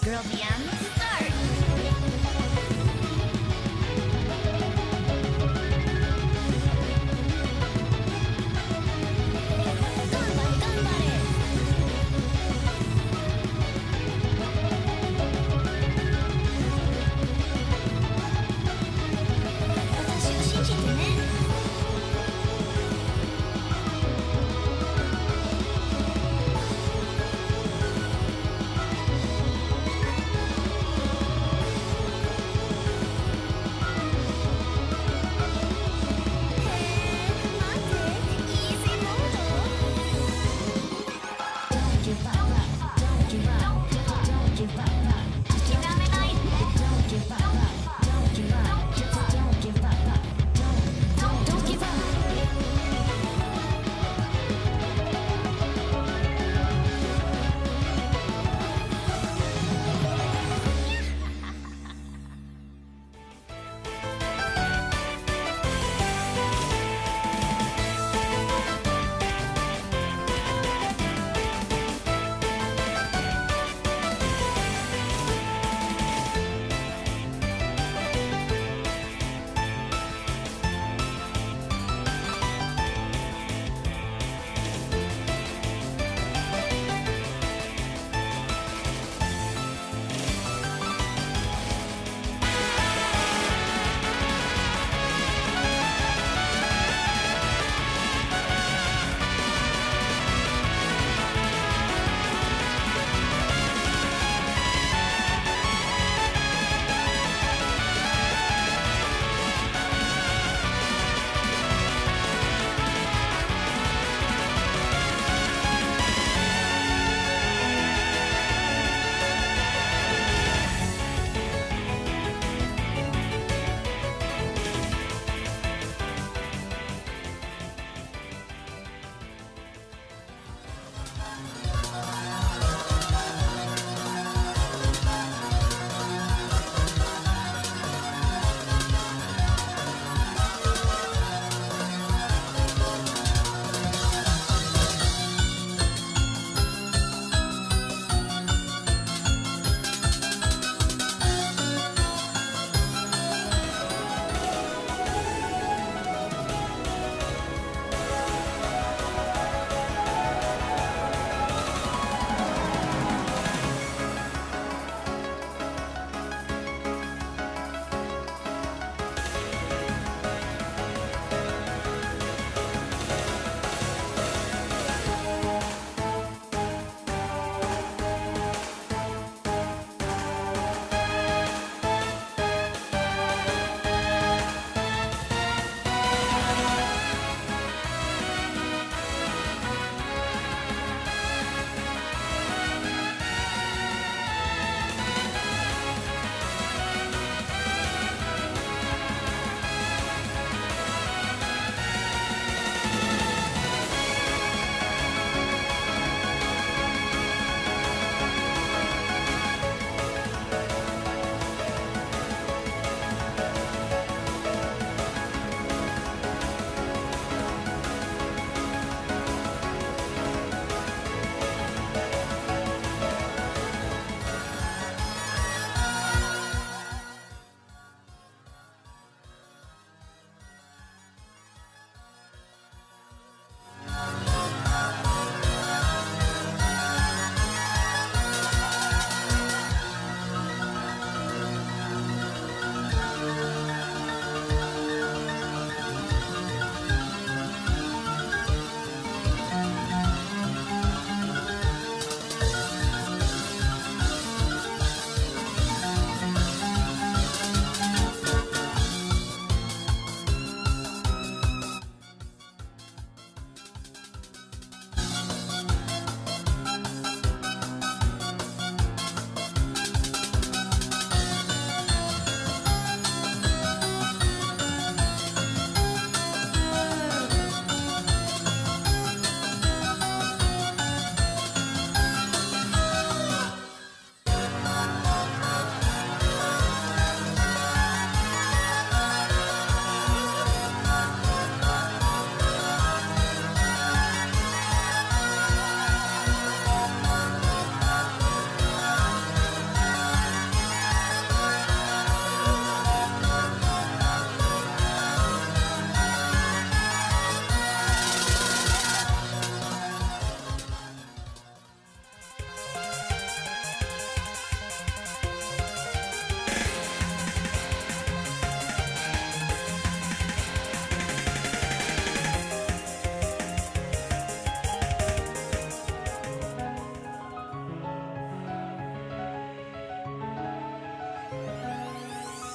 girldm start. 私を信じてね。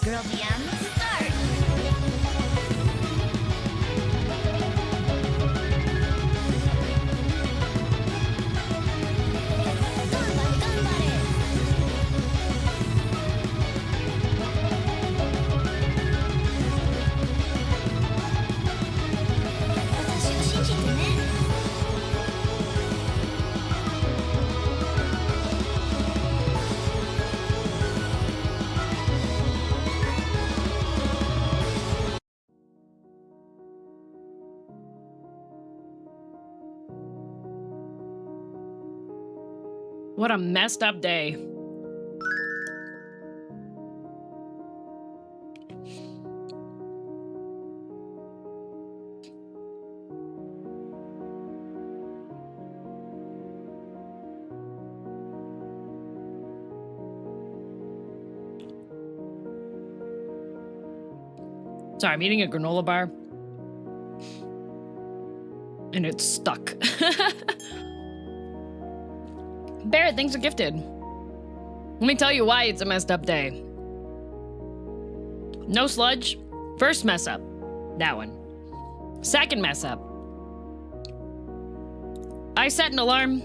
girldm start. 私を信じてね。 What a messed up day. Sorry, I'm eating a granola bar. And it's stuck. Barrett, thanks for gifted. Let me tell you why it's a messed up day. No sludge. First mess up. That one. Second mess up. I set an alarm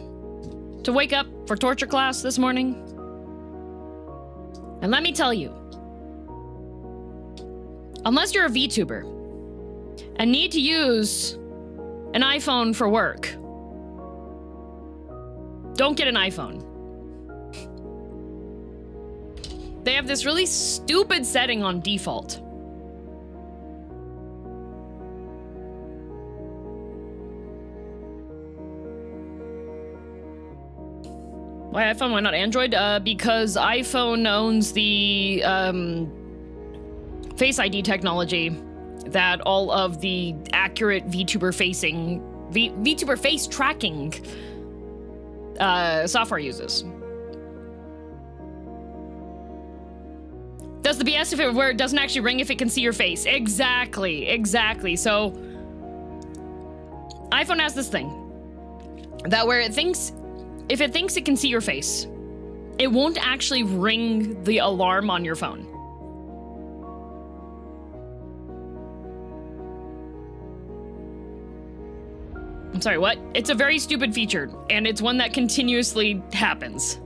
to wake up for torture class this morning. And let me tell you, unless you're a VTuber and need to use an iPhone for work, don't get an iPhone. They have this really stupid setting on default. Why iPhone? Why not Android? Because iPhone owns the Face ID technology that all of the accurate VTuber VTuber face tracking software uses. Does the BS where it doesn't actually ring if it can see your face? Exactly. So iPhone has this thing that where it thinks, if it thinks it can see your face, it won't actually ring the alarm on your phone. I'm sorry, what? It's a very stupid feature, and it's one that continuously happens.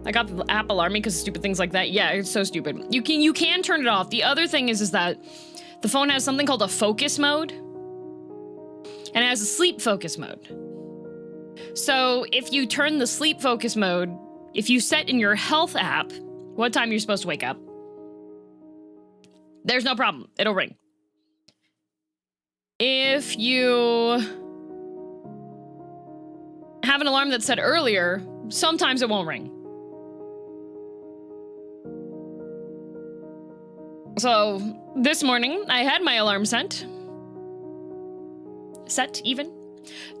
I got the app alarming because of stupid things like that. Yeah, it's so stupid. You can turn it off. The other thing is that the phone has something called a focus mode, and it has a sleep focus mode. So if you turn the sleep focus mode, if you set in your health app what time you're supposed to wake up, there's no problem. It'll ring. If you have an alarm that's set earlier, sometimes it won't ring. So this morning, I had my alarm set even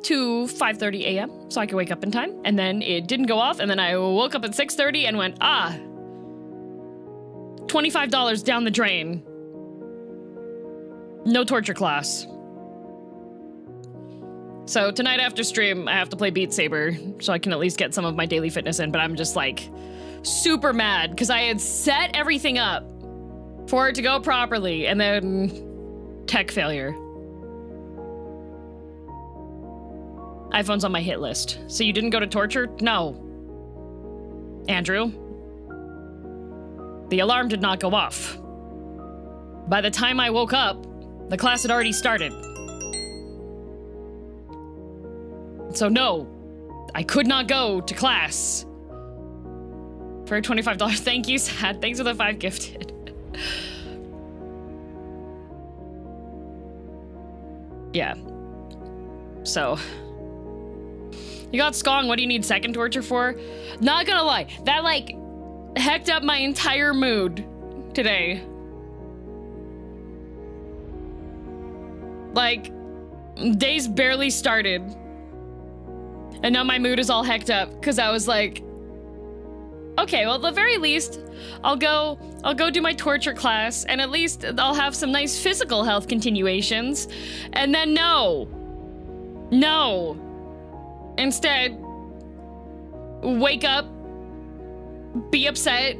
to 5:30 a.m. so I could wake up in time, and then it didn't go off, and then I woke up at 6:30 and went, $25 down the drain. No torture class. So tonight after stream, I have to play Beat Saber so I can at least get some of my daily fitness in, but I'm just like super mad because I had set everything up for it to go properly, and then tech failure. iPhone's on my hit list. So you didn't go to torture? No. Andrew. The alarm did not go off. By the time I woke up, the class had already started. So no, I could not go to class. For $25. Thank you, Sad. Thanks for the 5 gifted. Yeah. So you got Skong, what do you need second torture for? Not gonna lie, that like hecked up my entire mood today. Like, day's barely started, and now my mood is all hecked up because I was like, Okay, well, at the very least, I'll go do my torture class, and at least I'll have some nice physical health continuations. And then no. Instead, wake up, be upset,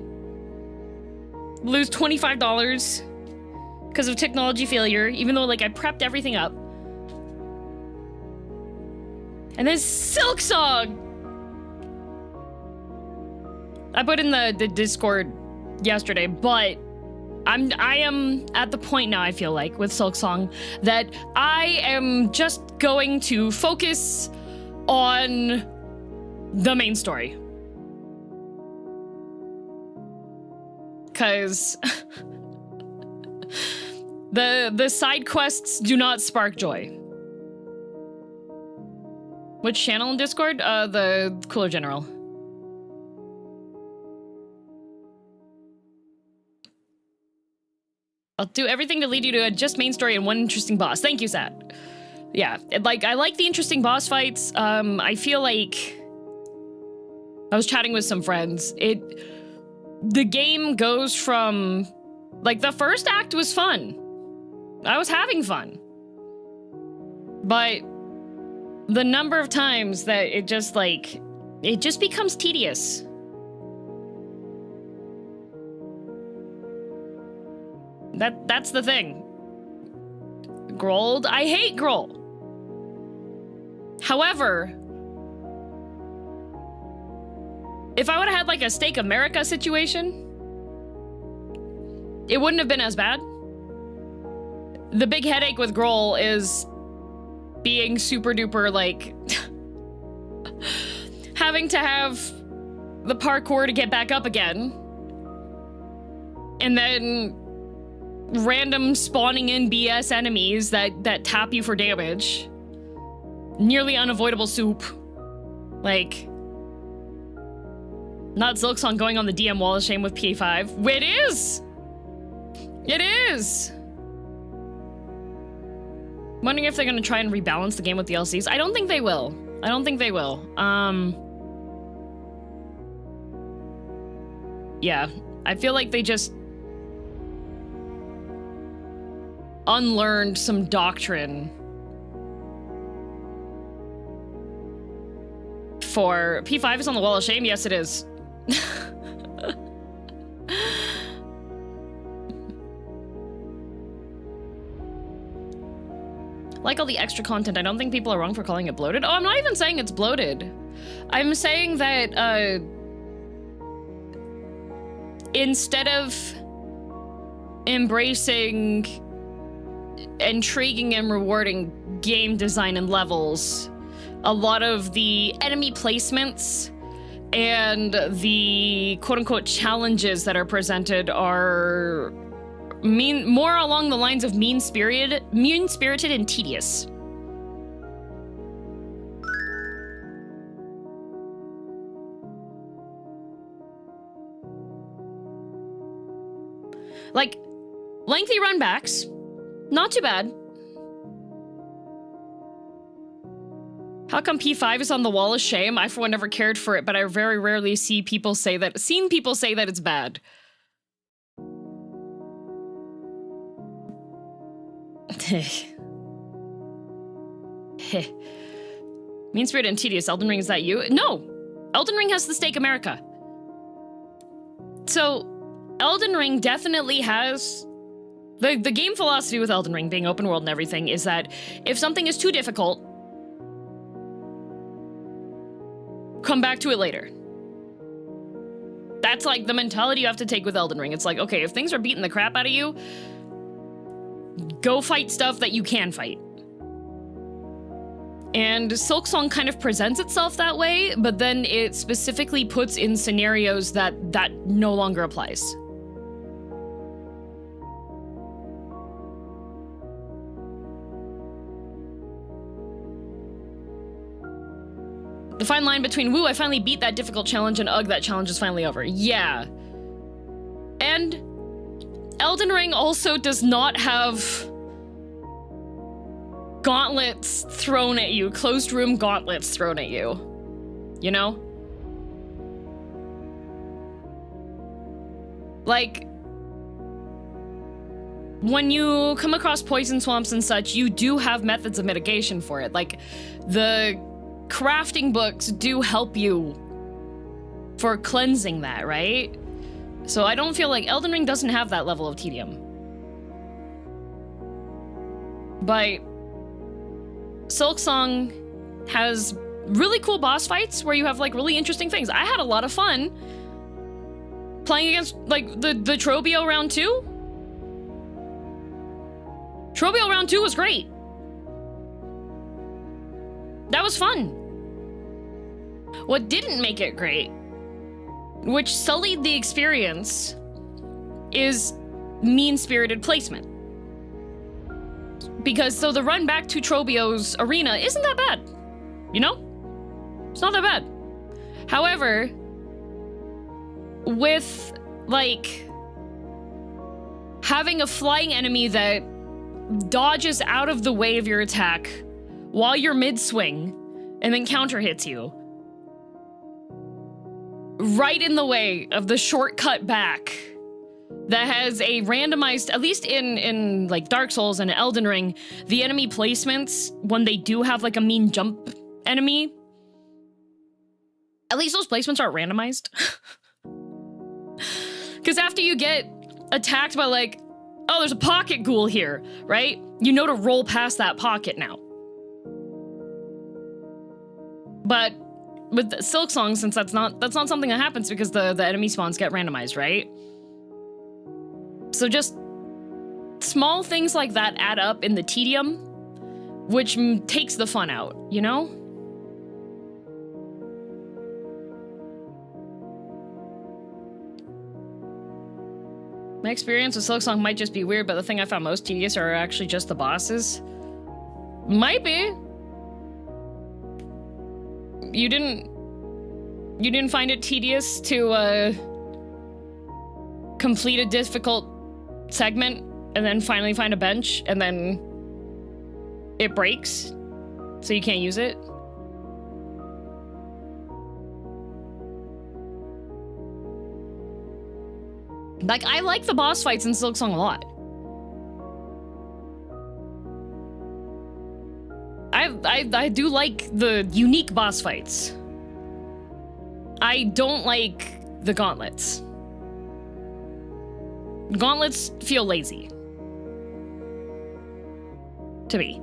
lose $25 because of technology failure, even though, like, I prepped everything up. And then Silksong! I put in the Discord yesterday, but I am at the point now, I feel like, with Silksong, that I am just going to focus on the main story. Because the side quests do not spark joy. Which channel in Discord? The Cooler General. I'll do everything to lead you to a just main story and one interesting boss. Thank you, Sat. Yeah, I like the interesting boss fights. I feel like I was chatting with some friends. The game goes from, like, the first act was fun. I was having fun. But the number of times that it just becomes tedious. That's the thing. Grold, I hate Groll. However, if I would have had like a Stake America situation, it wouldn't have been as bad. The big headache with Groll is being super duper, like, having to have the parkour to get back up again. And then random spawning in BS enemies that tap you for damage. Nearly unavoidable soup. Like, not Silksong going on the DM wall of shame with PA5. It is! It is! Wondering if they're gonna try and rebalance the game with DLCs. I don't think they will. I don't think they will. Yeah. I feel like they just unlearned some doctrine for P5 is on the wall of shame. Yes, it is. Like all the extra content, I don't think people are wrong for calling it bloated. Oh, I'm not even saying it's bloated. I'm saying that instead of embracing intriguing and rewarding game design and levels, a lot of the enemy placements and the quote-unquote challenges that are presented are more along the lines of mean-spirited and tedious. Like, lengthy runbacks, not too bad. How come P5 is on the wall of shame? I, for one, never cared for it, but I very rarely seen people say that it's bad. Mean Spirit and Tedious. Elden Ring, is that you? No! Elden Ring has the Stake America. So, Elden Ring definitely has... The game philosophy with Elden Ring being open world and everything is that if something is too difficult, come back to it later. That's like the mentality you have to take with Elden Ring. It's like, okay, if things are beating the crap out of you, go fight stuff that you can fight. And Silksong kind of presents itself that way, but then it specifically puts in scenarios that no longer applies. The fine line between, woo, I finally beat that difficult challenge, and ugh, that challenge is finally over. Yeah. And Elden Ring also does not have gauntlets thrown at you, closed room gauntlets thrown at you. You know? Like, when you come across poison swamps and such, you do have methods of mitigation for it. Like, the crafting books do help you for cleansing that, right? So I don't feel like Elden Ring doesn't have that level of tedium. But Silksong has really cool boss fights where you have like really interesting things. I had a lot of fun playing against like the Trobio round 2. Trobio round 2 was great. That was fun. What didn't make it great, which sullied the experience, is mean-spirited placement. Because so the run back to Trobio's arena isn't that bad, you know? It's not that bad. However, with like having a flying enemy that dodges out of the way of your attack while you're mid-swing and then counter hits you right in the way of the shortcut back that has a randomized, at least in like Dark Souls and Elden Ring, the enemy placements, when they do have like a mean jump enemy, at least those placements aren't randomized. Because after you get attacked by like, oh, there's a pocket ghoul here, right? You know to roll past that pocket now. But with Silksong, since that's not something that happens because the enemy spawns get randomized, right? So just small things like that add up in the tedium, which takes the fun out, you know? My experience with Silksong might just be weird, but the thing I found most tedious are actually just the bosses. Might be. You didn't find it tedious to complete a difficult segment and then finally find a bench and then it breaks so you can't use it? Like, I like the boss fights in Silksong a lot. I do like the unique boss fights. I don't like the gauntlets. Gauntlets feel lazy. To me.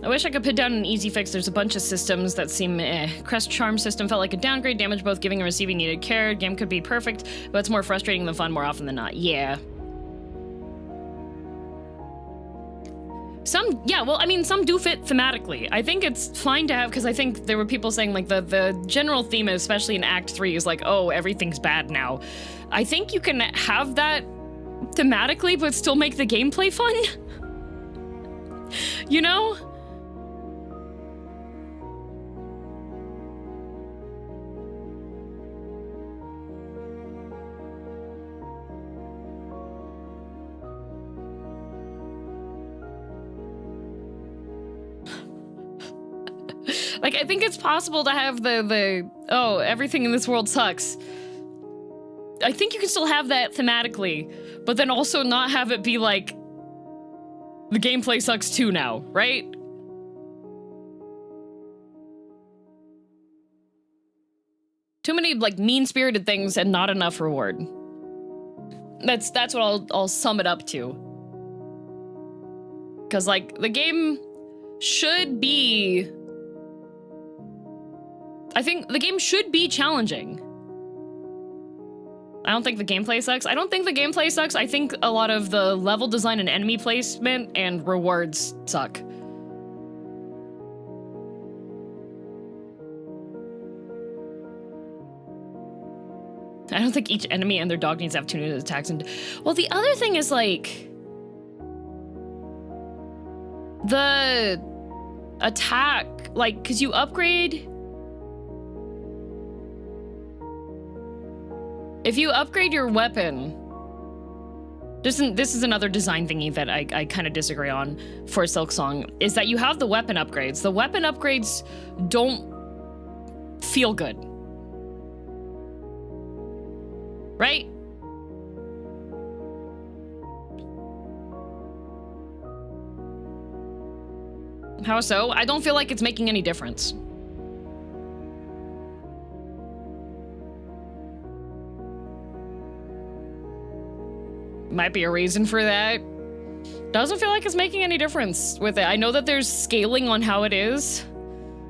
I wish I could put down an easy fix. There's a bunch of systems that seem Crest Charm system felt like a downgrade. Damage both giving and receiving needed care. Game could be perfect, but it's more frustrating than fun more often than not. Yeah. Well, I mean, some do fit thematically. I think it's fine to have, because I think there were people saying, like, the general theme, especially in Act 3, is like, oh, everything's bad now. I think you can have that thematically, but still make the gameplay fun. You know? Like, I think it's possible to have oh, everything in this world sucks. I think you can still have that thematically, but then also not have it be like, the gameplay sucks too now, right? Too many, like, mean-spirited things and not enough reward. That's what I'll sum it up to. Because, like, the game should be... I think the game should be challenging. I don't think the gameplay sucks. I don't think the gameplay sucks. I think a lot of the level design and enemy placement and rewards suck. I don't think each enemy and their dog needs to have 2 new attacks. And well, the other thing is like the attack, like, because you upgrade. If you upgrade your weapon, This is another design thingy that I kind of disagree on for Silksong, is that you have the weapon upgrades. The weapon upgrades don't feel good. Right? How so? I don't feel like it's making any difference. Might be a reason for that. Doesn't feel like it's making any difference with it. I know that there's scaling on how it is.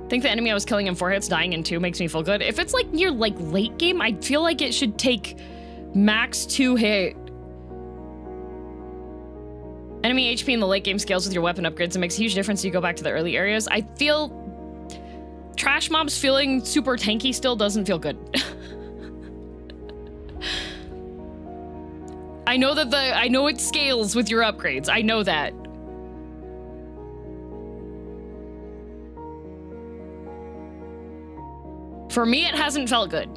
I think the enemy I was killing in 4 hits, dying in 2 makes me feel good. If it's like near like late game, I feel like it should take max 2 hit. Enemy HP in the late game scales with your weapon upgrades. It makes a huge difference. You go back to the early areas. I feel trash mobs feeling super tanky still doesn't feel good. I know that I know it scales with your upgrades. I know that. For me, it hasn't felt good.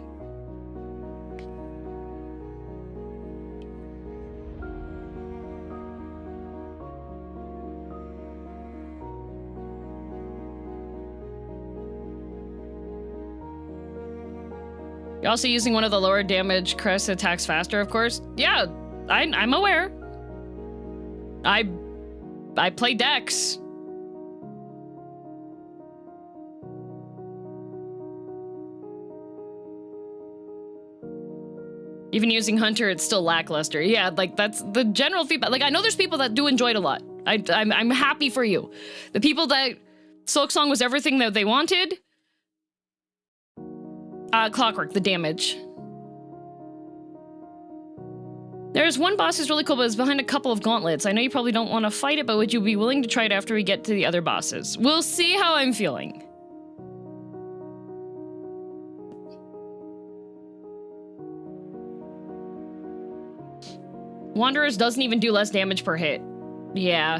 You're also using one of the lower damage crest attacks faster, of course. Yeah, I'm aware. I play Dex. Even using Hunter, it's still lackluster. Yeah, like that's the general feedback. Like I know there's people that do enjoy it a lot. I'm happy for you. The people that Silksong was everything that they wanted. Clockwork, the damage. There's one boss who's really cool, but it's behind a couple of gauntlets. I know you probably don't want to fight it, but would you be willing to try it after we get to the other bosses? We'll see how I'm feeling. Wanderers doesn't even do less damage per hit. Yeah.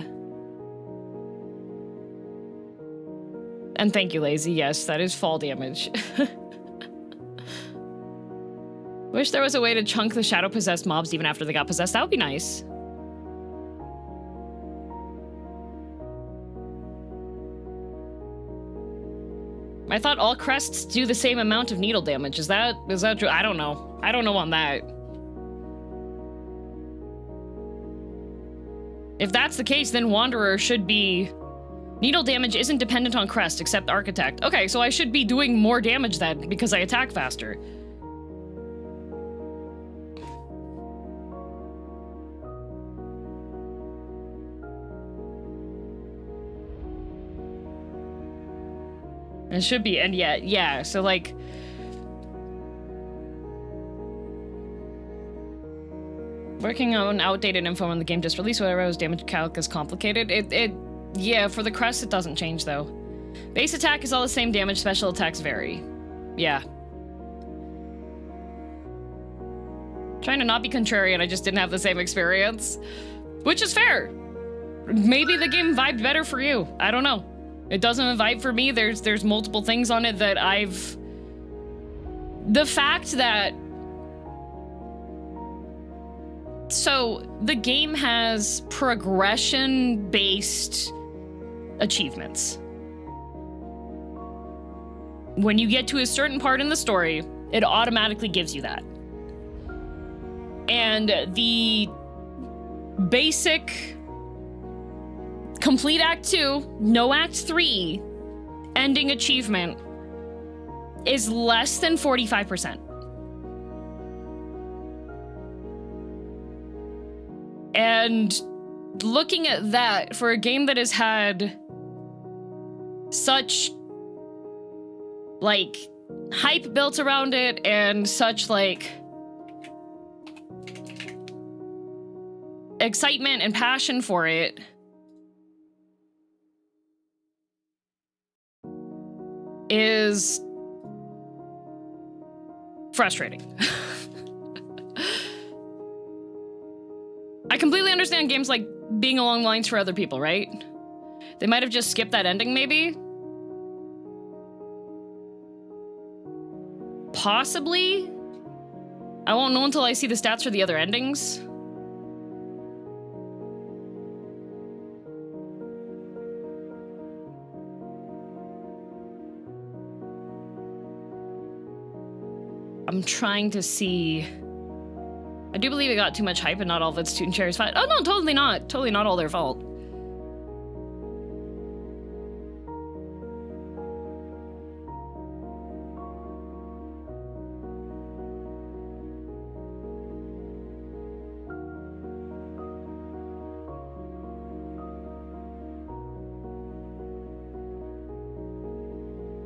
And thank you, Lazy. Yes, that is fall damage. Wish there was a way to chunk the shadow-possessed mobs even after they got possessed. That would be nice. I thought all crests do the same amount of needle damage. Is that true? I don't know. I don't know on that. If that's the case, then Wanderer should be... Needle damage isn't dependent on crest, except Architect. Okay, so I should be doing more damage then, because I attack faster. It should be, and yeah, so like... Working on outdated info when the game just released, whatever, was damage calc is complicated. Yeah, for the crest it doesn't change though. Base attack is all the same damage, special attacks vary. Yeah. Trying to not be contrarian, I just didn't have the same experience. Which is fair. Maybe the game vibed better for you. I don't know. It doesn't vibe for me. There's multiple things on it that I've... The fact that... So, the game has progression-based achievements. When you get to a certain part in the story, it automatically gives you that. And the basic... Complete Act 2, no Act 3, ending achievement is less than 45%. And looking at that, for a game that has had such, like, hype built around it and such, like, excitement and passion for it, is frustrating. I completely understand games like being along lines for other people, right? They might have just skipped that ending, maybe? Possibly? I won't know until I see the stats for the other endings. I'm trying to see. I do believe it got too much hype and not all of it's Toon Cherry's fault. Oh no, totally not. Totally not all their fault.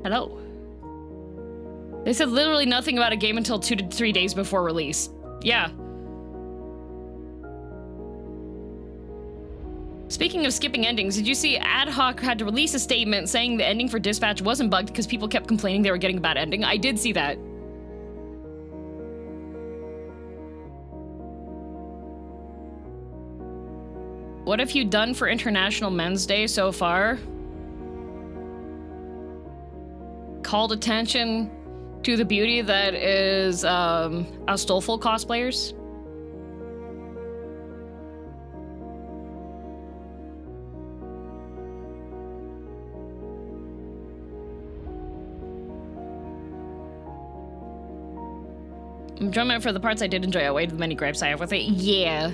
Hello. They said literally nothing about a game until 2 to 3 days before release. Yeah. Speaking of skipping endings, did you see Ad Hoc had to release a statement saying the ending for Dispatch wasn't bugged because people kept complaining they were getting a bad ending? I did see that. What have you done for International Men's Day so far? Called attention to the beauty that is Astolfo cosplayers. I'm drumming it for the parts I did enjoy. I weighed the many gripes I have with it. Yeah.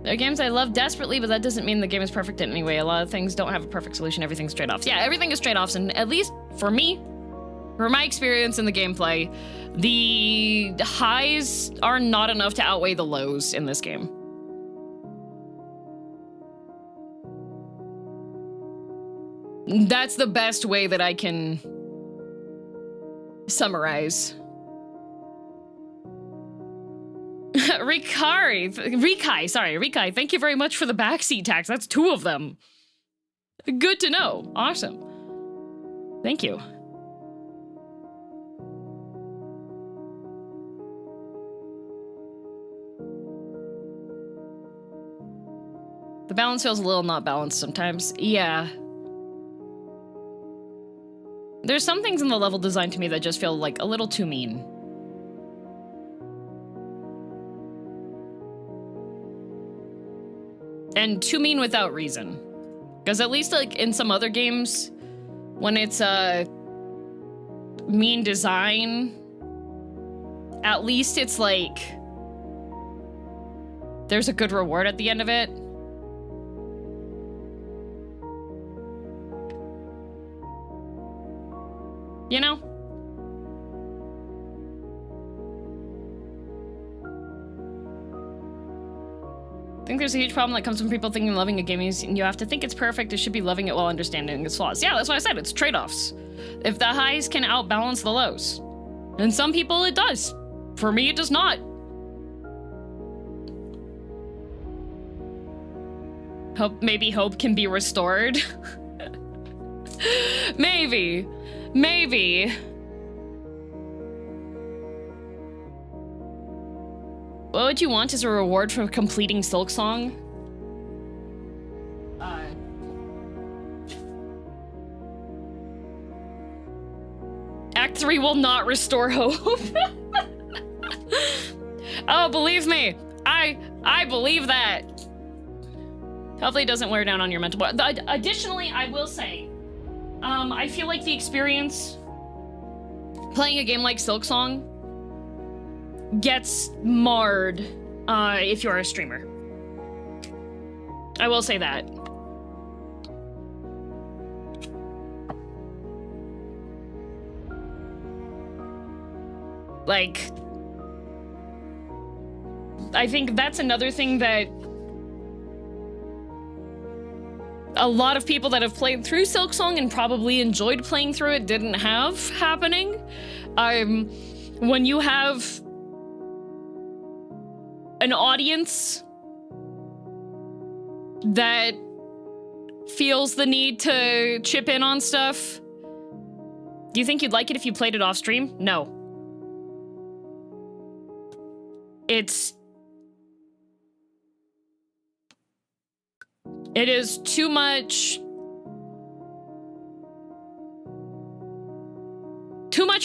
There are games I love desperately, but that doesn't mean the game is perfect in any way. A lot of things don't have a perfect solution. Everything's trade-offs. Yeah, everything is trade-offs, and at least for me, for my experience in the gameplay, the highs are not enough to outweigh the lows in this game. That's the best way that I can summarize. Rikai, thank you very much for the backseat tax. That's 2 of them. Good to know. Awesome. Thank you. The balance feels a little not balanced sometimes. Yeah. There's some things in the level design to me that just feel like a little too mean. And too mean without reason. Because at least like in some other games, when it's mean design, at least it's like there's a good reward at the end of it. You know? I think there's a huge problem that comes from people thinking loving a game is you have to think it's perfect. It should be loving it while understanding its flaws. Yeah, that's what I said. It's trade-offs. If the highs can outbalance the lows. And some people it does. For me, it does not. Maybe hope can be restored. Maybe. Maybe. What would you want as a reward for completing Silksong? Act 3 will not restore hope. Oh, believe me, I believe that. Hopefully it doesn't wear down on your mental. Additionally, I will say, I feel like the experience playing a game like Silksong gets marred if you're a streamer. I will say that. Like, I think that's another thing that a lot of people that have played through Silksong and probably enjoyed playing through it didn't have happening. When you have an audience that feels the need to chip in on stuff, do you think you'd like it if you played it off stream? No. It is too much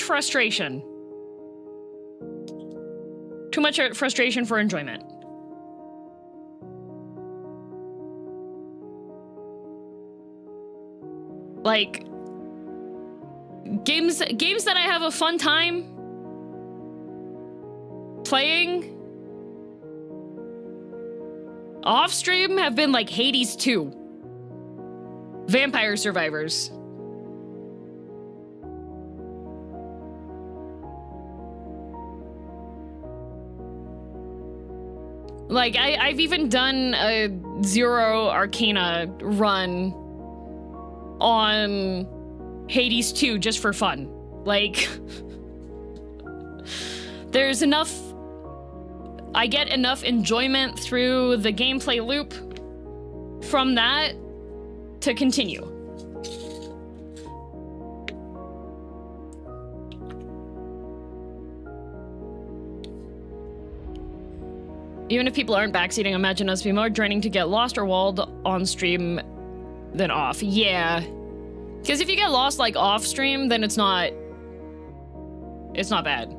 frustration Too much frustration for enjoyment. Like, games that I have a fun time playing off stream have been like Hades 2, Vampire Survivors. Like, I've even done a Zero Arcana run on Hades 2 just for fun. Like, there's enough... I get enough enjoyment through the gameplay loop from that to continue. Even if people aren't backseating, imagine us be more draining to get lost or walled on stream than off. Yeah. Because if you get lost, like, off stream, then it's not bad.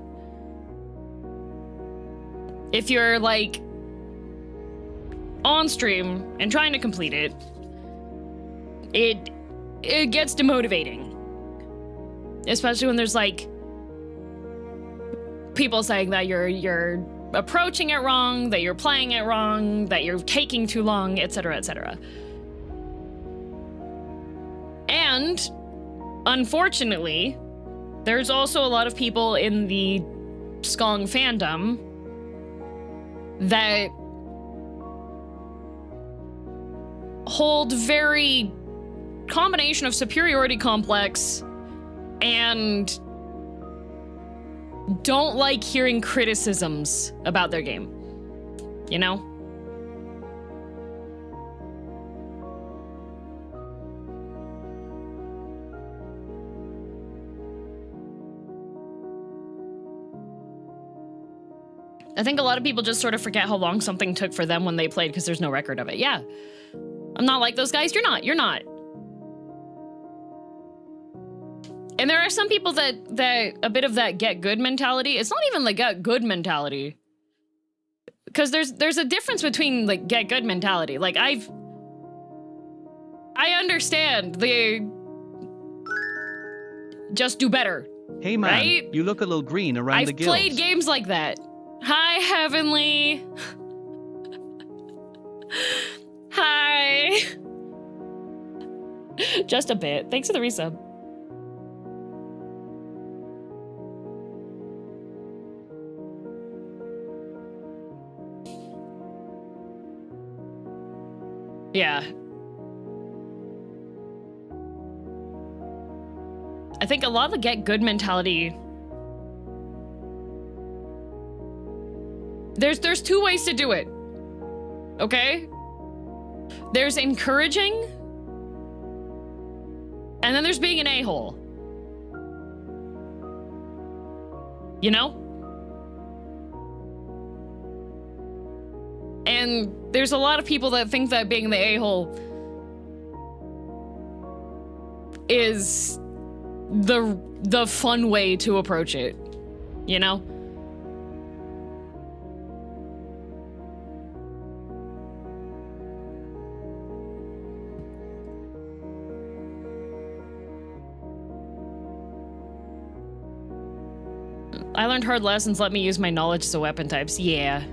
If you're, like, on stream and trying to complete it, it gets demotivating. Especially when there's, like, people saying that you're approaching it wrong, that you're playing it wrong, that you're taking too long, etc., etc. And, unfortunately, there's also a lot of people in the Skong fandom that hold very combination of superiority complex and don't like hearing criticisms about their game, you know? I think a lot of people just sort of forget how long something took for them when they played because there's no record of it. Yeah. I'm not like those guys. You're not. And there are some people that a bit of that get good mentality. It's not even the get good mentality. Because there's a difference between like get good mentality. Like I understand the just do better. Hey man, right? You look a little green around the gills. I've played games like that. Hi, Heavenly. Hi. Just a bit. Thanks for the resub. Yeah. I think a lot of the get good mentality... There's two ways to do it. Okay? There's encouraging, and then there's being an a-hole. You know? And there's a lot of people that think that being the a-hole is the fun way to approach it. You know? I learned hard lessons, let me use my knowledge as a weapon types. Yeah.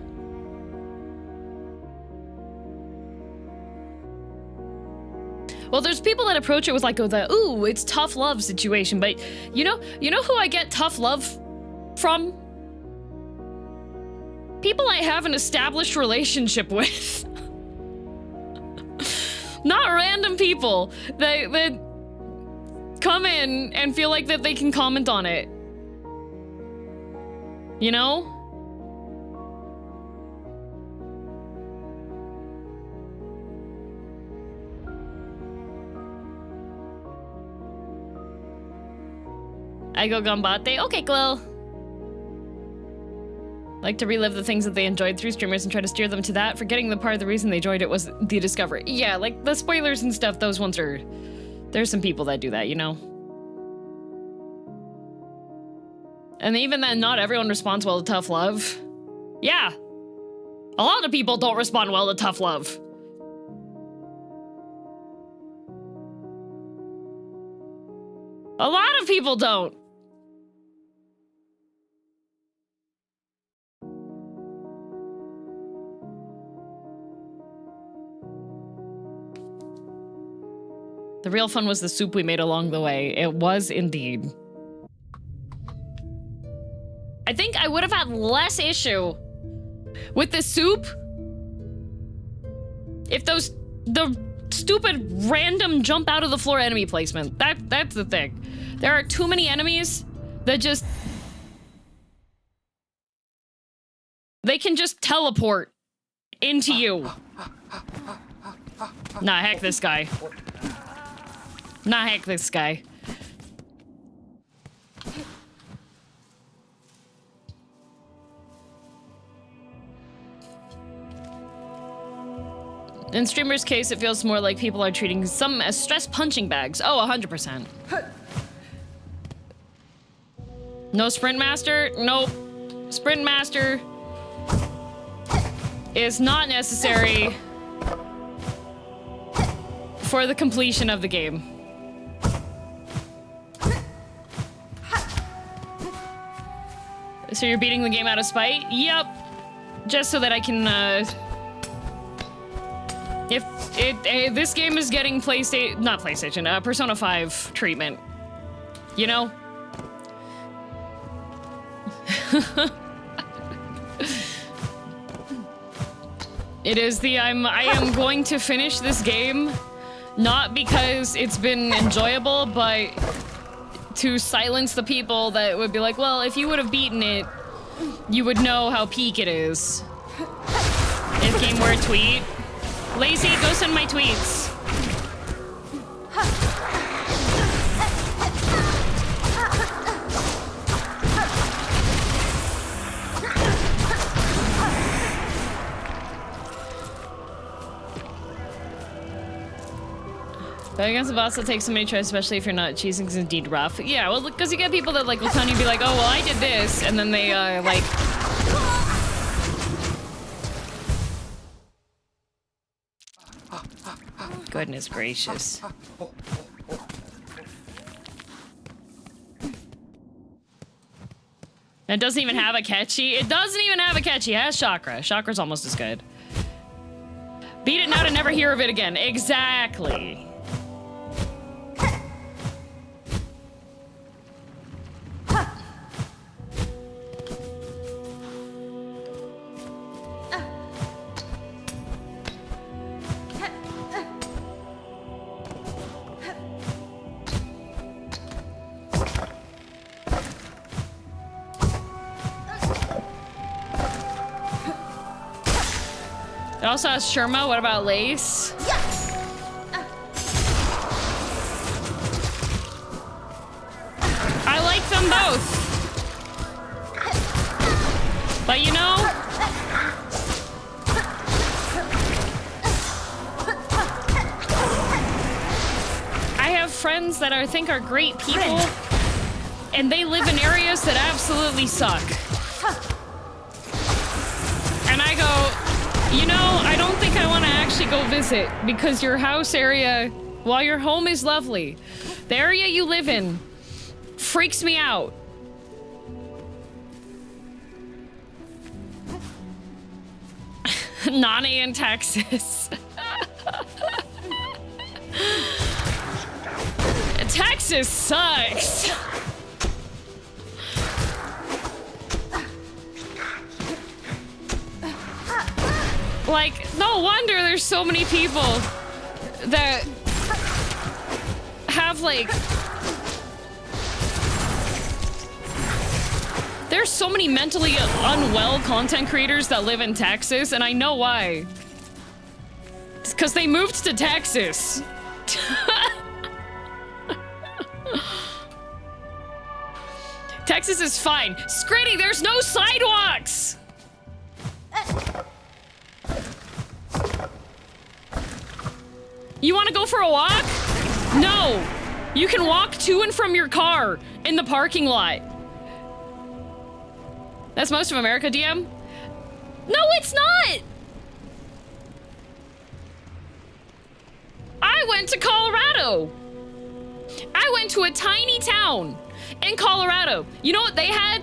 Well, there's people that approach it with like, ooh, it's tough love situation, but you know who I get tough love from? People I have an established relationship with. Not random people that come in and feel like that they can comment on it. You know? I go gambate. Okay, Quill. Like to relive the things that they enjoyed through streamers and try to steer them to that, forgetting the part of the reason they enjoyed it was the discovery. Yeah, like the spoilers and stuff, those ones are... There's some people that do that, you know? And even then, not everyone responds well to tough love. Yeah. A lot of people don't respond well to tough love. A lot of people don't. The real fun was the soup we made along the way. It was indeed. I think I would have had less issue with the soup if the stupid random jump out of the floor enemy placement. That's the thing. There are too many enemies that just... They can just teleport into you. Nah, heck this guy. Nah, heck this guy. In streamers' case, it feels more like people are treating some as stress punching bags. Oh, 100%. No Sprint Master? Nope. Sprint Master is not necessary for the completion of the game. So you're beating the game out of spite? Yep. Just so that I can, this game is getting Persona 5 treatment. You know? It is the I am going to finish this game, not because it's been enjoyable, but to silence the people that would be like, well, if you would have beaten it, you would know how peak it is. If game were a tweet. Lazy, go send my tweets. But against the boss that takes so many tries, especially if you're not cheesing, is indeed rough. Yeah, well, because you get people that like will tell you, be like, oh, well, I did this, and then they like. Goodness gracious. It doesn't even have a catchy. It doesn't even have a catchy. It has chakra. Chakra's almost as good. Beat it now to never hear of it again. Exactly. It also has Sherma. What about Lace? I like them both. But you know, I have friends that I think are great people, and they live in areas that absolutely suck. And I go, you know, I don't think I want to actually go visit, because your house area, while your home is lovely, the area you live in freaks me out. Nani in Texas. Texas sucks. Like, no wonder there's so many people that have, like... There's so many mentally unwell content creators that live in Texas, and I know why. It's because they moved to Texas. Texas is fine. Scritty, there's no sidewalks! You want to go for a walk? No. You can walk to and from your car in the parking lot. That's most of America, DM. No, it's not! I went to Colorado. I went to a tiny town in Colorado. You know what they had?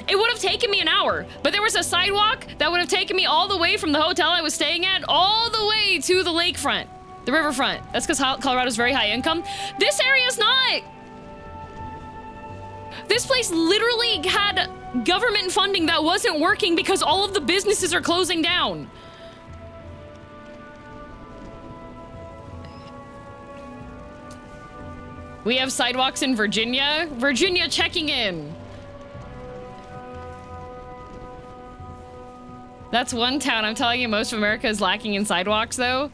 It would have taken me an hour, but there was a sidewalk that would have taken me all the way from the hotel I was staying at all the way to the lakefront, the riverfront. That's because Colorado's very high income. This area's not. This place literally had government funding that wasn't working because all of the businesses are closing down. We have sidewalks in Virginia. Virginia checking in. That's one town. I'm telling you, most of America is lacking in sidewalks, though.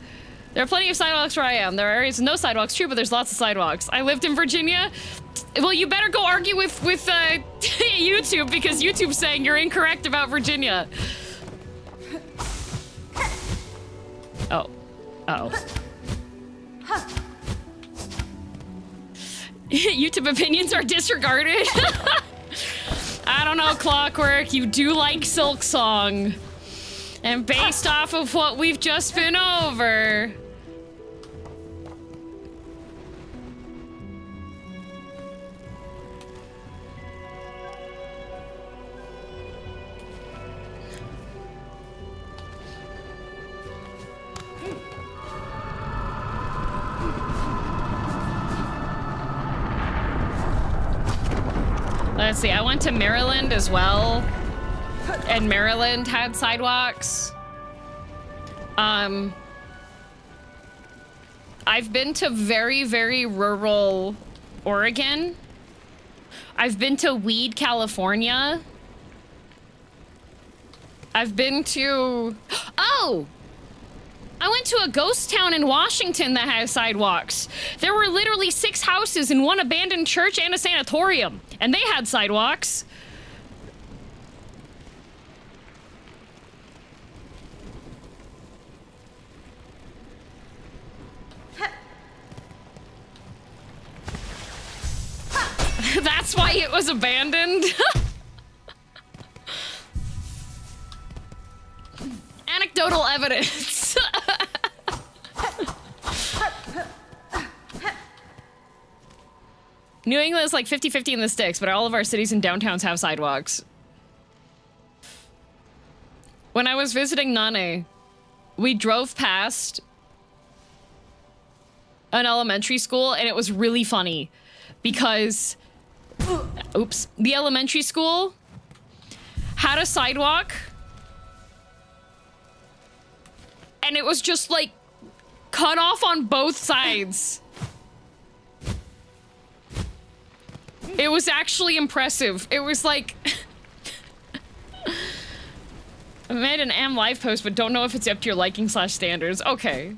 There are plenty of sidewalks where I am. There are areas with no sidewalks, true, but there's lots of sidewalks. I lived in Virginia. Well, you better go argue with YouTube, because YouTube's saying you're incorrect about Virginia. Oh. Uh-oh. YouTube opinions are disregarded. I don't know, Clockwork. You do like Silksong. And based off of what we've just been over... Let's see, I went to Maryland as well, and Maryland had sidewalks. I've been to very, very rural Oregon. I've been to Weed, California. I've been to... Oh! I went to a ghost town in Washington that has sidewalks. There were literally 6 houses and 1 abandoned church and a sanatorium, and they had sidewalks. That's why it was abandoned. Anecdotal evidence. New England is like 50-50 in the sticks, but all of our cities and downtowns have sidewalks. When I was visiting Nane, we drove past an elementary school, and it was really funny because, oops, the elementary school had a sidewalk, and it was just like cut off on both sides. It was actually impressive. It was like... I made an Am Live post, but don't know if it's up to your liking / standards. Okay.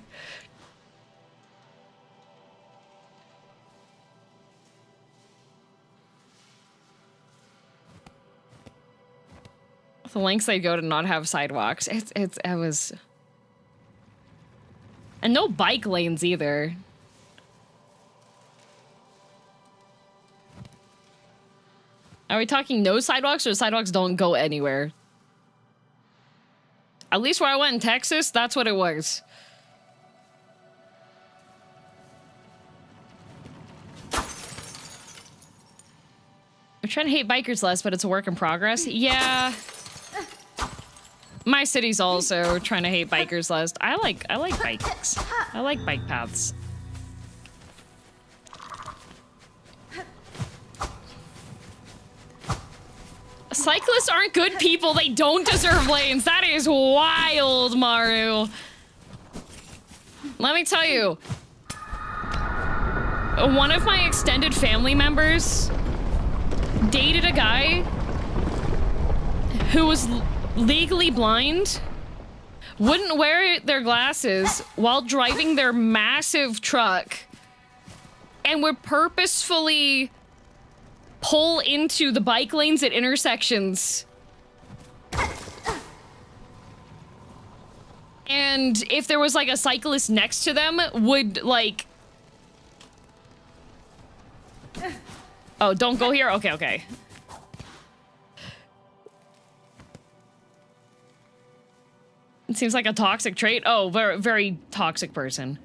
The lengths they go to not have sidewalks. It was... And no bike lanes either. Are we talking no sidewalks, or sidewalks don't go anywhere? At least where I went in Texas, that's what it was. I'm trying to hate bikers less, but it's a work in progress. Yeah. My city's also trying to hate bikers less. I like bikes. I like bike paths. Cyclists aren't good people. They don't deserve lanes. That is wild, Maru. Let me tell you. One of my extended family members dated a guy who was legally blind, wouldn't wear their glasses while driving their massive truck, and would purposefully pull into the bike lanes at intersections. And if there was like a cyclist next to them, would like... Oh, don't go here? Okay, okay. It seems like a toxic trait. Oh, very, very toxic person.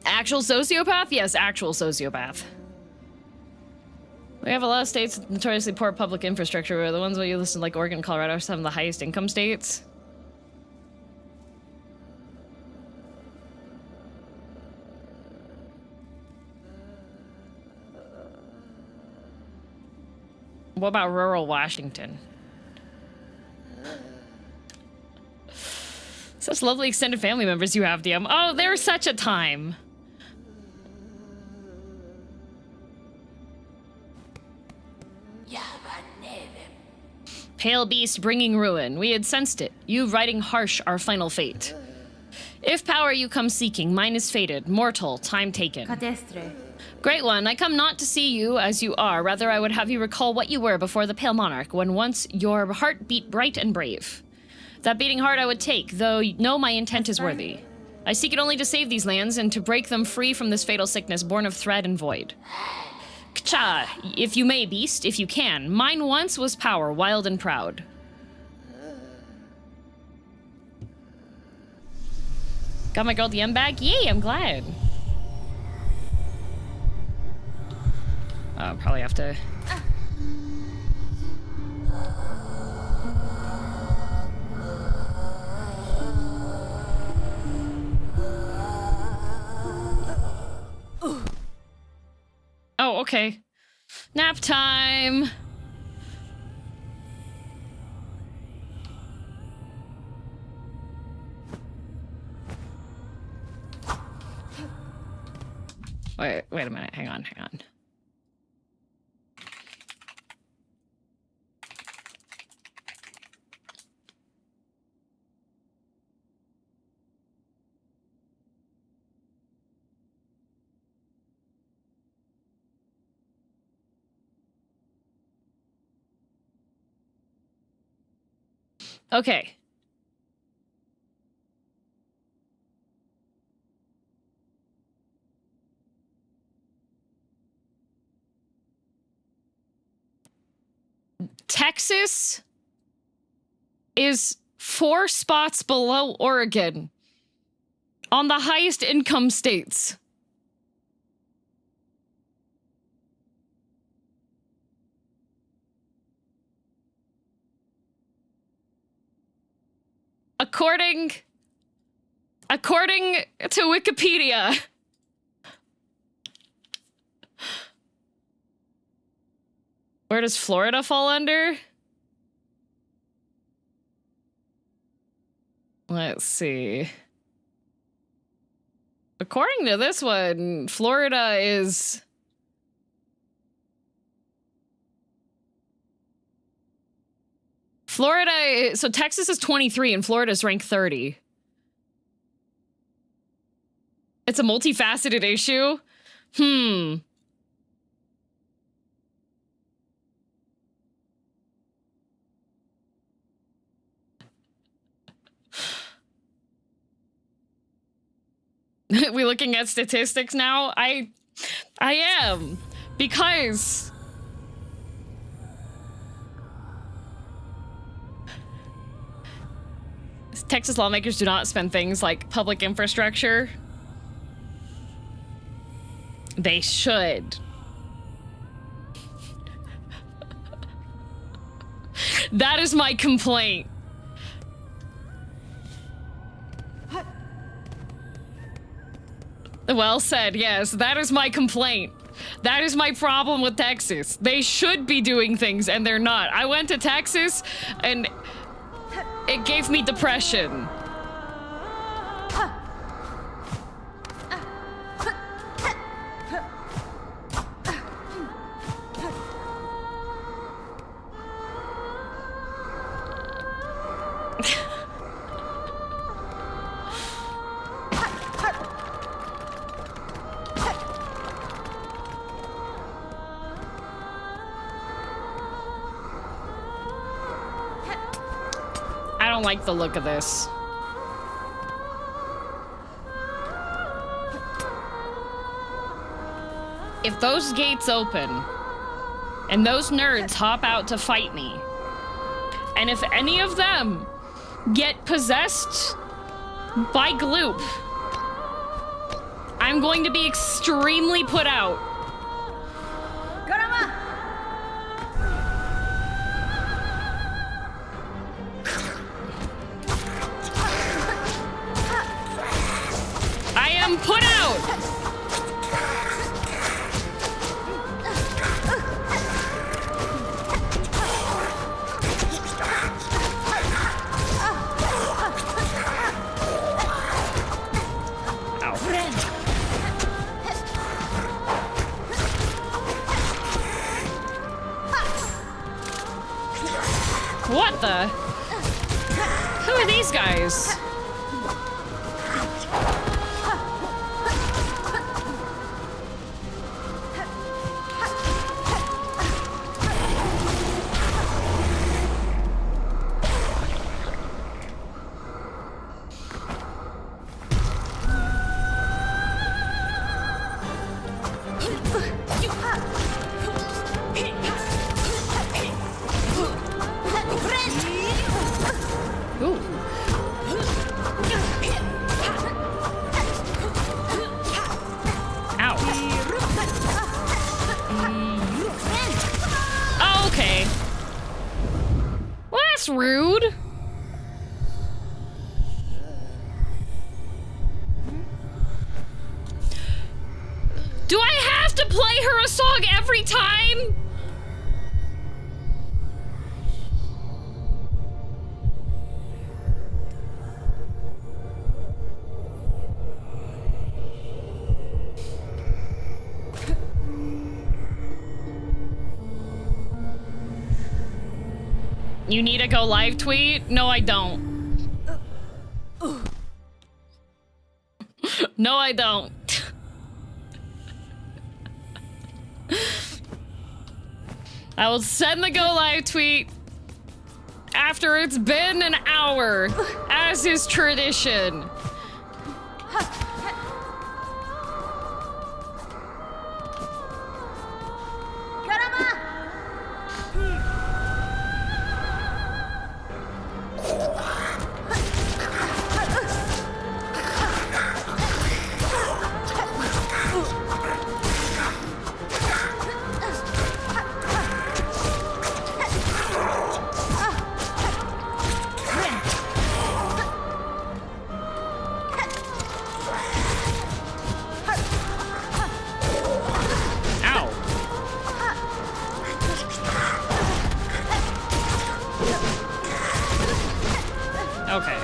Actual sociopath? Yes, actual sociopath. We have a lot of states with notoriously poor public infrastructure, where the ones where you listen like Oregon and Colorado are some of the highest income states. What about rural Washington? Such lovely extended family members you have, DM. Oh, they're such a time. Pale beast bringing ruin. We had sensed it. You writing harsh our final fate. If power you come seeking, mine is fated. Mortal, time taken. Great one, I come not to see you as you are. Rather, I would have you recall what you were before the Pale Monarch, when once your heart beat bright and brave. That beating heart I would take, though you know my intent is worthy. I seek it only to save these lands and to break them free from this fatal sickness born of thread and void. Kcha, if you may, beast, if you can. Mine once was power, wild and proud. Got my girl DM back? Yay, I'm glad. I'll probably have to... Oh, okay. Nap time. Wait a minute. Hang on. Okay. Texas is 4 spots below Oregon on the highest income states. According to Wikipedia. Where does Florida fall under? Let's see. According to this one, Florida is... so Texas is 23 and Florida is ranked 30. It's a multifaceted issue? We looking at statistics now? I am. Because... Texas lawmakers do not spend things like public infrastructure. They should. That is my complaint. Well said, yes. That is my complaint. That is my problem with Texas. They should be doing things and they're not. I went to Texas and it gave me depression. I don't like the look of this. if those gates open and those nerds hop out to fight me, and if any of them get possessed by Gloop, I'm going to be extremely put out. I am put out! What the? Who are these guys? Ooh. Ow. Oh, okay. Well, that's rude. Do I have to play her a song every time? You need a go live tweet? No, I don't. No, I don't. I will send the go live tweet after it's been an hour, as is tradition. Okay.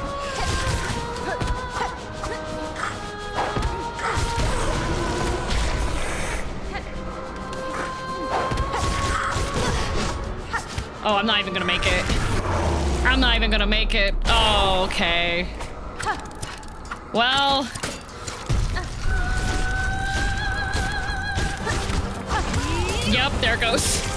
Oh, I'm not even gonna make it. I'm not even gonna make it. Oh, okay. Well. Yep, there it goes.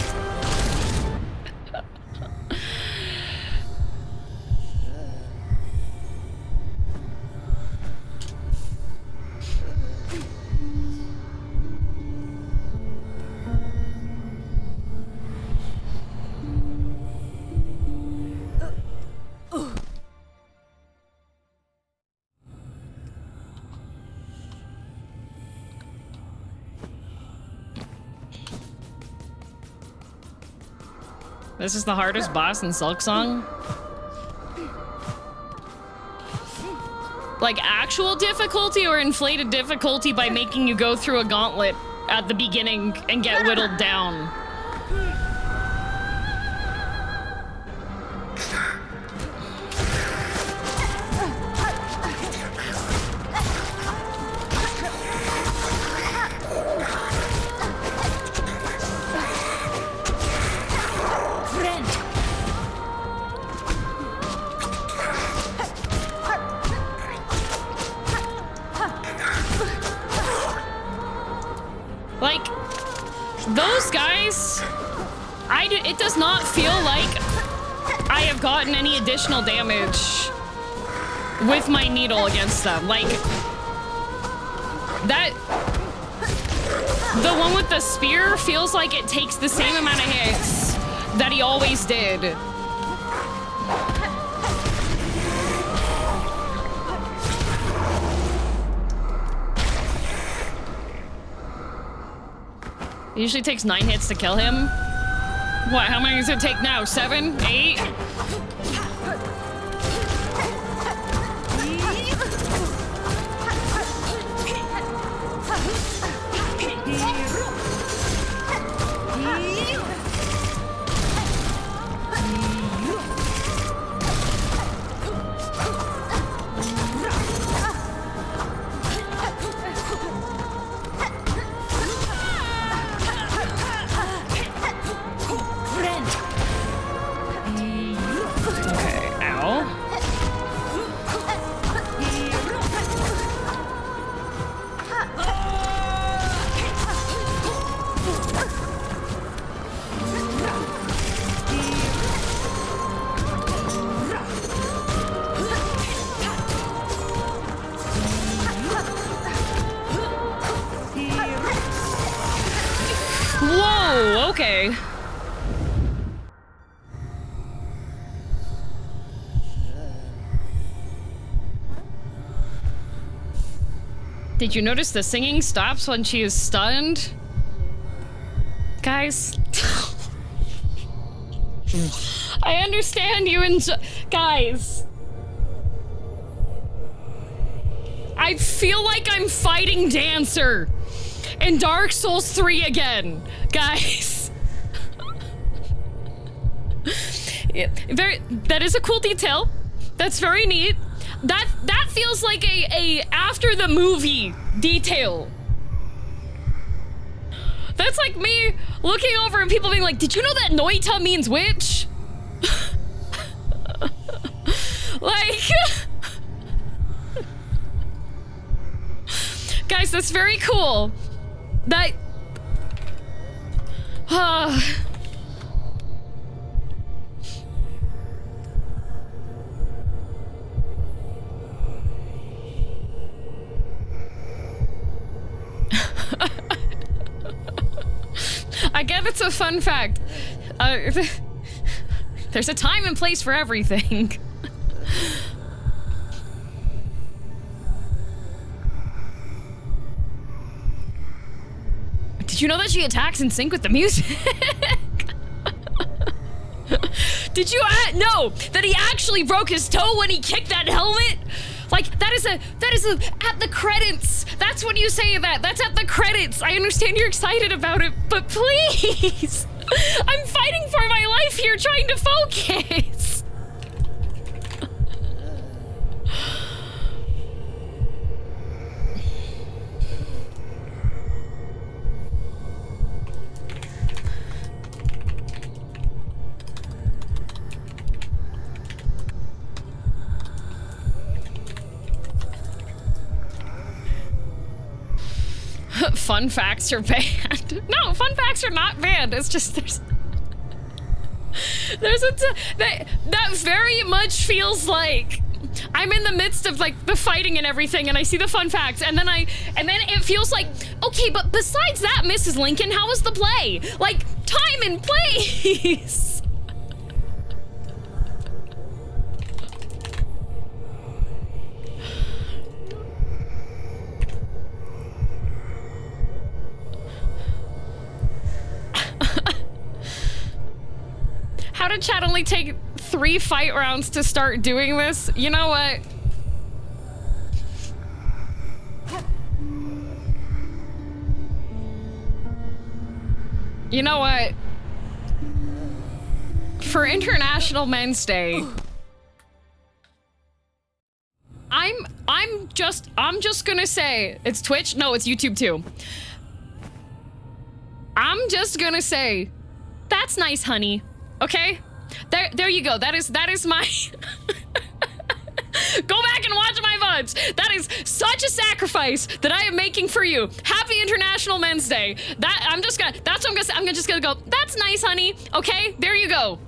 This is the hardest boss in Silksong? Like actual difficulty or inflated difficulty by making you go through a gauntlet at the beginning and get whittled down? Like, those guys, it does not feel like I have gotten any additional damage with my needle against them. Like, that, The one with the spear feels like it takes the same amount of hits that he always did. It usually takes 9 hits to kill him. What, how many does it take now? 7? 8? Whoa, okay. Did you notice the singing stops when she is stunned? Guys. I understand you enjoy- Guys. I feel like I'm fighting Dancer in Dark Souls 3 again, guys. Yeah, that is a cool detail. That's very neat. That feels like a after the movie detail. That's like me looking over and people being like, "Did you know that Noita means witch?" Like, guys, that's very cool. That I get it's a fun fact. There's a time and place for everything. Did you know that she attacks in sync with the music? Did you know that he actually broke his toe when he kicked that helmet? Like, that is a at the credits. That's when you say that. That's at the credits. I understand you're excited about it, but please. I'm fighting for my life here, trying to focus. Fun facts are banned. No, fun facts are not banned. It's just that very much feels like I'm in the midst of like the fighting and everything, and I see the fun facts, and then it feels like, okay, but besides that, Mrs. Lincoln, how was the play? Like, time and place. How did chat only take 3 fight rounds to start doing this? You know what? You know what? For International Men's Day, I'm just gonna say, it's Twitch? No, it's YouTube too. I'm just gonna say, that's nice, honey. Okay? There you go. That is my go back and watch my VODs. That is such a sacrifice that I am making for you. Happy International Men's Day. That's what I'm gonna say. I'm just gonna go, that's nice, honey. Okay? There you go.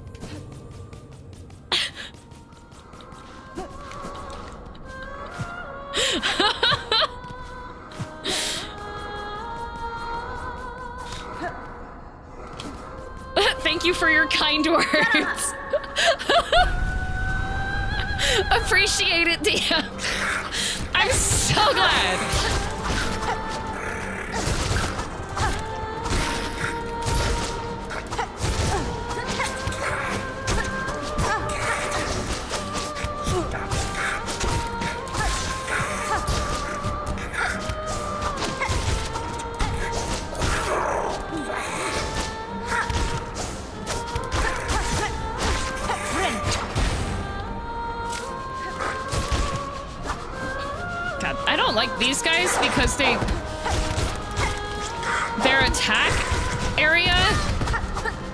Thank you for your kind words. Appreciate it, DM. I'm so glad. God, I don't like these guys because their attack area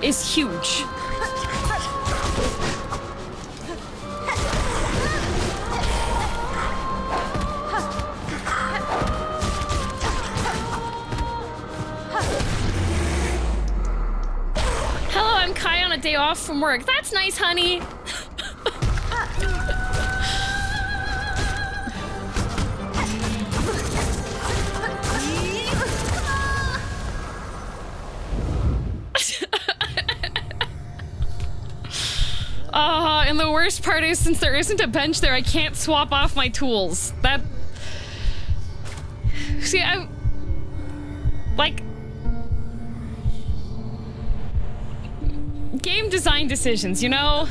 is huge. Hello, I'm Kai on a day off from work. That's nice, honey. And the worst part is, since there isn't a bench there, I can't swap off my tools. That... See, I... Like... Game design decisions, you know?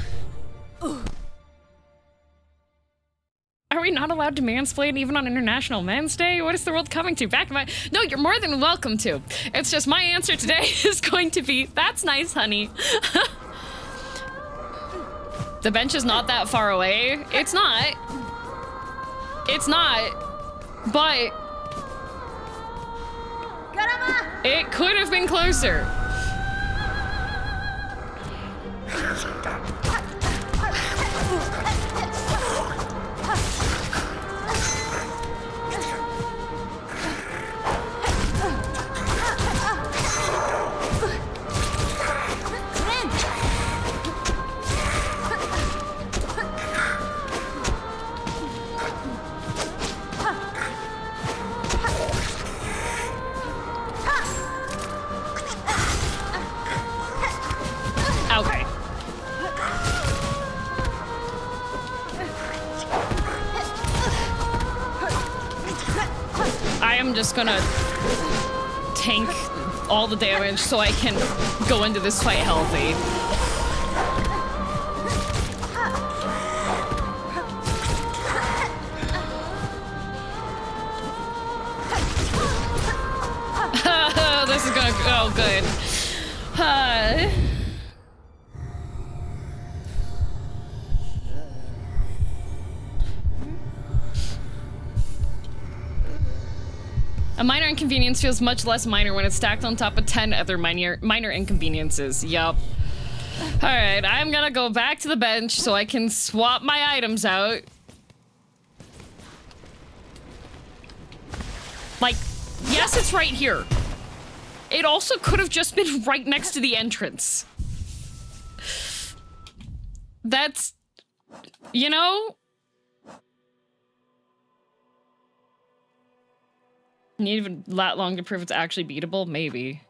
Are we not allowed to mansplain even on International Men's Day? What is the world coming to? Back in my... No, you're more than welcome to. It's just my answer today is going to be, that's nice, honey. The bench is not that far away. It's not. It's not. But... It could have been closer. Okay. I am just gonna tank all the damage so I can go into this fight healthy. This is gonna... Oh, good. A minor inconvenience feels much less minor when it's stacked on top of 10 other minor inconveniences. Yup. Alright, I'm gonna go back to the bench so I can swap my items out. Like, yes, it's right here. It also could have just been right next to the entrance. That's... You know? Need even that long to prove it's actually beatable? Maybe.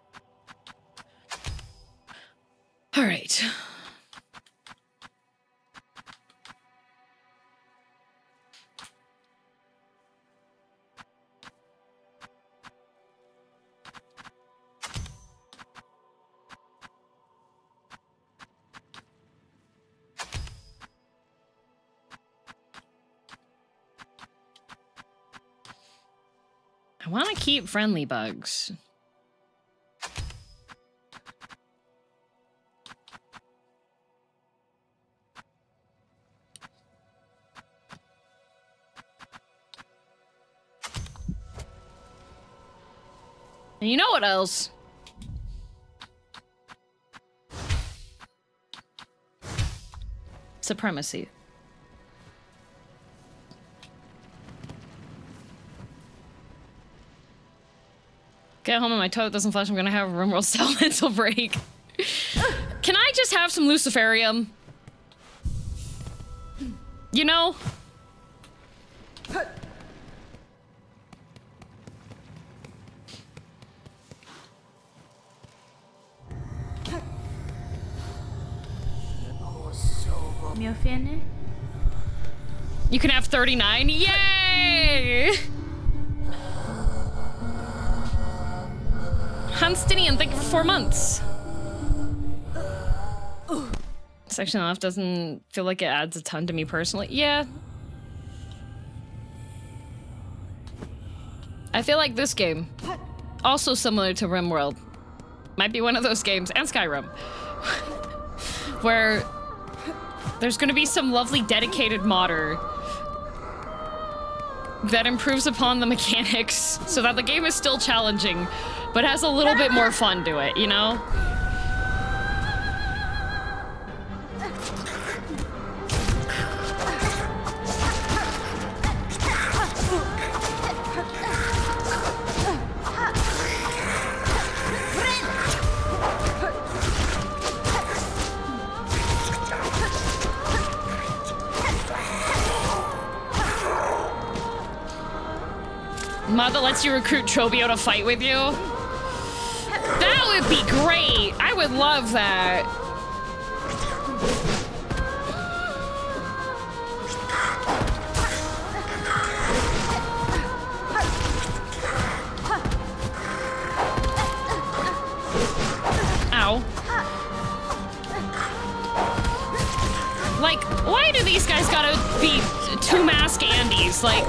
All right. I want to keep friendly bugs. And you know what else? Supremacy. Get home and my toilet doesn't flush. I'm gonna have a RimWorld style mental break. Can I just have some Luciferium? You know? Mio fine? You can have 39. Yay! Hunstinian, thank you for 4 months. Section off doesn't feel like it adds a ton to me personally. Yeah. I feel like this game, also similar to RimWorld, might be one of those games, and Skyrim, where there's gonna be some lovely dedicated modder that improves upon the mechanics so that the game is still challenging, but has a little bit more fun to it, you know? Mod that lets you recruit Trobio to fight with you? That would be great! I would love that. Ow. Like, why do these guys gotta be two mask Andes? Like...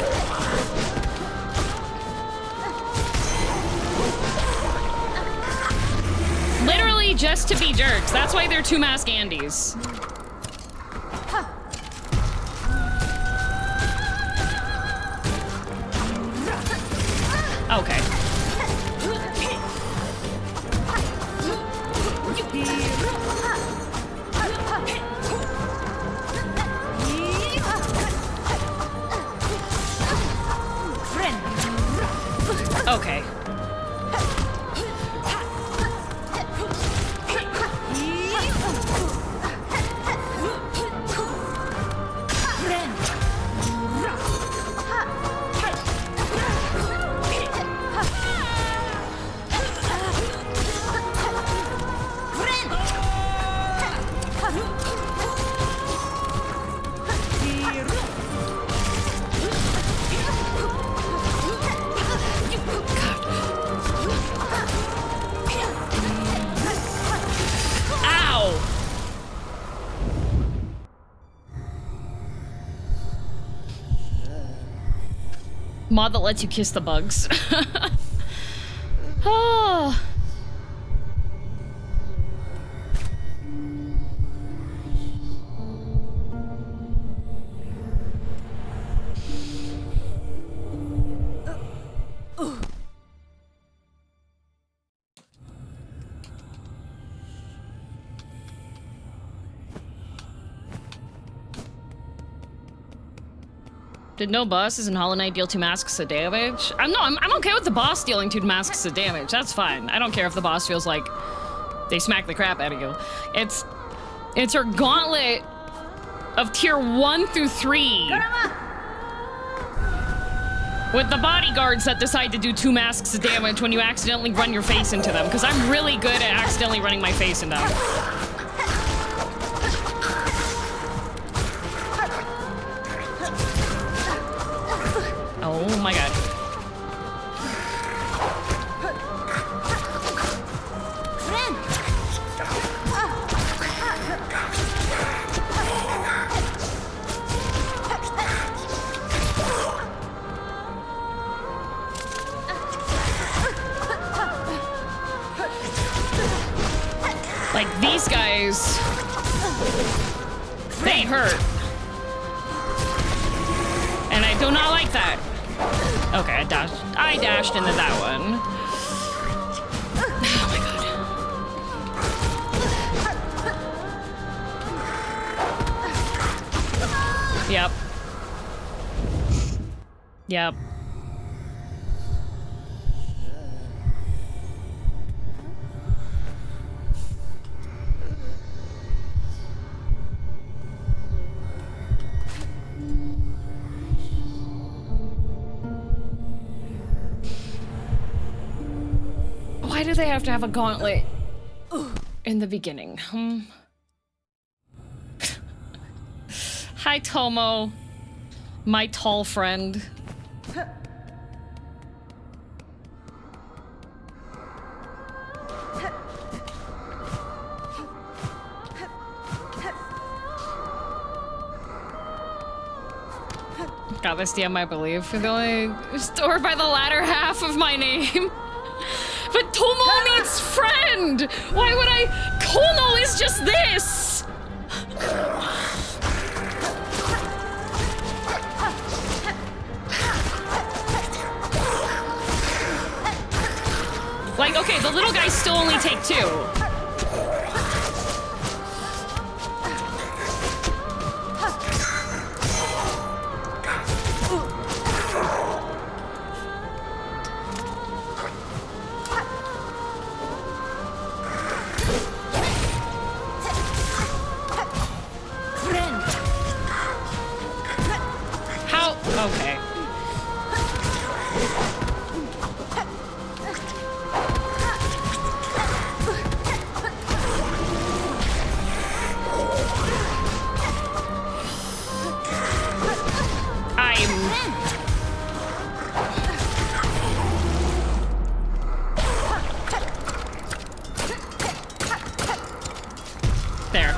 literally just to be jerks. That's why they're two mask Andes. Okay. Okay. Mod that lets you kiss the bugs. Oh. Did no bosses in Hollow Knight deal 2 masks of damage? I'm okay with the boss dealing 2 masks of damage. That's fine. I don't care if the boss feels like they smack the crap out of you. It's her gauntlet of tier 1 through 3. With the bodyguards that decide to do 2 masks of damage when you accidentally run your face into them, because I'm really good at accidentally running my face into them. Oh my god. Like, these guys, they hurt. And I do not like that. Okay, I dashed into that one. Oh my god. Yep. Yep. Why do they have to have a gauntlet in the beginning? Hi, Tomo. My tall friend. Got this DM, I believe. The only stored by the latter half of my name. But Tomo means friend! Why would I? Kono is just this! Like, okay, the little guys still only take 2. How? Okay. There.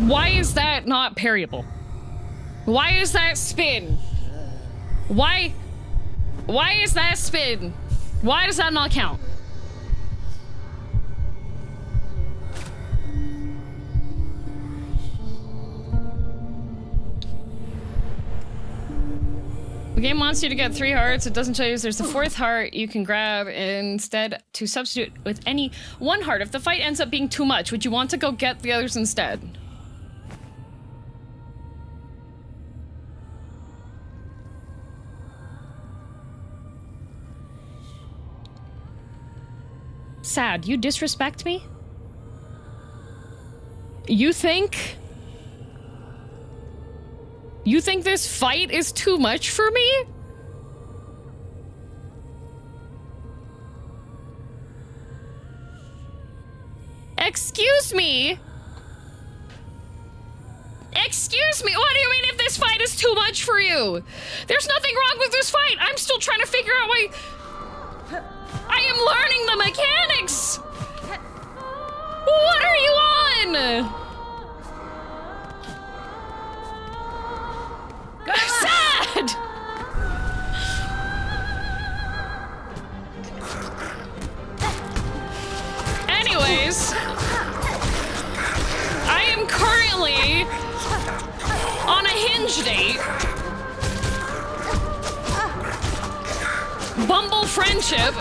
Why is that not parryable? Why is that spin? Why is that spin? Why does that not count? The game wants you to get 3 hearts. It doesn't show you there's a 4th heart you can grab instead to substitute with any 1 heart. If the fight ends up being too much, would you want to go get the others instead? Sad, you disrespect me? You think this fight is too much for me? Excuse me? Excuse me? What do you mean if this fight is too much for you? There's nothing wrong with this fight. I'm still trying to figure out why... I am learning the mechanics! What are you on? Sad! Anyways, I am currently on a hinge date. Bumble friendship.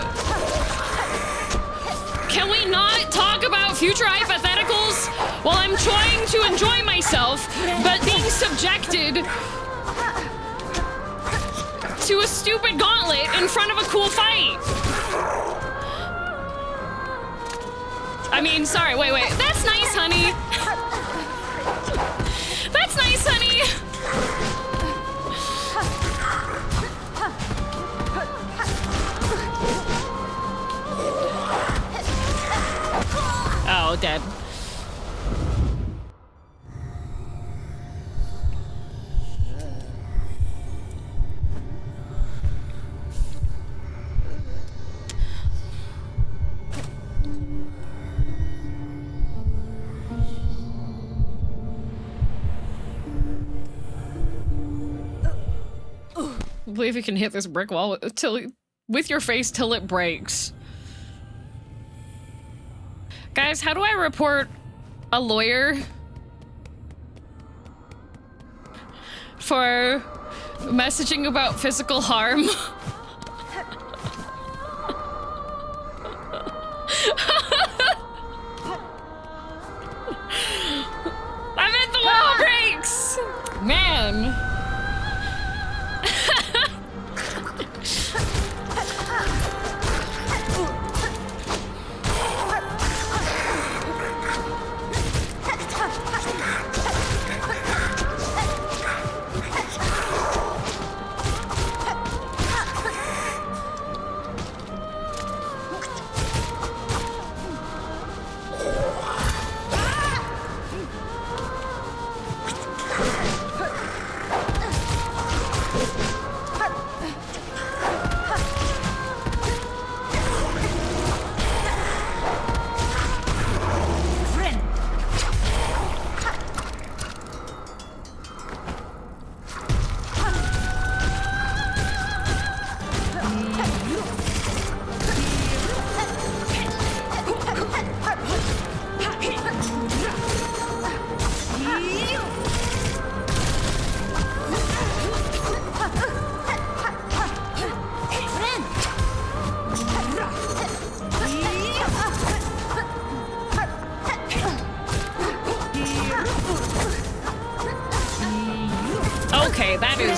Can we not talk about future hypotheticals while I'm trying to enjoy myself, but being subjected to a stupid gauntlet in front of a cool fight? I mean, sorry, wait. That's nice, honey. That's nice, honey. Oh, dead. I believe you can hit this brick wall with your face till it breaks. Guys, how do I report a lawyer for messaging about physical harm? I meant the wall breaks! Man.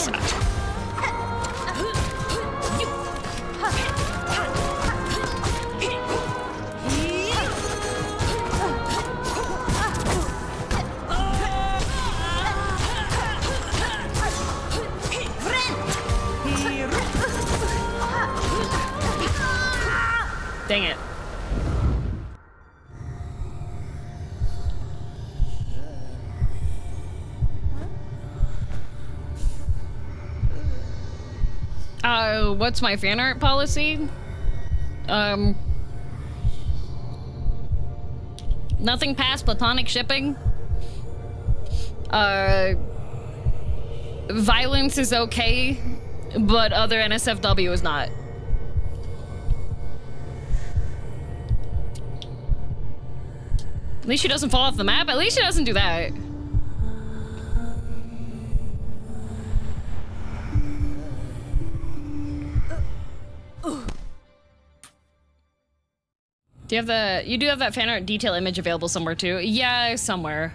Please. Dang it. What's my fan art policy? Nothing past platonic shipping. Violence is okay, but other NSFW is not. At least she doesn't fall off the map. At least she doesn't do that. Do you have the... You do have that fan art detail image available somewhere too? Yeah, somewhere.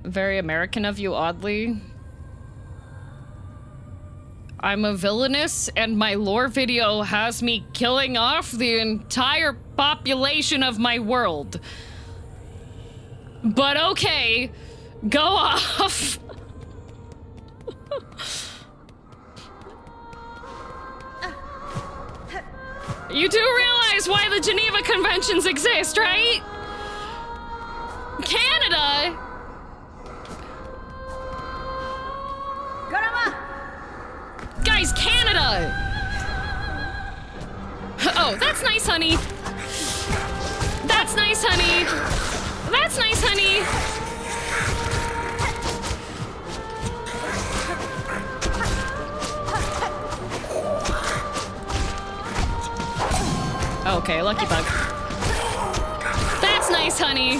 Very American of you, oddly. I'm a villainous, and my lore video has me killing off the entire population of my world. But okay, go off. You do realize why the Geneva Conventions exist, right? Canada? Guys, Canada! Oh, that's nice, honey. That's nice, honey. That's nice, honey. Okay, lucky bug. That's nice, honey.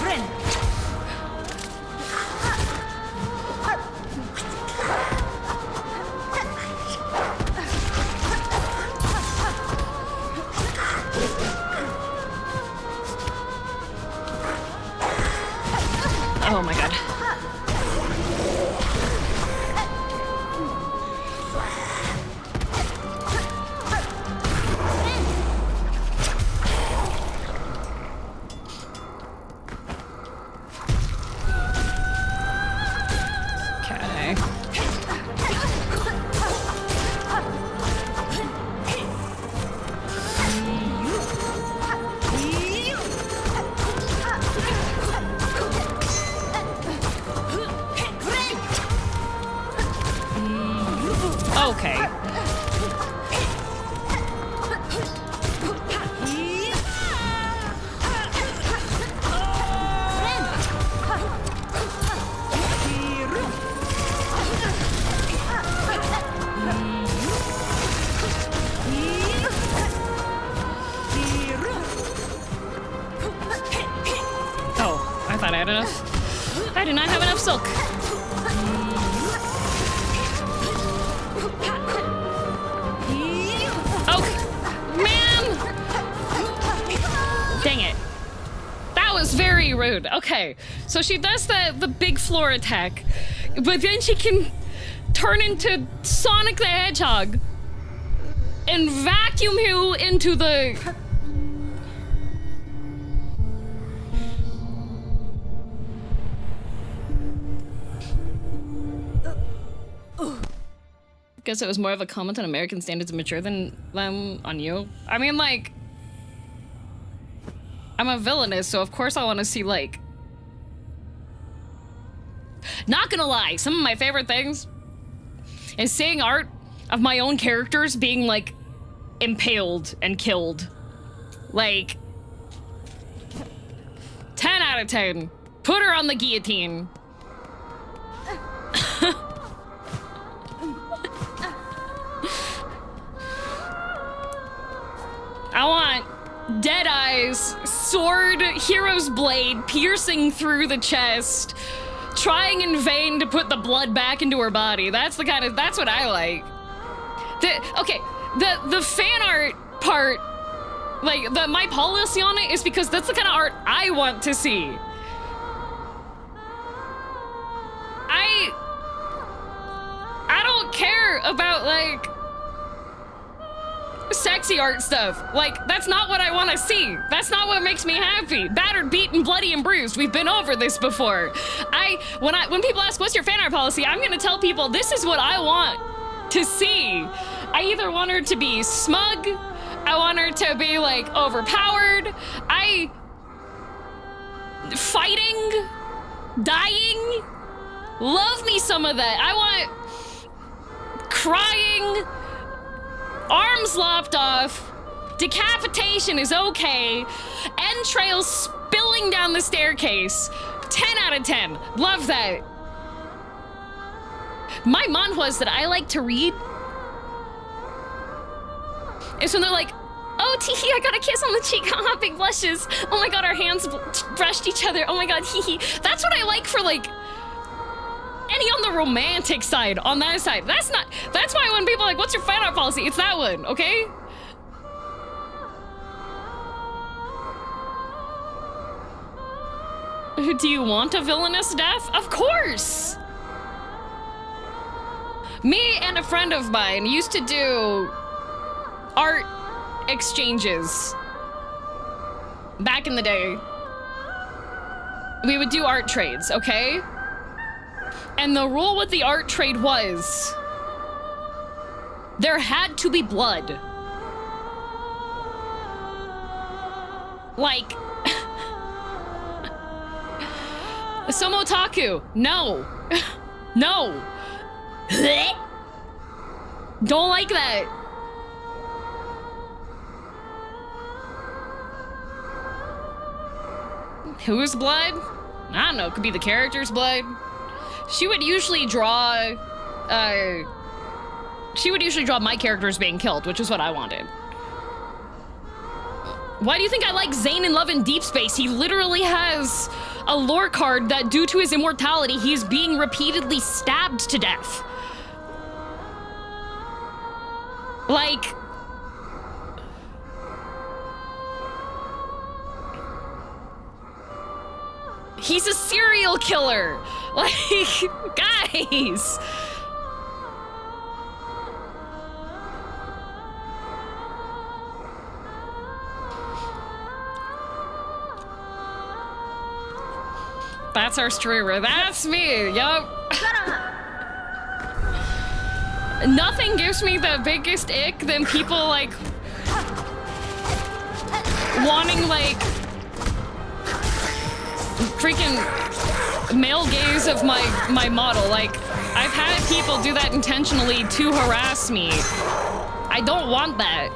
Oh my god. Okay. Okay. Oh, I thought I had enough. I did not have enough silk. Dang it. That was very rude. Okay, so she does the big floor attack, but then she can turn into Sonic the Hedgehog and vacuum you into the... Guess it was more of a comment on American standards of mature than them on you. I mean, like... I'm a villainess, so of course I want to see, like... Not gonna lie, some of my favorite things is seeing art of my own characters being, like, impaled and killed. Like... 10 out of 10. Put her on the guillotine. I want Deadeye's sword, hero's blade, piercing through the chest, trying in vain to put the blood back into her body. That's what I like. The fan art part, like, my policy on it is because that's the kind of art I want to see. I care about, like, sexy art stuff. Like, that's not what I want to see. That's not what makes me happy. Battered, beaten, bloody, and bruised. We've been over this before. When people ask, what's your fan art policy? I'm gonna tell people, this is what I want to see. I either want her to be smug, I want her to be, like, overpowered, fighting, dying. Love me some of that. I want crying, arms lopped off, decapitation is okay, entrails spilling down the staircase. 10 out of 10. Love that. My manhwas that I like to read is when they're like, oh, teehee, I got a kiss on the cheek, haha, big blushes. Oh my god, our hands brushed each other. Oh my god, hee. That's what I like for, like, any on the romantic side, on that side. That's why when people are like, what's your fan art policy? It's that one, okay? Do you want a villainous death? Of course! Me and a friend of mine used to do art exchanges back in the day. We would do art trades, okay? And the rule with the art trade was there had to be blood. Like, Somotaku, no. No. Don't like that. Whose blood? I don't know, it could be the character's blood. She would usually draw my characters being killed, which is what I wanted. Why do you think I like Zane in Love in Deep Space? He literally has a lore card that, due to his immortality, he's being repeatedly stabbed to death. Like, he's a serial killer. Like, guys. That's our streamer. That's me. Yup. Nothing gives me the biggest ick than people, like, wanting, like, freaking male gaze of my model. Like, I've had people do that intentionally to harass me. I don't want that.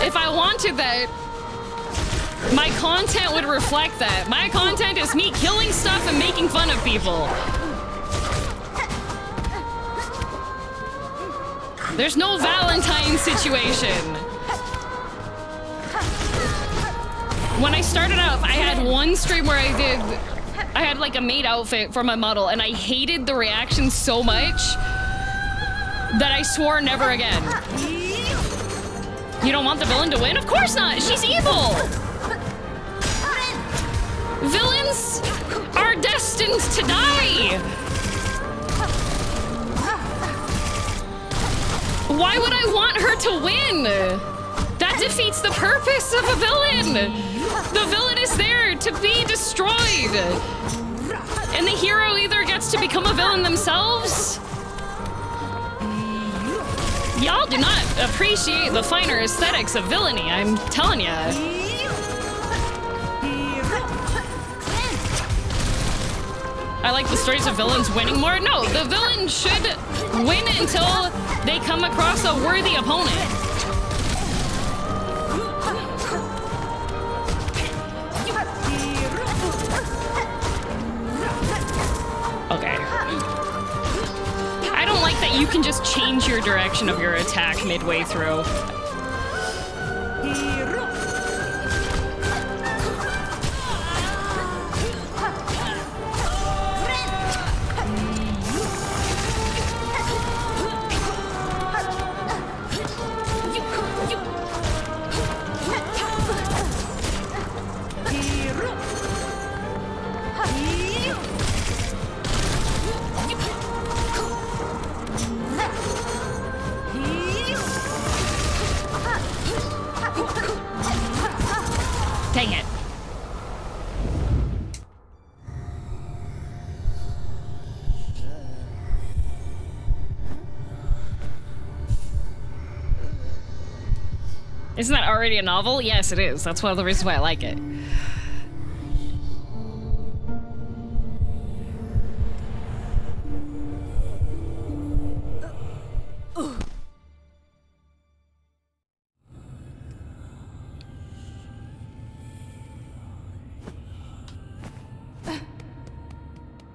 If I wanted that, my content would reflect that. My content is me killing stuff and making fun of people. There's no Valentine situation. When I started off, I had one stream where I had like a maid outfit for my model, and I hated the reaction so much that I swore never again. You don't want the villain to win? Of course not! She's evil! Villains are destined to die! Why would I want her to win? That defeats the purpose of a villain! The villain is there to be destroyed! And the hero either gets to become a villain themselves. Y'all do not appreciate the finer aesthetics of villainy, I'm telling ya. I like the stories of villains winning more. No, the villain should win until they come across a worthy opponent. Okay. I don't like that you can just change your direction of your attack midway through. Isn't that already a novel? Yes, it is. That's one of the reasons why I like it.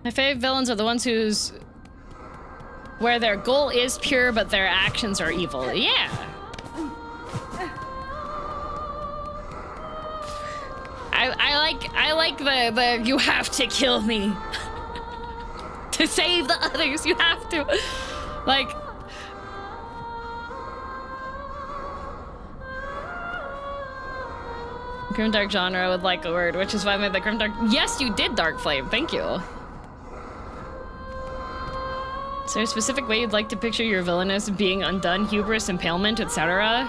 My fave villains are the ones where their goal is pure, but their actions are evil. Yeah. I like the you have to kill me to save the others. You have to, like. Grimdark genre would like a word, which is why I made the Grimdark. Yes, you did, Dark Flame. Thank you. Is there a specific way you'd like to picture your villainess being undone, hubris, impalement, etc.?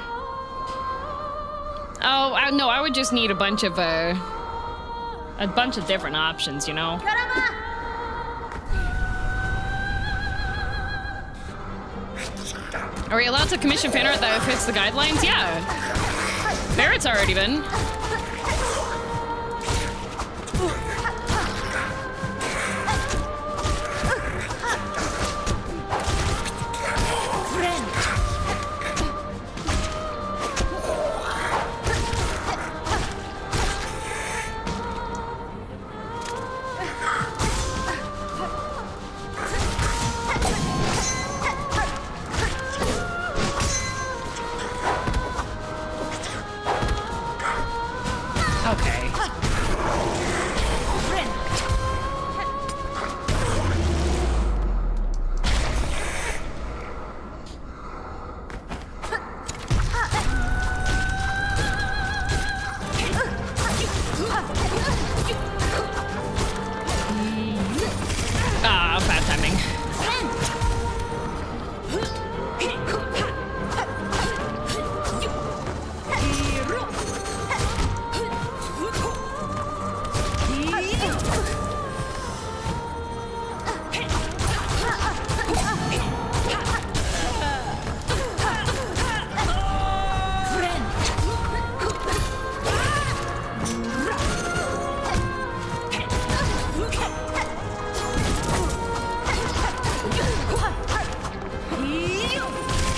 Oh, no, I would just need a bunch of different options, you know? Are we allowed to commission fan art that fits the guidelines? Yeah. Barrett's already been.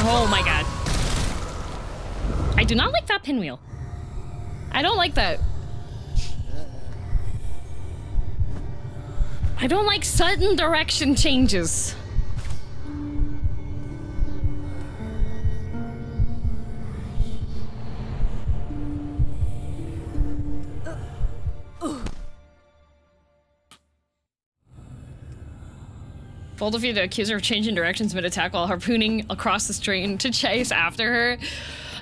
Oh my god. I do not like that pinwheel. I don't like that. I don't like sudden direction changes. Bold of you to accuse her of changing directions mid-attack while harpooning across the stream to chase after her.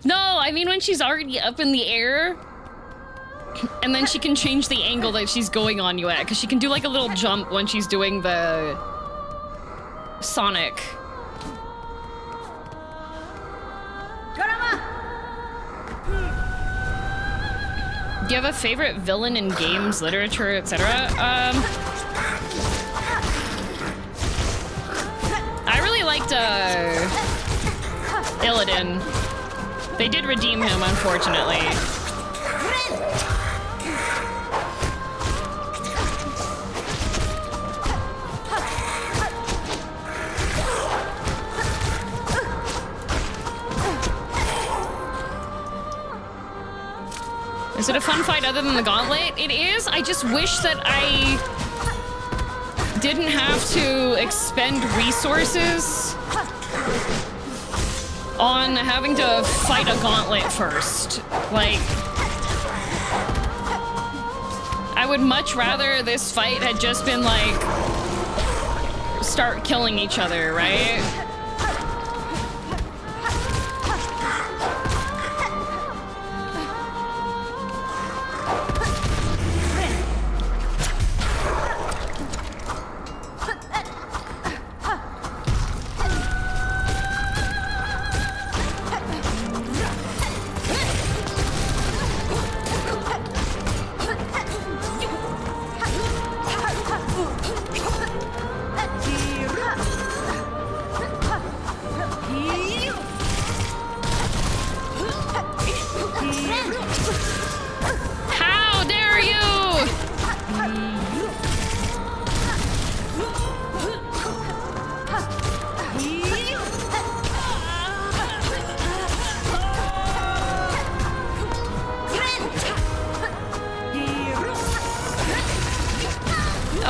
No, I mean when she's already up in the air, and then she can change the angle that she's going on you at, because she can do like a little jump when she's doing the Sonic. Do you have a favorite villain in games, literature, etc.? I really liked Illidan. They did redeem him, unfortunately. Is it a fun fight other than the gauntlet? It is. I just wish that I didn't have to expend resources on having to fight a gauntlet first. Like, I would much rather this fight had just been like, start killing each other, right?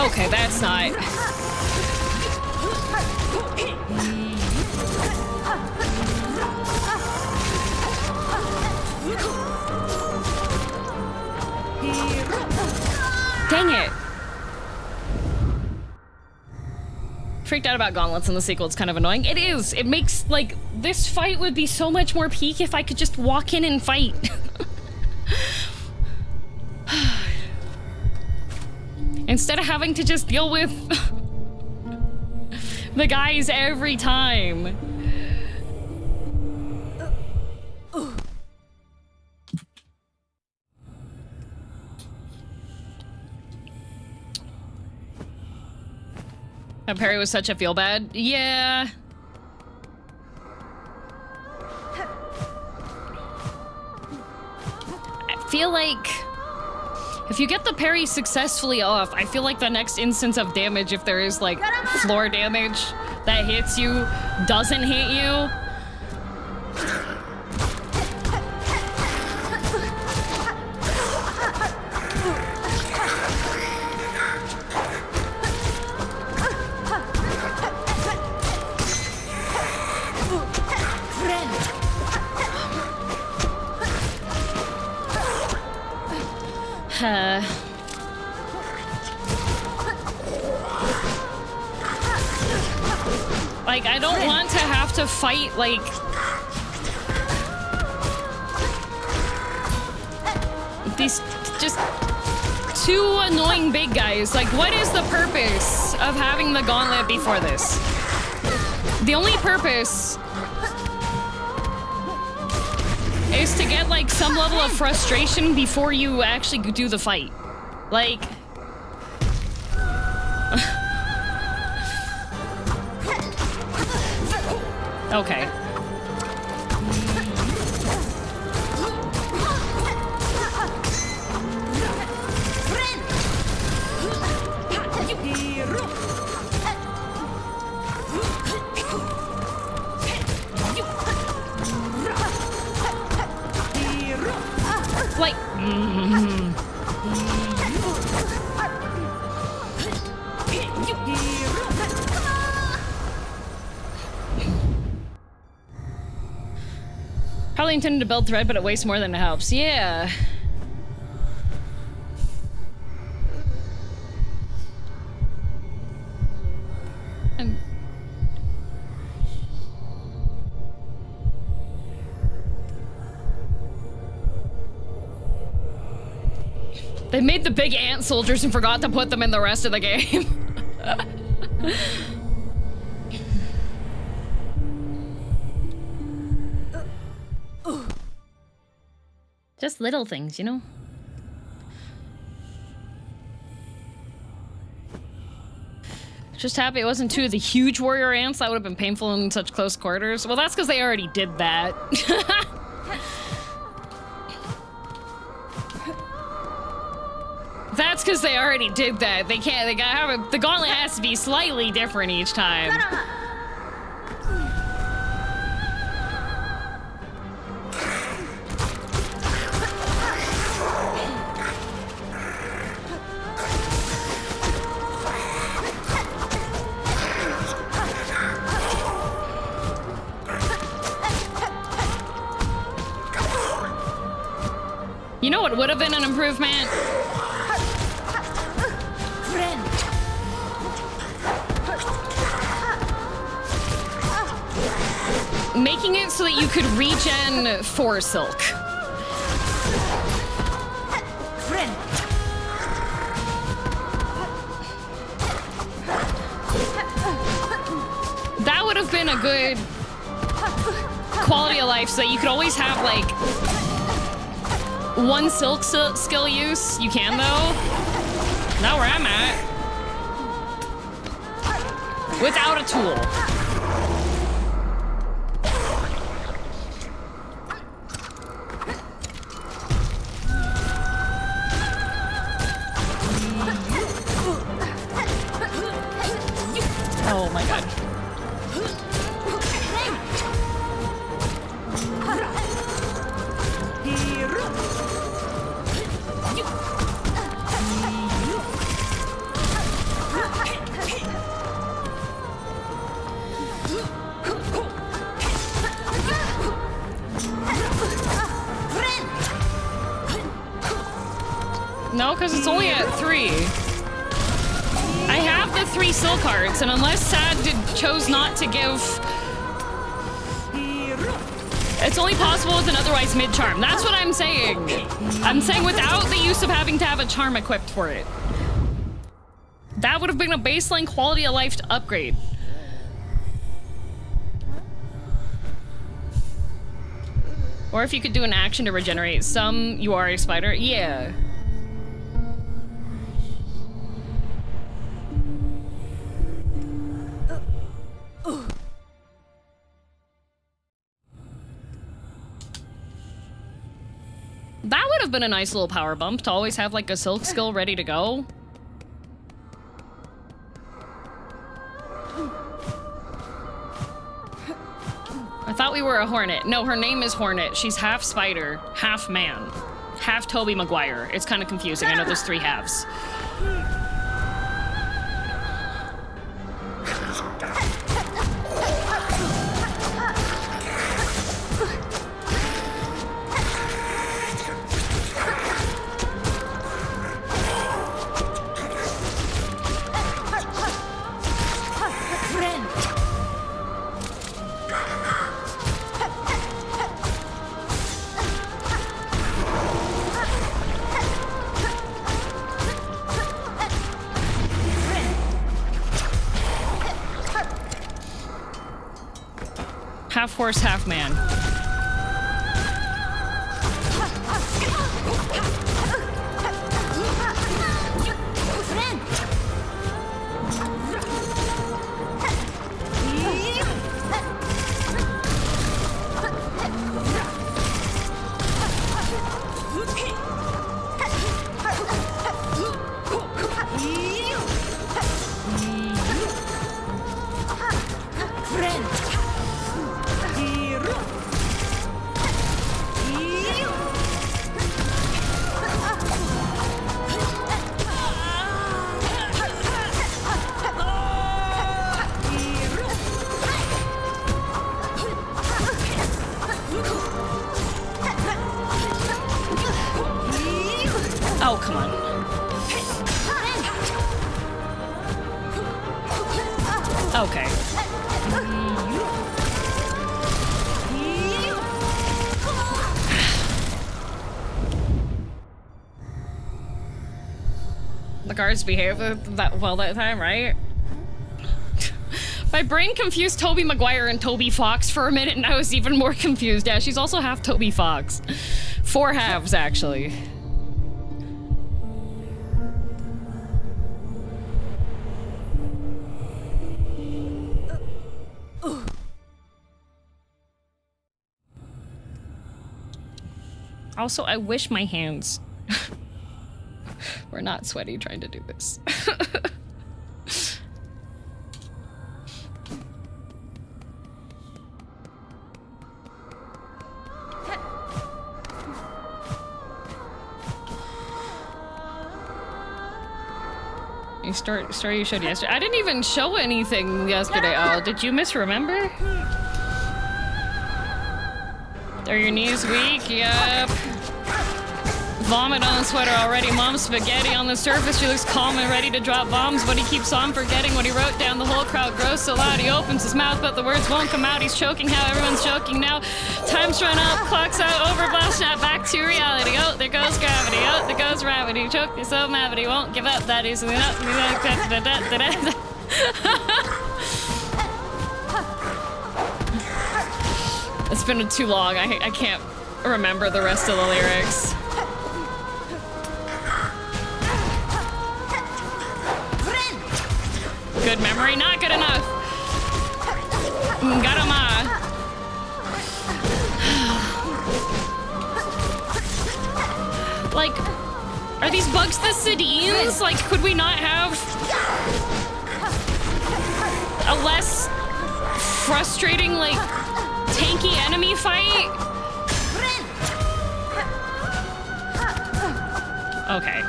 Okay, that's not... Dang it! Freaked out about gauntlets in the sequel. It's kind of annoying. It is. It makes, like, this fight would be so much more peak if I could just walk in and fight. Instead of having to just deal with the guys every time. That parry was such a feel bad. Yeah. I feel like if you get the parry successfully off, I feel like the next instance of damage, if there is like floor damage that hits you, doesn't hit you. Like, I don't want to have to fight, like... these just two annoying big guys. Like, what is the purpose of having the gauntlet before this? The only purpose is to get, like, some level of frustration before you actually do the fight. Like... Okay. Like... Probably intended to build thread, but it wastes more than it helps. Yeah. They made the big ant soldiers and forgot to put them in the rest of the game. Just little things, you know? Just happy it wasn't two of the huge warrior ants. That would have been painful in such close quarters. Well, that's because they already did that. That's because they already did that. They can't, they gotta have the gauntlet has to be slightly different each time. You know what would have been an improvement? Making it so that you could regen for Silk. That would have been a good quality of life so that you could always have like one Silk skill use. You can though. Not where I'm at. Without a tool. Oh my god. No, because it's only at 3. I have the 3 silk hearts, and unless Sad chose not to give... It's only possible with an otherwise mid-charm. That's what I'm saying. I'm saying without the use of having to have a charm equipped for it. That would have been a baseline quality of life upgrade. Or if you could do an action to regenerate some, you are a spider. Yeah. That would have been a nice little power bump to always have like a silk skill ready to go. I thought we were a hornet. No, her name is Hornet. She's half spider, half man, half Tobey Maguire. It's kind of confusing. I know there's 3 halves. Half horse, half man. Oh, come on. Okay. The guards behaved that well that time, right? My brain confused Tobey Maguire and Toby Fox for a minute, and I was even more confused. Yeah, she's also half Toby Fox. 4 halves, actually. Also, I wish my hands were not sweaty trying to do this. Story you showed yesterday. I didn't even show anything yesterday. Oh, did you misremember? Are your knees weak? Yep. Vomit on the sweater already. Mom's spaghetti on the surface. She looks calm and ready to drop bombs, but he keeps on forgetting what he wrote down. The whole crowd grows so loud. He opens his mouth, but the words won't come out. He's choking how everyone's choking now. Time's run up, clock's out, overblast, snap back to reality. Oh, there goes gravity. Oh, there goes gravity. Choked me so mad, but he won't give up. That is enough. It's been too long. I can't remember the rest of the lyrics. Good memory, not good enough. Garama. Like, are these bugs the Sidines? Like, could we not have a less frustrating, like, tanky enemy fight? Okay.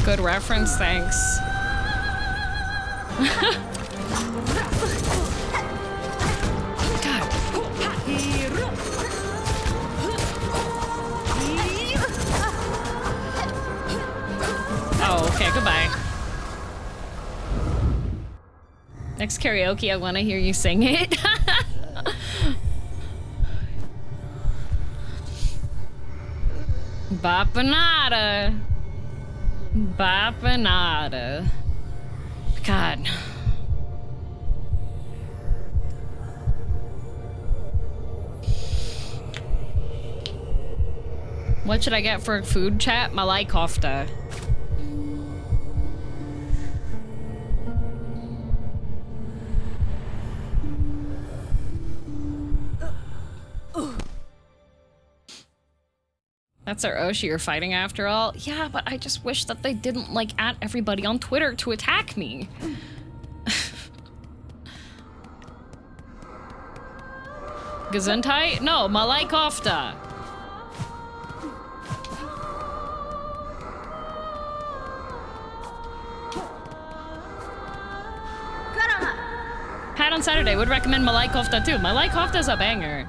Good reference, thanks. Okay, goodbye. Next karaoke, I want to hear you sing it. Bapanada. Bapanada. God. What should I get for food, chat? Malai kofta. That's our Oshi you're fighting after all? Yeah, but I just wish that they didn't, like, at everybody on Twitter to attack me. Gesundheit? No, Malai kofta. Hat on Saturday would recommend Malai kofta too. Malai kofta's a banger.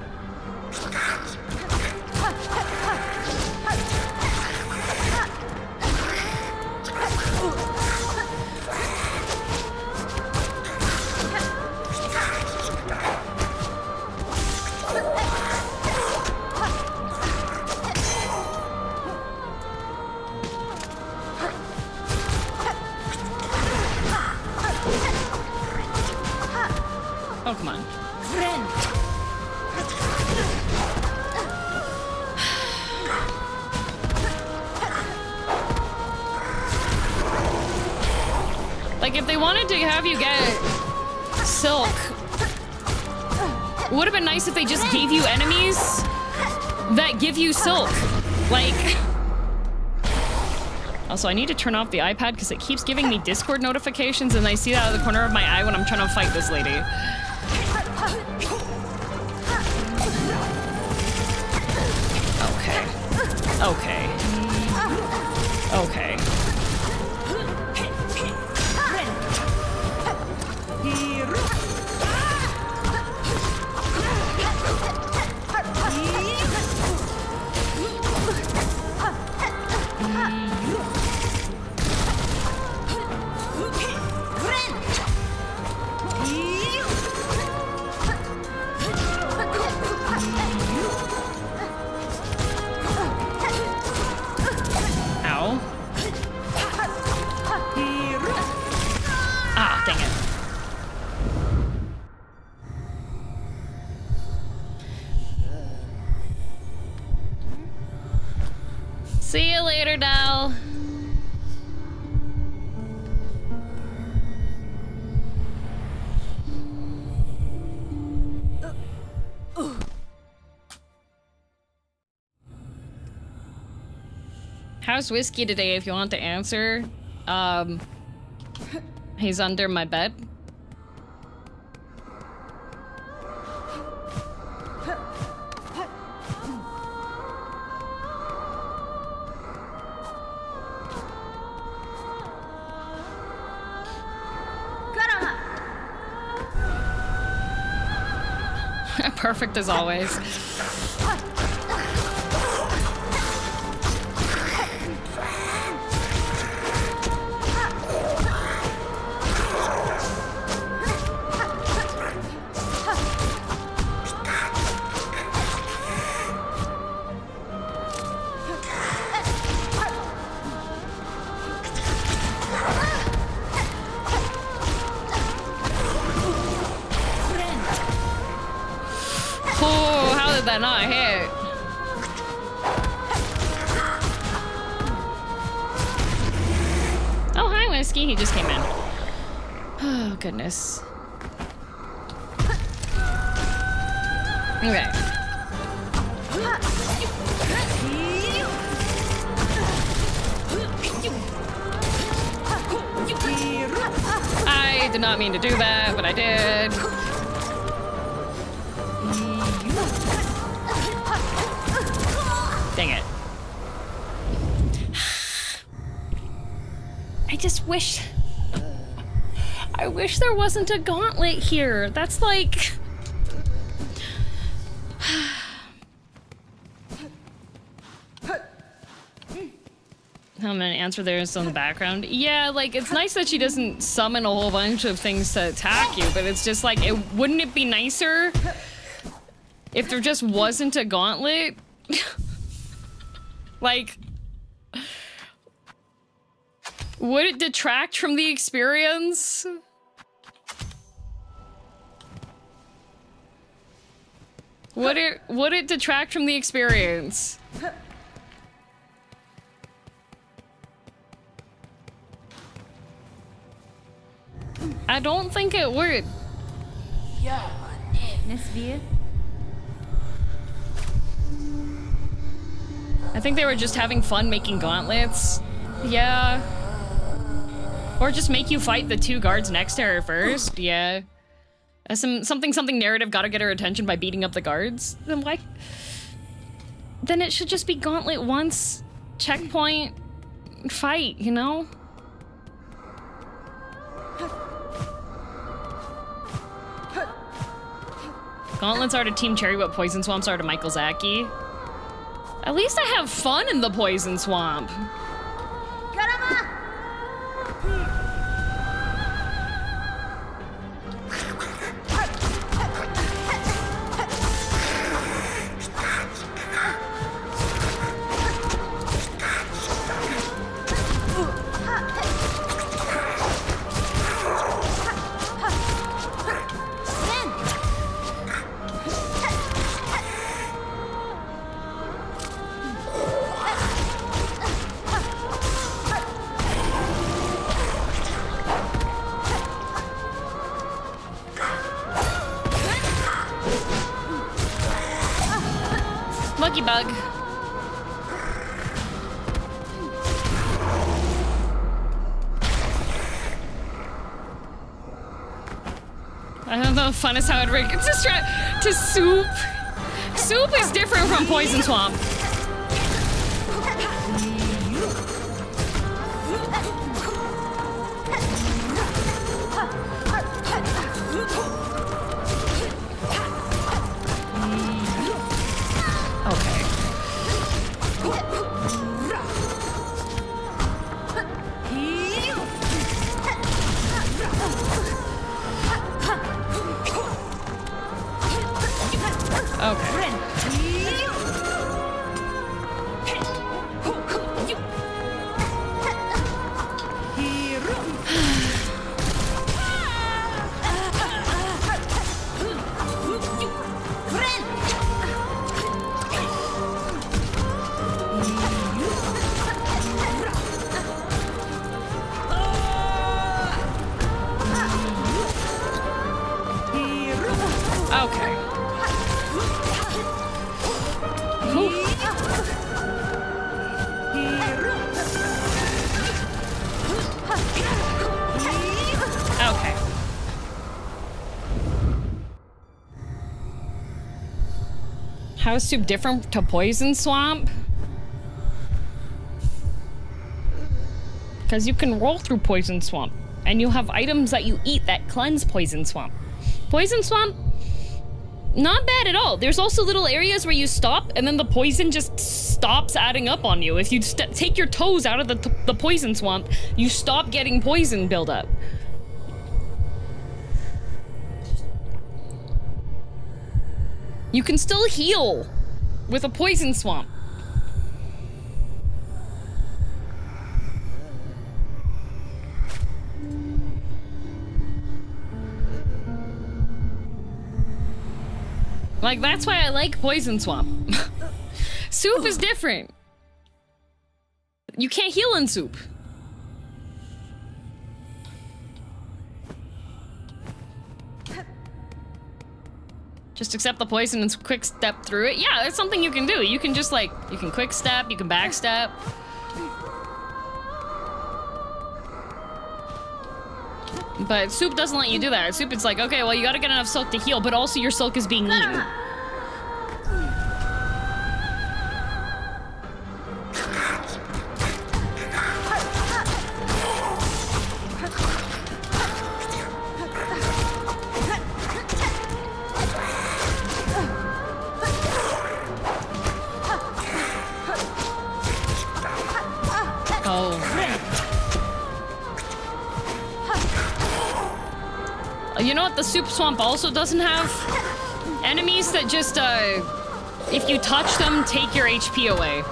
Oh, come on. Like, if they wanted to have you get Silk, it would have been nice if they just gave you enemies that give you Silk. Like... Also, I need to turn off the iPad because it keeps giving me Discord notifications and I see that out of the corner of my eye when I'm trying to fight this lady. Okay. Okay. Okay. See you later, Dal. How's Whiskey today if you want to answer? He's under my bed. Perfect as always. That not hit. Oh, hi, Whiskey. He just came in. Oh, goodness. Okay. I did not mean to do that, but I did. Dang it. I just wish... I wish there wasn't a gauntlet here. That's like... I'm gonna answer there's on the background. Yeah, like, it's nice that she doesn't summon a whole bunch of things to attack you, but it's just like, wouldn't it be nicer if there just wasn't a gauntlet? Like, would it detract from the experience? Would it detract from the experience? I don't think it would. Miss View? I think they were just having fun making gauntlets. Yeah. Or just make you fight the 2 guards next to her first. Yeah. As something narrative gotta get her attention by beating up the guards. Then why? Then it should just be gauntlet once, checkpoint, fight, you know? Gauntlets are to Team Cherry what Poison Swamps are to Michael Zaki. At least I have fun in the Poison Swamp. Lucky bug. I don't know, fun is how it works. It's just to soup. Soup is different from Poison Swamp. How is soup different to Poison Swamp? Because you can roll through Poison Swamp, and you have items that you eat that cleanse Poison Swamp. Poison Swamp, not bad at all. There's also little areas where you stop, and then the poison just stops adding up on you. If you take your toes out of the Poison Swamp, you stop getting poison buildup. You can still heal with a Poison Swamp. Like, that's why I like Poison Swamp. Soup is different. You can't heal in soup. Just accept the poison and quick step through it. Yeah, that's something you can do. You can just like, you can quick step, you can back step. But soup doesn't let you do that. Soup, it's like, okay, well, you gotta get enough silk to heal, but also your silk is being eaten. Oh. You know what the soup swamp also doesn't have? Enemies that just, if you touch them, take your HP away.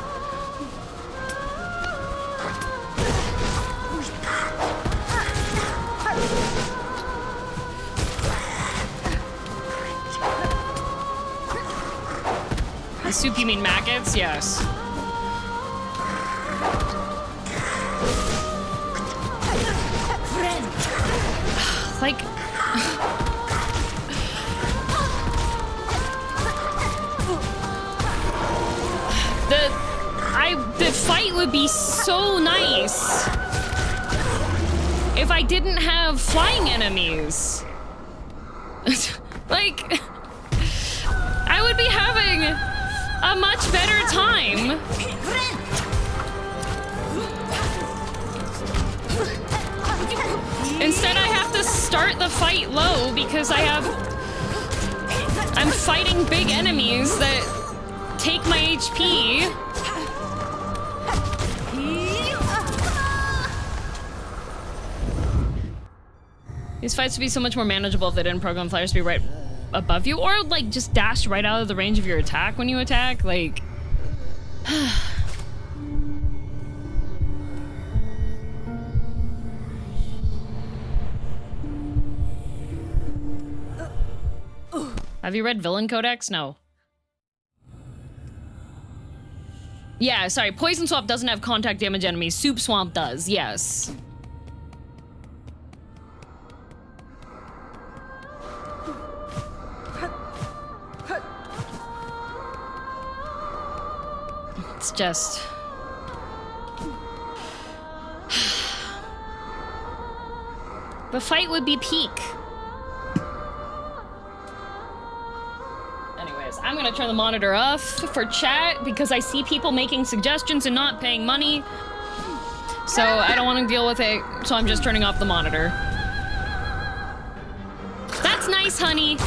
The soup, you mean maggots? Yes. Like... The fight would be so nice if I didn't have flying enemies. Like, I would be having a much better time. Instead, I have to start the fight low because I'm fighting big enemies that take my HP. These fights would be so much more manageable if they didn't program flyers to be right above you, or like just dash right out of the range of your attack when you attack. Like, have you read Villain Codex? No. Yeah, sorry. Poison Swamp doesn't have contact damage enemies. Soup Swamp does. Yes. It's just... the fight would be peak. Anyways, I'm gonna turn the monitor off for chat because I see people making suggestions and not paying money. So I don't want to deal with it, so I'm just turning off the monitor. That's nice, honey.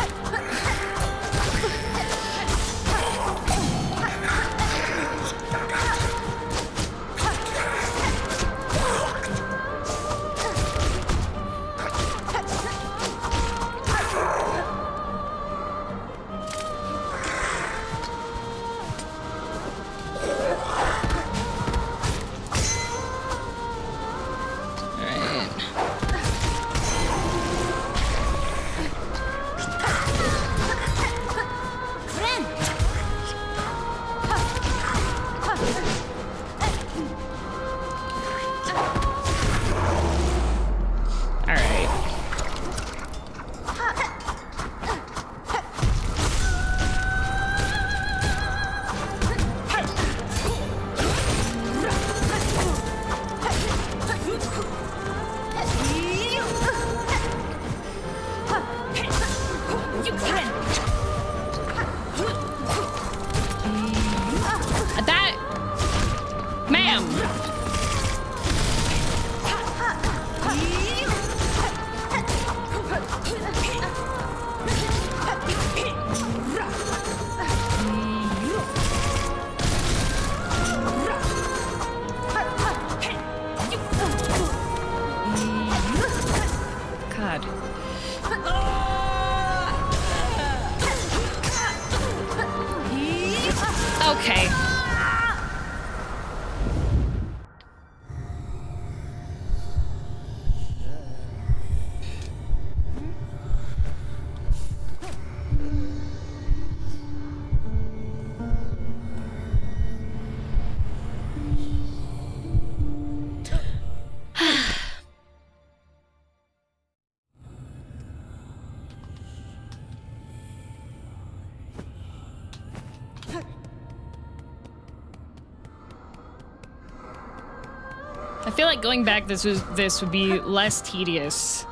I feel like going back, this would be less tedious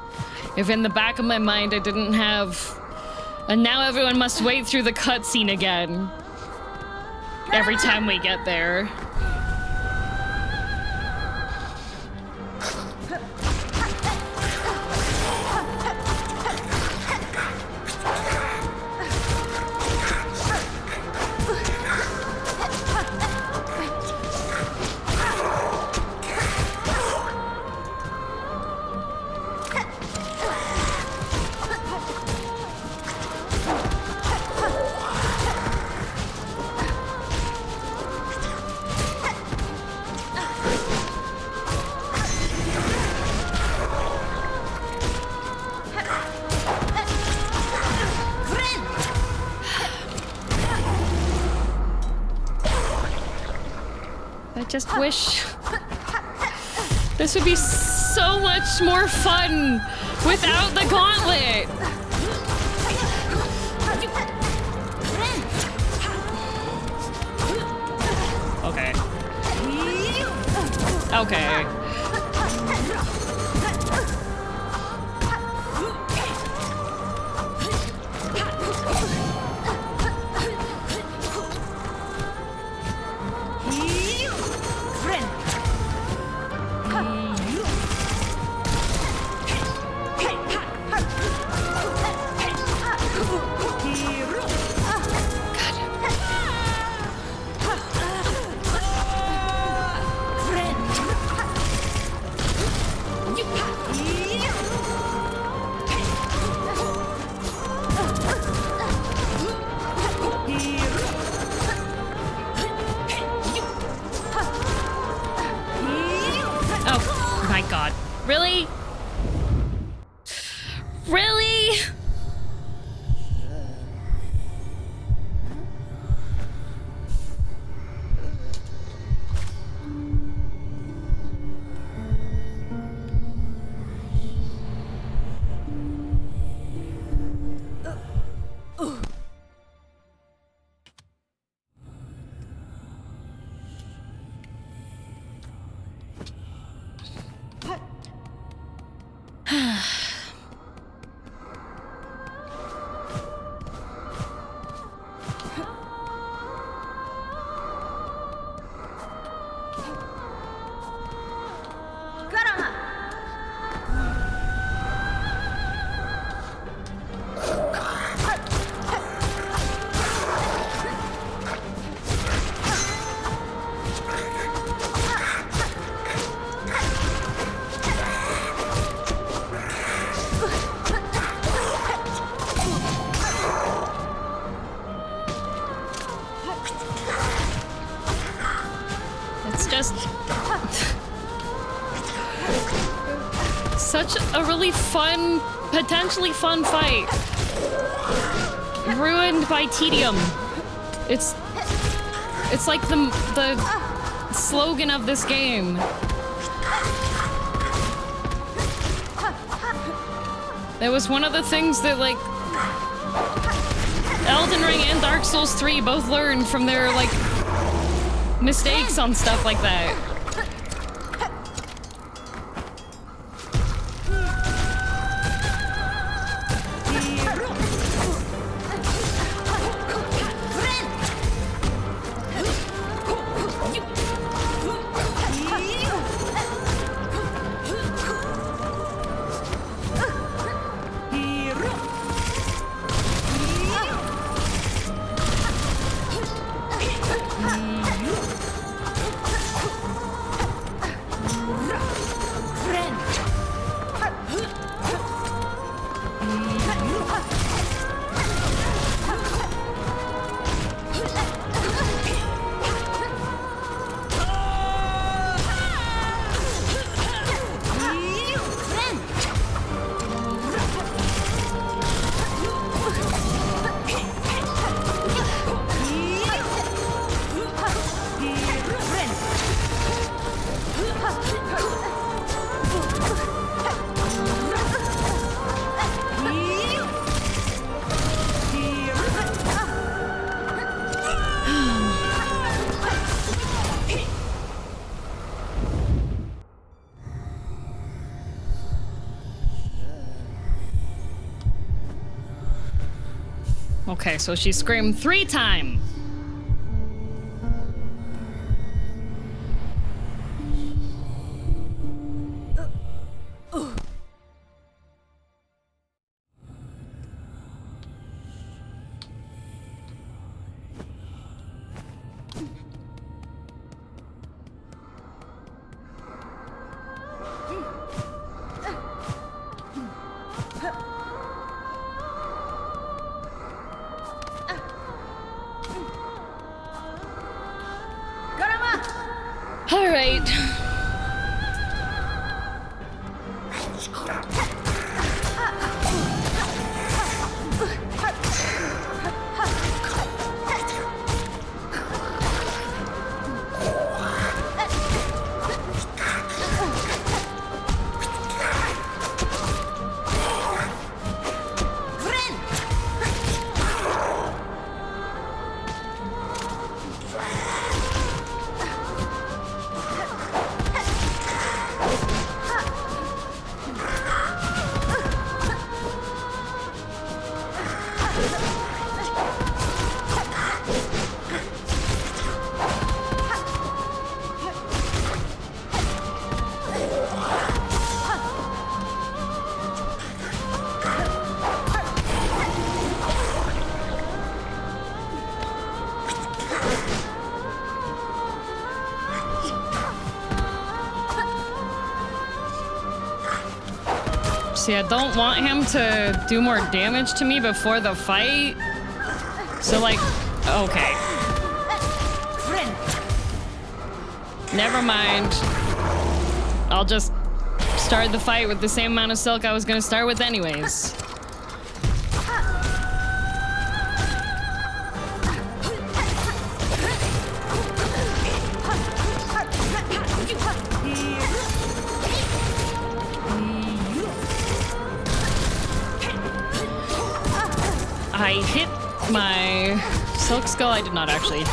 if in the back of my mind I didn't have, and now everyone must wait through the cutscene again every time we get there. just wish this would be so much more fun without the gauntlet. Okay. Okay. Really? Really? Such a really fun, potentially fun fight. Ruined by tedium. It's like the slogan of this game. That was one of the things that, like, Elden Ring and Dark Souls 3 both learned from their, like, mistakes on stuff like that. Okay, so she screamed 3 times. See, I don't want him to do more damage to me before the fight. So, like, okay. Never mind. I'll just start the fight with the same amount of silk I was gonna start with anyways. I hit my silk skull. I did not actually.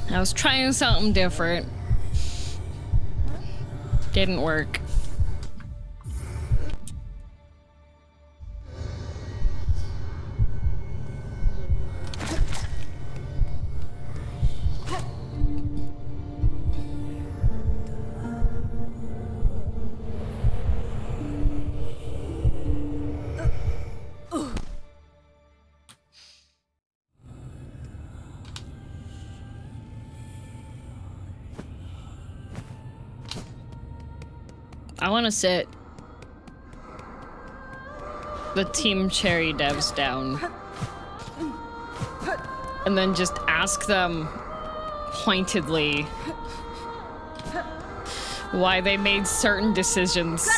I was trying something different. Didn't work. I want to sit the Team Cherry devs down and then just ask them pointedly why they made certain decisions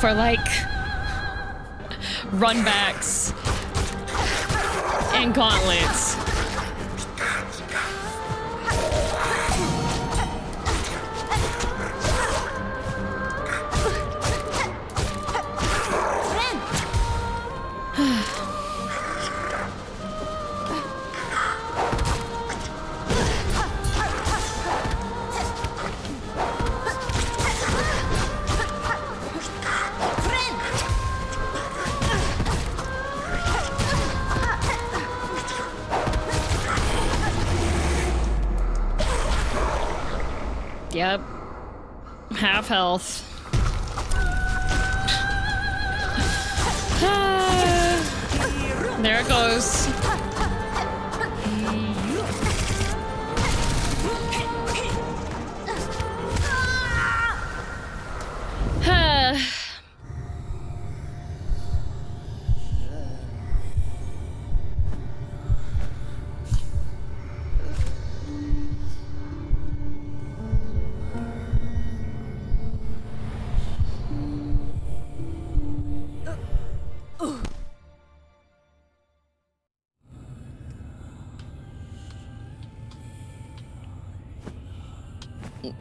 for, like, runbacks and gauntlets. Yep. Half health. There it goes.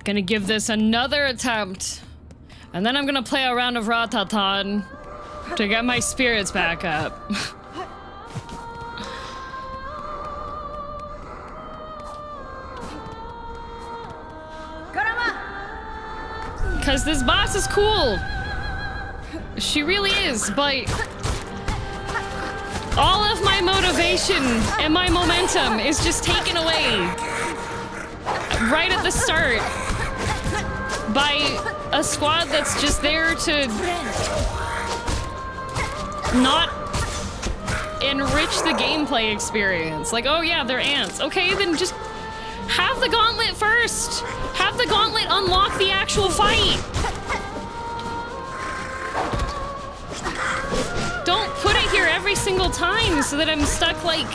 Gonna give this another attempt, and then I'm gonna play a round of Ratatan to get my spirits back up. Cause this boss is cool. She really is, but all of my motivation and my momentum is just taken away right at the start by a squad that's just there to not enrich the gameplay experience. Like, oh yeah, they're ants. Okay, then just have the gauntlet first. Have the gauntlet unlock the actual fight. Don't put it here every single time so that I'm stuck like...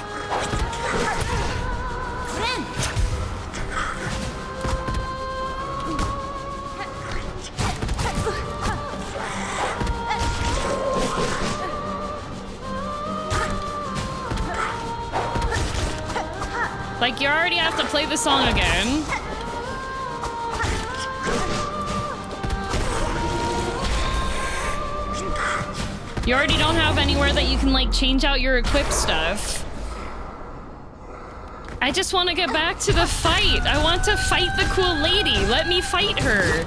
Like, you already have to play the song again. You already don't have anywhere that you can, like, change out your equip stuff. I just want to get back to the fight. I want to fight the cool lady. Let me fight her.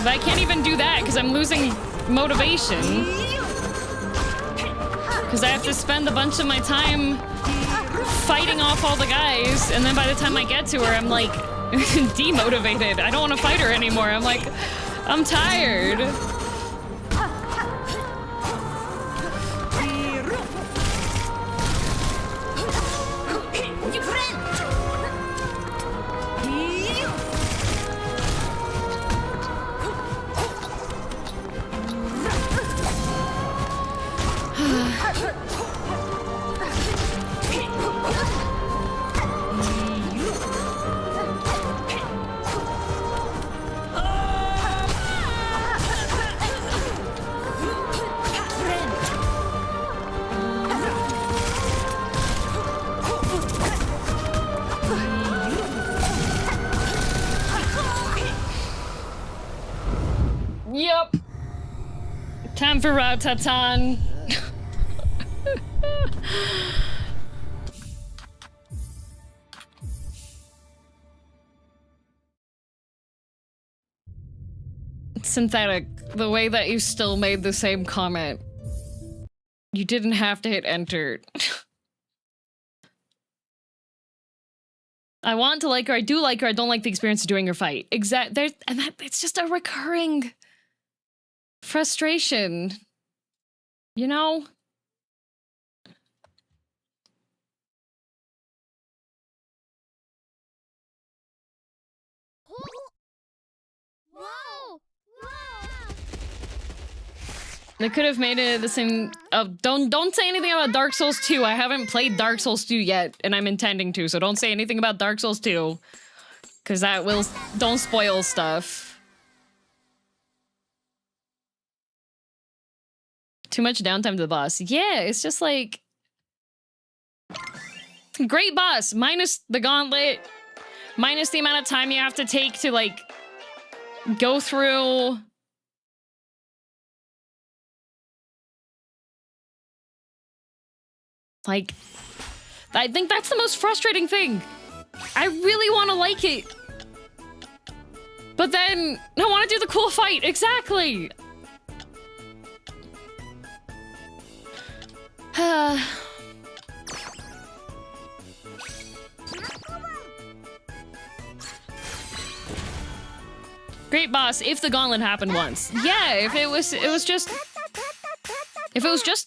But I can't even do that because I'm losing motivation. Because I have to spend a bunch of my time fighting off all the guys, and then by the time I get to her, I'm like demotivated. I don't want to fight her anymore. I'm like, I'm tired. Yep. Time for Ratatan. Synthetic, the way that you still made the same comment. You didn't have to hit enter. I want to like her, I do like her, I don't like the experience of doing her fight. It's just a recurring frustration. You know? They could have made it the same. Don't say anything about Dark Souls 2. I haven't played Dark Souls 2 yet, and I'm intending to. So don't say anything about Dark Souls 2, because that will. Don't spoil stuff. Too much downtime to the boss. Yeah, it's just like great boss minus the gauntlet, minus the amount of time you have to take to like go through. Like, I think that's the most frustrating thing. I really want to like it. But then, I want to do the cool fight. Exactly. Great boss, if the gauntlet happened once. Yeah, if it was just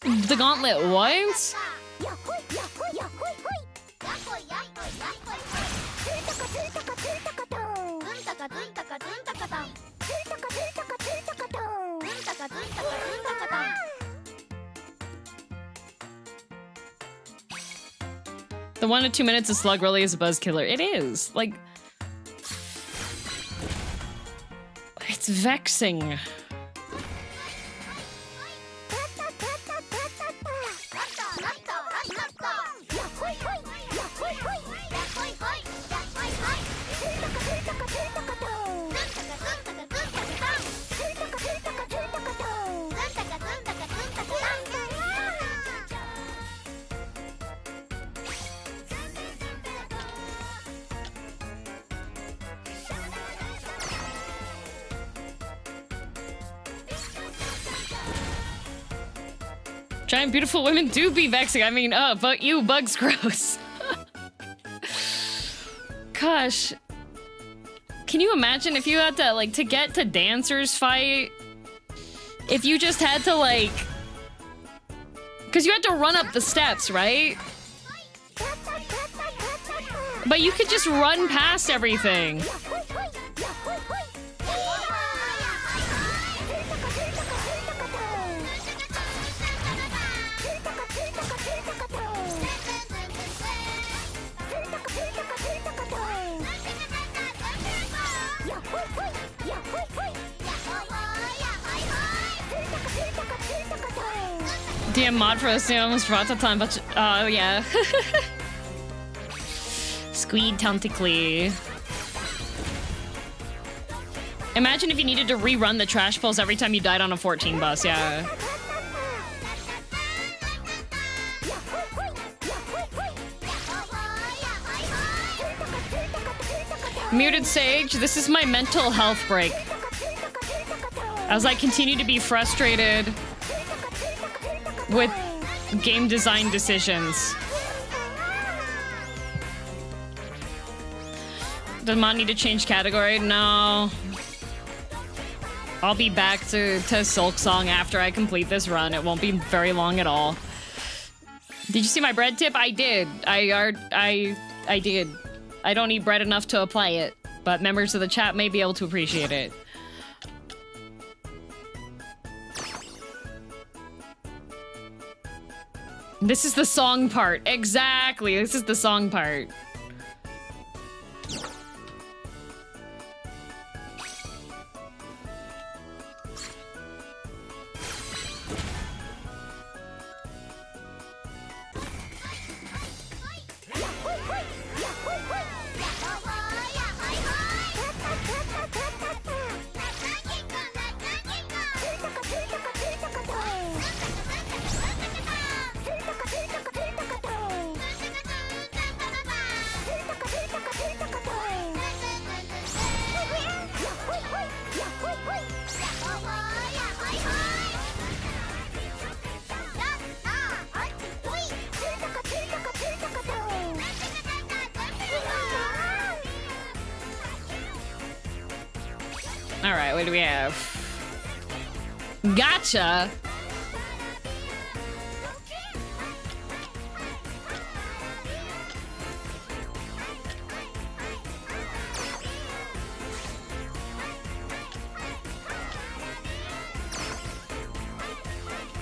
the gauntlet once. The 1 to 2 minutes of slug really is a buzz killer. It is. Like, it's vexing. Giant beautiful women do be vexing. I mean, but you, bug's gross. Gosh. Can you imagine if you had to, like, to get to Dancer's fight? If you just had to, like... Because you had to run up the steps, right? But you could just run past everything. DM mod for us, almost Ratatan, but oh yeah. Squeed tentacly. Imagine if you needed to rerun the trash pulls every time you died on a 14 bus, yeah. Muted Sage, this is my mental health break. As I continue to be frustrated with game design decisions. Does Mon need to change category? No. I'll be back to Silksong after I complete this run. It won't be very long at all. Did you see my bread tip? I did. I did. I don't eat bread enough to apply it, but members of the chat may be able to appreciate it. This is the song part. Exactly. This is the song part. All right, what do we have? Gotcha.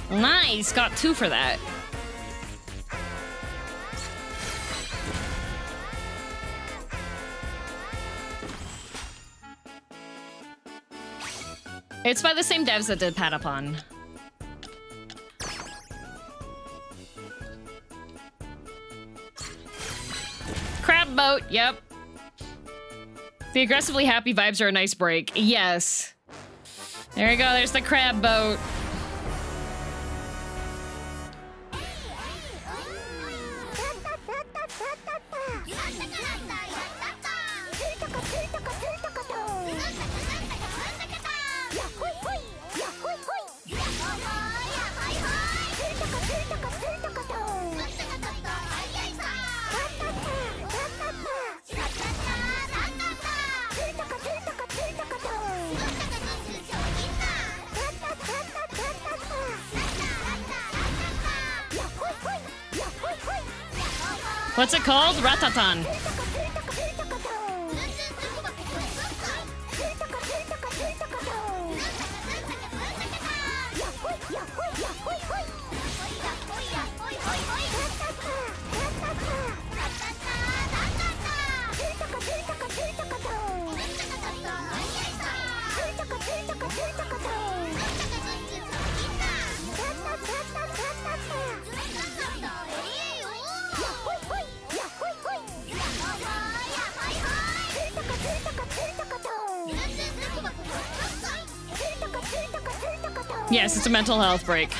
Nice, got 2 for that. It's by the same devs that did Patapon. Crab boat, yep. The aggressively happy vibes are a nice break. Yes. There we go, there's the crab boat. What's it called? Ratatan. Yes, it's a mental health break.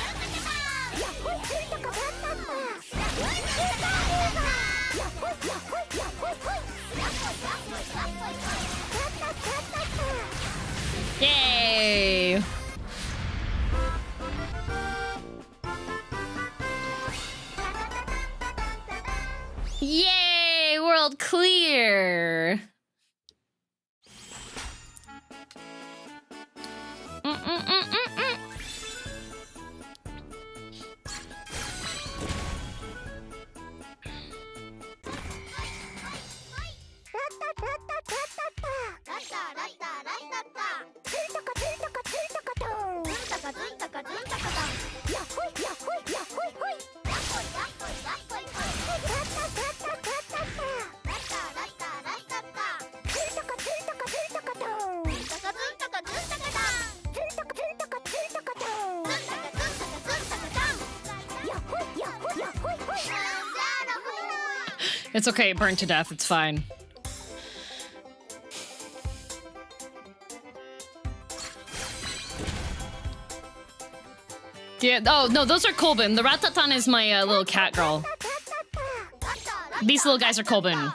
Yay! Yay! World clear! It's okay, it burned to death, it's fine. Yeah, oh, no, those are Colbin. The Ratatan is my little cat girl. These little guys are Colbin.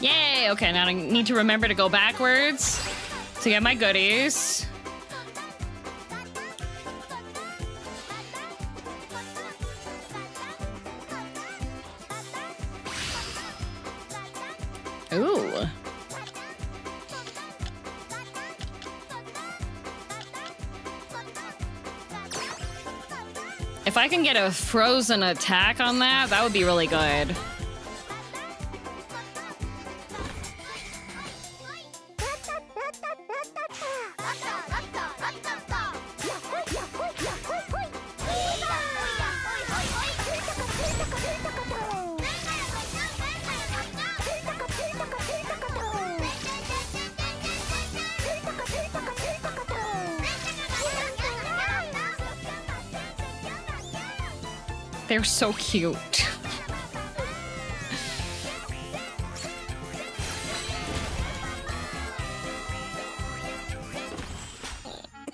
Yay! Okay, now I need to remember to go backwards to get my goodies. Ooh. If I can get a frozen attack on that, that would be really good. They're so cute.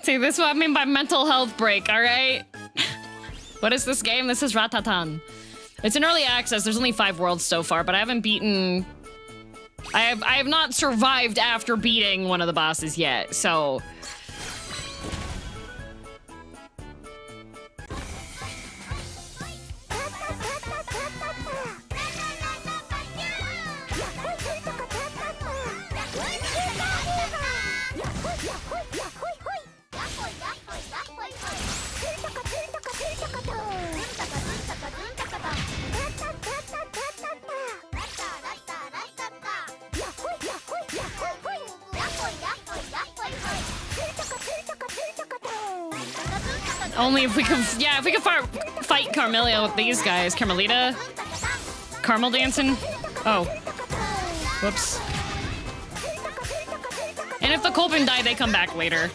See, this is what I mean by mental health break, all right? What is this game? This is Ratatan. It's in early access. There's only 5 worlds so far, but I haven't beaten... I have not survived after beating one of the bosses yet, so... Only if we could, yeah, if we could fight Carmelia with these guys. Carmelita? Caramel dancing? Oh. Whoops. And if the Kolpin die, they come back later.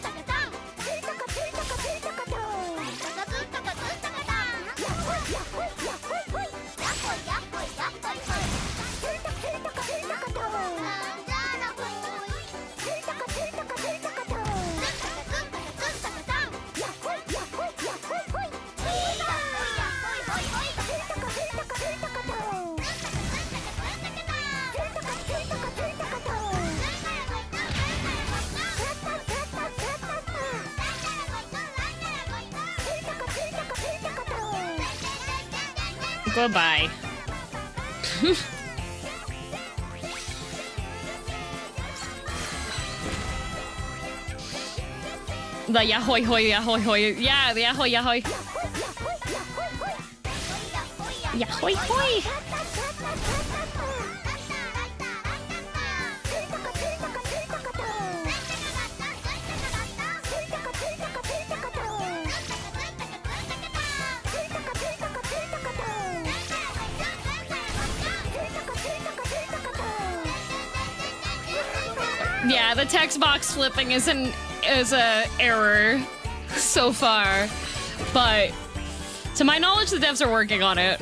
Goodbye. The yahoy hoy yahoy hoy. Yeah, the yahoy yahoy. Yahoy hoy. Yeah, the text box flipping is a error so far, but to my knowledge, the devs are working on it.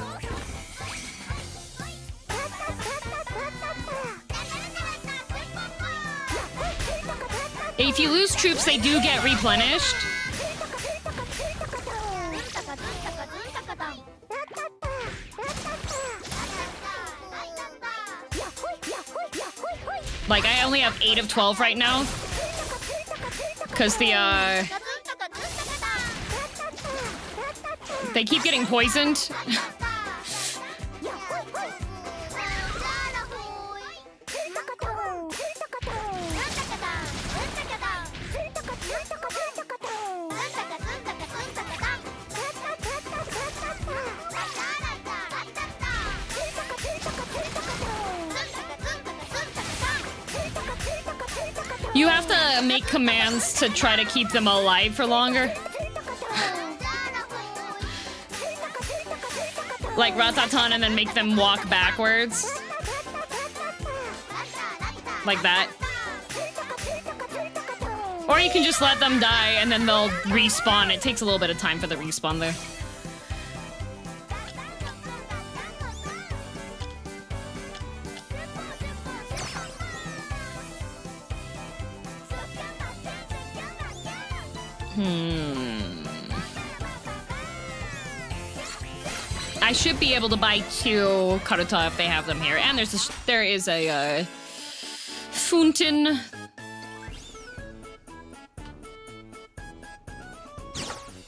If you lose troops, they do get replenished. Like, I only have 8 of 12 right now. Because they keep getting poisoned. You have to make commands to try to keep them alive for longer. Like Ratatan and then make them walk backwards. Like that. Or you can just let them die and then they'll respawn. It takes a little bit of time for the respawn there. I should be able to buy 2 Karuta if they have them here. And there is a fountain.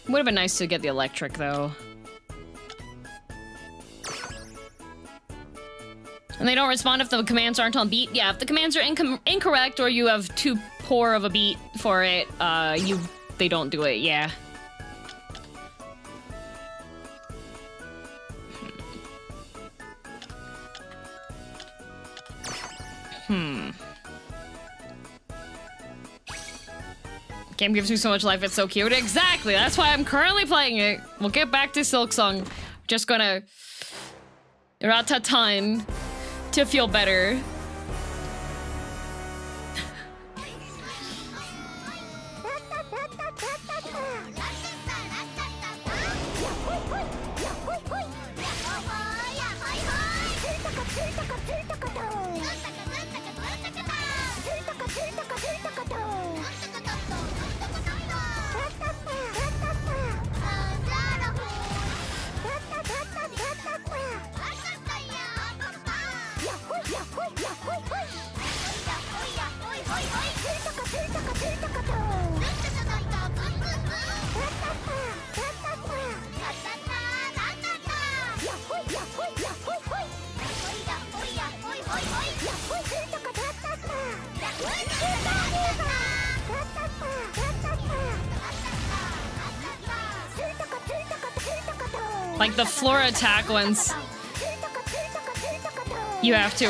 Would have been nice to get the electric, though. And they don't respond if the commands aren't on beat? Yeah, if the commands are incorrect or you have too poor of a beat for it, they don't do it, yeah. Game gives me so much life, it's so cute. Exactly, that's why I'm currently playing it. We'll get back to Silksong. Just gonna... Ratatan to feel better. Like the floor attack ones, you have to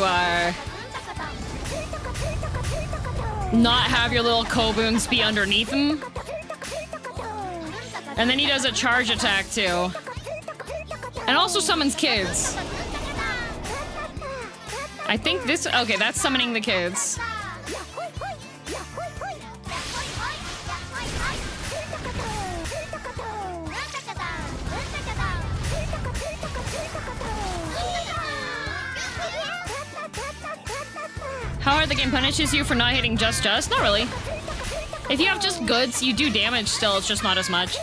not have your little Kobuns be underneath him. And then he does a charge attack too. And also summons kids. I think this, okay, that's summoning the kids. How hard the game punishes you for not hitting just? Not really. If you have just goods, you do damage still, it's just not as much.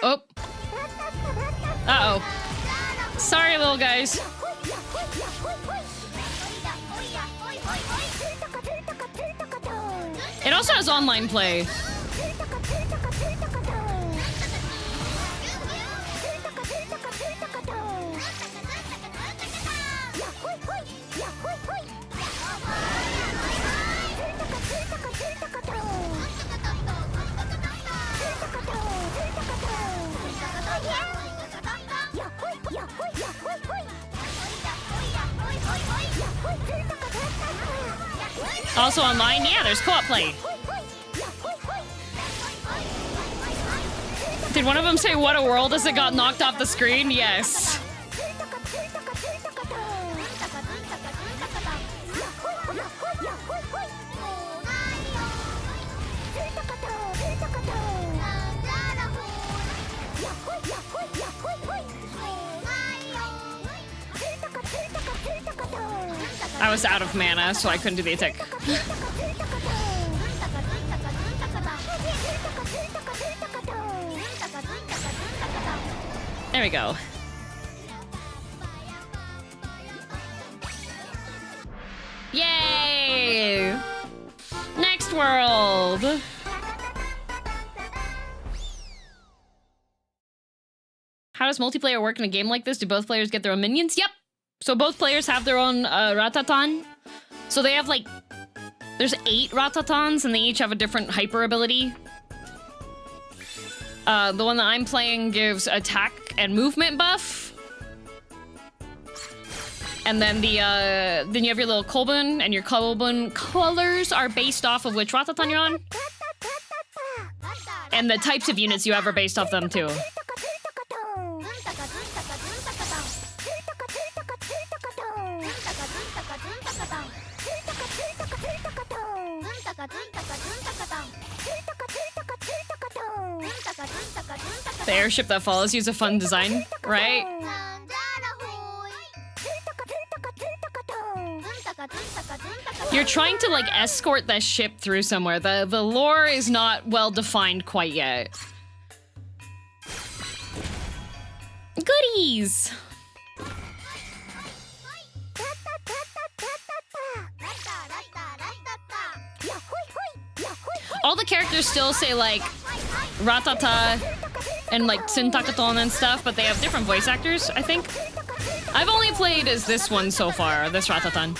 Oh. Uh-oh. Sorry, little guys. It also has online play. Also online, yeah, there's co-op play. Did one of them say, "What a world," as it got knocked off the screen? Yes. I was out of mana, so I couldn't do the attack. There we go. Yay! Next world! How does multiplayer work in a game like this? Do both players get their own minions? Yep! So both players have their own Ratatan. So they have like... There's 8 Ratatans, and they each have a different hyper ability. The one that I'm playing gives attack and movement buff. And then then you have your little Kolbun, and your Kolbun colors are based off of which Ratatan you're on. And the types of units you have are based off them too. The airship that follows you is a fun design, right? You're trying to like escort that ship through somewhere. The lore is not well defined quite yet. Goodies! All the characters still say like Ratata and like Sintakaton and stuff, but they have different voice actors, I think. I've only played as this one so far, this Ratatan.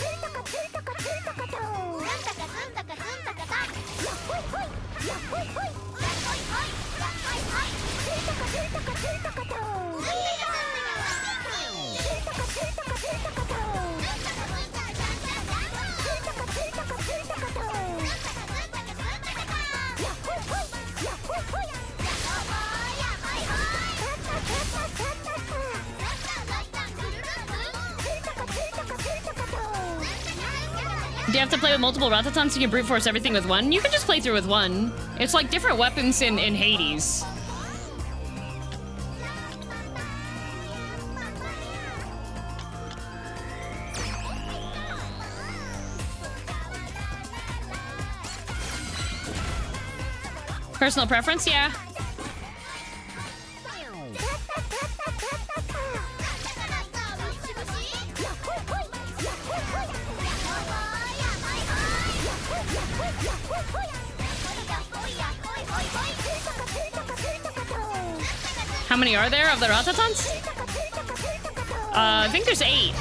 Do you have to play with multiple Ratatans so you can brute force everything with one? You can just play through with one. It's like different weapons in Hades. Personal preference, yeah. How many are there of the Ratatans? I think there's 8.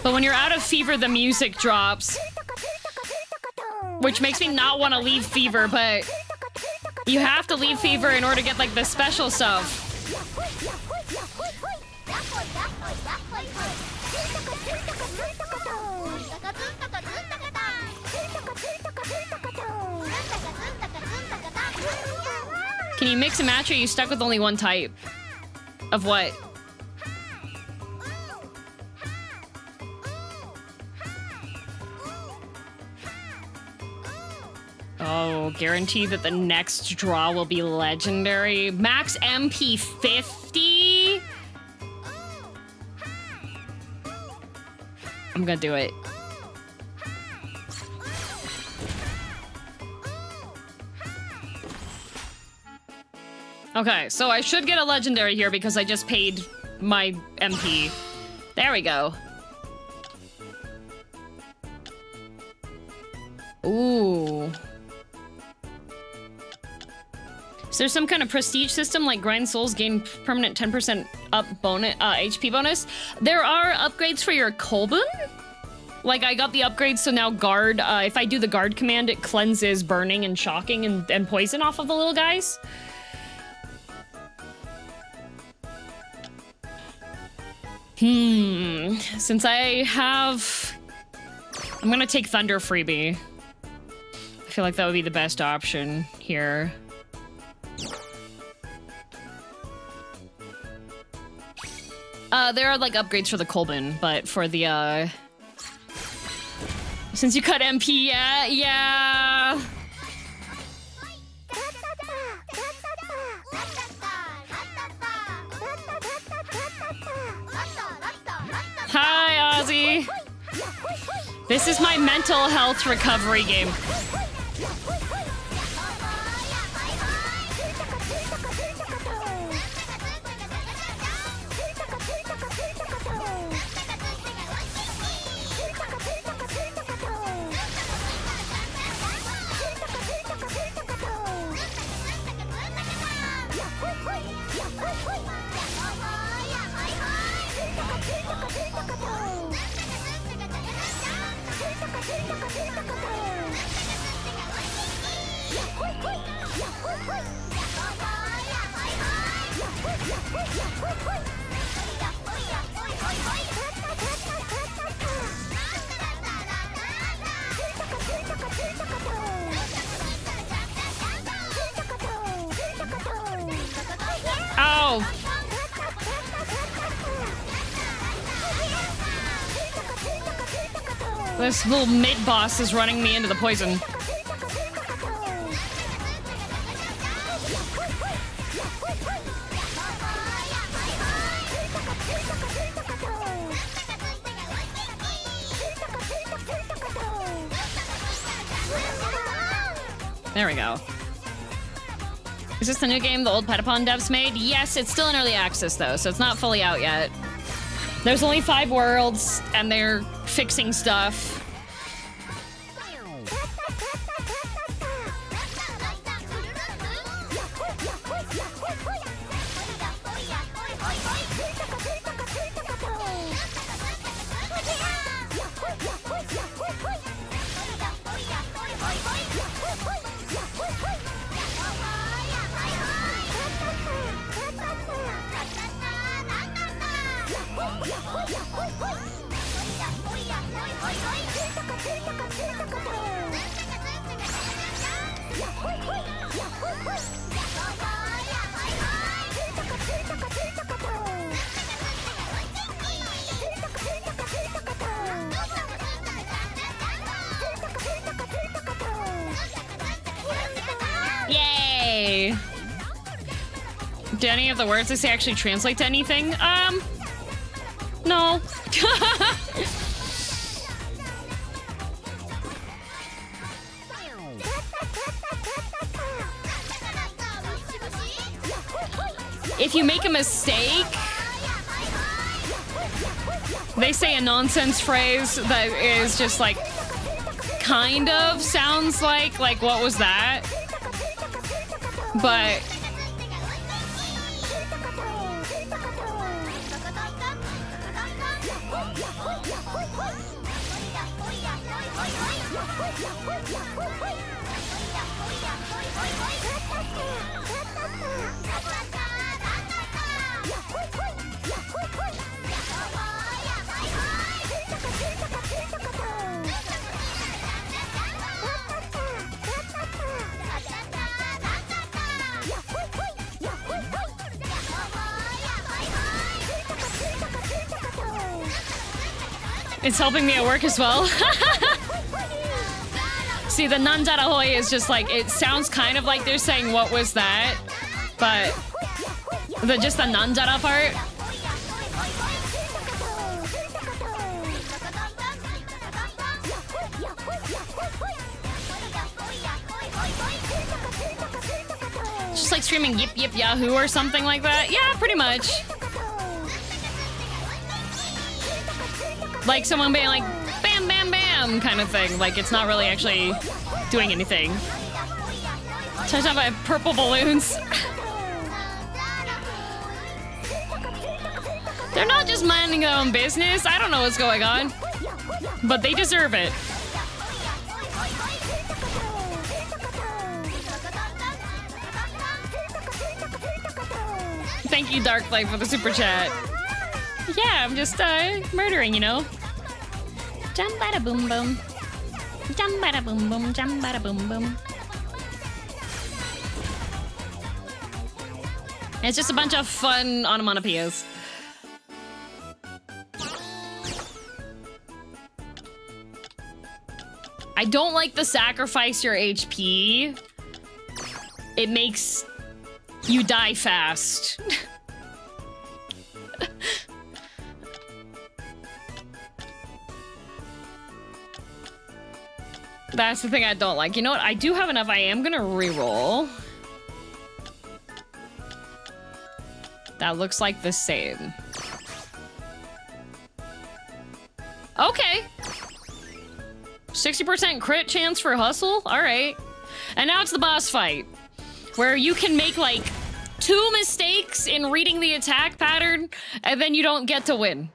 But when you're out of Fever, the music drops. Which makes me not want to leave Fever, but you have to leave Fever in order to get like the special stuff. Can you mix and match or are you stuck with only one type? Of what? Oh, guarantee that the next draw will be legendary. Max MP 50? I'm gonna do it. Okay, so I should get a legendary here because I just paid my MP. There we go. Ooh. Is there some kind of prestige system like grind souls, gain permanent 10% up bonus, HP bonus? There are upgrades for your Kolbun. Like I got the upgrades, so now guard, if I do the guard command, it cleanses burning and shocking and poison off of the little guys. Since I have... I'm gonna take Thunder freebie. I feel like that would be the best option here. There are like upgrades for the Kolbun, but for the since you cut MP, yeah. Hi, Ozzy. This is my mental health recovery game. Ow! This little mid-boss is running me into the poison. There we go. Is this the new game the old Patapon devs made? Yes, it's still in early access though, so it's not fully out yet. There's only 5 worlds, and they're fixing stuff. Yay! Do any of the words they say actually translate to anything? No. If you make a mistake, they say a nonsense phrase that is just like, kind of sounds like what was that? But it's helping me at work as well. See, the nanjara hoi is just like, it sounds kind of like they're saying what was that, but just the nanjara part. Just like screaming yip yip yahoo or something like that. Yeah, pretty much. Like someone being like, bam, bam, bam, kind of thing. Like it's not really actually doing anything. Touched on by purple balloons. They're not just minding their own business. I don't know what's going on. But they deserve it. Thank you, Darklight, for the super chat. Yeah, I'm just murdering, you know. Jam bada boom boom. Jam bada boom boom. Jam bada boom boom. It's just a bunch of fun onomatopoeias. I don't like the sacrifice your HP. It makes you die fast. That's the thing I don't like. You know what? I do have enough. I am gonna reroll. That looks like the same. Okay. 60% crit chance for hustle? Alright. And now it's the boss fight, where you can make like 2 mistakes in reading the attack pattern, and then you don't get to win.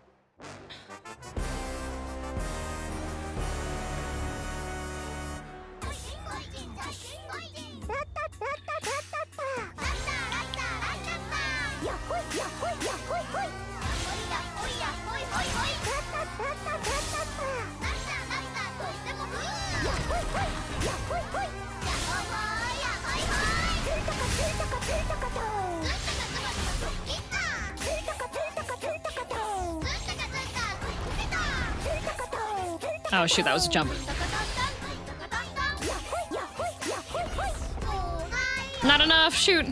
Oh shoot, that was a jump. Not enough, shoot.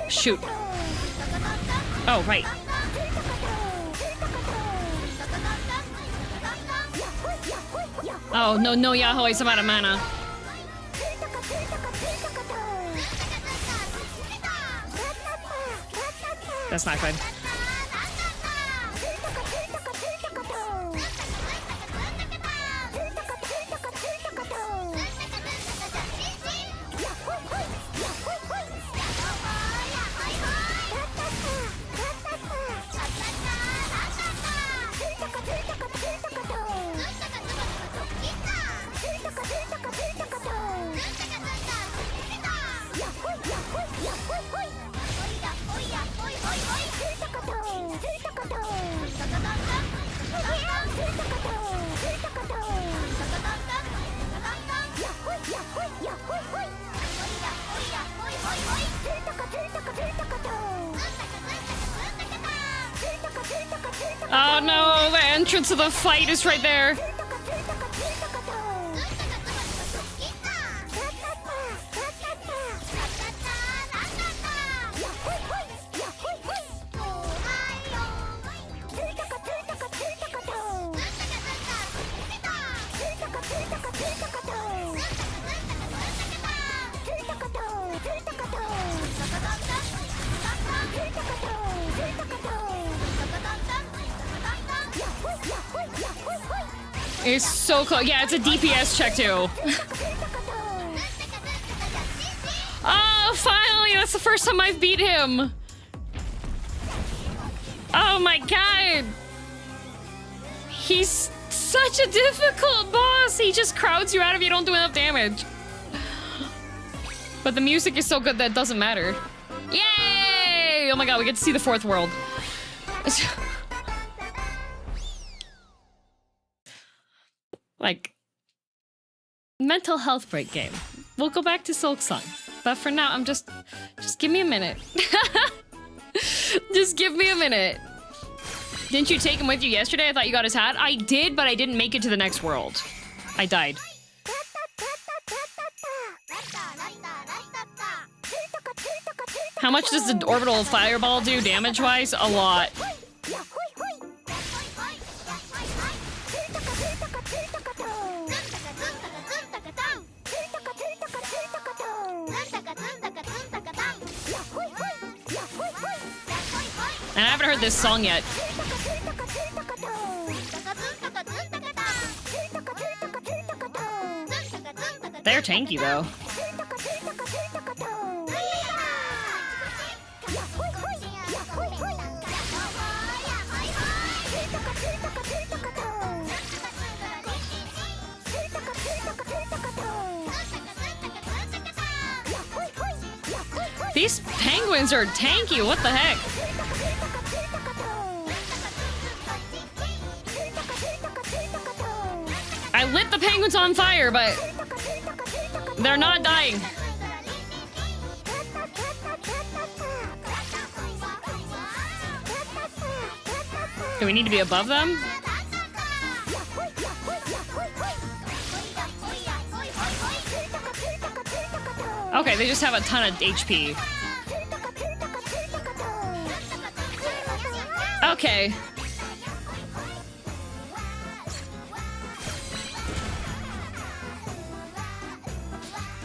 Shoot. Oh, right. Oh, no, Yahoo, I'm out of mana. That's not good. Oh no, the entrance of the fight is right there. It's so close. Yeah, it's a DPS check too. Oh, finally! That's the first time I've beat him. Oh my god! He's such a difficult boss. He just crowds you out if you don't do enough damage. But the music is so good that it doesn't matter. Yay! Oh my god, we get to see the fourth world. Like, mental health break game. We'll go back to Silksong. But for now, I'm just give me a minute. Just give me a minute. Didn't you take him with you yesterday? I thought you got his hat. I did, but I didn't make it to the next world. I died. How much does the orbital fireball do damage-wise? A lot. And I haven't heard this song yet. They're tanky, though. These penguins are tanky, what the heck? I lit the penguins on fire, but they're not dying. Do we need to be above them? Okay, they just have a ton of HP. Okay.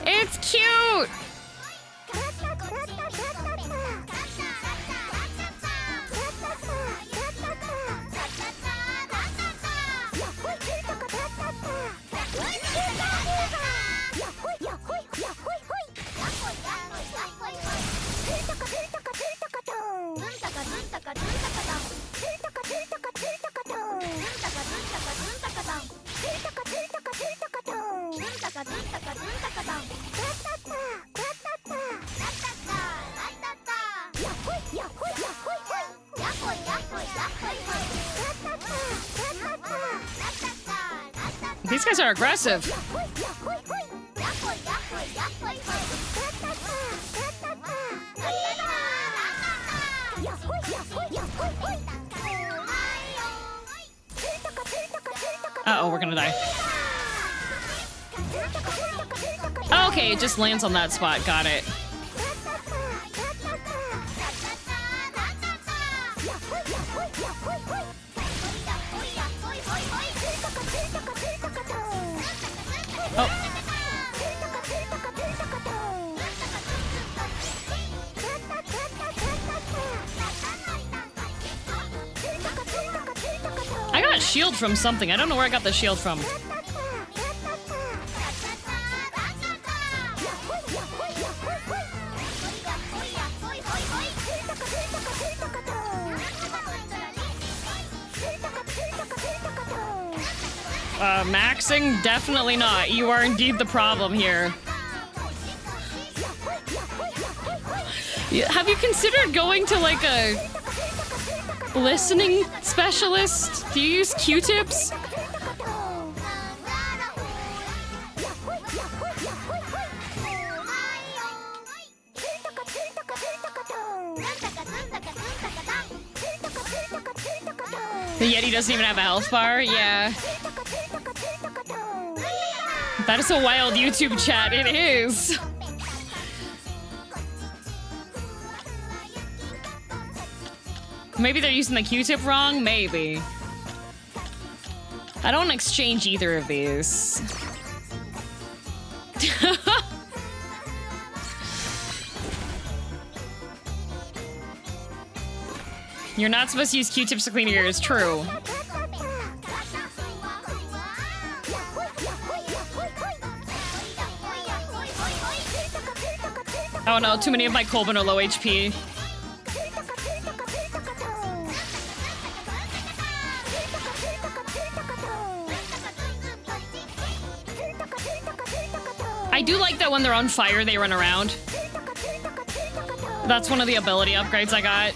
It's cute! These guys are aggressive. Uh-oh, we're gonna die. Okay, it just lands on that spot. Got it. Oh. I got a shield from something. I don't know where I got the shield from. Maxing? Definitely not. You are indeed the problem here. Have you considered going to like a listening specialist? Do you use Q-tips? The Yeti doesn't even have a health bar? Yeah. That is a wild YouTube chat. It is. Maybe they're using the Q-tip wrong? Maybe. I don't exchange either of these. You're not supposed to use Q-tips to clean your ears. True. Oh no, too many of my Colvin are low HP. I do like that when they're on fire, they run around. That's one of the ability upgrades I got.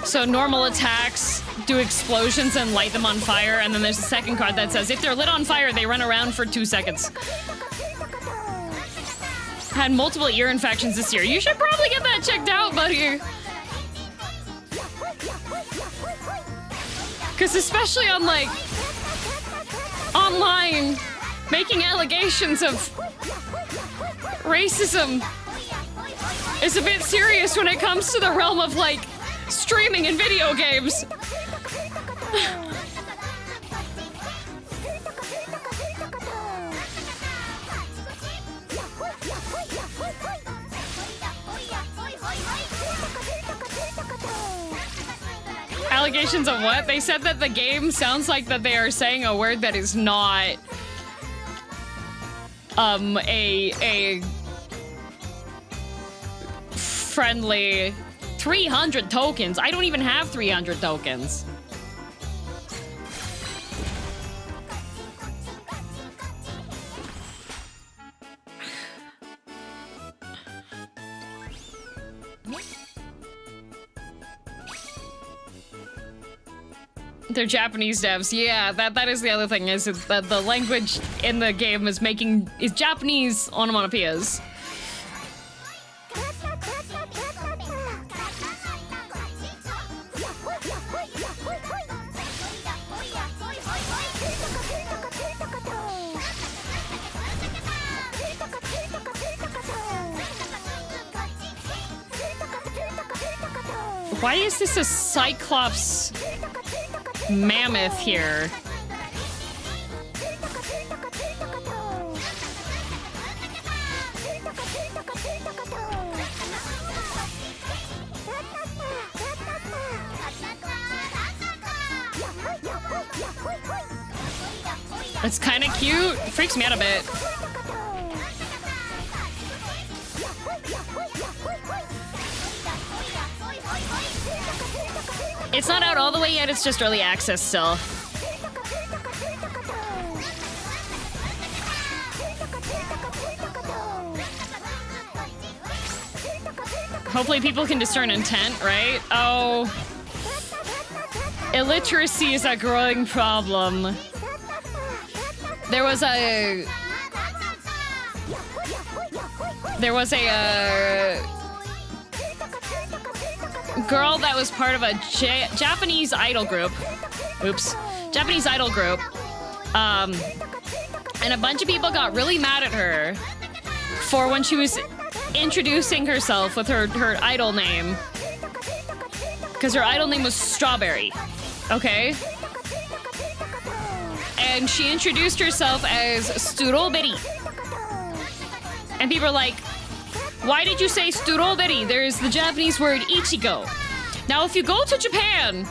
So normal attacks do explosions and light them on fire, and then there's a second card that says if they're lit on fire, they run around for 2 seconds. Had multiple ear infections this year. You should probably get that checked out, buddy. Because especially on, like, online, making allegations of racism is a bit serious when it comes to the realm of, like, streaming and video games. Allegations of what? They said that the game sounds like that they are saying a word that is not a friendly 300 tokens. I don't even have 300 tokens. They're Japanese devs. Yeah, that is the other thing, is that the language in the game is Japanese onomatopoeias. Why is this a Cyclops mammoth here? It's kind of cute. Freaks me out a bit. It's not out all the way yet, it's just early access still. Hopefully people can discern intent, right? Oh. Illiteracy is a growing problem. There was a girl that was part of a Japanese idol group Oops. Japanese idol group. And a bunch of people got really mad at her for when she was introducing herself with her idol name. Because her idol name was Strawberry. Okay? And she introduced herself as Strawberry. And people are like, why did you say Strawberry? There's the Japanese word Ichigo. Now, if you go to Japan,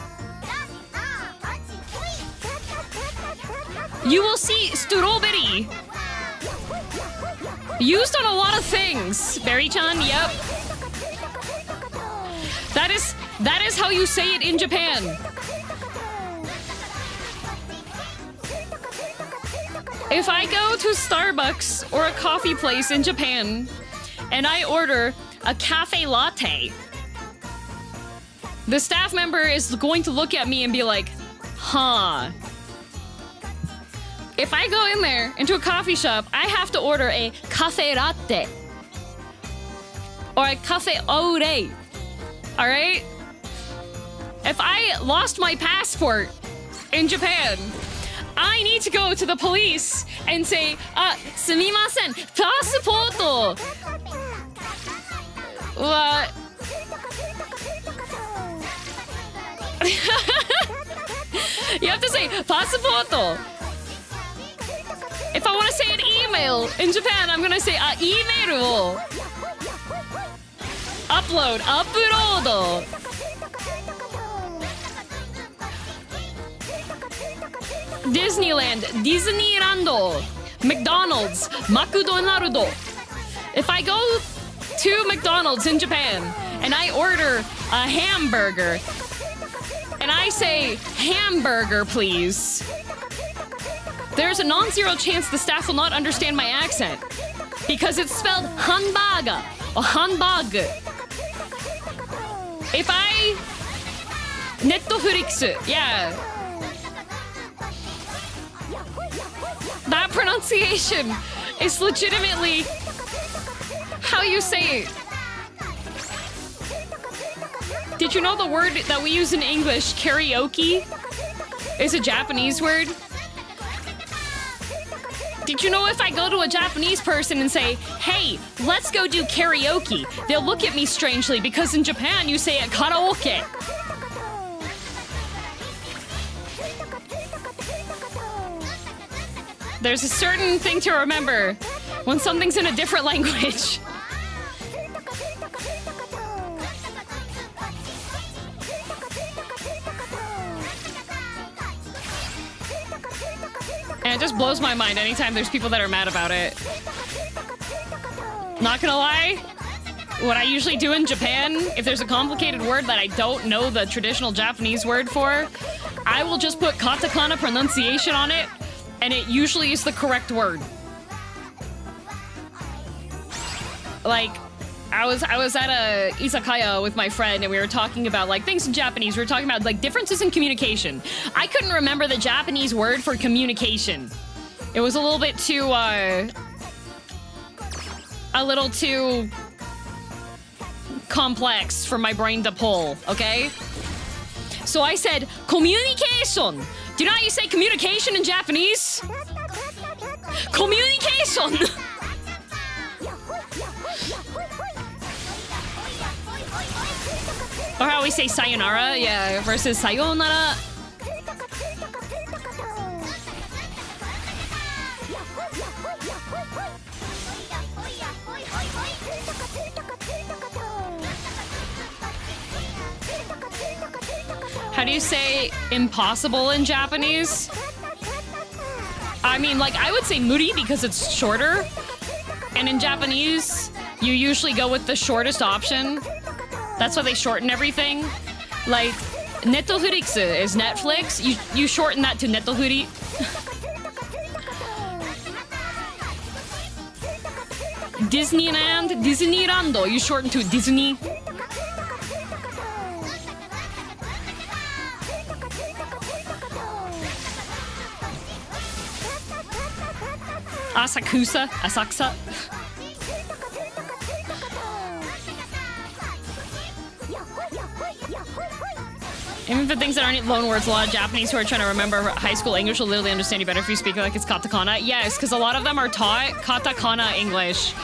you will see Strawberry used on a lot of things. Berry-chan, yep. That is how you say it in Japan. If I go to Starbucks or a coffee place in Japan and I order a cafe latte, the staff member is going to look at me and be like, huh. If I go in there into a coffee shop, I have to order a cafe latte or a cafe au lait. All right? If I lost my passport in Japan, I need to go to the police and say, sumimasen, passport. What? You have to say passport. If I want to say an email in Japan, I'm gonna say email. Upload. Disneyland, Disneyland, McDonald's, McDonald's. If I go to McDonald's in Japan and I order a hamburger and I say hamburger, please, there's a non-zero chance the staff will not understand my accent because it's spelled hanbaga or hanbag. If I Netflix, yeah. That pronunciation is legitimately how you say it. Did you know the word that we use in English, karaoke, is a Japanese word? Did you know if I go to a Japanese person and say, hey, let's go do karaoke, they'll look at me strangely because in Japan you say it karaoke. There's a certain thing to remember when something's in a different language. And it just blows my mind anytime there's people that are mad about it. Not gonna lie, what I usually do in Japan, if there's a complicated word that I don't know the traditional Japanese word for, I will just put katakana pronunciation on it, and it usually is the correct word. Like, I was at a izakaya with my friend and we were talking about like things in Japanese. We were talking about like differences in communication. I couldn't remember the Japanese word for communication. It was a little bit too complex for my brain to pull, okay? So I said communication. Do you know how you say communication in Japanese? Communication. Or how we say sayonara, yeah, versus sayonara. How do you say impossible in Japanese? I mean, like, I would say muri because it's shorter. And in Japanese, you usually go with the shortest option. That's why they shorten everything. Like, Netflix is Netflix. You shorten that to Netflix. Disneyland, you shorten to Disney. Asakusa. Even for things that aren't loan words, a lot of Japanese who are trying to remember high school English will literally understand you better if you speak like it's katakana. Yes, because a lot of them are taught katakana English.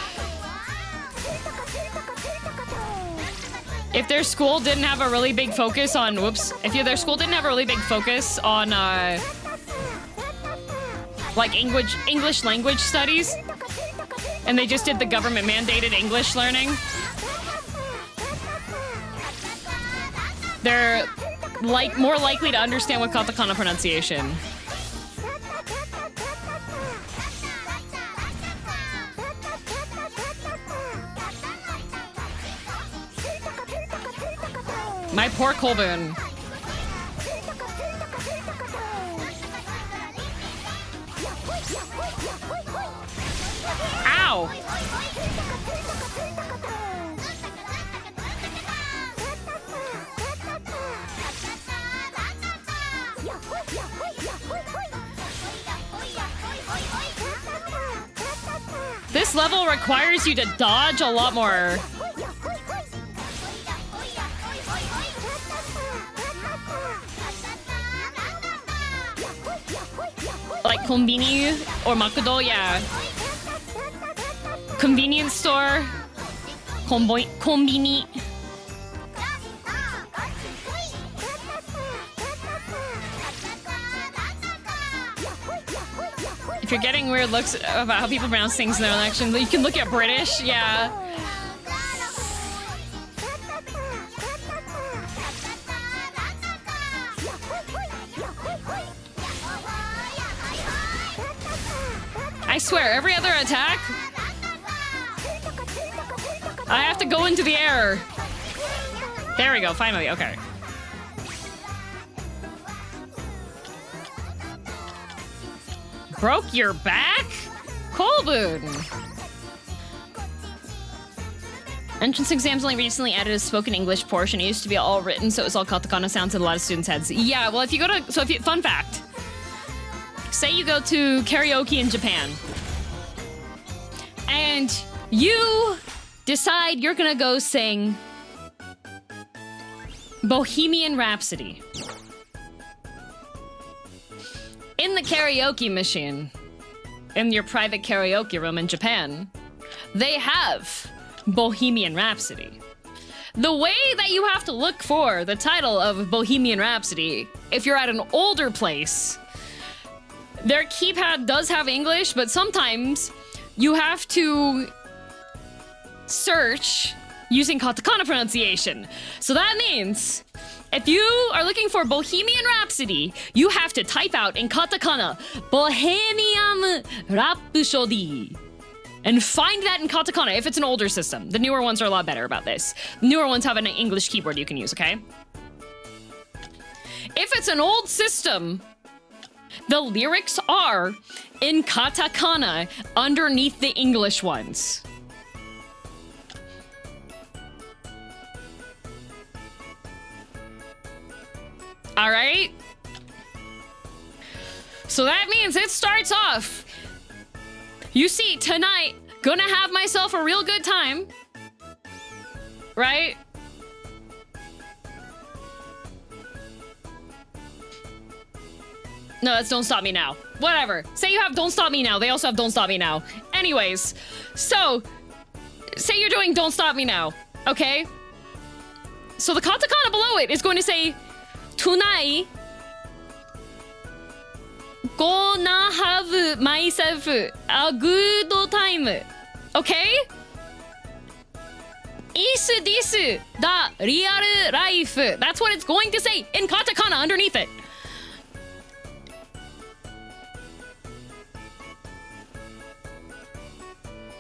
If their school didn't have a really big focus on, their school didn't have a really big focus on, like English language studies, and they just did the government mandated English learning, they're more likely to understand with katakana pronunciation. My poor Colbin. Ow! This level requires you to dodge a lot more. Like konbini or makudo, yeah. Convenience store. Konbini. If you're getting weird looks about how people pronounce things in their election, you can look at British, yeah. I swear, every other attack, I have to go into the air. There we go, finally, okay. Broke your back? Colboon. Entrance exams only recently added a spoken English portion. It used to be all written, so it was all katakana sounds in a lot of students' heads. Yeah, well, fun fact. Say you go to karaoke in Japan, and you decide you're gonna go sing Bohemian Rhapsody. In the karaoke machine, in your private karaoke room in Japan, they have Bohemian Rhapsody. The way that you have to look for the title of Bohemian Rhapsody, if you're at an older place, their keypad does have English, but sometimes you have to search using katakana pronunciation. So that means if you are looking for Bohemian Rhapsody, you have to type out in katakana, Bohemian Rhapsody, and find that in katakana if it's an older system. The newer ones are a lot better about this. The newer ones have an English keyboard you can use, okay? If it's an old system, the lyrics are in katakana underneath the English ones. All right? So that means it starts off. You see, tonight, gonna have myself a real good time. Right? No, that's Don't Stop Me Now. Whatever. Say you have Don't Stop Me Now. They also have Don't Stop Me Now. Anyways, so, say you're doing Don't Stop Me Now, okay? So the katakana below it is going to say, Tonight, gonna have myself a good time. Okay? Is this the real life? That's what it's going to say in katakana underneath it.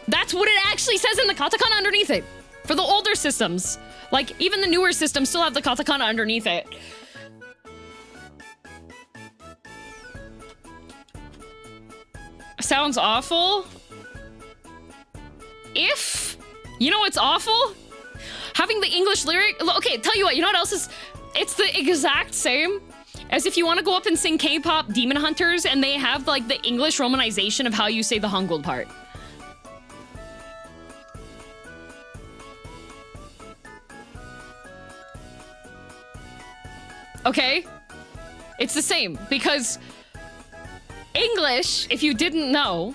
That's what it actually says in the katakana underneath it. For the older systems. Like, even the newer systems still have the katakana underneath it. Sounds awful. If you know what's awful? Having the English lyric. Okay, tell you what, you know what else is? It's the exact same as if you want to go up and sing K-pop Demon Hunters and they have like the English romanization of how you say the Hangul part. Okay? It's the same, because English, if you didn't know,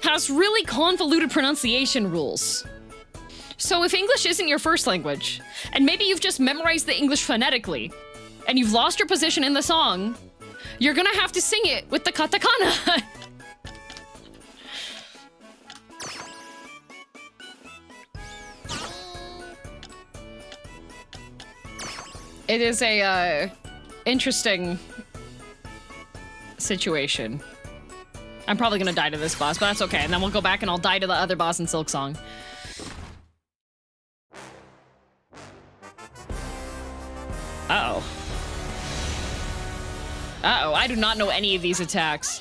has really convoluted pronunciation rules. So if English isn't your first language, and maybe you've just memorized the English phonetically, and you've lost your position in the song, you're gonna have to sing it with the katakana. It is a, interesting situation. I'm probably gonna die to this boss, but that's okay. And then we'll go back and I'll die to the other boss in Silksong. Uh-oh. Uh-oh, I do not know any of these attacks.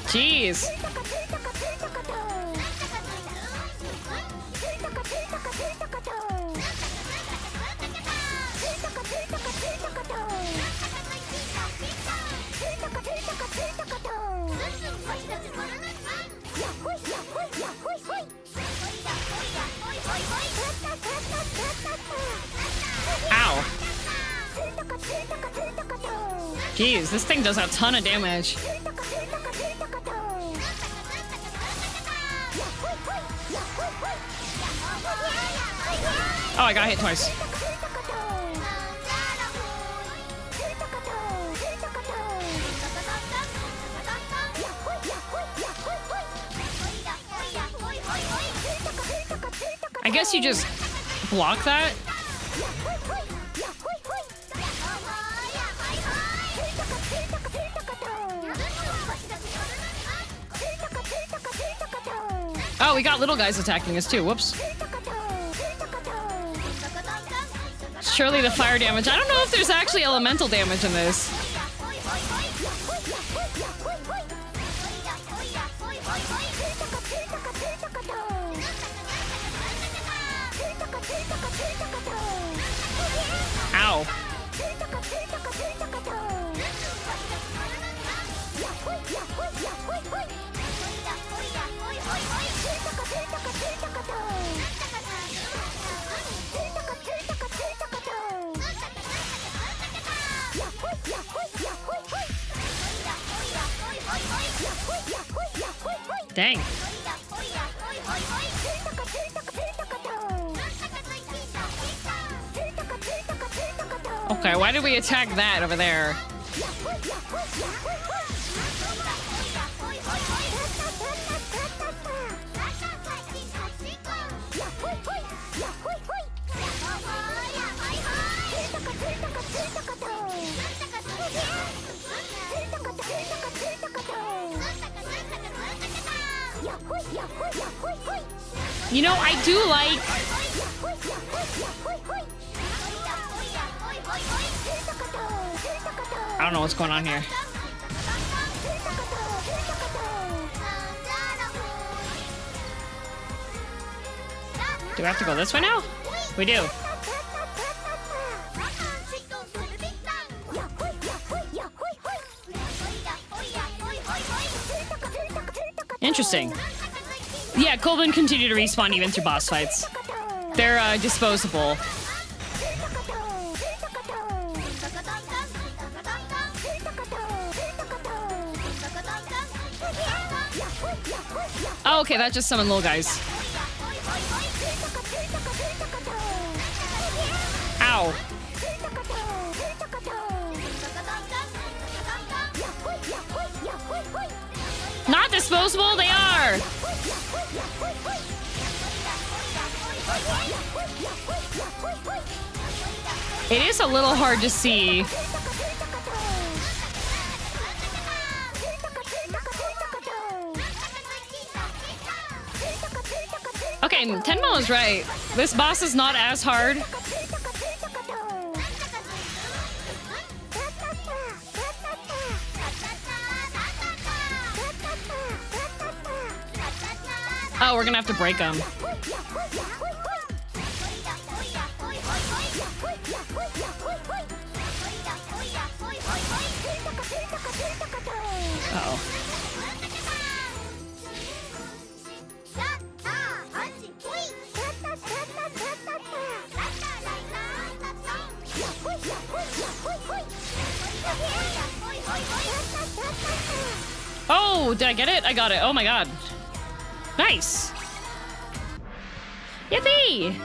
Jeez. Ow. Jeez, this thing does a ton of damage. Oh, I got hit twice. I guess you just block that. Oh, we got little guys attacking us too. Whoops. Surely the fire damage. I don't know if there's actually elemental damage in this. Ow. Dang. Okay, why did we attack that over there? You know, I do like... I don't know what's going on here. Do I have to go this way now? We do. Interesting. Yeah, Colvin continue to respawn even through boss fights. They're disposable. Oh, okay, that just summoned little guys. Ow. Not disposable, they are! It is a little hard to see. Okay, Tenmo is right. This boss is not as hard. Oh, we're gonna have to break them. Uh-oh. Oh, did I get it? I got it. Oh my god. Nice. Yippee!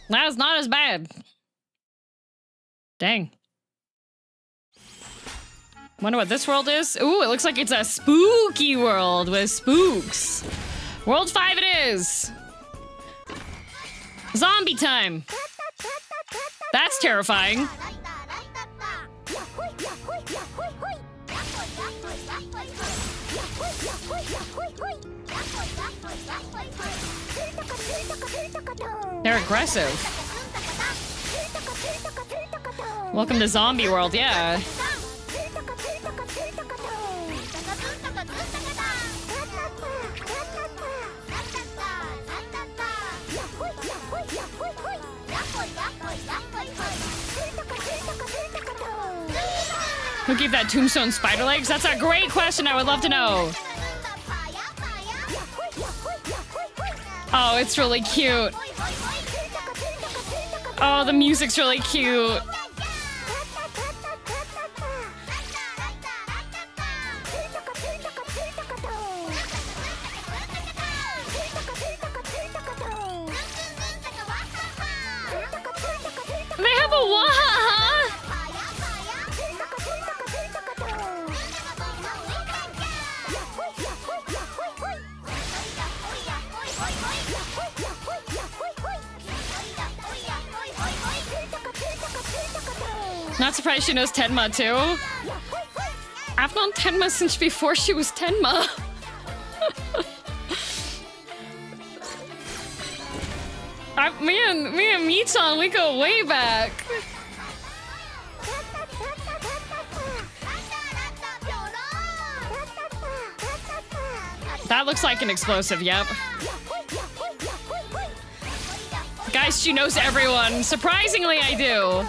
That's not as bad. Dang. Wonder what this world is? Ooh, it looks like it's a spooky world with spooks. World 5 it is. Zombie time. That's terrifying. They're aggressive. Welcome to Zombie World, yeah. Who gave that tombstone spider legs? That's a great question. I would love to know. Oh, it's really cute. Oh, the music's really cute. They have a wahaha. Not surprised she knows Tenma too. I've known Tenma since before she was Tenma. Me and Michan, we go way back. That looks like an explosive, yep. Guys, she knows everyone. Surprisingly, I do.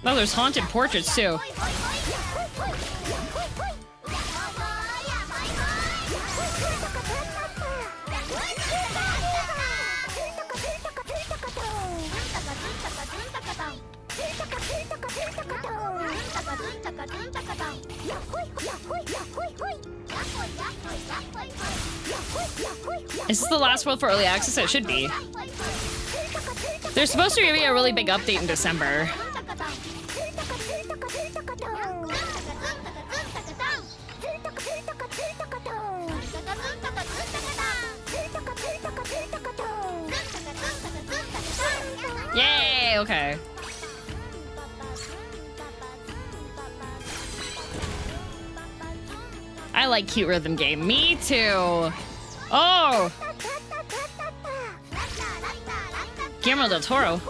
Oh, there's haunted portraits, too. Is this the last world for early access? It should be. There's supposed to be a really big update in December. Yay, okay. I like cute rhythm game. Me too. Oh! Guillermo del Toro.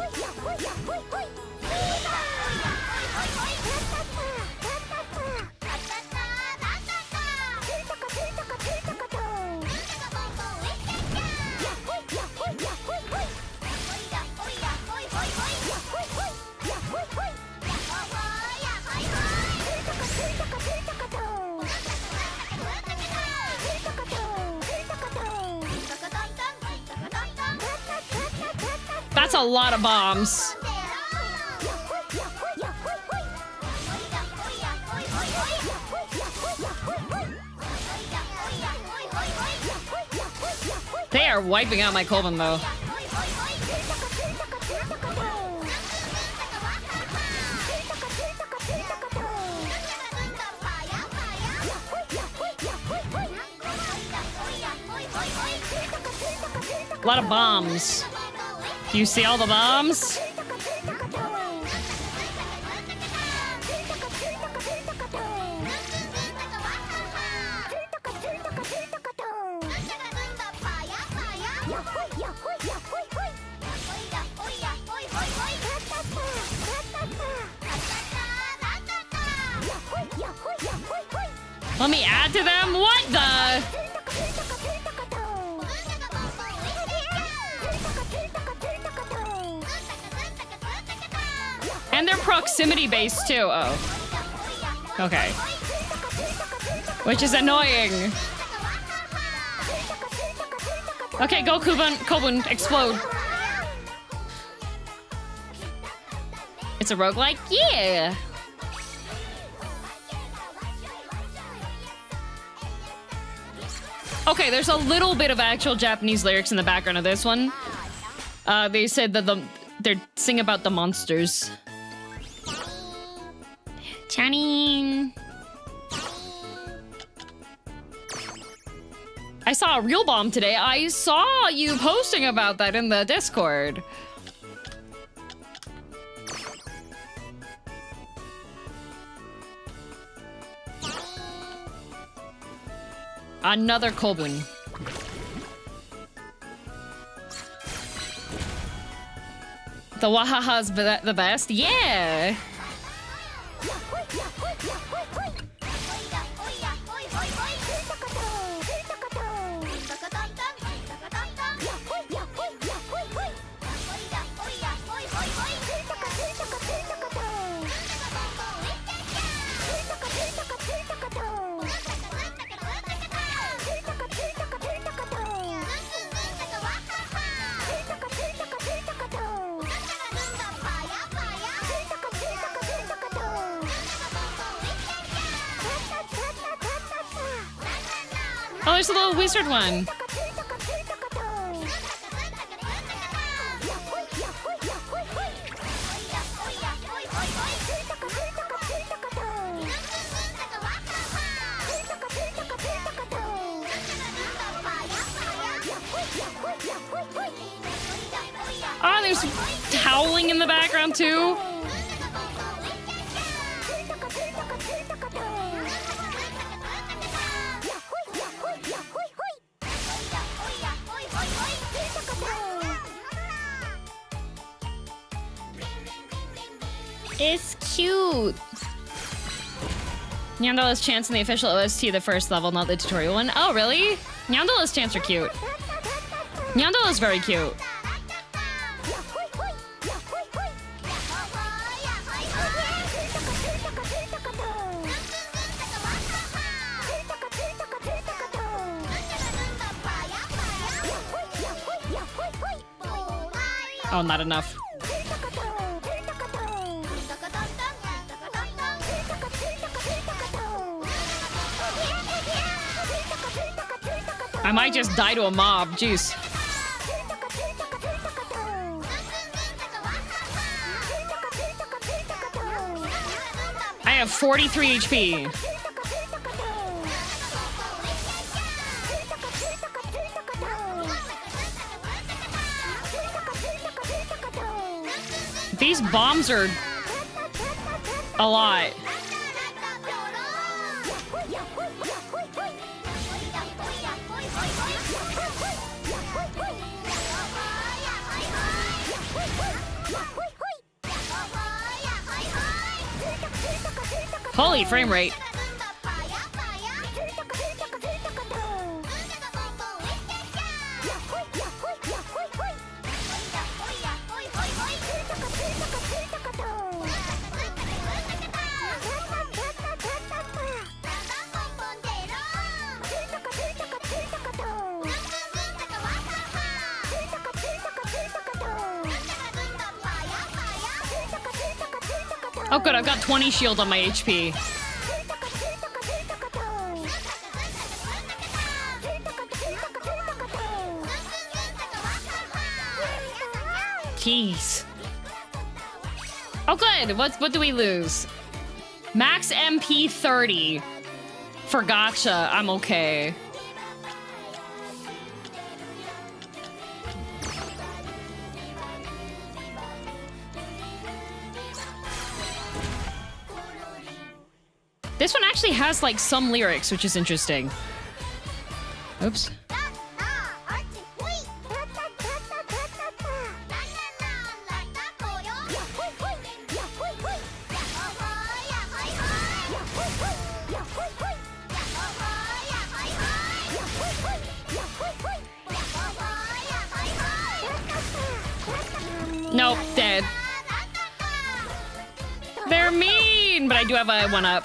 That's a lot of bombs. They are wiping out my Colvin, though. A lot of bombs. Do you see all the bombs? Let me add to them? What the? And they're proximity based too. Oh. Okay. Which is annoying. Okay, go Kobun, explode. It's a roguelike? Yeah! Okay, there's a little bit of actual Japanese lyrics in the background of this one. They said that they're sing about the monsters. Channing. I saw a real bomb today. I saw you posting about that in the Discord. Another Kobun. The Wahaha's the best? Yeah! Oh, there's a little wizard one. Oh, there's howling in the background too. It's cute. Nyandala's chants in the official OST, the first level, not the tutorial one. Oh, really? Nyandala's chants are cute. Nyandala's very cute. Oh, not enough. I might just die to a mob. Jeez. I have 43 HP. These bombs are a lot. Holy frame rate. Oh good, I've got 20 shield on my HP. Jeez. Oh good, what do we lose? Max MP 30. For gotcha, I'm okay. This one actually has like some lyrics, which is interesting. Oops. You're mean, but I do have a 1-up.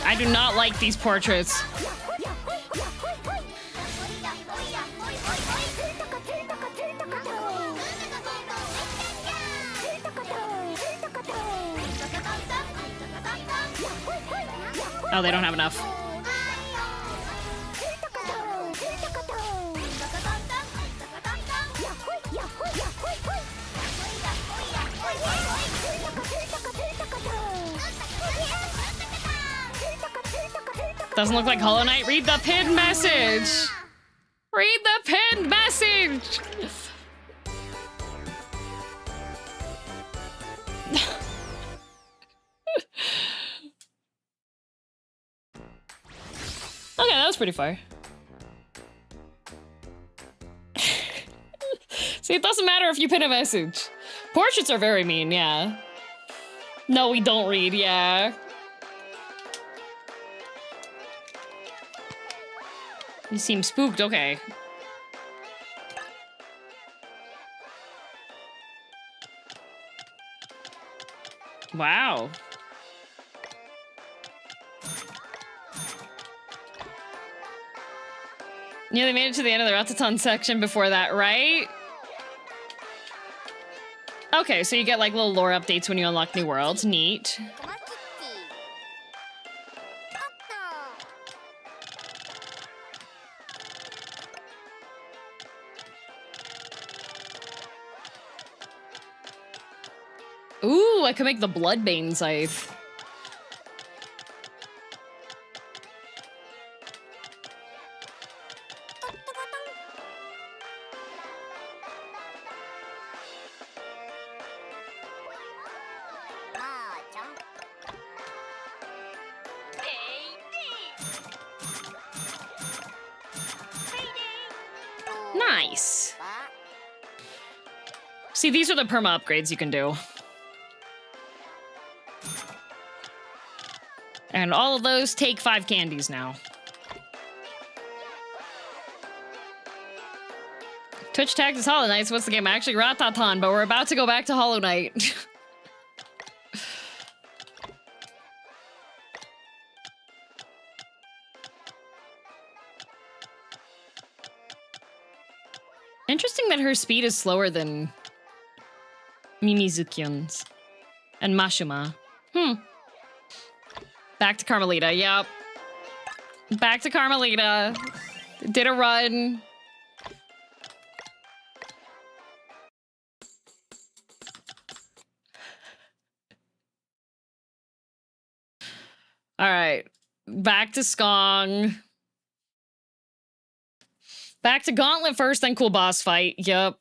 I do not like these portraits. Oh, they don't have enough. Doesn't look like Hollow Knight. Read the pinned message. Read the pinned message. Okay, that was pretty far. See, it doesn't matter if you pin a message. Portraits are very mean, yeah. No, we don't read, yeah. You seem spooked, okay. Wow. Yeah, they made it to the end of the Ratatan section before that, right? Okay, so you get like little lore updates when you unlock new worlds. Neat. Ooh, I can make the Bloodbane scythe. Nice. See, these are the perma upgrades you can do. And all of those take 5 candies now. Twitch tagged as Hollow Knight, so what's the game? Actually, Ratatan, but we're about to go back to Hollow Knight. Interesting that her speed is slower than Mimizukyun's and Mashuma. Back to Carmelita, yep. Back to Carmelita. Did a run. All right. Back to Skong. Back to Gauntlet first, then cool boss fight. Yep.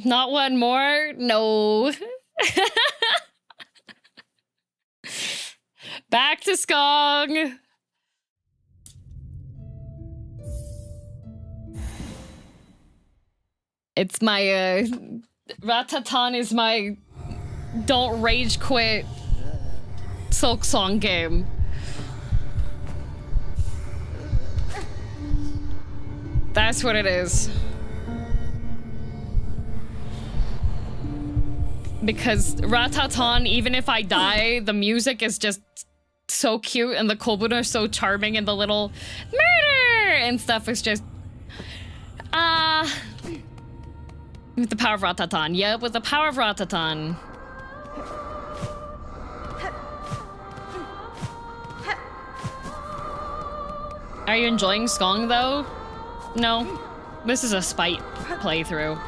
Not one more? No. Back to Skong. It's my, Ratatan is my don't rage quit Silksong game. That's what it is. Because Ratatan, even if I die, the music is just so cute and the Kobun are so charming and the little murder and stuff is just... with the power of Ratatan. Yep, with the power of Ratatan. Are you enjoying Skong though? No. This is a spite playthrough.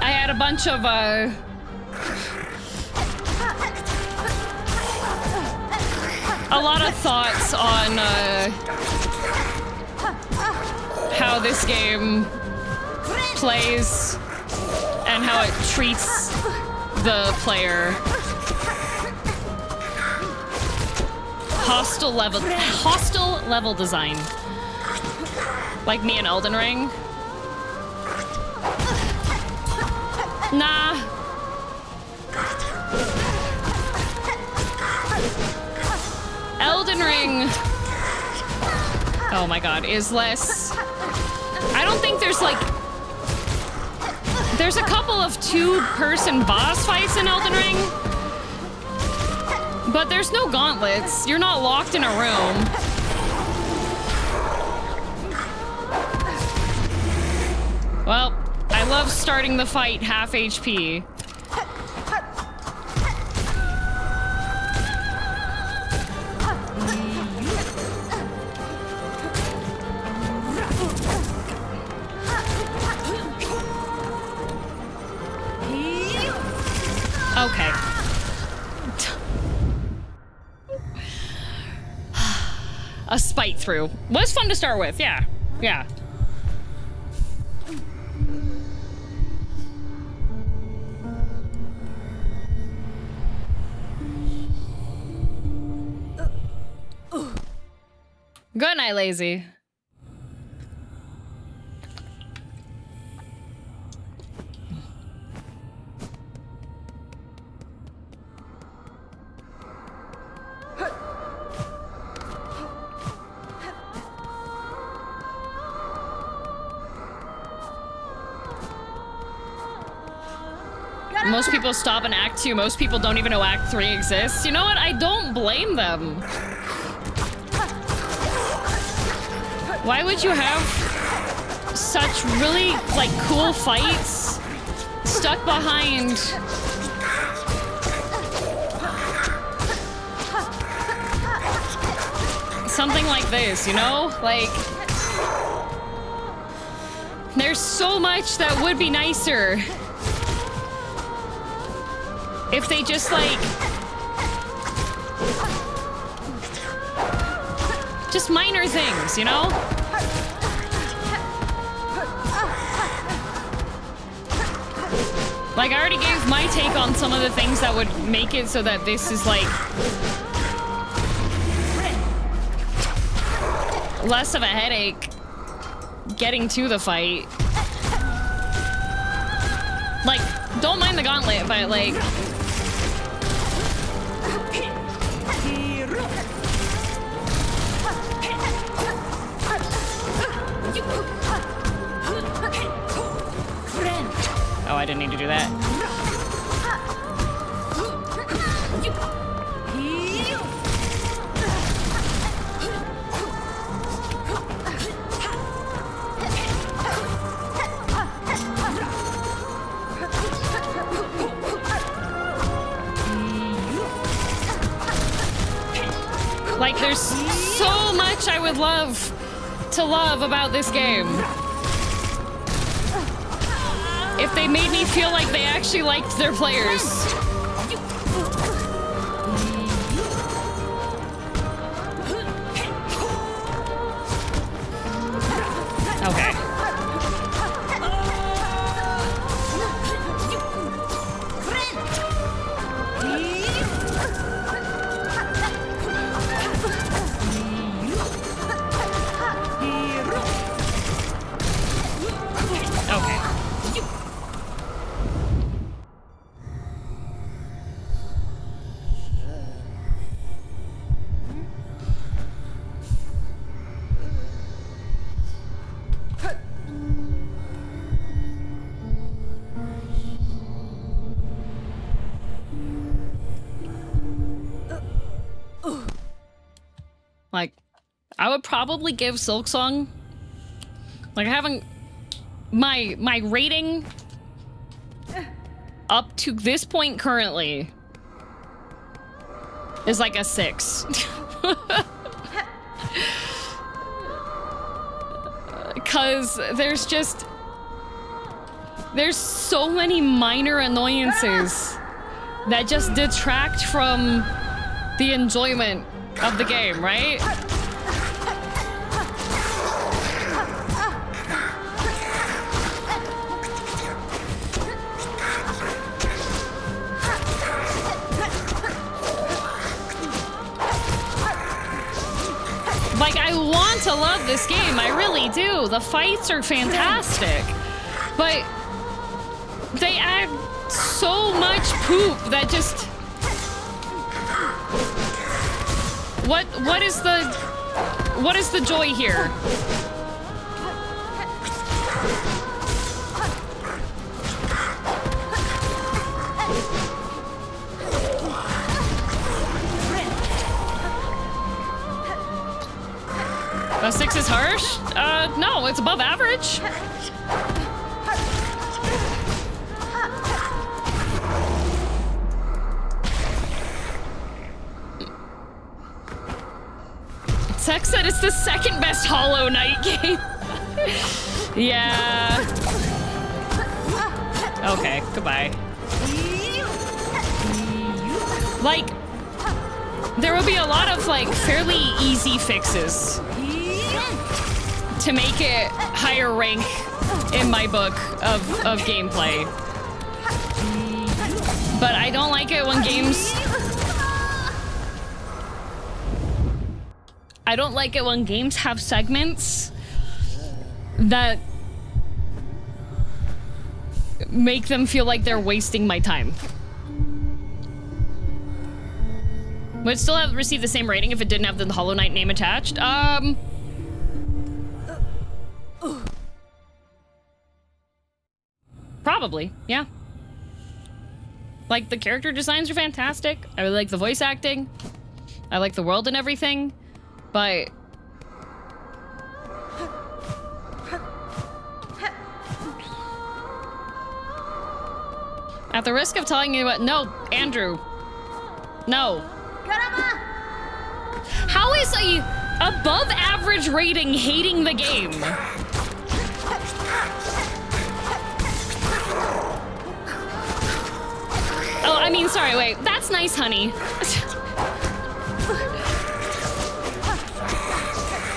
I had a bunch of a lot of thoughts on how this game plays and how it treats the player. Hostile level design. Like me in Elden Ring. Nah. Elden Ring. Oh my god, is less... I don't think there's like... There's a couple of two-person boss fights in Elden Ring. But there's no gauntlets. You're not locked in a room. Well, I love starting the fight half HP. Okay. A spite through. Was fun to start with, yeah. Yeah. Good night, lazy. Most people stop in Act 2. Most people don't even know Act 3 exists. You know what? I don't blame them. Why would you have such really, like, cool fights stuck behind something like this, you know? Like, there's so much that would be nicer if they just, like, just minor things, you know? Like, I already gave my take on some of the things that would make it so that this is, like, less of a headache getting to the fight. Like, don't mind the gauntlet, but, like... Oh, I didn't need to do that. Like, there's so much I would love to love about this game. If they made me feel like they actually liked their players. Okay. Okay. Like, I would probably give Silksong, like, I haven't, my rating up to this point currently is like a 6. Because there's so many minor annoyances that just detract from the enjoyment of the game, right? Like, I want want to love this game. I really do. The fights are fantastic. But they add so much poop that just... What is the joy here? A 6 is harsh? No, it's above average. Sex said it's the second best Hollow Knight game. Yeah. Okay, goodbye. Like, there will be a lot of, like, fairly easy fixes to make it higher rank in my book of gameplay. But I don't like it when games... I don't like it when games have segments that make them feel like they're wasting my time. Would it still have received the same rating if it didn't have the Hollow Knight name attached? Probably, yeah. Like, the character designs are fantastic. I really like the voice acting. I like the world and everything. But... at the risk of telling you what... No, Andrew. No. How is a above average rating hating the game? Oh, I mean, sorry, wait. That's nice, honey.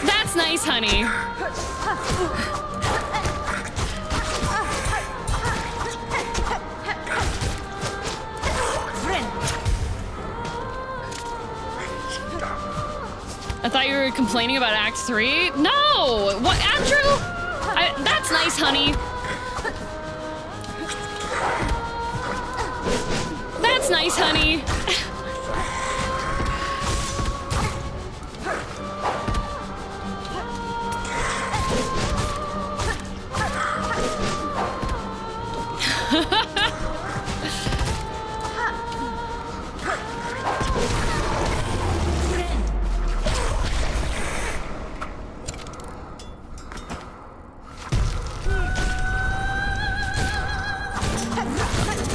That's nice, honey. I thought you were complaining about Act 3? No! What, Andrew? That's nice, honey. That's nice, honey.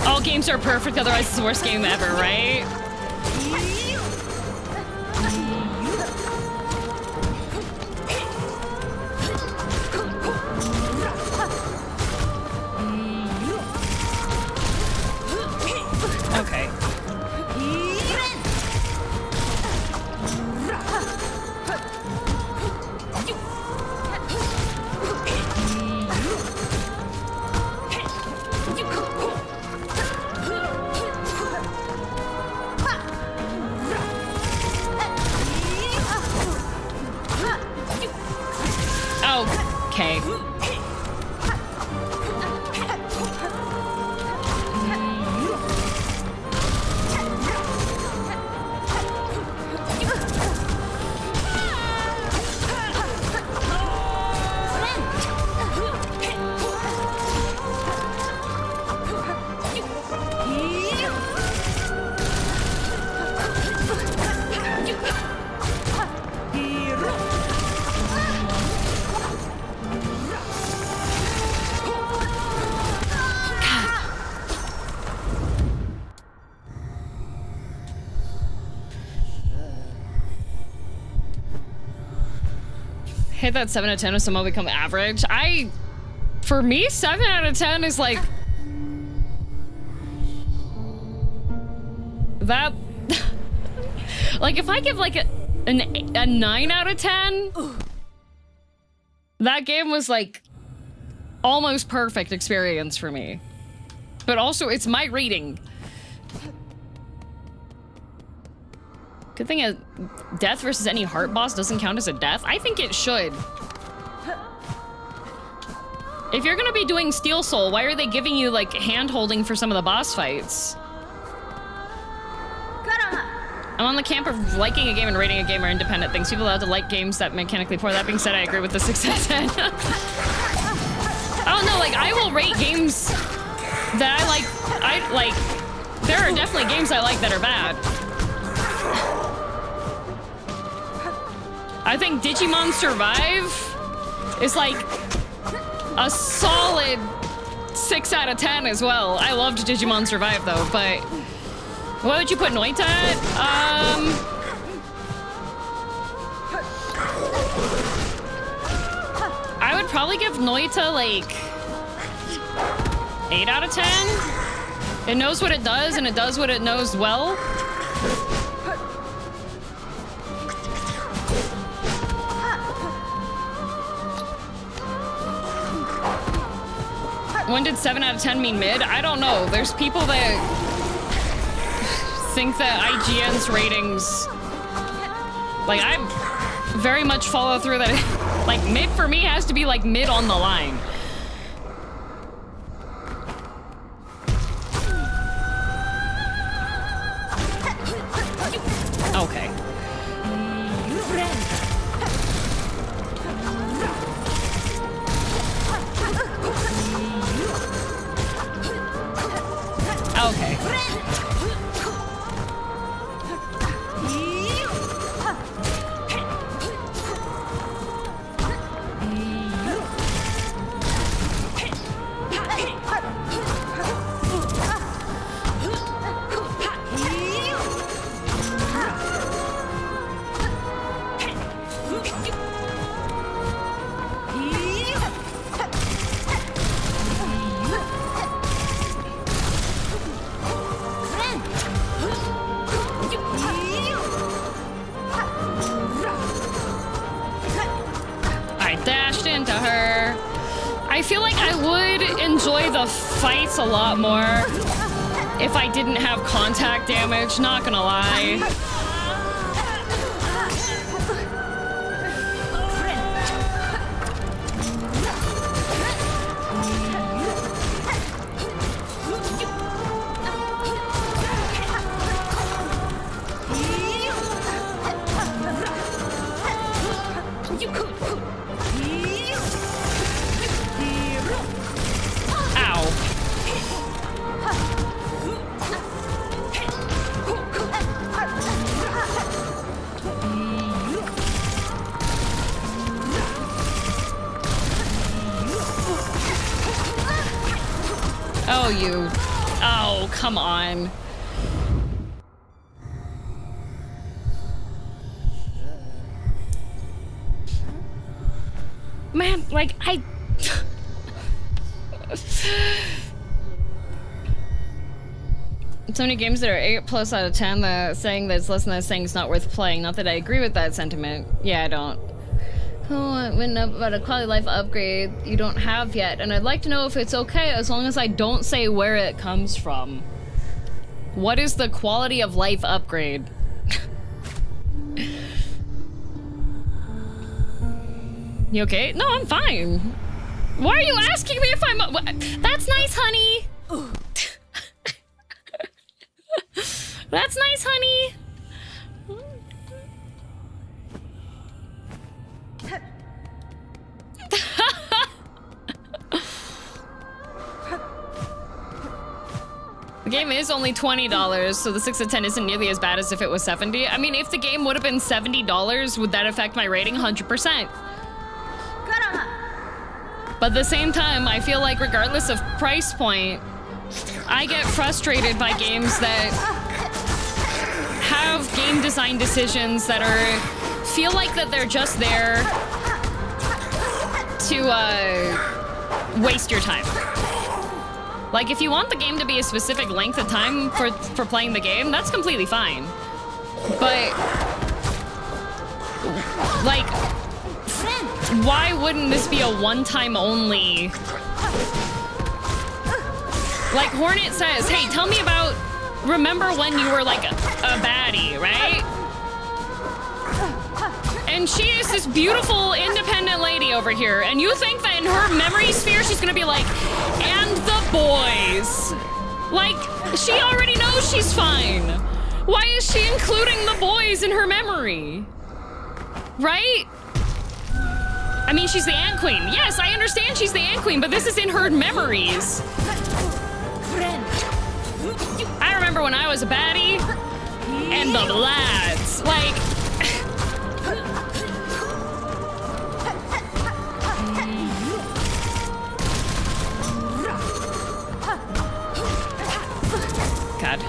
All games are perfect, otherwise it's the worst game ever, right? Okay. Okay. Hit that 7 out of 10 if somehow become average. For me, 7 out of 10 is like... that... like, if I give like a 9 out of 10, that game was like almost perfect experience for me. But also, it's my rating. Good thing a death versus any heart boss doesn't count as a death. I think it should. If you're gonna be doing Steel Soul, why are they giving you like hand-holding for some of the boss fights? I'm on the camp of liking a game and rating a game are independent things. People allowed to like games that mechanically poor. That being said, I agree with the 6 out of 10. I don't know, like, I will rate games that I like. There are definitely games I like that are bad. I think Digimon Survive is like a solid 6 out of 10 as well. I loved Digimon Survive though, but what would you put Noita at? I would probably give Noita like 8 out of 10. It knows what it does and it does what it knows well. When did 7 out of 10 mean mid? I don't know. There's people that think that IGN's ratings, like, I very much follow through that. Like, mid for me has to be like mid on the line. Okay. Okay. I feel like I would enjoy the fights a lot more if I didn't have contact damage, not gonna lie. Oh, you. Oh, come on. Man, like, so many games that are 8+ out of 10 that saying that it's less than that saying it's not worth playing. Not that I agree with that sentiment. Yeah, I don't. Oh, when about a quality life upgrade you don't have yet, and I'd like to know if it's okay as long as I don't say where it comes from. What is the quality of life upgrade? You okay? No, I'm fine. Why are you asking me if I'm... That's nice, honey. That's nice, honey. The game is only $20, so the 6 out of 10 isn't nearly as bad as if it was $70. I mean, if the game would have been $70, would that affect my rating? 100%. But at the same time, I feel like regardless of price point, I get frustrated by games that have game design decisions that feel like that they're just there to waste your time. Like, if you want the game to be a specific length of time for playing the game, that's completely fine. But, like, why wouldn't this be a one-time only? Like, Hornet says, hey, tell me about, remember when you were, like, a baddie, right? And she is this beautiful, independent lady over here. And you think that in her memory sphere, she's gonna be like, and the boys. Like, she already knows she's fine. Why is she including the boys in her memory? Right? I mean, she's the Ant Queen. Yes, I understand she's the Ant Queen, but this is in her memories. I remember when I was a baddie and the lads. Like, God.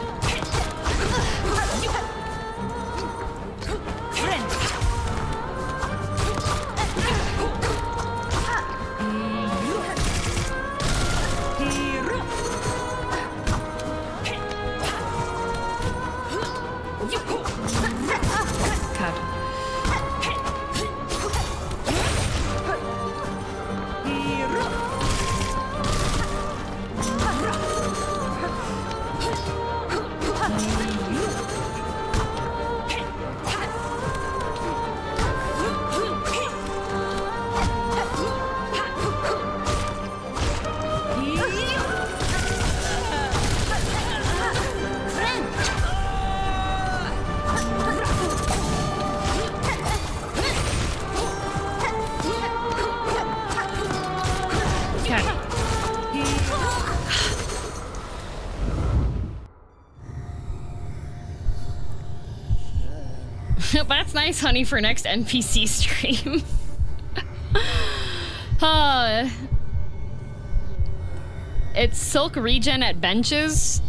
That's nice, honey, for next NPC stream. It's Silk regen at benches,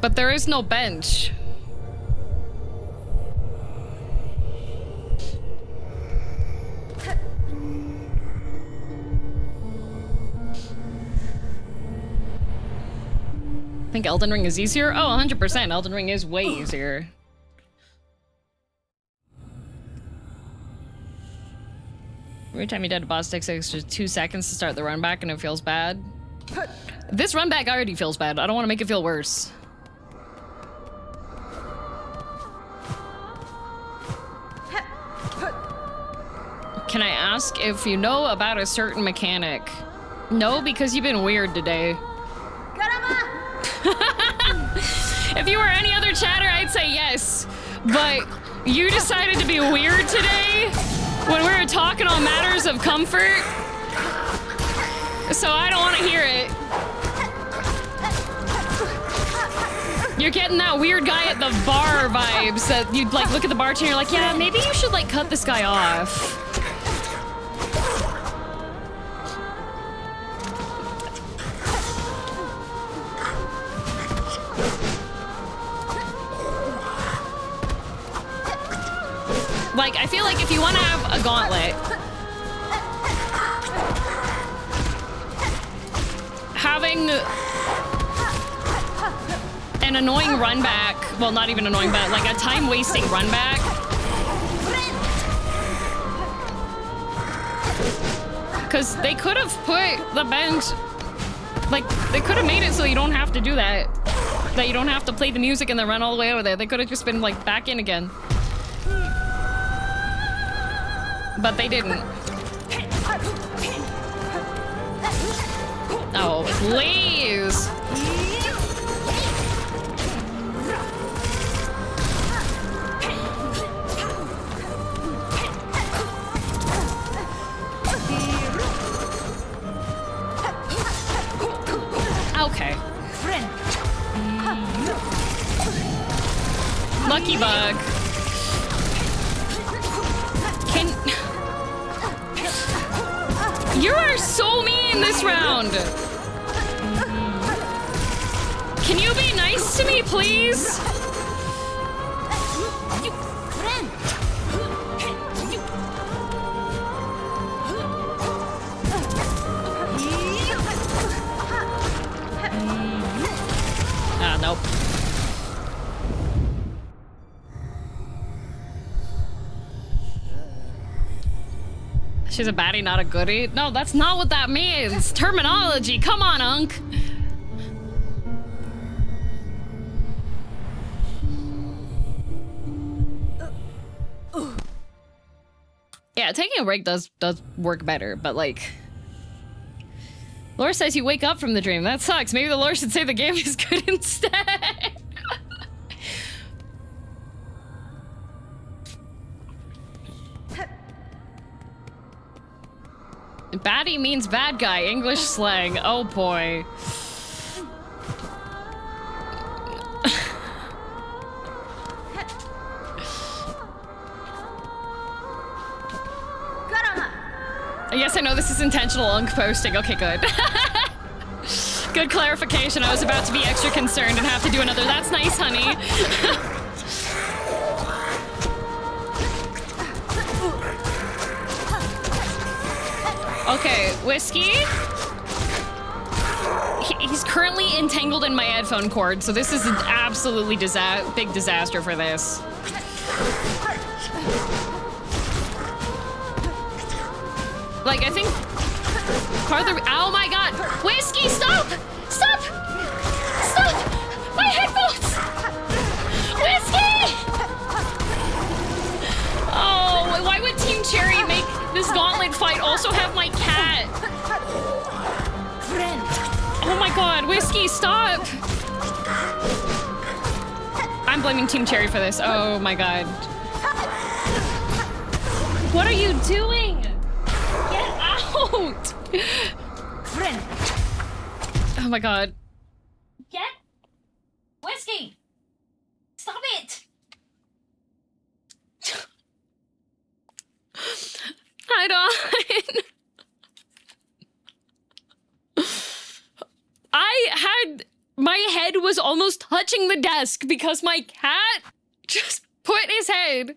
but there is no bench. I think Elden Ring is easier. Oh, 100%. Elden Ring is way easier. Every time you dead a boss, takes extra 2 seconds to start the run back and it feels bad. This run back already feels bad. I don't want to make it feel worse. Can I ask if you know about a certain mechanic? No, because you've been weird today. If you were any other chatter, I'd say yes. But you decided to be weird today when we were talking on matters of comfort. So I don't want to hear it. You're getting that weird guy at the bar vibes that you'd like look at the bartender and you're like, yeah, maybe you should like cut this guy off. Like, I feel like if you want to have a gauntlet, having an annoying run back, well, not even annoying, but like a time-wasting run back, because they could have put the bench, like, they could have made it so you don't have to do that you don't have to play the music and then run all the way over there. They could have just been, like, back in again. But they didn't. Oh, please. Okay. Lucky bug. You are so mean this round. Can you be nice to me, please? Nope. She's a baddie, not a goodie. No, that's not what that means. Terminology. Come on, Unk. Yeah, taking a break does work better, but like... Laura says you wake up from the dream. That sucks. Maybe the lore should say the game is good instead. Baddie means bad guy. English slang. Oh boy. Yes, I know this is intentional unk posting. Okay, good. Good clarification. I was about to be extra concerned and have to do another. That's nice, honey. Okay, Whiskey. He's currently entangled in my headphone cord, so this is an absolutely big disaster for this. Like, I think part of the... Oh my god! Whiskey, stop! Stop! Stop! My headphones! Whiskey! Oh, why would Team Cherry make this gauntlet fight also have my cat? Oh my god, Whiskey, stop! I'm blaming Team Cherry for this. Oh my god. What are you doing? Get out! Oh my god. Get Whiskey! Stop it! I don't. My head was almost touching the desk because my cat just put his head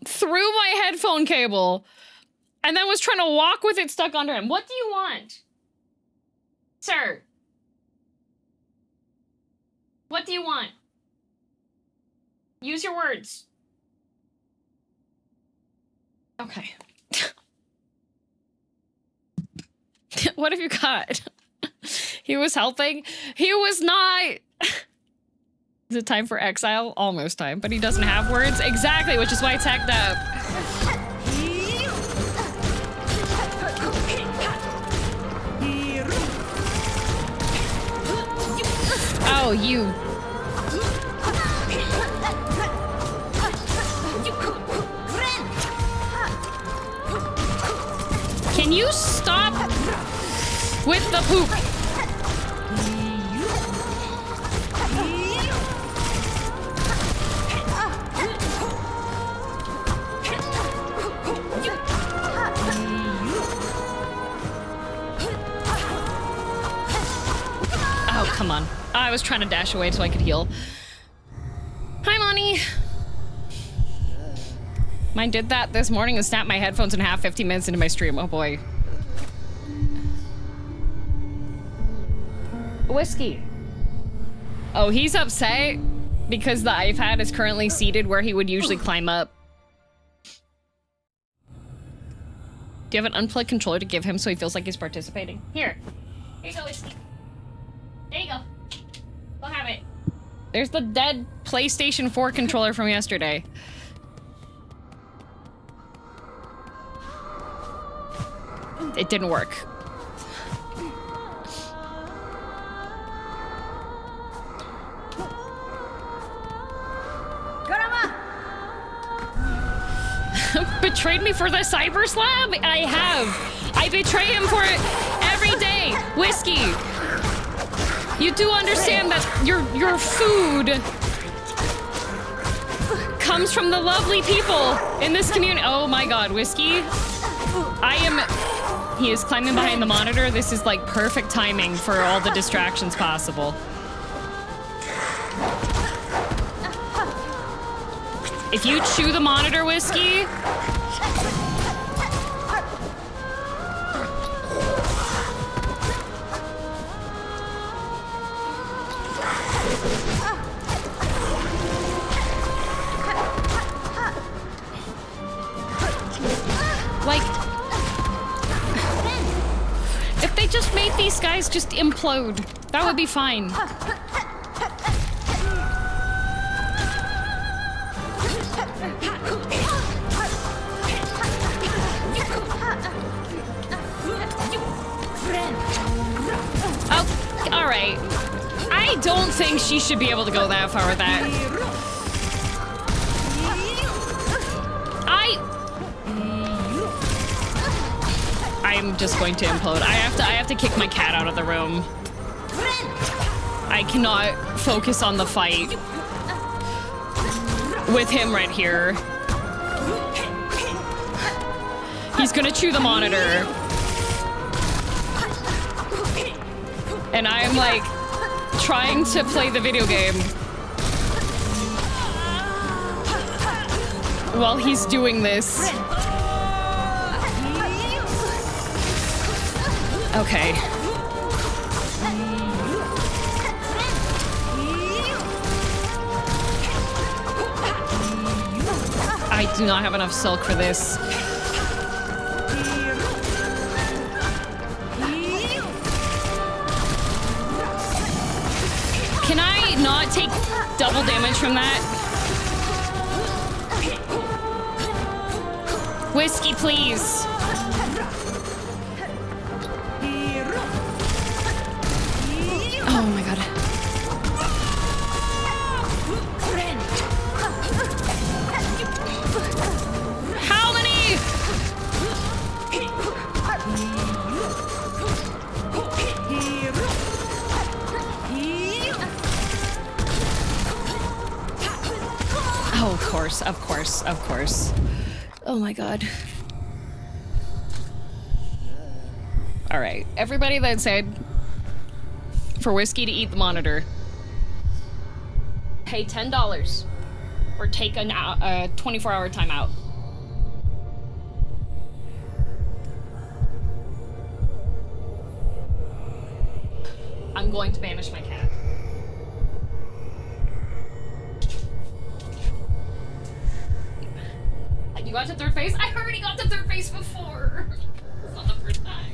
through my headphone cable and then was trying to walk with it stuck under him. What do you want? Sir? What do you want? Use your words. Okay. What have you got? He was helping. He was not. Is it time for exile? Almost time, but he doesn't have words. Exactly, which is why it's hacked up. Oh, you. Can you stop with the poop? Oh, come on. I was trying to dash away so I could heal. Hi, Monty. Mine did that this morning and snapped my headphones in half 15 minutes into my stream. Oh boy. Whiskey. Oh, he's upset because the iPad is currently seated where he would usually climb up. Do you have an unplugged controller to give him so he feels like he's participating? Here. Here you go, Whiskey. There you go. Go have it. There's the dead PlayStation 4 controller from yesterday. It didn't work. Betrayed me for the cyber slab? I have. I betray him for it every day. Whiskey. You do understand that your food comes from the lovely people in this community. Oh my god, Whiskey. He is climbing behind the monitor. This is like perfect timing for all the distractions possible. If you chew the monitor, Whiskey. Like, if they just made these guys just implode, that would be fine. Alright. I don't think she should be able to go that far with that. I'm just going to implode. I have to kick my cat out of the room. I cannot focus on the fight with him right here. He's gonna chew the monitor. And I'm like trying to play the video game while he's doing this. Okay. I do not have enough silk for this. Can I not take double damage from that? Whiskey, please. Oh my god. How many? Oh, of course, of course, of course. Oh my god. All right, everybody that said for Whiskey to eat the monitor, pay $10 or take a 24-hour timeout. I'm going to banish my cat. You got to third phase? I already got to third phase before. It's not the first time.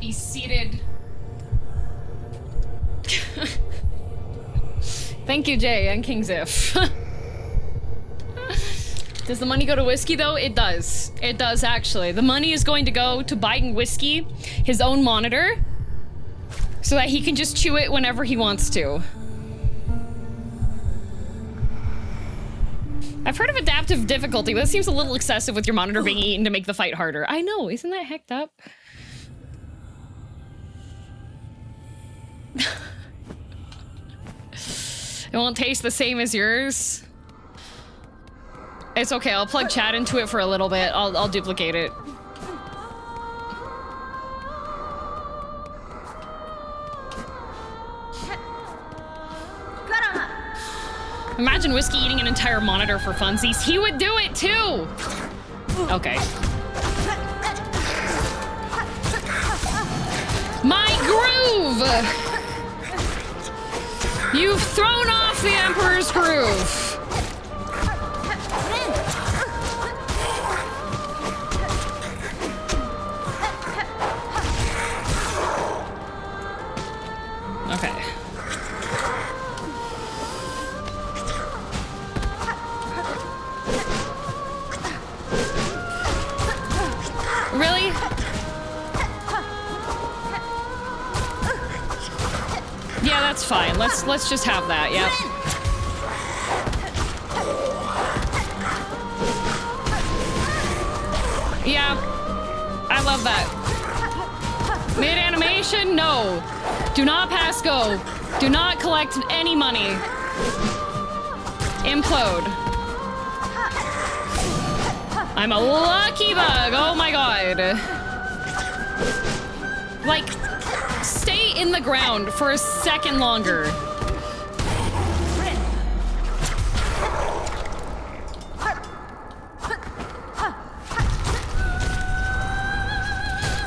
Seated. Thank you, Jay and King Ziff. Does the money go to Whiskey though? It does. It does actually. The money is going to go to buying Whiskey his own monitor so that he can just chew it whenever he wants to. I've heard of adaptive difficulty, but that seems a little excessive with your monitor being eaten to make the fight harder. I know, isn't that hecked up? It won't taste the same as yours. It's okay, I'll plug chat into it for a little bit. I'll duplicate it. Imagine Whiskey eating an entire monitor for funsies. He would do it too! Okay. My groove! You've thrown off the Emperor's groove! Okay. Really? Yeah, that's fine. Let's just have that. Yep. Yeah. I love that. Mid animation? No. Do not pass go. Do not collect any money. Implode. I'm a lucky bug. Oh my god. Like, stay in the ground for a second longer.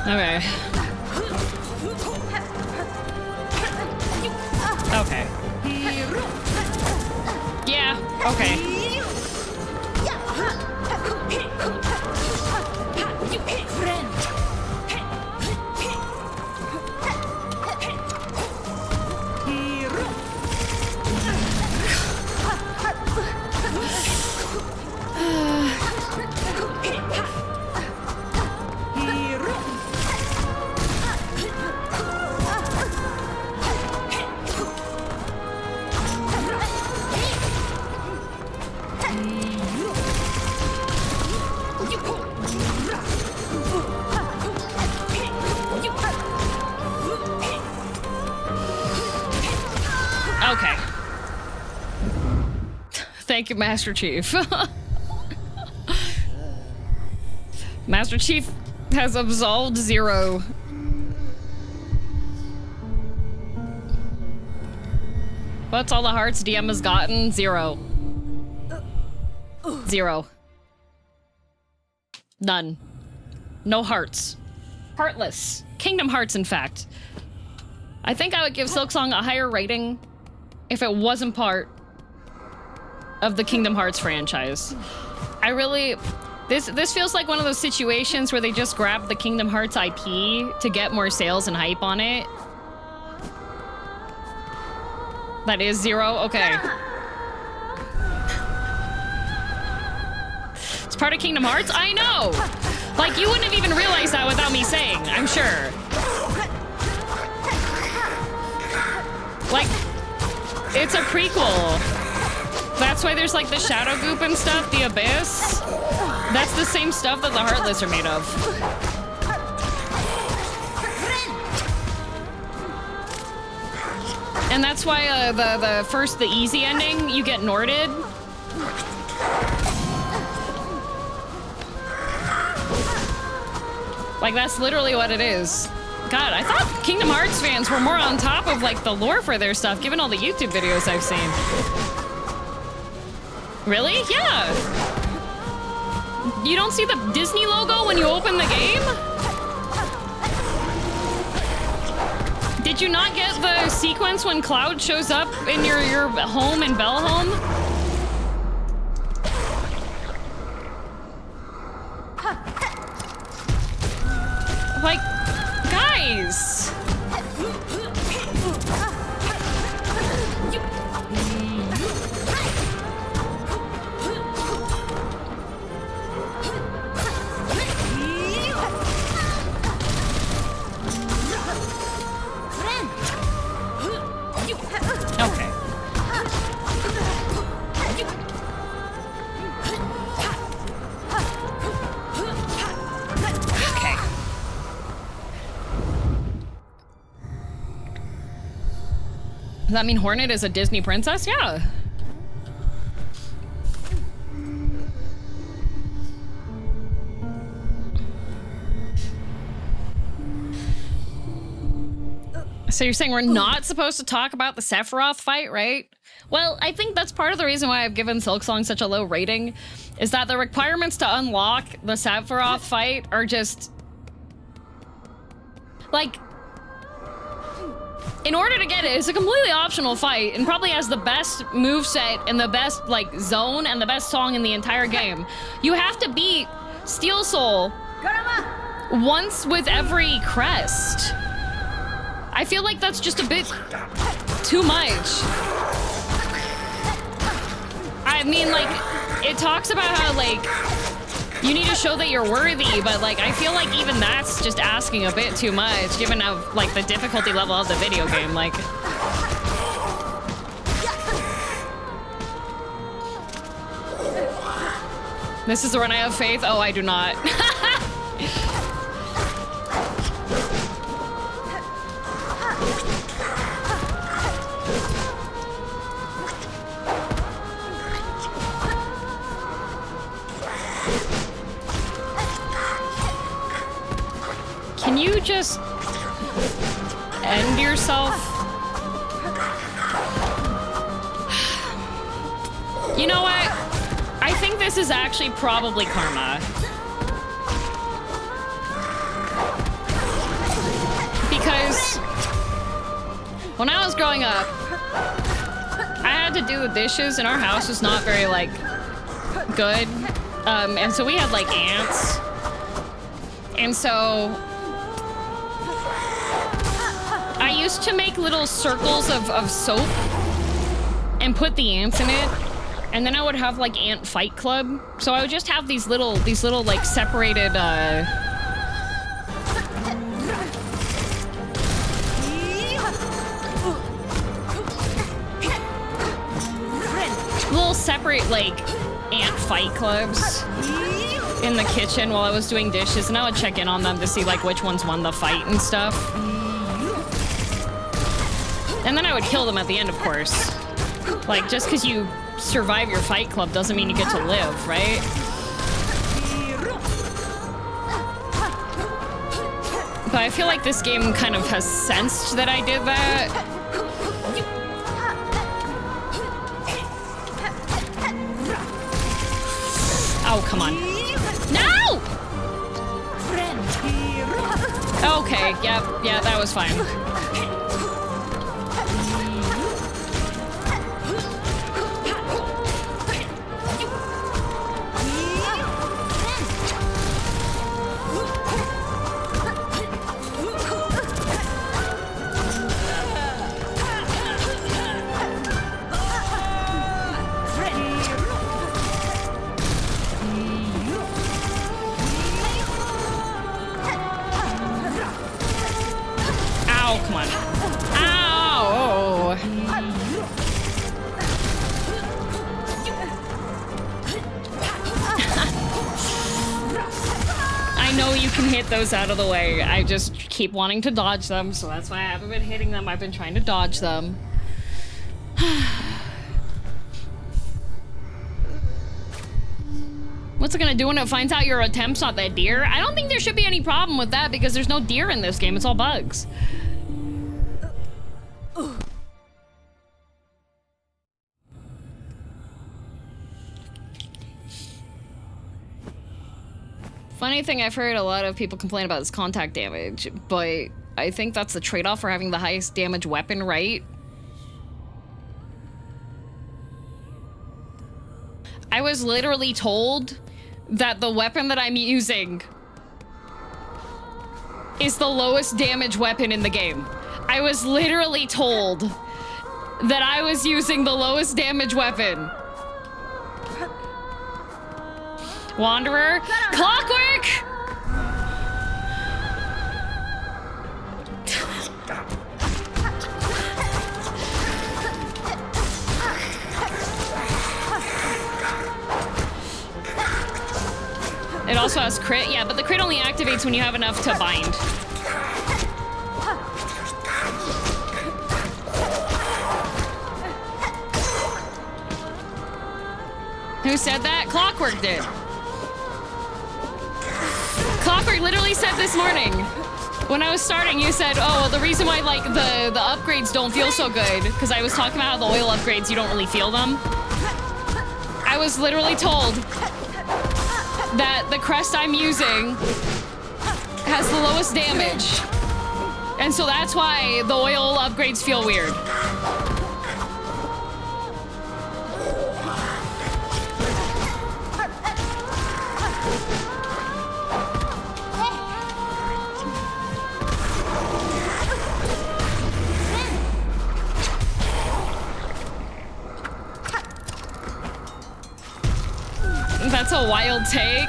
Okay. Okay. Yeah. Okay. Okay. Thank you, Master Chief. Master Chief has absolved Zero. What's all the hearts DM has gotten? 0. 0. None. No hearts. Heartless. Kingdom Hearts, in fact. I think I would give Silksong a higher rating if it wasn't part of the Kingdom Hearts franchise. I really... This feels like one of those situations where they just grab the Kingdom Hearts IP to get more sales and hype on it. That is 0? Okay. It's part of Kingdom Hearts? I know! Like, you wouldn't have even realized that without me saying, I'm sure. Like, it's a prequel. That's why there's like the Shadow Goop and stuff, the Abyss. That's the same stuff that the Heartless are made of. And that's why the easy ending, you get Norded. Like, that's literally what it is. God, I thought Kingdom Hearts fans were more on top of, like, the lore for their stuff, given all the YouTube videos I've seen. Really? Yeah. You don't see the Disney logo when you open the game? Did you not get the sequence when Cloud shows up in your home in Bellhome? Like, guys! Okay. Okay. Does that mean Hornet is a Disney princess? Yeah. So you're saying we're not supposed to talk about the Sephiroth fight, right? Well, I think that's part of the reason why I've given Silksong such a low rating, is that the requirements to unlock the Sephiroth fight are just... like... in order to get it, it's a completely optional fight and probably has the best moveset and the best, like, zone and the best song in the entire game. You have to beat Steel Soul once with every crest. I feel like that's just a bit too much. I mean, like, it talks about how, like, you need to show that you're worthy, but, like, I feel like even that's just asking a bit too much, given how, like, the difficulty level of the video game, like... This is the one I have faith? Oh, I do not. Can you just end yourself? You know what? I think this is actually probably karma. Because when I was growing up, I had to do the dishes, and our house was not very, like, good. And so we had, like, ants. And so I used to make little circles of soap and put the ants in it. And then I would have, like, ant fight club. So I would just have these little like, separated, little separate, like, ant fight clubs in the kitchen while I was doing dishes, and I would check in on them to see, like, which ones won the fight and stuff. And then I would kill them at the end, of course. Like, just because you survive your fight club doesn't mean you get to live, right? But I feel like this game kind of has sensed that I did that. Oh, come on. No! Okay, yeah, that was fine. Ow, come on. Ow! I know you can hit those out of the way. I just keep wanting to dodge them, so that's why I haven't been hitting them. I've been trying to dodge them. What's it gonna do when it finds out your attempt's not that deer? I don't think there should be any problem with that because there's no deer in this game. It's all bugs. Funny thing, I've heard a lot of people complain about is contact damage, but I think that's the trade-off for having the highest damage weapon, right? I was literally told that the weapon that I'm using is the lowest damage weapon in the game. I was literally told that I was using the lowest damage weapon. Wanderer, clockwork! It also has crit, yeah, but the crit only activates when you have enough to bind. Who said that? Clockwork did. Clockwork literally said this morning, when I was starting, you said, oh, well, the reason why, like, the upgrades don't feel so good, because I was talking about how the oil upgrades, you don't really feel them. I was literally told that the crest I'm using has the lowest damage. And so that's why the oil upgrades feel weird. That's a wild take.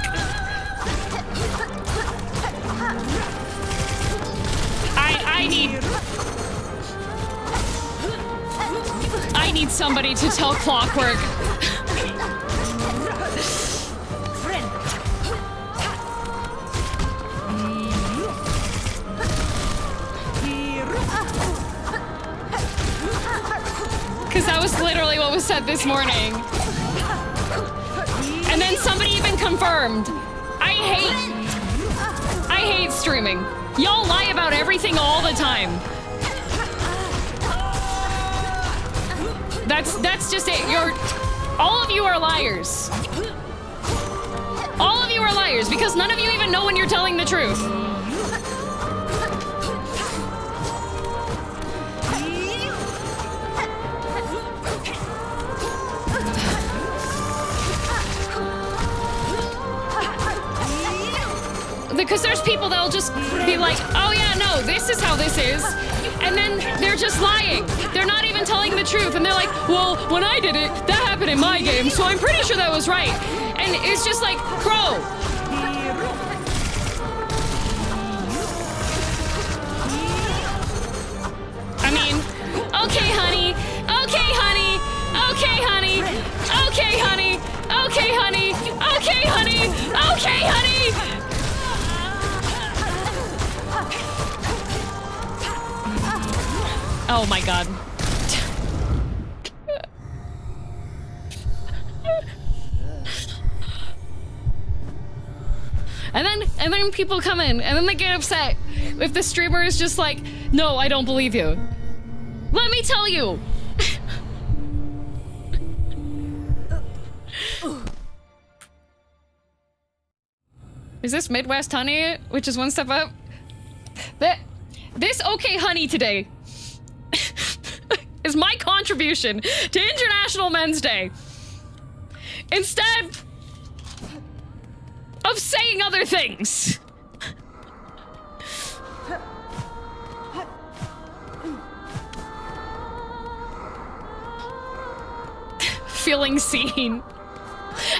I need somebody to tell Clockwork. Because that was literally what was said this morning. And then somebody even confirmed. I hate streaming. Y'all lie about everything all the time. That's just it. All of you are liars. All of you are liars because none of you even know when you're telling the truth. Because there's people that'll just be like, oh yeah, no, this is how this is. And then they're just lying. They're not even telling the truth. And they're like, well, when I did it, that happened in my game, so I'm pretty sure that was right. And it's just like, bro. I mean, okay, honey. Okay, honey. Okay, honey. Okay, honey. Okay, honey. Okay, honey. Okay, honey. Oh my god. And then people come in and then they get upset if the streamer is just like, no, I don't believe you. Let me tell you. Is this Midwest honey, which is one step up? This okay honey today is my contribution to International Men's Day. Instead of saying other things. Feeling seen.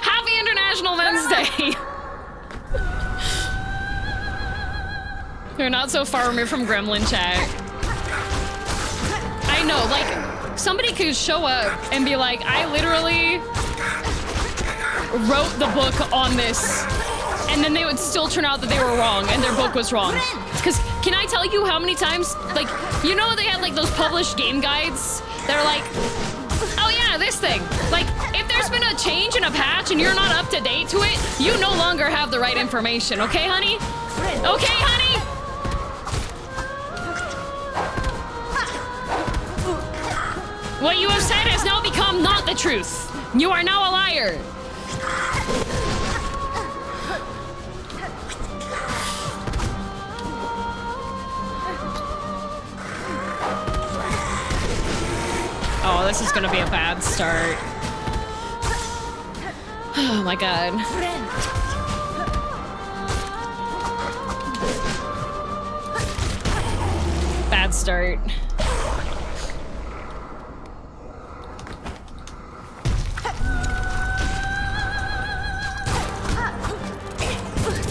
Happy International Men's Day. You're not so far removed from Gremlin chat. I know, like, somebody could show up and be like, I literally wrote the book on this, and then they would still turn out that they were wrong and their book was wrong. Because can I tell you how many times, like, you know they had like those published game guides that are like, oh yeah, this thing. Like, if there's been a change in a patch and you're not up to date to it, you no longer have the right information, okay, honey? Okay, honey? What you have said has now become not the truth. You are now a liar. Oh, this is gonna be a bad start. Oh my god. Bad start.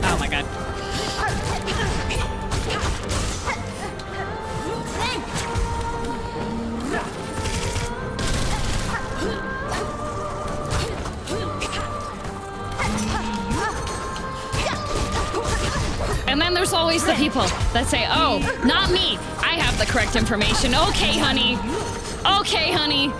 Oh my god. And then there's always the people that say, oh, not me. I have the correct information. Okay, honey. Okay, honey.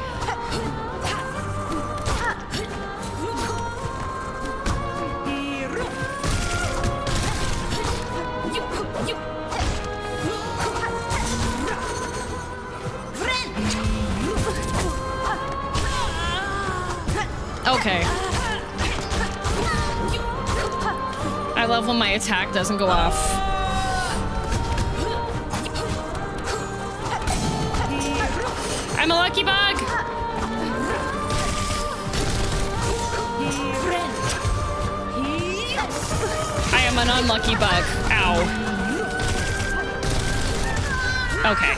Okay. I love when my attack doesn't go off. I'm a lucky bug! I am an unlucky bug. Ow. Okay.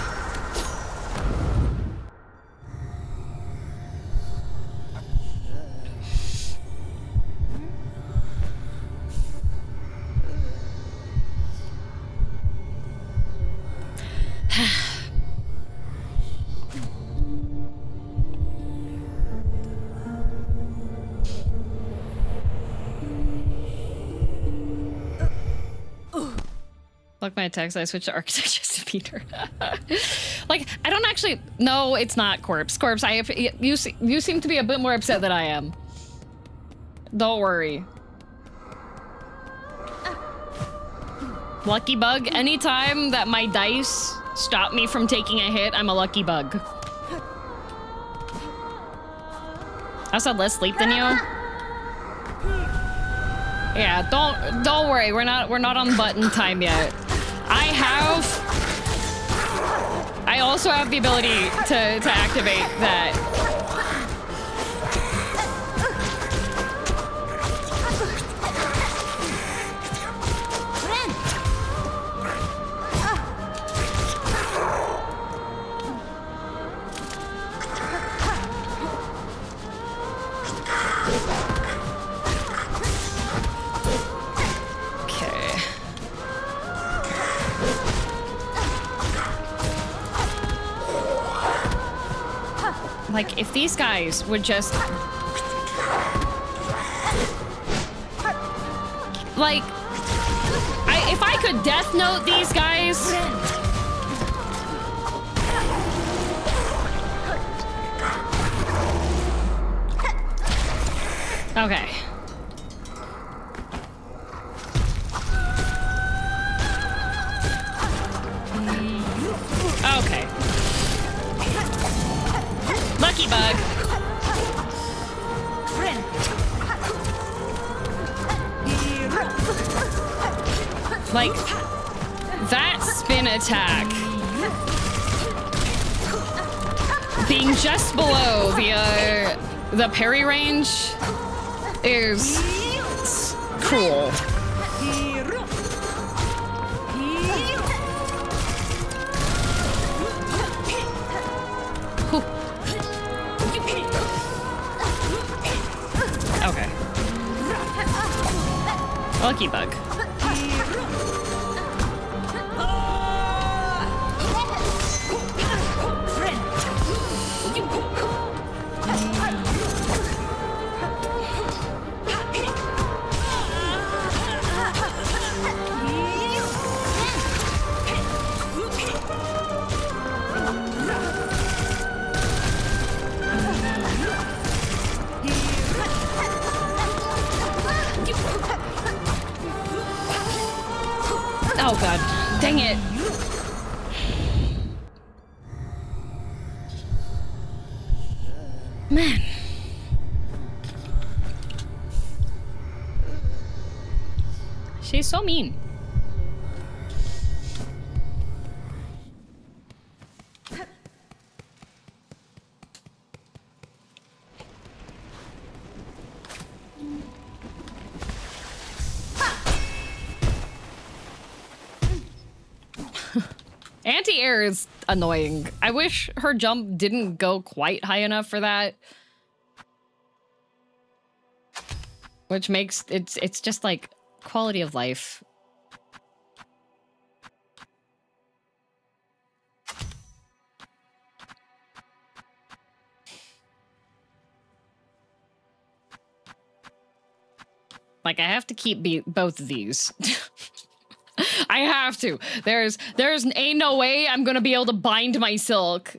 Look, my text, I switched to architecture to Peter. Like, I don't actually... No, it's not Corpse. Corpse, you seem to be a bit more upset than I am. Don't worry. Lucky bug. Anytime that my dice stop me from taking a hit, I'm a lucky bug. I also had less sleep than you. Yeah, don't worry. We're not on button time yet. I also have the ability to activate that. Like, if these guys would just... Like, if I could Death Note these guys... Okay. Okay. Lucky bug. Like, that spin attack being just below the parry range is cool. Okay. Lucky bug. Oh god, dang it. Man. She's so mean. Anti-air is annoying. I wish her jump didn't go quite high enough for that. Which makes it's just like quality of life. Like, I have to keep both of these. I have to. There's ain't no way I'm gonna be able to bind my silk.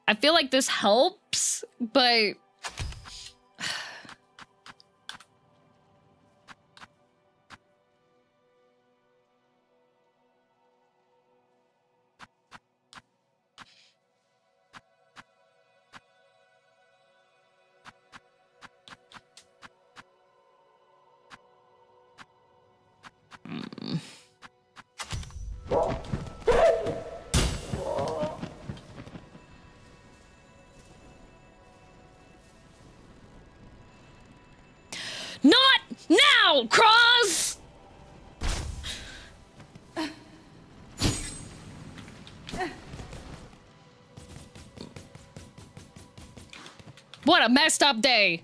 I feel like this helps, but... Not now, Cross! What a messed up day.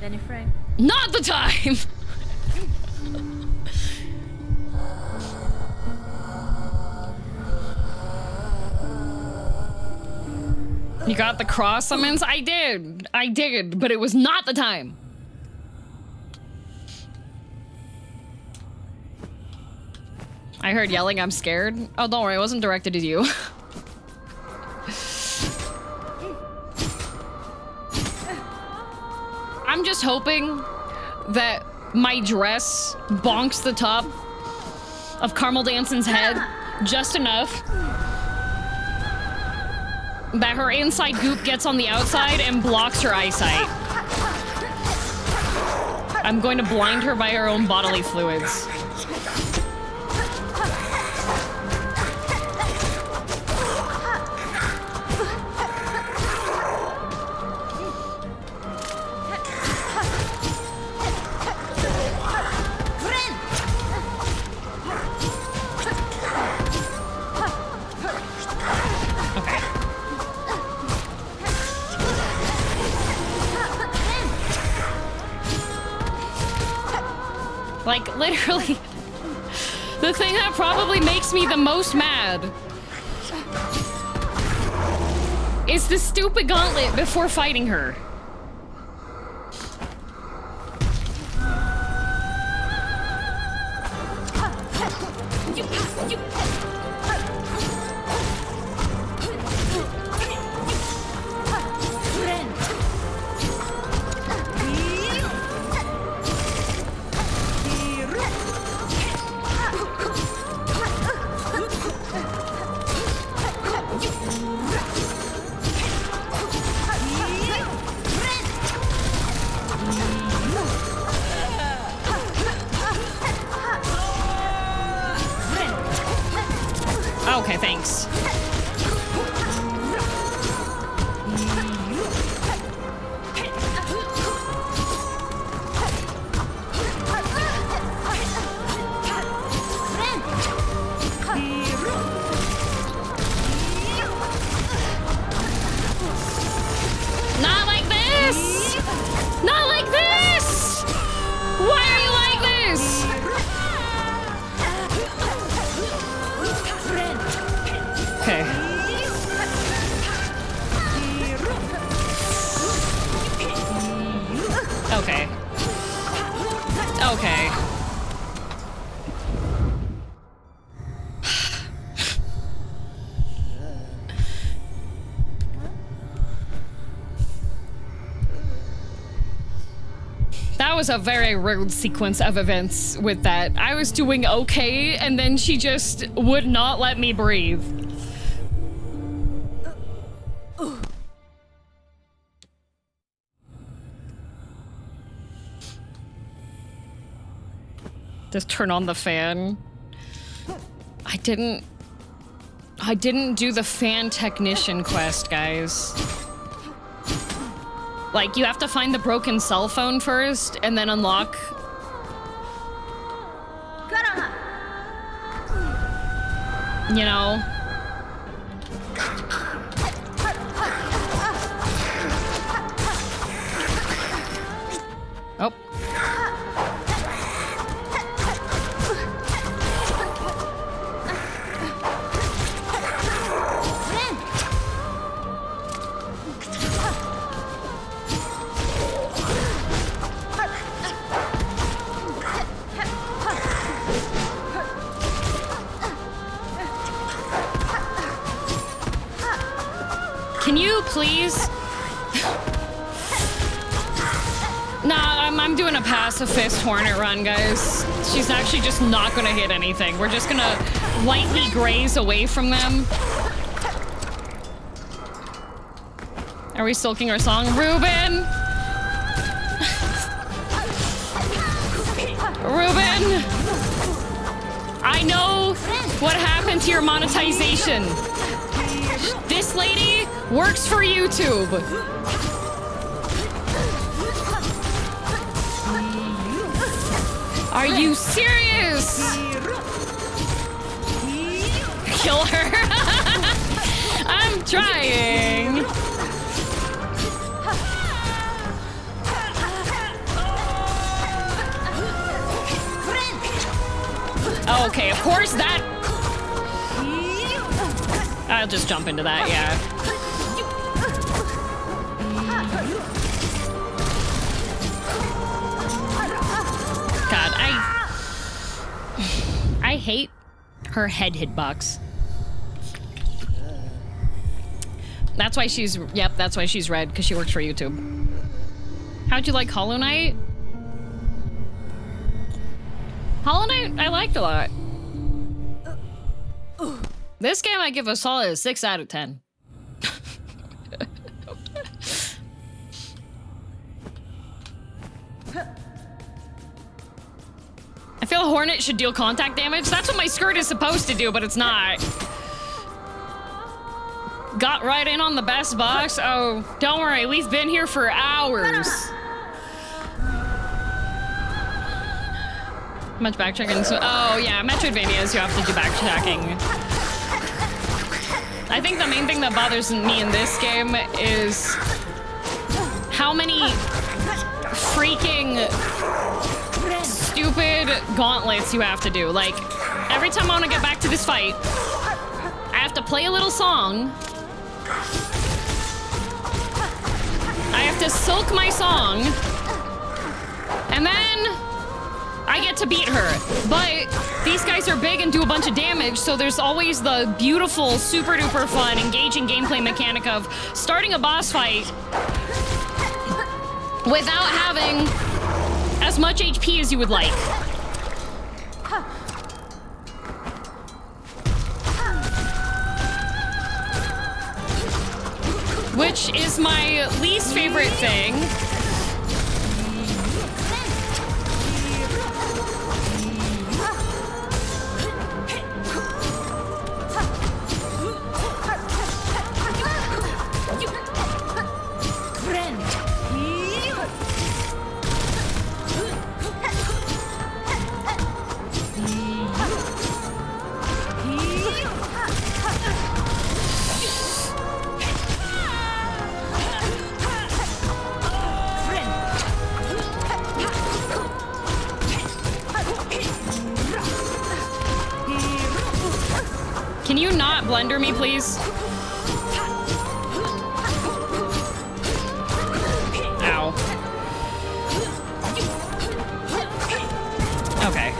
Any Frank? Not the time! You got the cross summons? I did, but it was not the time. I heard yelling, I'm scared. Oh, don't worry, it wasn't directed at you. I'm just hoping that my dress bonks the top of Carmel Danson's head just enough that her inside goop gets on the outside and blocks her eyesight. I'm going to blind her by her own bodily fluids. Like, literally, The thing that probably makes me the most mad is the stupid gauntlet before fighting her. Okay, thanks. Not like this! Not like this! Why are you like this? Okay. Okay. Okay. That was a very rude sequence of events with that. I was doing okay, and then she just would not let me breathe. Just turn on the fan. I didn't do the fan technician quest, guys. Like, you have to find the broken cell phone first, and then unlock... You know? Oh. Can you please? Nah, I'm doing a pacifist Hornet run, guys. She's actually just not gonna hit anything. We're just gonna lightly graze away from them. Are we sulking our song? Ruben! Ruben! I know what happened to your monetization. This lady works for YouTube. Are you serious? Kill her? I'm trying. Okay, of course that... I'll just jump into that, yeah. God, I hate her head hitbox. That's why she's, yep, that's why she's red, because she works for YouTube. How'd you like Hollow Knight? Hollow Knight, I liked a lot. This game I give a solid 6 out of 10. I feel Hornet should deal contact damage. That's what my skirt is supposed to do, but it's not. Got right in on the best box? Oh, don't worry, we've been here for hours. Much backtracking. So, oh yeah, Metroidvanias, you have to do backtracking. I think the main thing that bothers me in this game is how many freaking stupid gauntlets you have to do. Like, Every time I want to get back to this fight, I have to play a little song. I have to silk my song. And then I get to beat her. But these guys are big and do a bunch of damage, so there's always the beautiful, super duper fun, engaging gameplay mechanic of starting a boss fight without having as much HP as you would like. Which is my least favorite thing. Can you not blender me, please? Ow. Okay.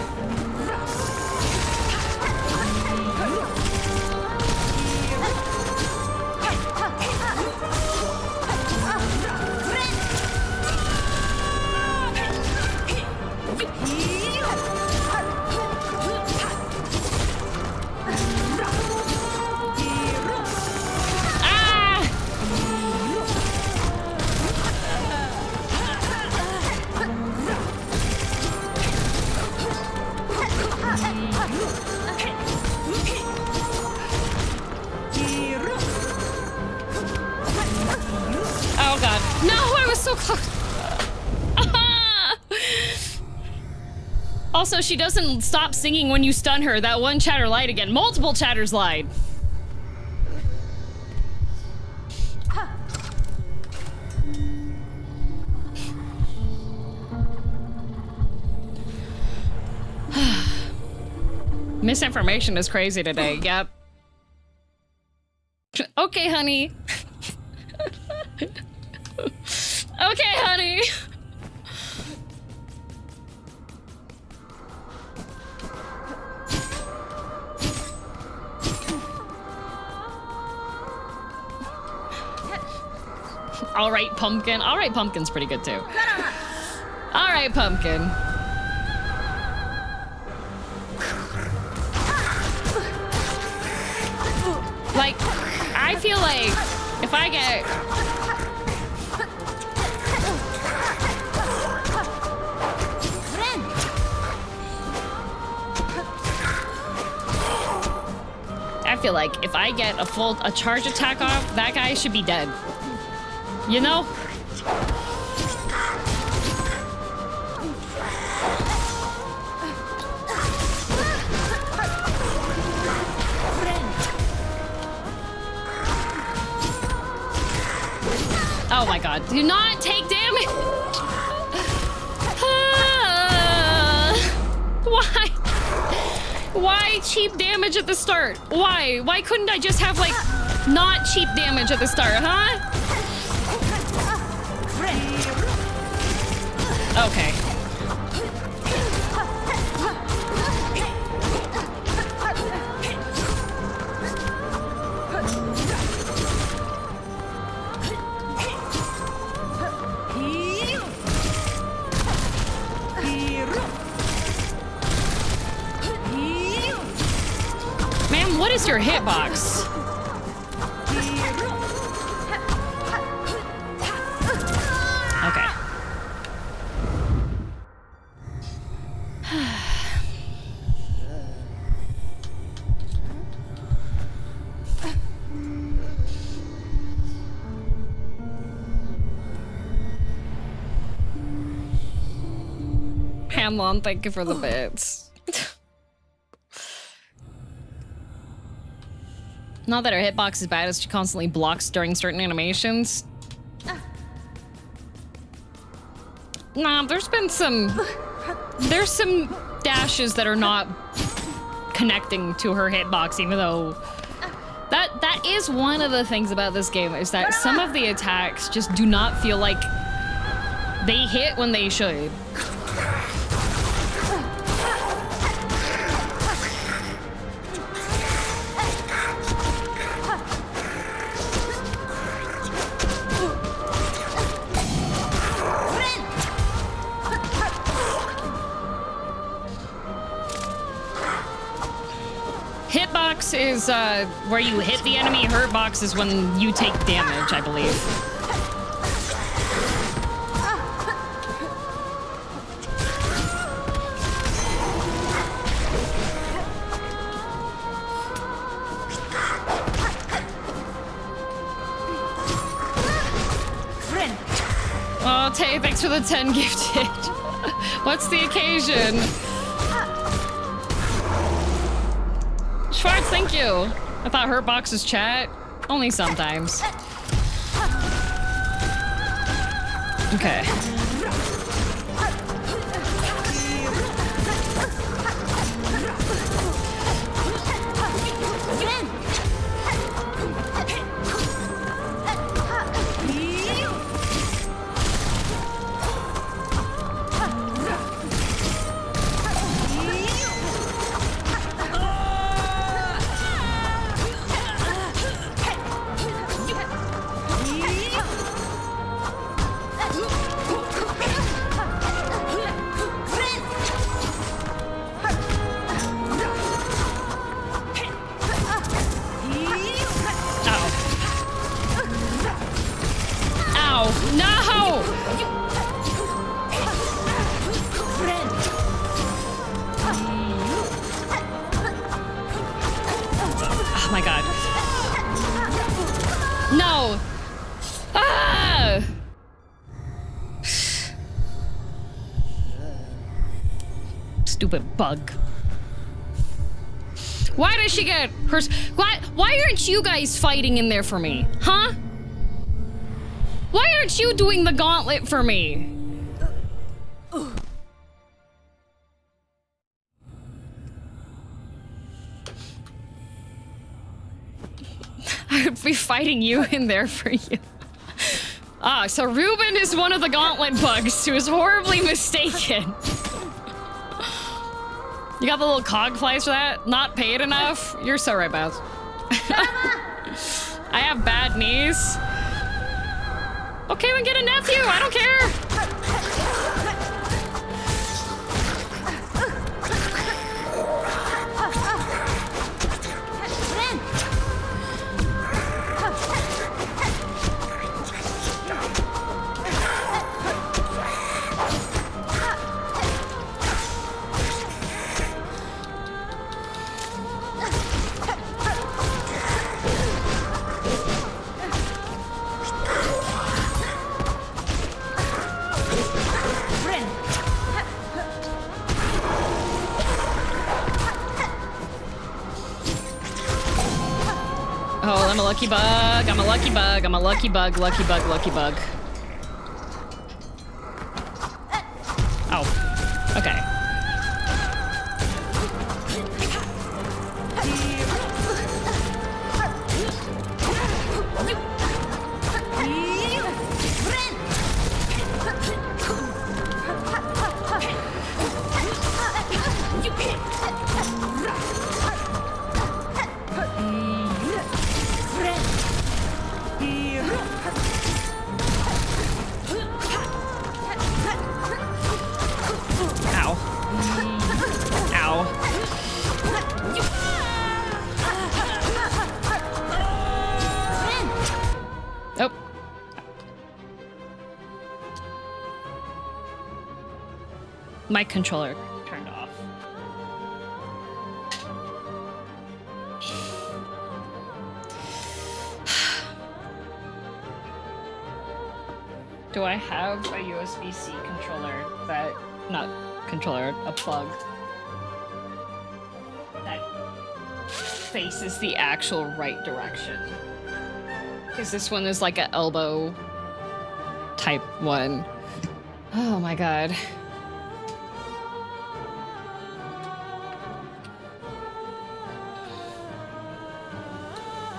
Oh god. No, I was so close. Also, she doesn't stop singing when you stun her. That one chatter lied again. Multiple chatters lied. Misinformation is crazy today. Yep. Okay, honey. Okay, honey. All right, pumpkin. All right, pumpkin's pretty good too. All right, pumpkin. Like, I feel like if I get... I feel like if I get a charge attack off, that guy should be dead. You know? Oh my god, do not take damage! Why? Why cheap damage at the start? Why? Why couldn't I just have, like, not cheap damage at the start, huh? Okay. Ma'am, what is your hitbox? Okay. Hanlon, thank you for the bits. Not that her hitbox is bad, as she constantly blocks during certain animations. Nah, there's some dashes that are not connecting to her hitbox, even though that is one of the things about this game, is that some of the attacks just do not feel like they hit when they should. Hitbox is where you hit the enemy. Hurtbox is when you take damage, I believe. Oh, Tay, thanks for the 10 gifted. What's the occasion? Schwartz, thank you. I thought Hurtbox was chat. Only sometimes. Okay. Stupid bug. Why does she get her? Why aren't you guys fighting in there for me? Huh? Why aren't you doing the gauntlet for me? I would be fighting you in there for you. Ah, so Ruben is one of the gauntlet bugs who is horribly mistaken. You got the little cog flies for that? Not paid enough? You're so right, Baz. I have bad knees. Okay, we can get a nephew. I don't care. Oh, I'm a lucky bug. I'm a lucky bug. I'm a lucky bug. Lucky bug. Lucky bug. Oh. Okay. My controller turned off. Do I have a USB-C controller that, not controller, a plug that faces the actual right direction? Because this one is like an elbow type one. Oh my god.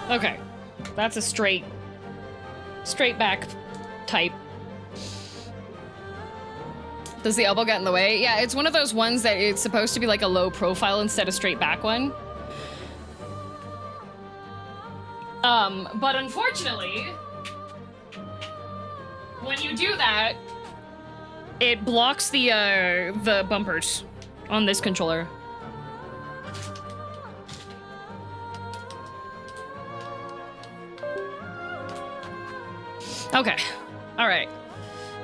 Okay. That's a straight back type. Does the elbow get in the way? Yeah, it's one of those ones that it's supposed to be like a low profile instead of straight back one. But unfortunately, when you do that, it blocks the bumpers on this controller. Okay. All right.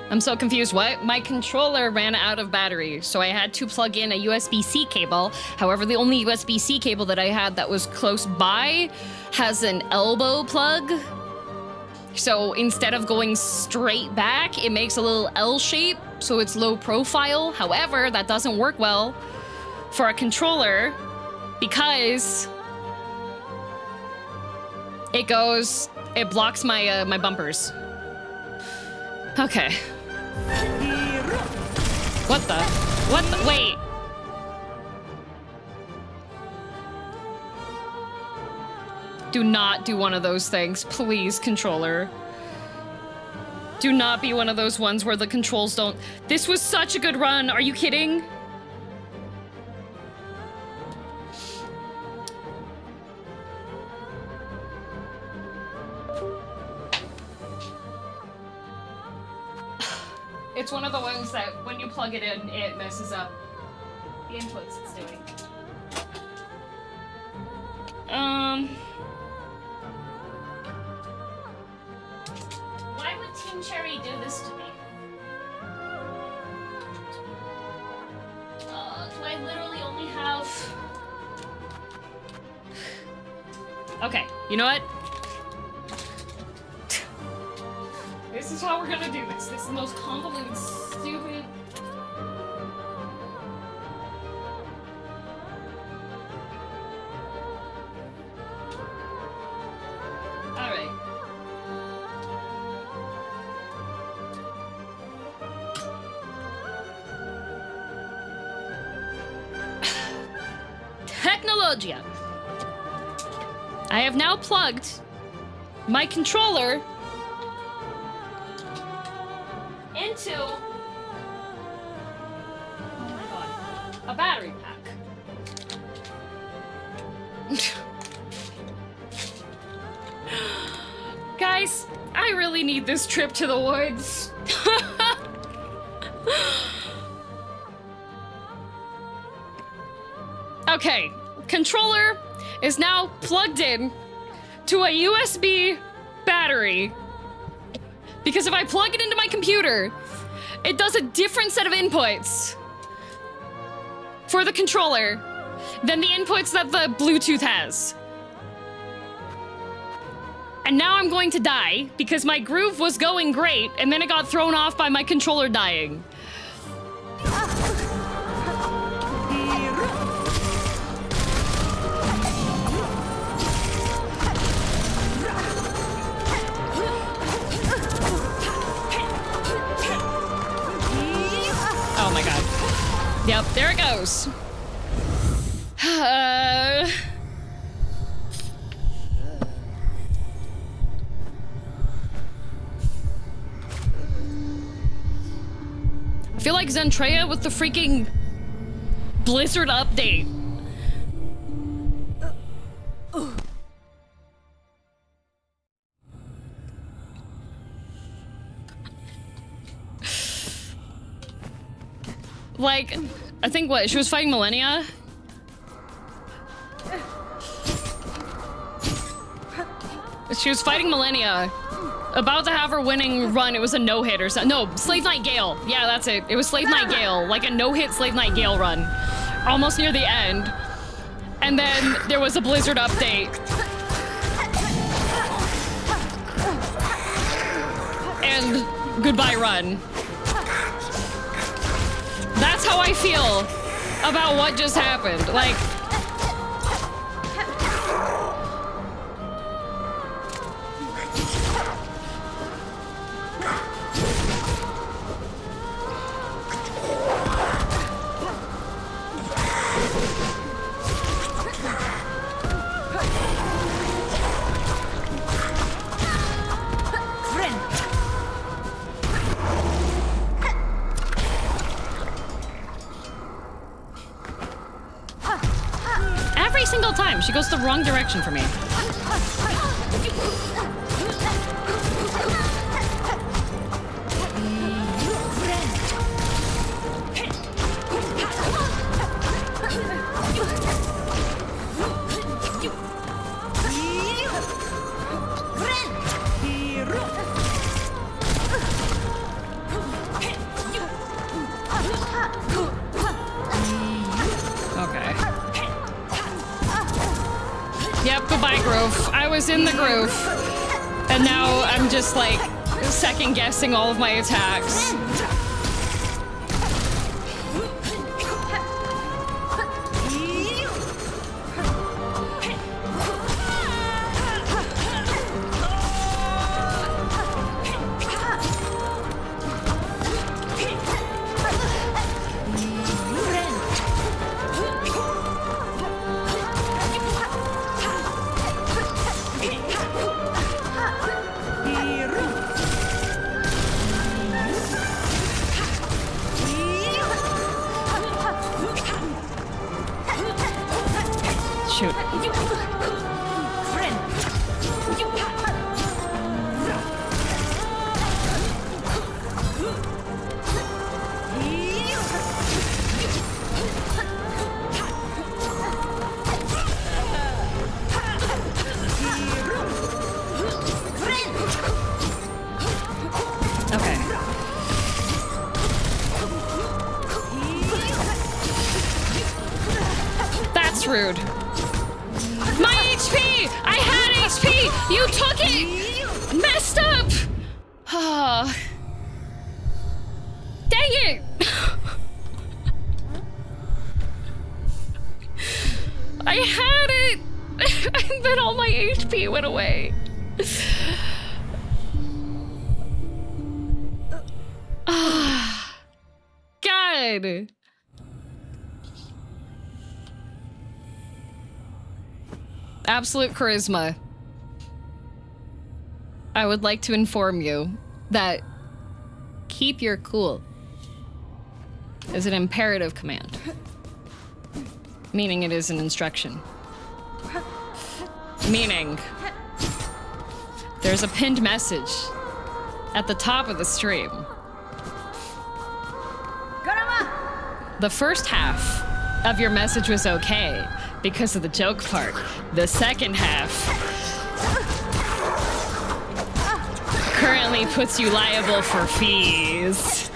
I'm so confused. What? My controller ran out of battery, so I had to plug in a USB-C cable. However, the only USB-C cable that I had that was close by has an elbow plug. So instead of going straight back, it makes a little L shape, so it's low profile. However, that doesn't work well for a controller because it blocks my my bumpers. Okay. What the? Wait. Do not do one of those things, please, controller. Do not be one of those ones where the controls don't... This was such a good run, are you kidding? It's one of the ones that when you plug it in, it messes up the inputs it's doing. Why would Team Cherry do this to me? Do I literally only have... Okay, you know what? This is how we're gonna do this. This is the most convoluted, stupid... Alright. Technologia. I have now plugged my controller into, oh my god, a battery pack. Guys, I really need this trip to the woods. Okay, controller is now plugged in to a USB battery. Because if I plug it into my computer, it does a different set of inputs for the controller than the inputs that the Bluetooth has. And now I'm going to die because my groove was going great and then it got thrown off by my controller dying. Oh my god. Yep, there it goes. I feel like Zentreya with the freaking Blizzard update. Like, I think what, she was fighting Millennia? She was fighting Millennia. About to have her winning run, it was a no-hit or something. No, Slave Knight Gale. Yeah, that's it. It was Slave Knight Gale, like a no-hit Slave Knight Gale run. Almost near the end. And then there was a Blizzard update. And goodbye run. That's how I feel about what just happened. Like... She goes the wrong direction for me. Yep, goodbye groove. I was in the groove. And now I'm just like second guessing all of my attacks. Shoot. Okay. That's rude. My HP! I had HP! You took it! Messed up! Dang it! I had it! And then all my HP went away. God! Absolute charisma. I would like to inform you that keep your cool is an imperative command, meaning it is an instruction. Meaning there's a pinned message at the top of the stream. The first half of your message was okay because of the joke part. The second half currently puts you liable for fees.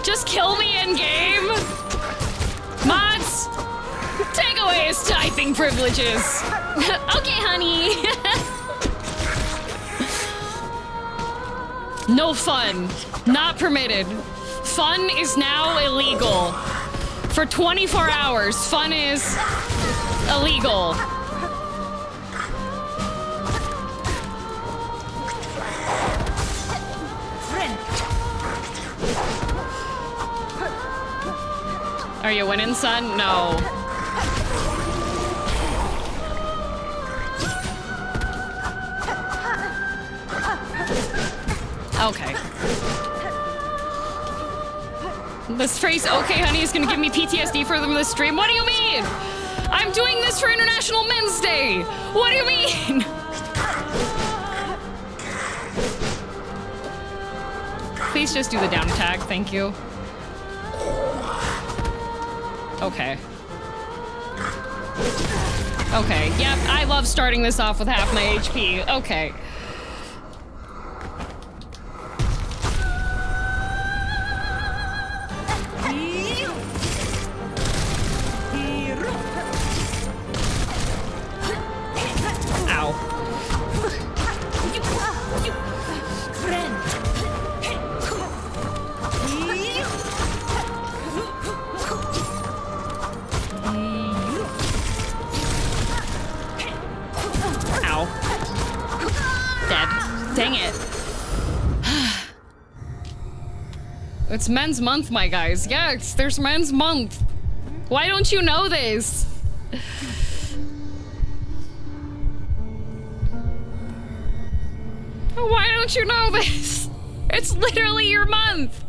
Just kill me in game. Mods, take away his typing privileges. Okay, honey. No fun. Not permitted. Fun is now illegal. For 24 hours, fun is illegal. Are you winning, son? No. Okay. This phrase, okay, honey, is gonna give me PTSD for them this stream. What do you mean? I'm doing this for International Men's Day. What do you mean? Please just do the down attack, thank you. Okay. Okay, yep, I love starting this off with half my HP. Okay. It's Men's Month, my guys. Yes, there's Men's Month. Why don't you know this? Why don't you know this? It's literally your month.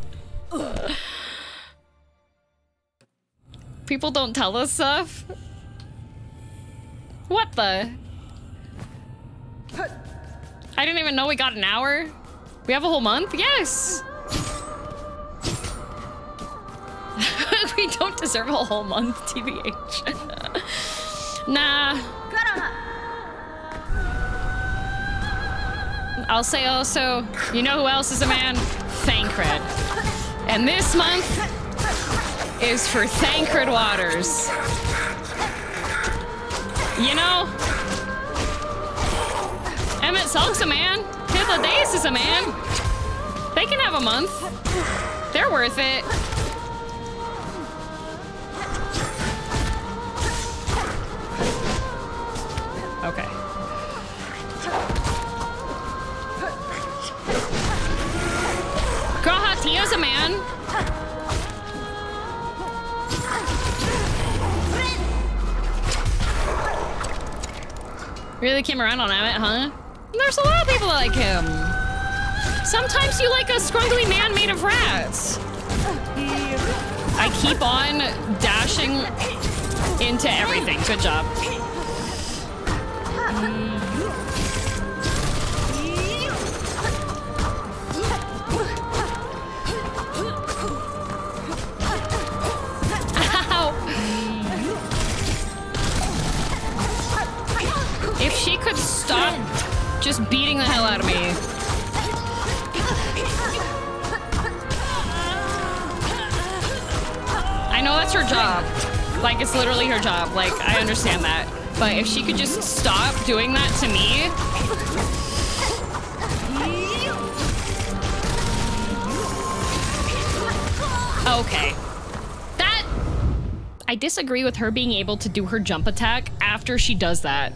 People don't tell us stuff. What the? I didn't even know we got an hour. We have a whole month? Yes. We don't deserve a whole month, TBH. Nah. I'll say also, you know who else is a man? Thancred. And this month is for Thancred Waters. You know, Emmett Silk's a man. Hiddledace is a man. They can have a month. They're worth it. Okay. Grahatia's a man. Really came around on Emmett, huh? There's a lot of people that like him. Sometimes you like a scruggly man made of rats. I keep on dashing into everything. Good job. If she could stop just beating the hell out of me. I know that's her job. Like, it's literally her job. Like, I understand that. But if she could just stop doing that to me. Okay. That... I disagree with her being able to do her jump attack after she does that.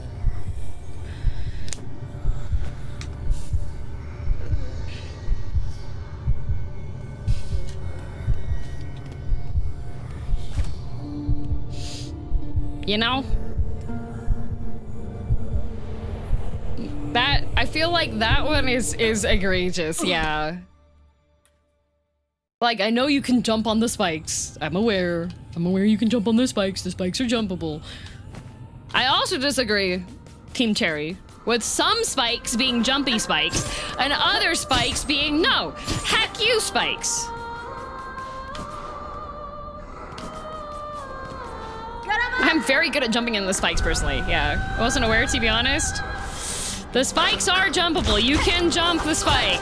You know? That, I feel like that one is egregious, yeah. Like, I know you can jump on the spikes. I'm aware you can jump on the spikes are jumpable. I also disagree, Team Cherry, with some spikes being jumpy spikes and other spikes being no, heck you spikes. I'm very good at jumping in the spikes, personally. Yeah, I wasn't aware, to be honest. The spikes are jumpable. You can jump the spike.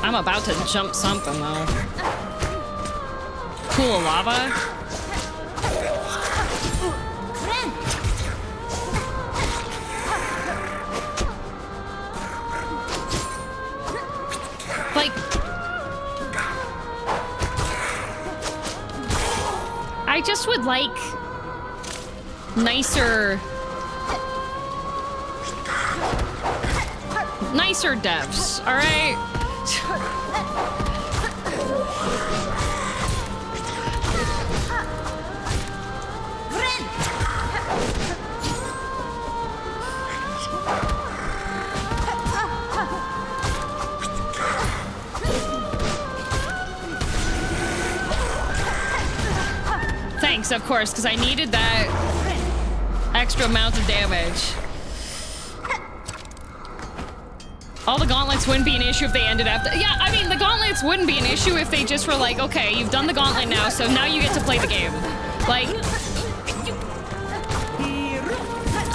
I'm about to jump something, though. Pool of lava. Like, I just would like nicer devs, all right? Thanks, of course, because I needed that extra amount of damage. All the gauntlets wouldn't be an issue if they ended after. Yeah, I mean, the gauntlets wouldn't be an issue if they just were like, okay, you've done the gauntlet now, so now you get to play the game. Like,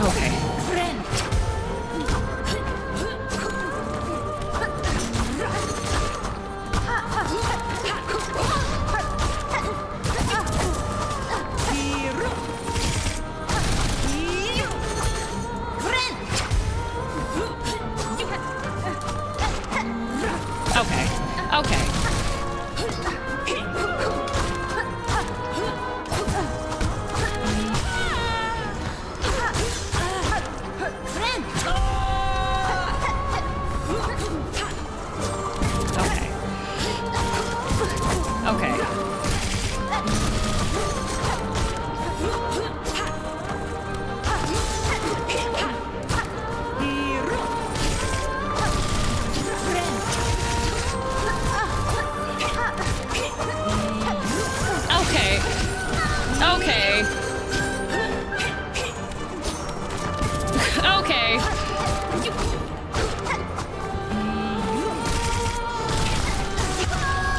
okay. Okay.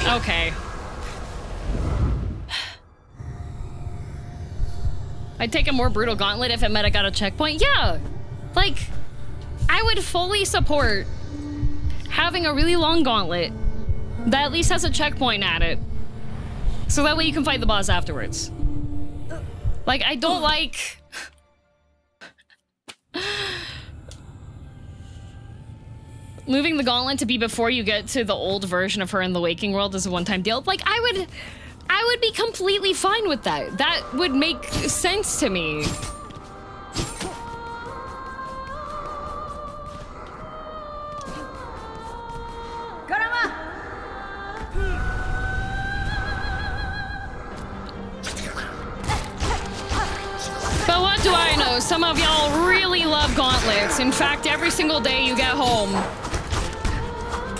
Okay. I'd take a more brutal gauntlet if it meant I got a checkpoint. Yeah! Like, I would fully support having a really long gauntlet that at least has a checkpoint at it. So that way you can fight the boss afterwards. Like, I don't like... moving the gauntlet to be before you get to the old version of her in the waking world is a one-time deal. Like, I would be completely fine with that. That would make sense to me. But what do I know? Some of y'all really love gauntlets. In fact, every single day you get home.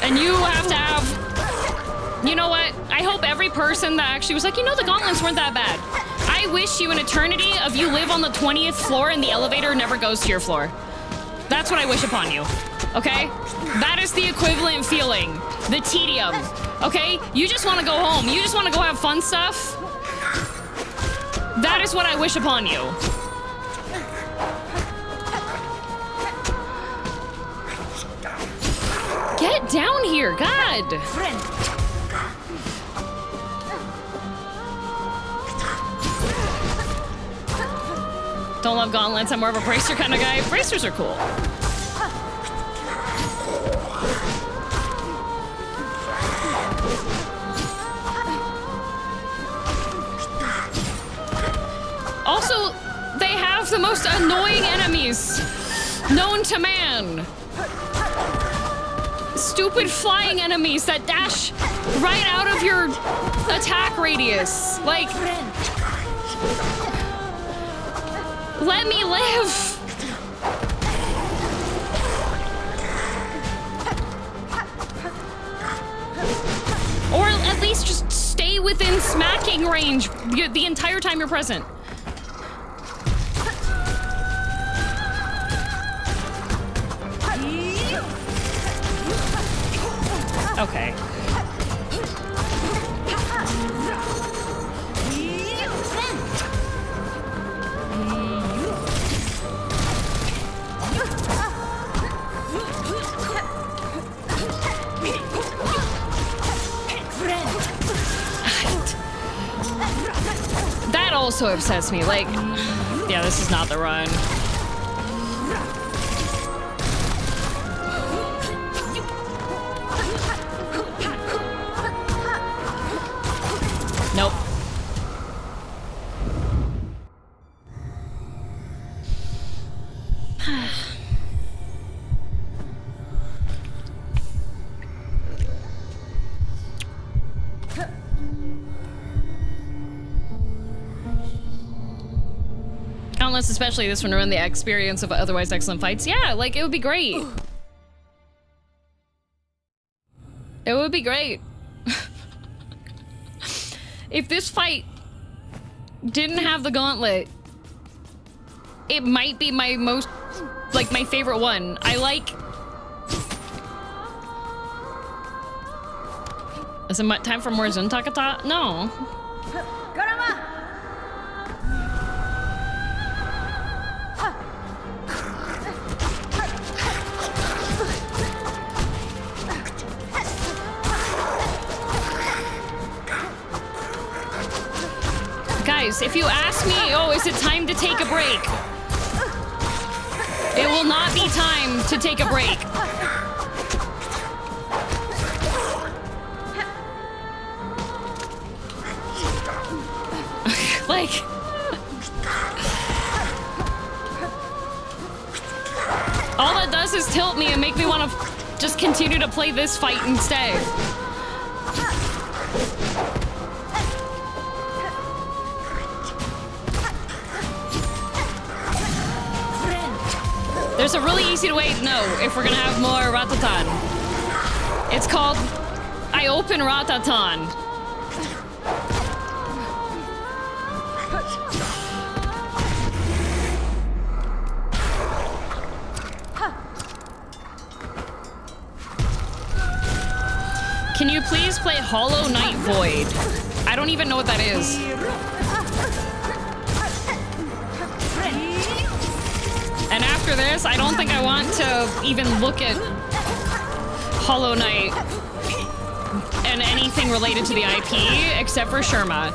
And you have to have... You know what? I hope every person that actually was like, you know, the gauntlets weren't that bad. I wish you an eternity of you live on the 20th floor and the elevator never goes to your floor. That's what I wish upon you. Okay? That is the equivalent feeling. The tedium. Okay? You just want to go home. You just want to go have fun stuff. That is what I wish upon you. Get down here, God! Don't love gauntlets, I'm more of a bracer kind of guy. Bracers are cool. Also, they have the most annoying enemies known to man. Stupid flying enemies that dash right out of your attack radius. Like, let me live. Or at least just stay within smacking range the entire time you're present. Okay. That also upsets me. Like, yeah, this is not the run. Nope. Countless, especially this one, ruin the experience of otherwise excellent fights. Yeah, like, it would be great. It would be great. If this fight didn't have the gauntlet, it might be my most, like, my favorite one. I like... Is it time for more Zuntakata? No. Guys, if you ask me, oh, is it time to take a break? It will not be time to take a break. Like... all that does is tilt me and make me want to just continue to play this fight instead. There's a really easy way to know if we're gonna have more Ratatan. It's called I open Ratatan. Can you please play Hollow Knight Void? I don't even know what that is. And after this, I don't think I want to even look at Hollow Knight and anything related to the IP except for Sherma.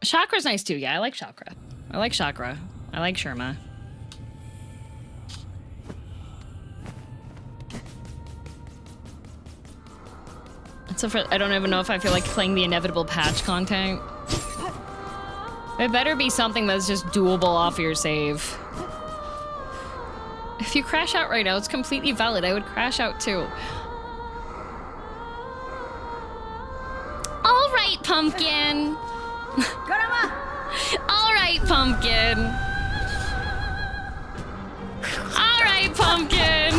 Chakra's nice too. Yeah, I like Chakra. I like Chakra. I like Sherma. So for, I don't even know if I feel like playing the inevitable patch content. It better be something that's just doable off your save. If you crash out right now, it's completely valid. I would crash out too. All right, Pumpkin. All right, Pumpkin. All right, Pumpkin.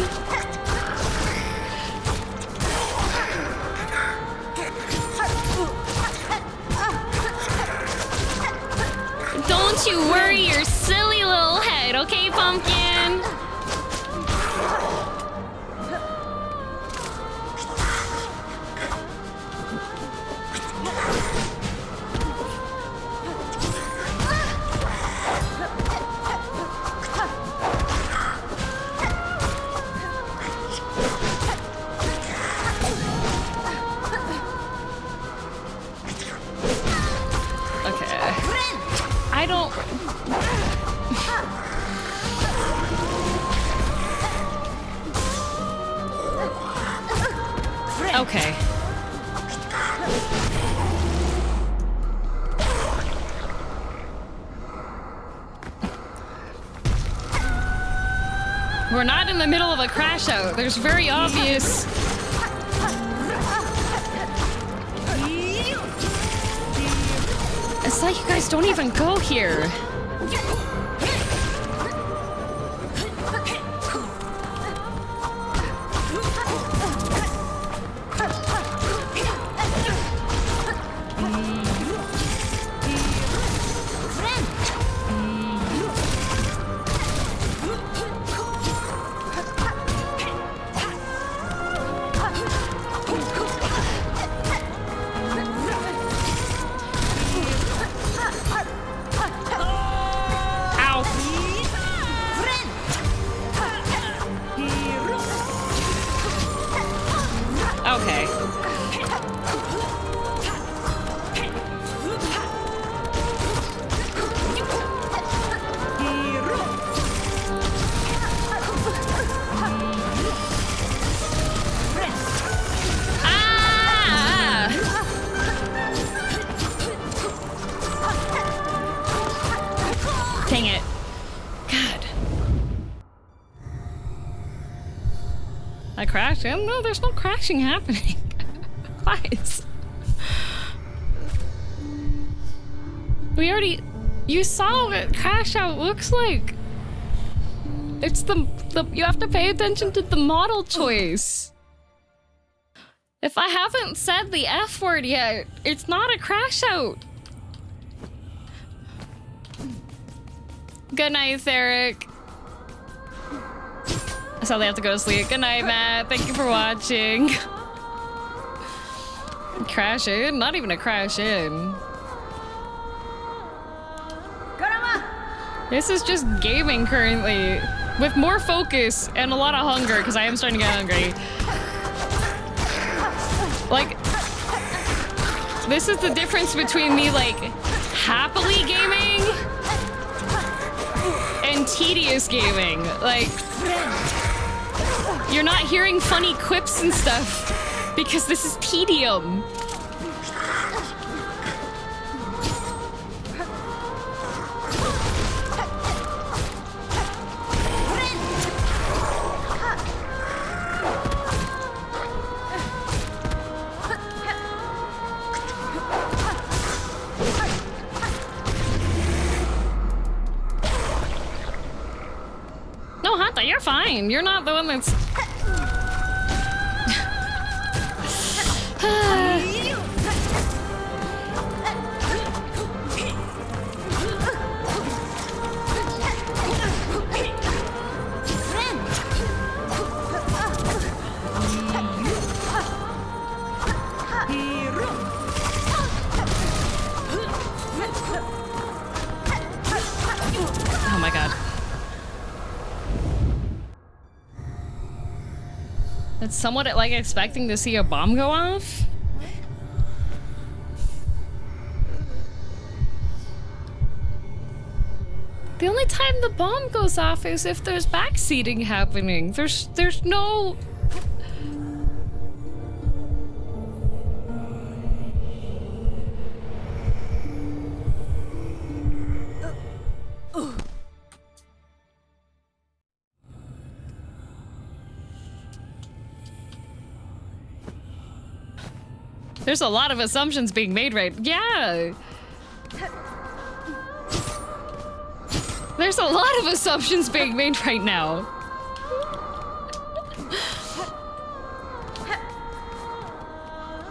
Don't you worry your silly little head, okay, Pumpkin? I don't... Okay. We're not in the middle of a crash out. There's very obvious... It's like you guys don't even go here. No, there's no crashing happening. Guys. We already... You saw what crash out looks like. It's the you have to pay attention to the model choice. If I haven't said the F word yet, it's not a crash out. Good night, Theric. So they have to go to sleep. Good night, Matt. Thank you for watching. Crash in? Not even a crash in. This is just gaming currently. With more focus and a lot of hunger, because I am starting to get hungry. Like, this is the difference between me, like, happily gaming and tedious gaming. Like, you're not hearing funny quips and stuff because this is tedium. fine. You're not the one that's... Oh my god. It's somewhat like expecting to see a bomb go off. The only time the bomb goes off is if there's backseating happening. There's no... There's a lot of assumptions being made right. Yeah. There's a lot of assumptions being made right now.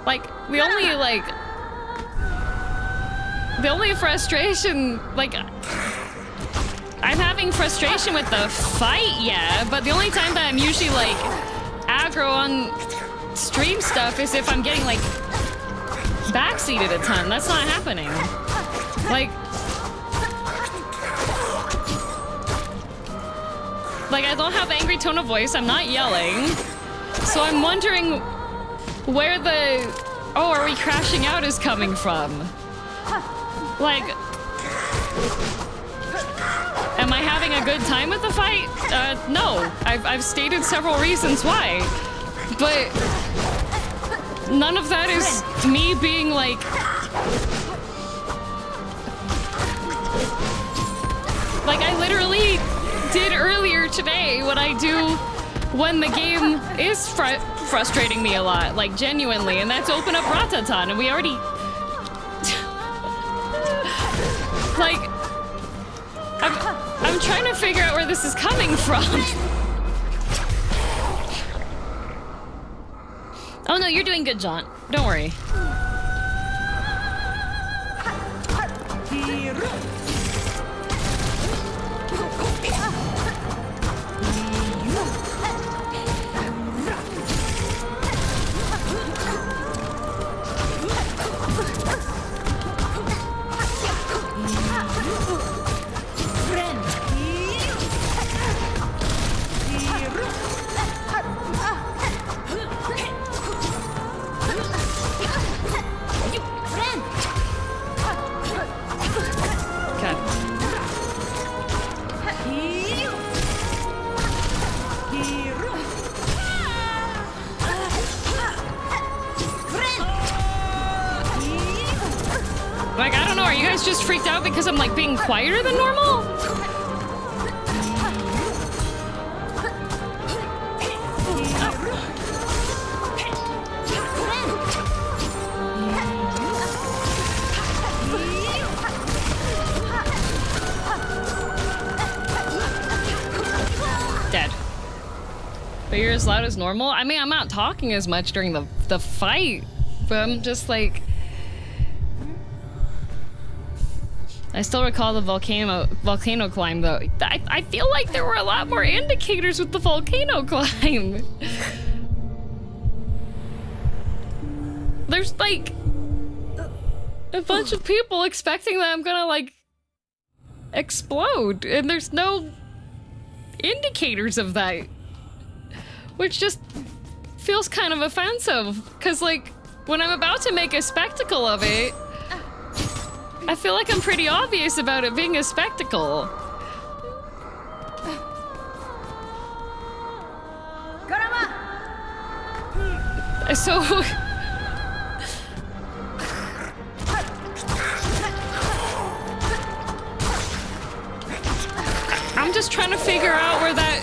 Like, the only frustration, like, I'm having frustration with the fight, yeah, but the only time that I'm usually, like, aggro on stream stuff is if I'm getting, like, backseated a ton. That's not happening. Like, I don't have angry tone of voice. I'm not yelling. So I'm wondering where the, oh, are we crashing out is coming from. Like, am I having a good time with the fight? No. I've stated several reasons why. But none of that is me being like... Like, I literally did earlier today what I do when the game is frustrating me a lot, like, genuinely, and that's open up Ratatan, and we already... Like, I'm trying to figure out where this is coming from. Oh no, you're doing good, John. Don't worry. Like, I don't know, are you guys just freaked out because I'm, like, being quieter than normal? Dead. But you're as loud as normal? I mean, I'm not talking as much during the fight, but I'm just, like... I still recall the volcano climb, though. I feel like there were a lot more indicators with the volcano climb. There's, like, a bunch of people expecting that I'm gonna, like, explode, and there's no indicators of that. Which just feels kind of offensive, because, like, when I'm about to make a spectacle of it, I feel like I'm pretty obvious about it being a spectacle. So... I'm just trying to figure out where that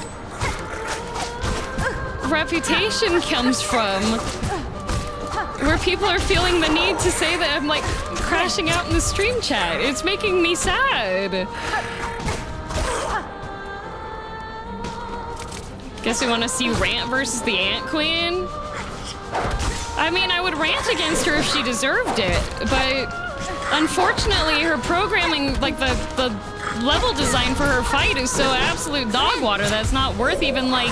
reputation comes from. Where people are feeling the need to say that I'm, like, crashing out in the stream chat. It's making me sad. Guess we want to see Rant versus the Ant Queen? I mean, I would rant against her if she deserved it, but unfortunately her programming, like the level design for her fight is so absolute dog water that's not worth even like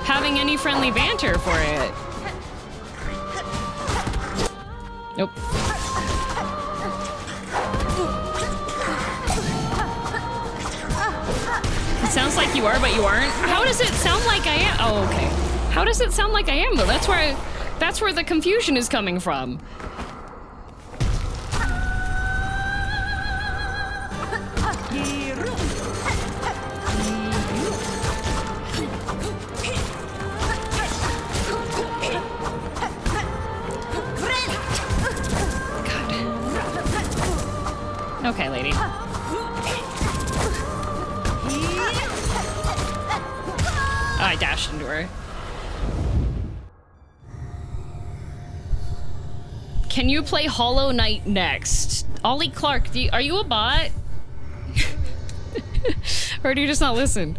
having any friendly banter for it. Nope. It sounds like you are, but you aren't. How does it sound like I am? Oh, okay. How does it sound like I am though? That's where the confusion is coming from. Okay, lady. Oh, I dashed into her. Can you play Hollow Knight next? Ollie Clark, are you a bot? Or do you just not listen?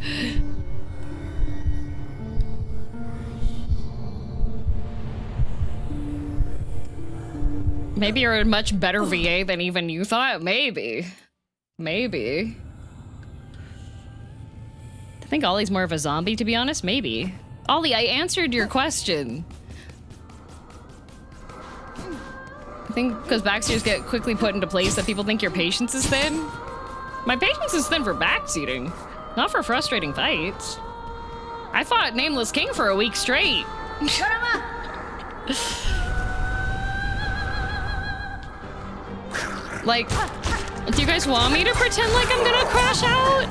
Maybe you're a much better VA than even you thought? Maybe. Maybe. I think Ollie's more of a zombie, to be honest. Maybe. Ollie, I answered your question. I think because backseaters get quickly put into place that people think your patience is thin. My patience is thin for backseating, not for frustrating fights. I fought Nameless King for a week straight. Like, do you guys want me to pretend like I'm gonna crash out?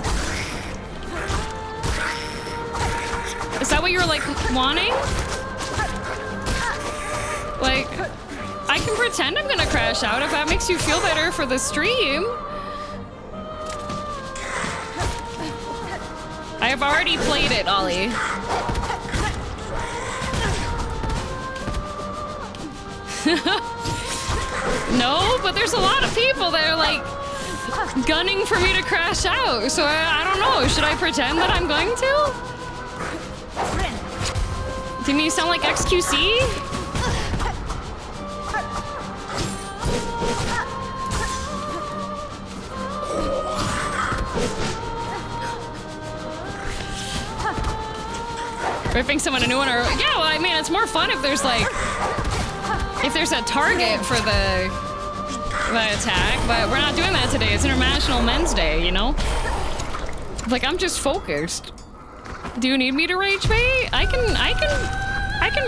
Is that what you were like wanting? Like, I can pretend I'm gonna crash out if that makes you feel better for the stream. I have already played it, Ollie. No, but there's a lot of people that are like gunning for me to crash out. So I don't know. Should I pretend that I'm going to? Didn't you sound like XQC? Ripping someone a new one, or yeah, well, I mean, it's more fun if there's like, if there's a target for the attack, but we're not doing that today. It's International Men's Day, you know? Like, I'm just focused. Do you need me to rage bait? I can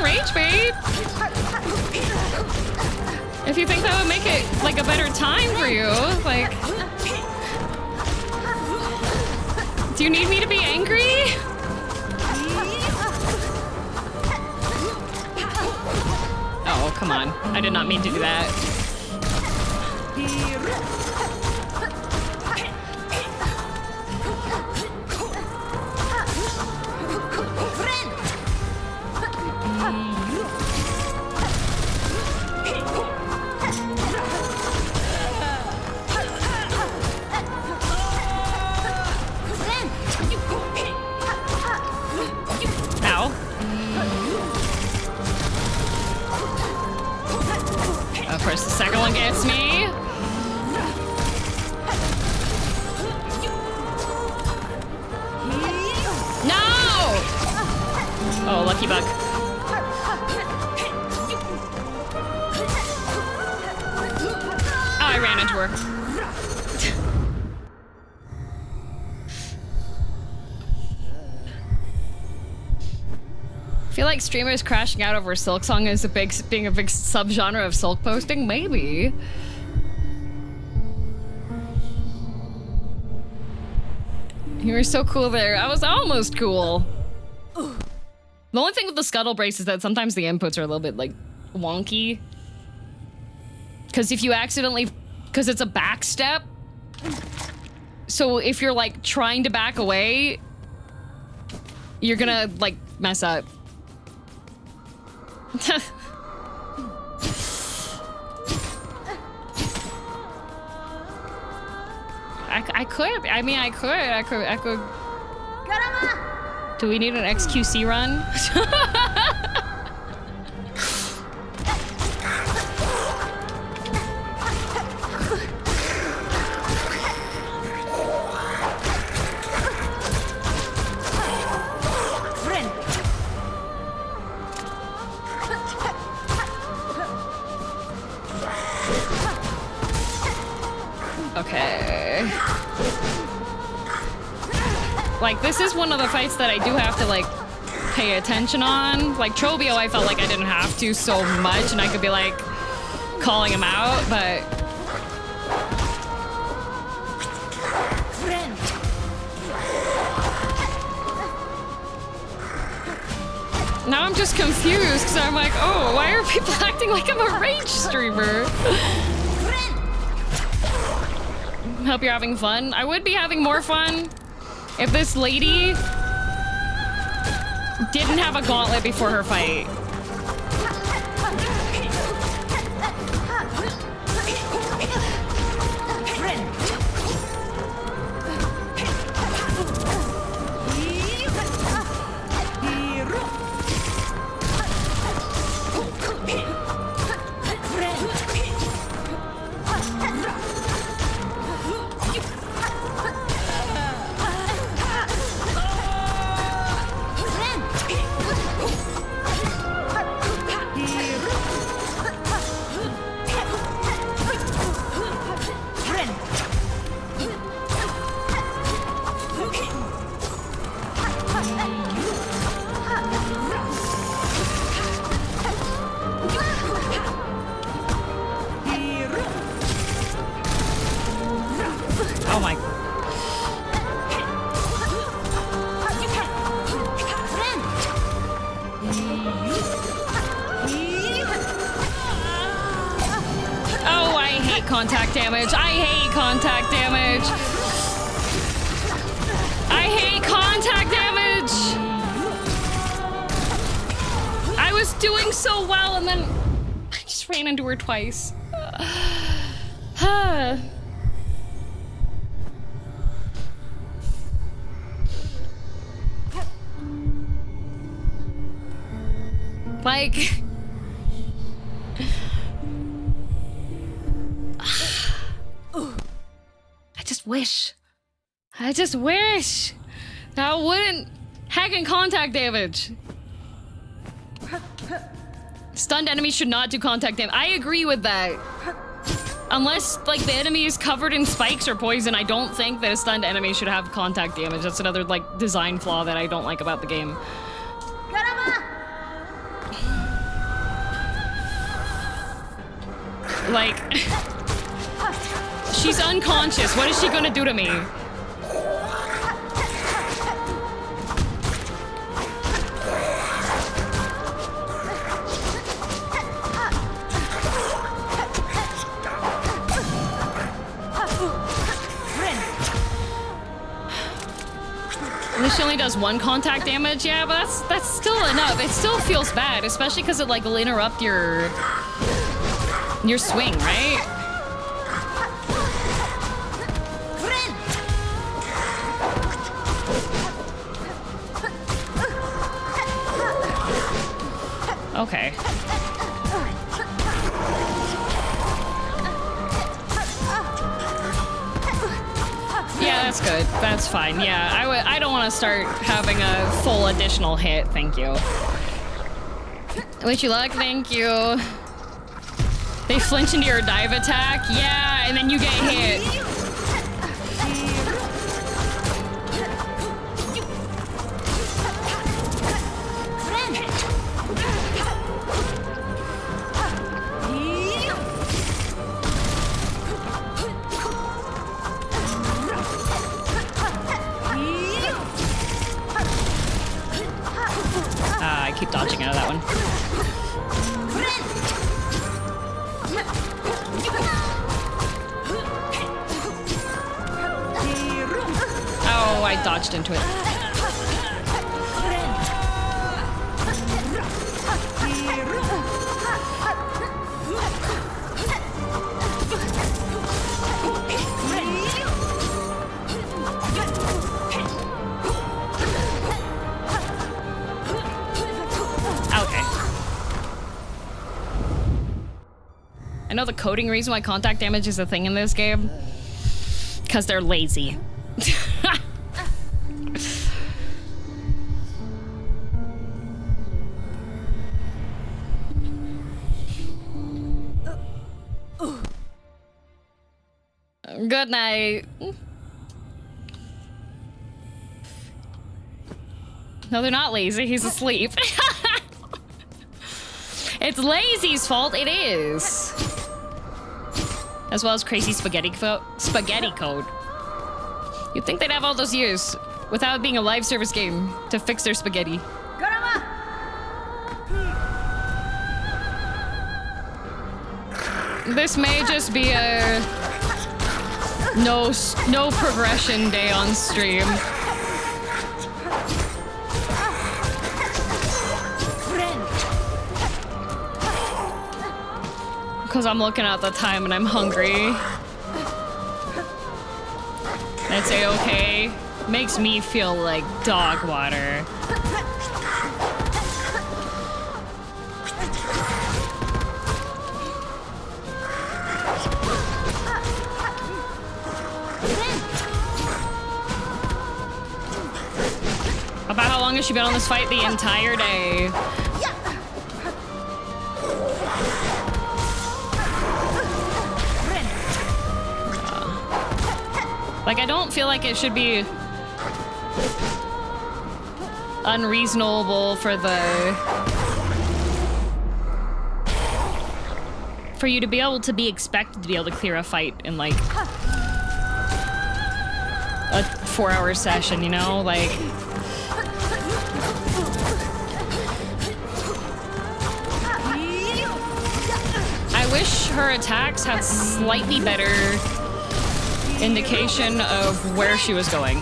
rage bait. If you think that would make it like a better time for you, like, do you need me to be angry? Oh, come on. I did not mean to do that. Ow. Of course, the second one gets me. No! Oh, lucky buck. Oh, I ran into her. I feel like streamers crashing out over Silksong is being a big subgenre of Silk posting. Maybe. You were so cool there. I was almost cool. The only thing with the scuttle brace is that sometimes the inputs are a little bit like wonky. Because if you accidentally, because it's a back step. So if you're like trying to back away, you're gonna like mess up. I could. I mean, I could. Do we need an XQC run? Okay. Like, this is one of the fights that I do have to, like, pay attention on. Like, Trobio, I felt like I didn't have to so much, and I could be, like, calling him out, but... Now I'm just confused, because I'm like, oh, why are people acting like I'm a rage streamer? Hope you're having fun. I would be having more fun if this lady didn't have a gauntlet before her fight. Oh my. Oh, I hate contact damage. I hate contact damage. I hate contact damage. I was doing so well and then I just ran into her twice. Like, I just wish that wouldn't hacking contact damage. Stunned enemies should not do contact damage. I agree with that. Unless, like, the enemy is covered in spikes or poison, I don't think that a stunned enemy should have contact damage. That's another, like, design flaw that I don't like about the game. Like, she's unconscious. What is she gonna do to me? And she only does one contact damage, yeah, but that's still enough. It still feels bad, especially because it, like, will interrupt your swing, right? Okay. Yeah, that's good. That's fine. Yeah, I don't want to start having a full additional hit. Thank you. Wish you luck. Thank you. They flinch into your dive attack? Yeah, and then you get hit. I keep dodging out of that one. Oh, I dodged into it. I know the coding reason why contact damage is a thing in this game. Because they're lazy. Good night. No, they're not lazy. He's asleep. It's Lazy's fault. It is. As well as crazy spaghetti code. You'd think they'd have all those years without it being a live service game to fix their spaghetti. This may just be a no progression day on stream. Because I'm looking at the time and I'm hungry. I'd say okay. Makes me feel like dog water. About how long has she been on this fight? The entire day. Like, I don't feel like it should be unreasonable for you to be able to be expected to be able to clear a fight in like a 4-hour session, you know? Like, I wish her attacks had slightly better indication of where she was going.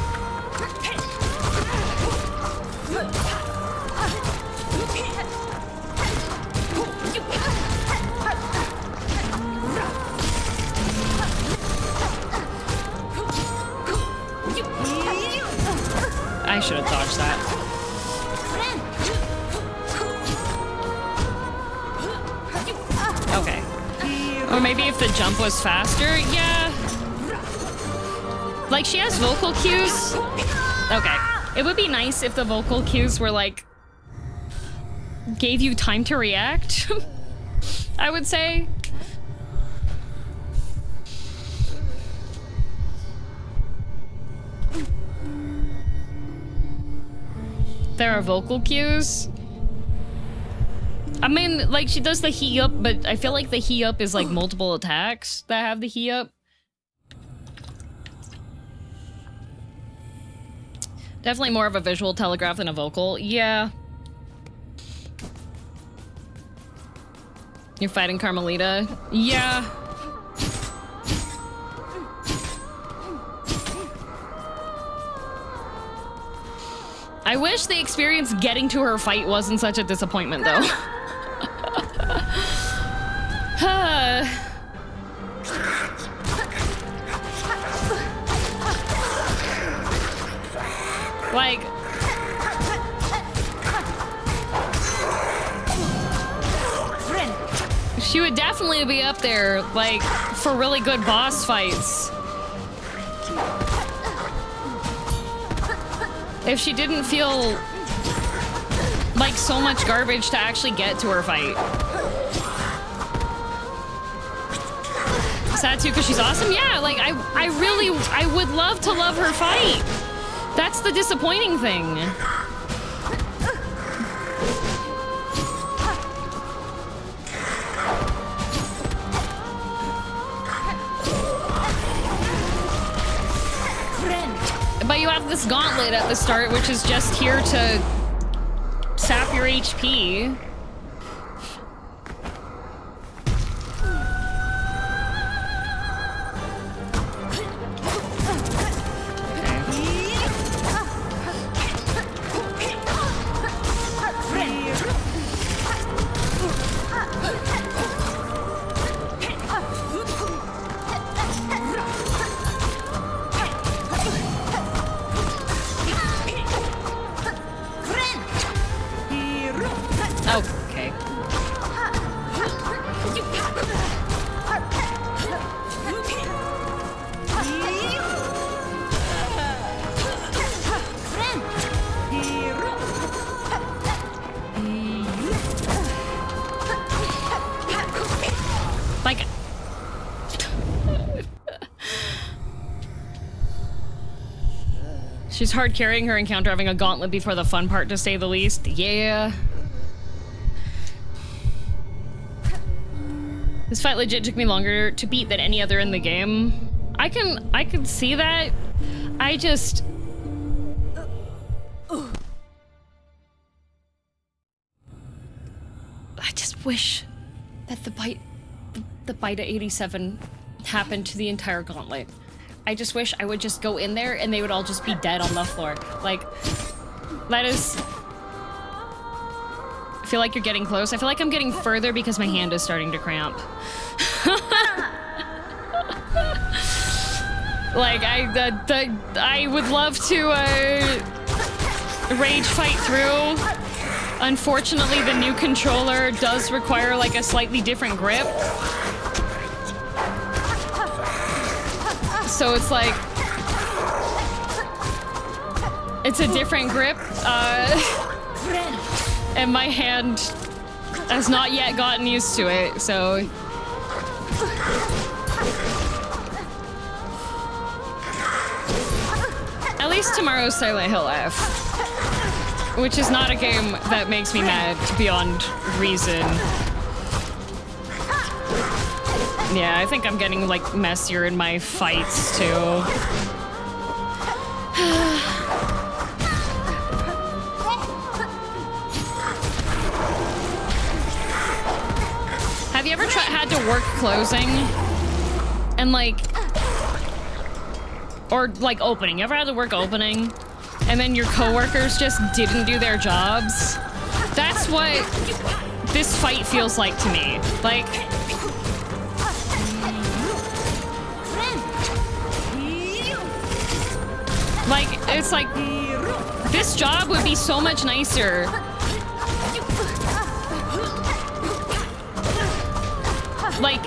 I should have dodged that. Okay. Or maybe if the jump was faster, yeah. Like, she has vocal cues. Okay. It would be nice if the vocal cues were, like, gave you time to react, I would say. There are vocal cues. I mean, like, she does the he up, but I feel like the he up is, like, multiple attacks that have the he up. Definitely more of a visual telegraph than a vocal. Yeah. You're fighting Carmelita? Yeah. I wish the experience getting to her fight wasn't such a disappointment, though. Like, she would definitely be up there, like, for really good boss fights. If she didn't feel like so much garbage to actually get to her fight. Sad too, because she's awesome. Yeah, like, I would love to love her fight. That's the disappointing thing. But you have this gauntlet at the start, which is just here to sap your HP. She's hard carrying her encounter, having a gauntlet before the fun part, to say the least. Yeah. This fight legit took me longer to beat than any other in the game. I can see that. I just wish that the bite at 87 happened to the entire gauntlet. I just wish I would just go in there and they would all just be dead on the floor. Like, that is... I feel like you're getting close. I feel like I'm getting further because my hand is starting to cramp. Like, I would love to rage fight through. Unfortunately, the new controller does require like a slightly different grip. So it's like, it's a different grip, and my hand has not yet gotten used to it, so. At least tomorrow's Silent Hill F, which is not a game that makes me mad beyond reason. Yeah, I think I'm getting, like, messier in my fights, too. Have you ever had to work closing? And, like... Or, like, opening. You ever had to work opening? And then your coworkers just didn't do their jobs? That's what this fight feels like to me. Like... Like, it's like, this job would be so much nicer. Like,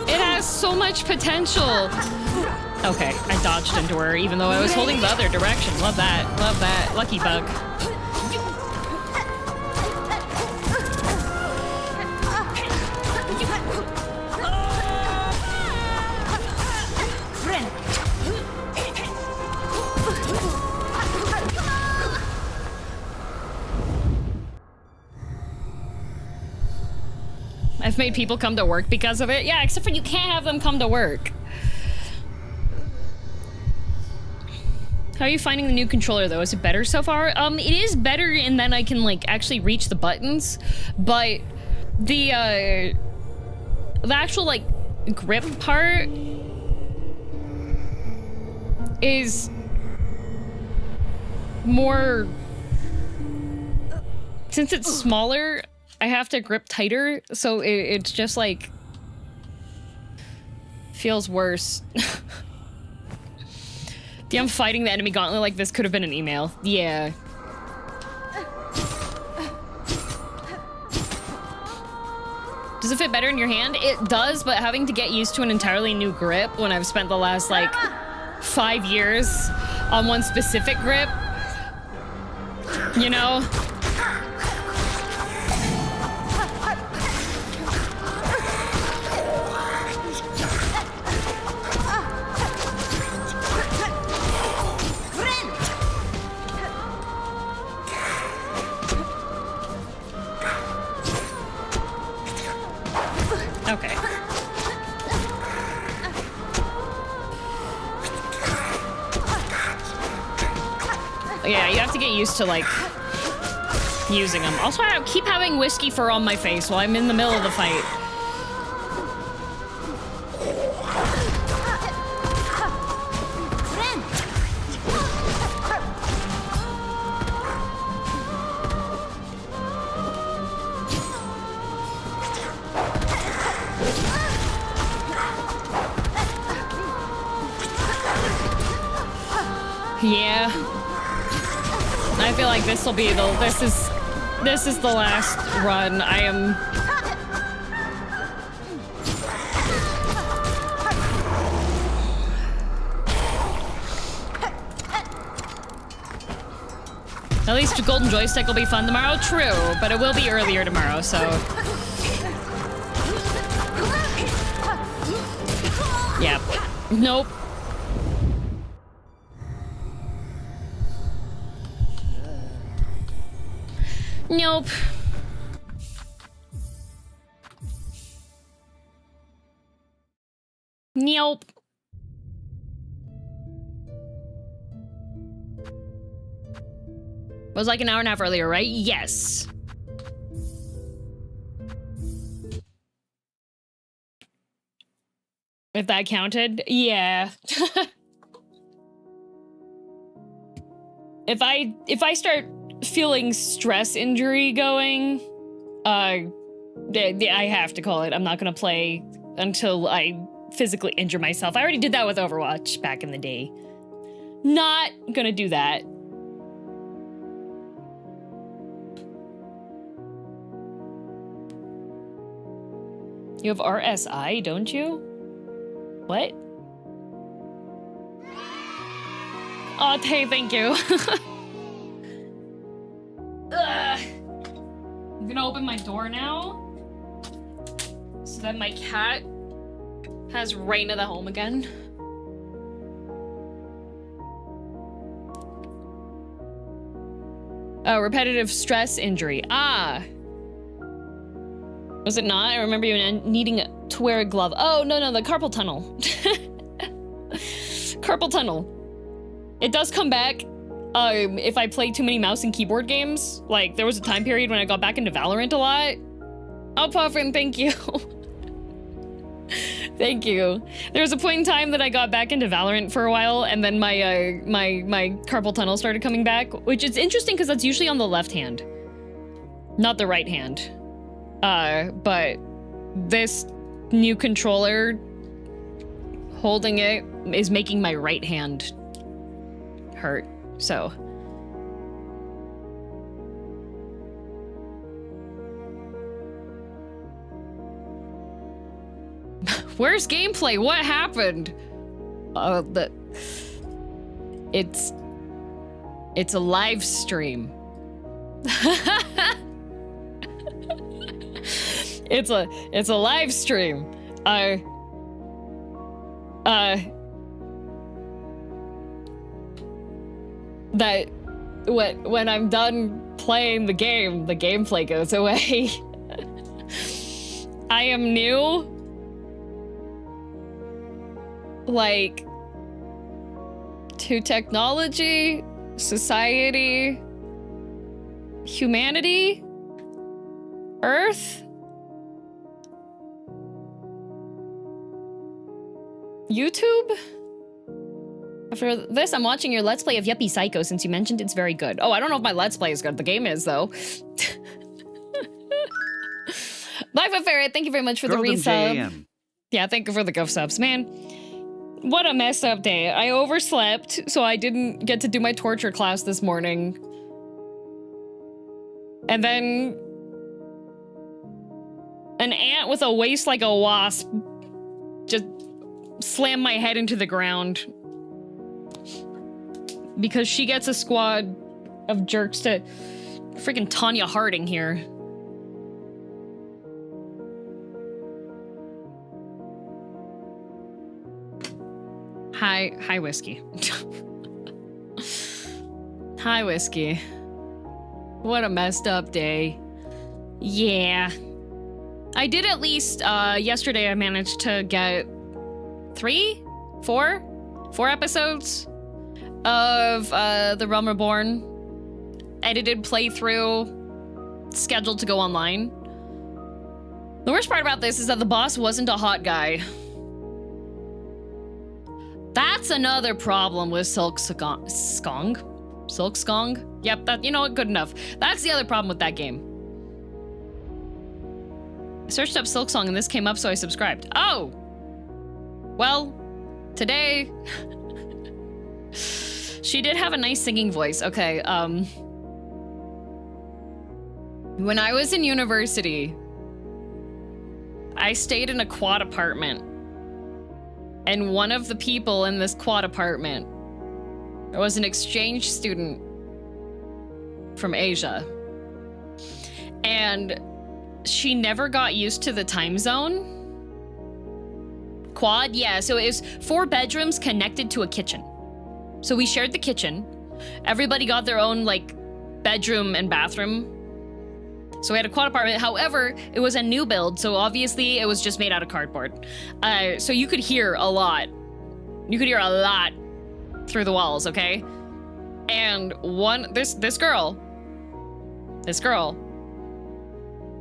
it has so much potential. Okay, I dodged into her, even though I was holding the other direction. Love that. Love that. Lucky bug. I've made people come to work because of it. Yeah, except for you can't have them come to work. How are you finding the new controller, though? Is it better so far? It is better in that I can, like, actually reach the buttons, but the actual, like, grip part is more... Since it's smaller, I have to grip tighter, so it's just, like... feels worse. I'm fighting the enemy gauntlet like this could have been an email. Yeah. Does it fit better in your hand? It does, but having to get used to an entirely new grip when I've spent the last, like, 5 years on one specific grip, you know? Okay. Yeah, you have to get used to, like, using them. Also, I keep having whiskey fur on my face while I'm in the middle of the fight. Yeah. I feel like this will be the this is the last run. I am At least a golden joystick will be fun tomorrow. True, but it will be earlier tomorrow, so yeah. Nope. Nope. Nope. It was like an hour and a half earlier, right? Yes. If that counted, yeah. If I start feeling stress injury going, I have to call it. I'm not gonna play until I physically injure myself. I already did that with Overwatch back in the day. Not gonna do that. You have RSI, don't you? What? Oh, hey, thank you. I'm gonna open my door now so that my cat has reign of the home again. Oh, repetitive stress injury. Ah. Was it not? I remember you needing to wear a glove. Oh, no, the carpal tunnel. Carpal tunnel. It does come back if I play too many mouse and keyboard games. Like, there was a time period when I got back into Valorant a lot. Oh, Puffin, thank you. Thank you. There was a point in time that I got back into Valorant for a while, and then my my carpal tunnel started coming back, which is interesting because that's usually on the left hand, not the right hand. But this new controller, holding it, is making my right hand hurt, so. Where's gameplay? What happened? It's a live stream. It's a live stream. That when I'm done playing the game, the gameplay goes away. I am new. Like, to technology, society, humanity, Earth, YouTube? For this, I'm watching your Let's Play of Yuppie Psycho since you mentioned it's very good. Oh, I don't know if my Let's Play is good. The game is, though. Life of Ferret, thank you very much for the resub. Yeah, thank you for the gift subs. Man, what a messed up day. I overslept, so I didn't get to do my torture class this morning. And then an ant with a waist like a wasp just slammed my head into the ground. Because she gets a squad of jerks to freaking Tanya Harding here. Hi, Whiskey. Hi, Whiskey. What a messed up day. Yeah. I did at least, yesterday I managed to get 4 episodes of The Realm Reborn. Edited playthrough, scheduled to go online. The worst part about this is that the boss wasn't a hot guy. That's another problem with Silksong. Silksong? Yep, that, you know what, good enough. That's the other problem with that game. I searched up Silksong and this came up, so I subscribed. Oh! Well, today... she did have a nice singing voice. Okay, when I was in university, I stayed in a quad apartment. And one of the people in this quad apartment was an exchange student from Asia. And she never got used to the time zone. Quad, yeah, so it was 4 bedrooms connected to a kitchen. So we shared the kitchen. Everybody got their own, like, bedroom and bathroom. So we had a quad apartment. However, it was a new build, so obviously it was just made out of cardboard. So you could hear a lot. You could hear a lot through the walls, okay? And this girl,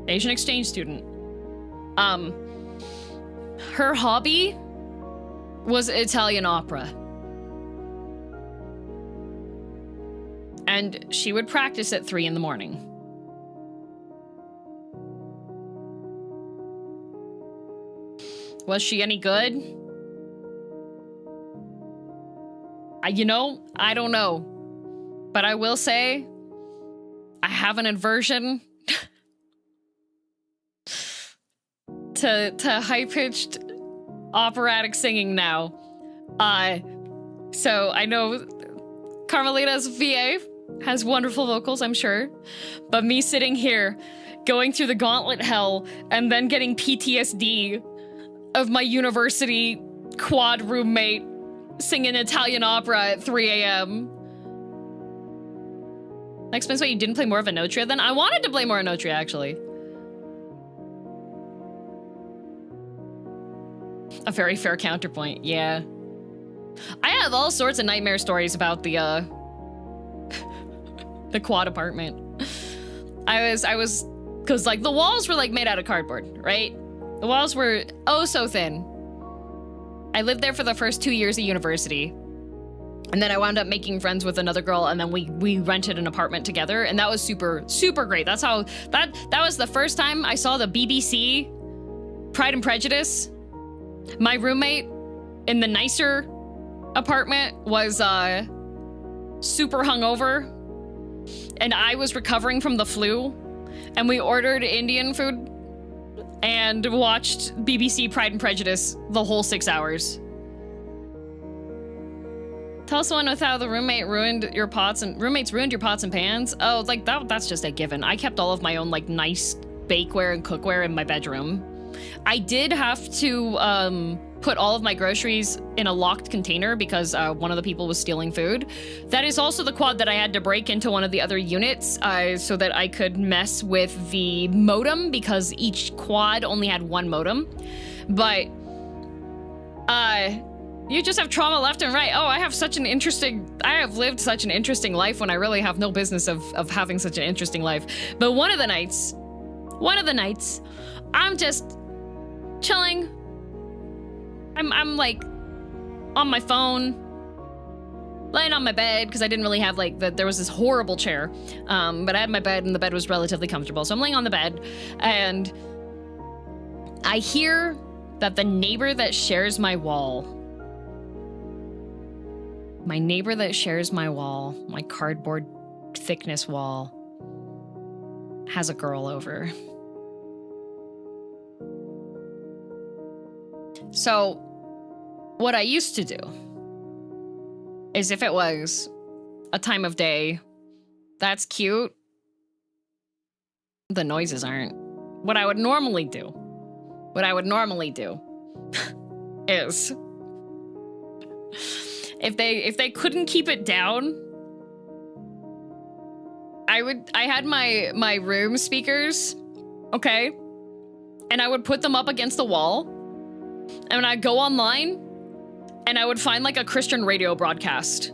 Asian exchange student, her hobby was Italian opera. And she would practice at 3 in the morning. Was she any good? You know, I don't know. But I will say, I have an aversion to high-pitched operatic singing now. So I know Carmelita's VA has wonderful vocals, I'm sure. But me sitting here, going through the gauntlet hell, and then getting PTSD of my university quad roommate singing Italian opera at 3 a.m. That explains why you didn't play more of Anotria then? I wanted to play more Anotria, actually. A very fair counterpoint, yeah. I have all sorts of nightmare stories about the the quad apartment. Cause like the walls were like made out of cardboard, right? The walls were oh so thin. I lived there for the first 2 years of university. And then I wound up making friends with another girl, and then we rented an apartment together, and that was super, super great. That's how, that was the first time I saw the BBC Pride and Prejudice. My roommate in the nicer apartment was super hungover, and I was recovering from the flu, and we ordered Indian food and watched BBC Pride and Prejudice the whole 6 hours. Tell someone with how the roommates ruined your pots and pans. Oh, like that's just a given. I kept all of my own like nice bakeware and cookware in my bedroom. I did have to put all of my groceries in a locked container because one of the people was stealing food. That is also the quad that I had to break into one of the other units so that I could mess with the modem, because each quad only had one modem. But you just have trauma left and right. Oh, I have lived such an interesting life when I really have no business of having such an interesting life. But one of the nights, I'm just chilling. I'm like on my phone, laying on my bed, because I didn't really have there was this horrible chair. But I had my bed, and the bed was relatively comfortable. So I'm laying on the bed, and I hear that the neighbor that shares my wall, my cardboard thickness wall, has a girl over. So what I used to do is, if it was a time of day that's cute, the noises aren't. What I would normally do is, if they couldn't keep it down, I had my room speakers, okay? And I would put them up against the wall, and I'd go online, and I would find like a Christian radio broadcast.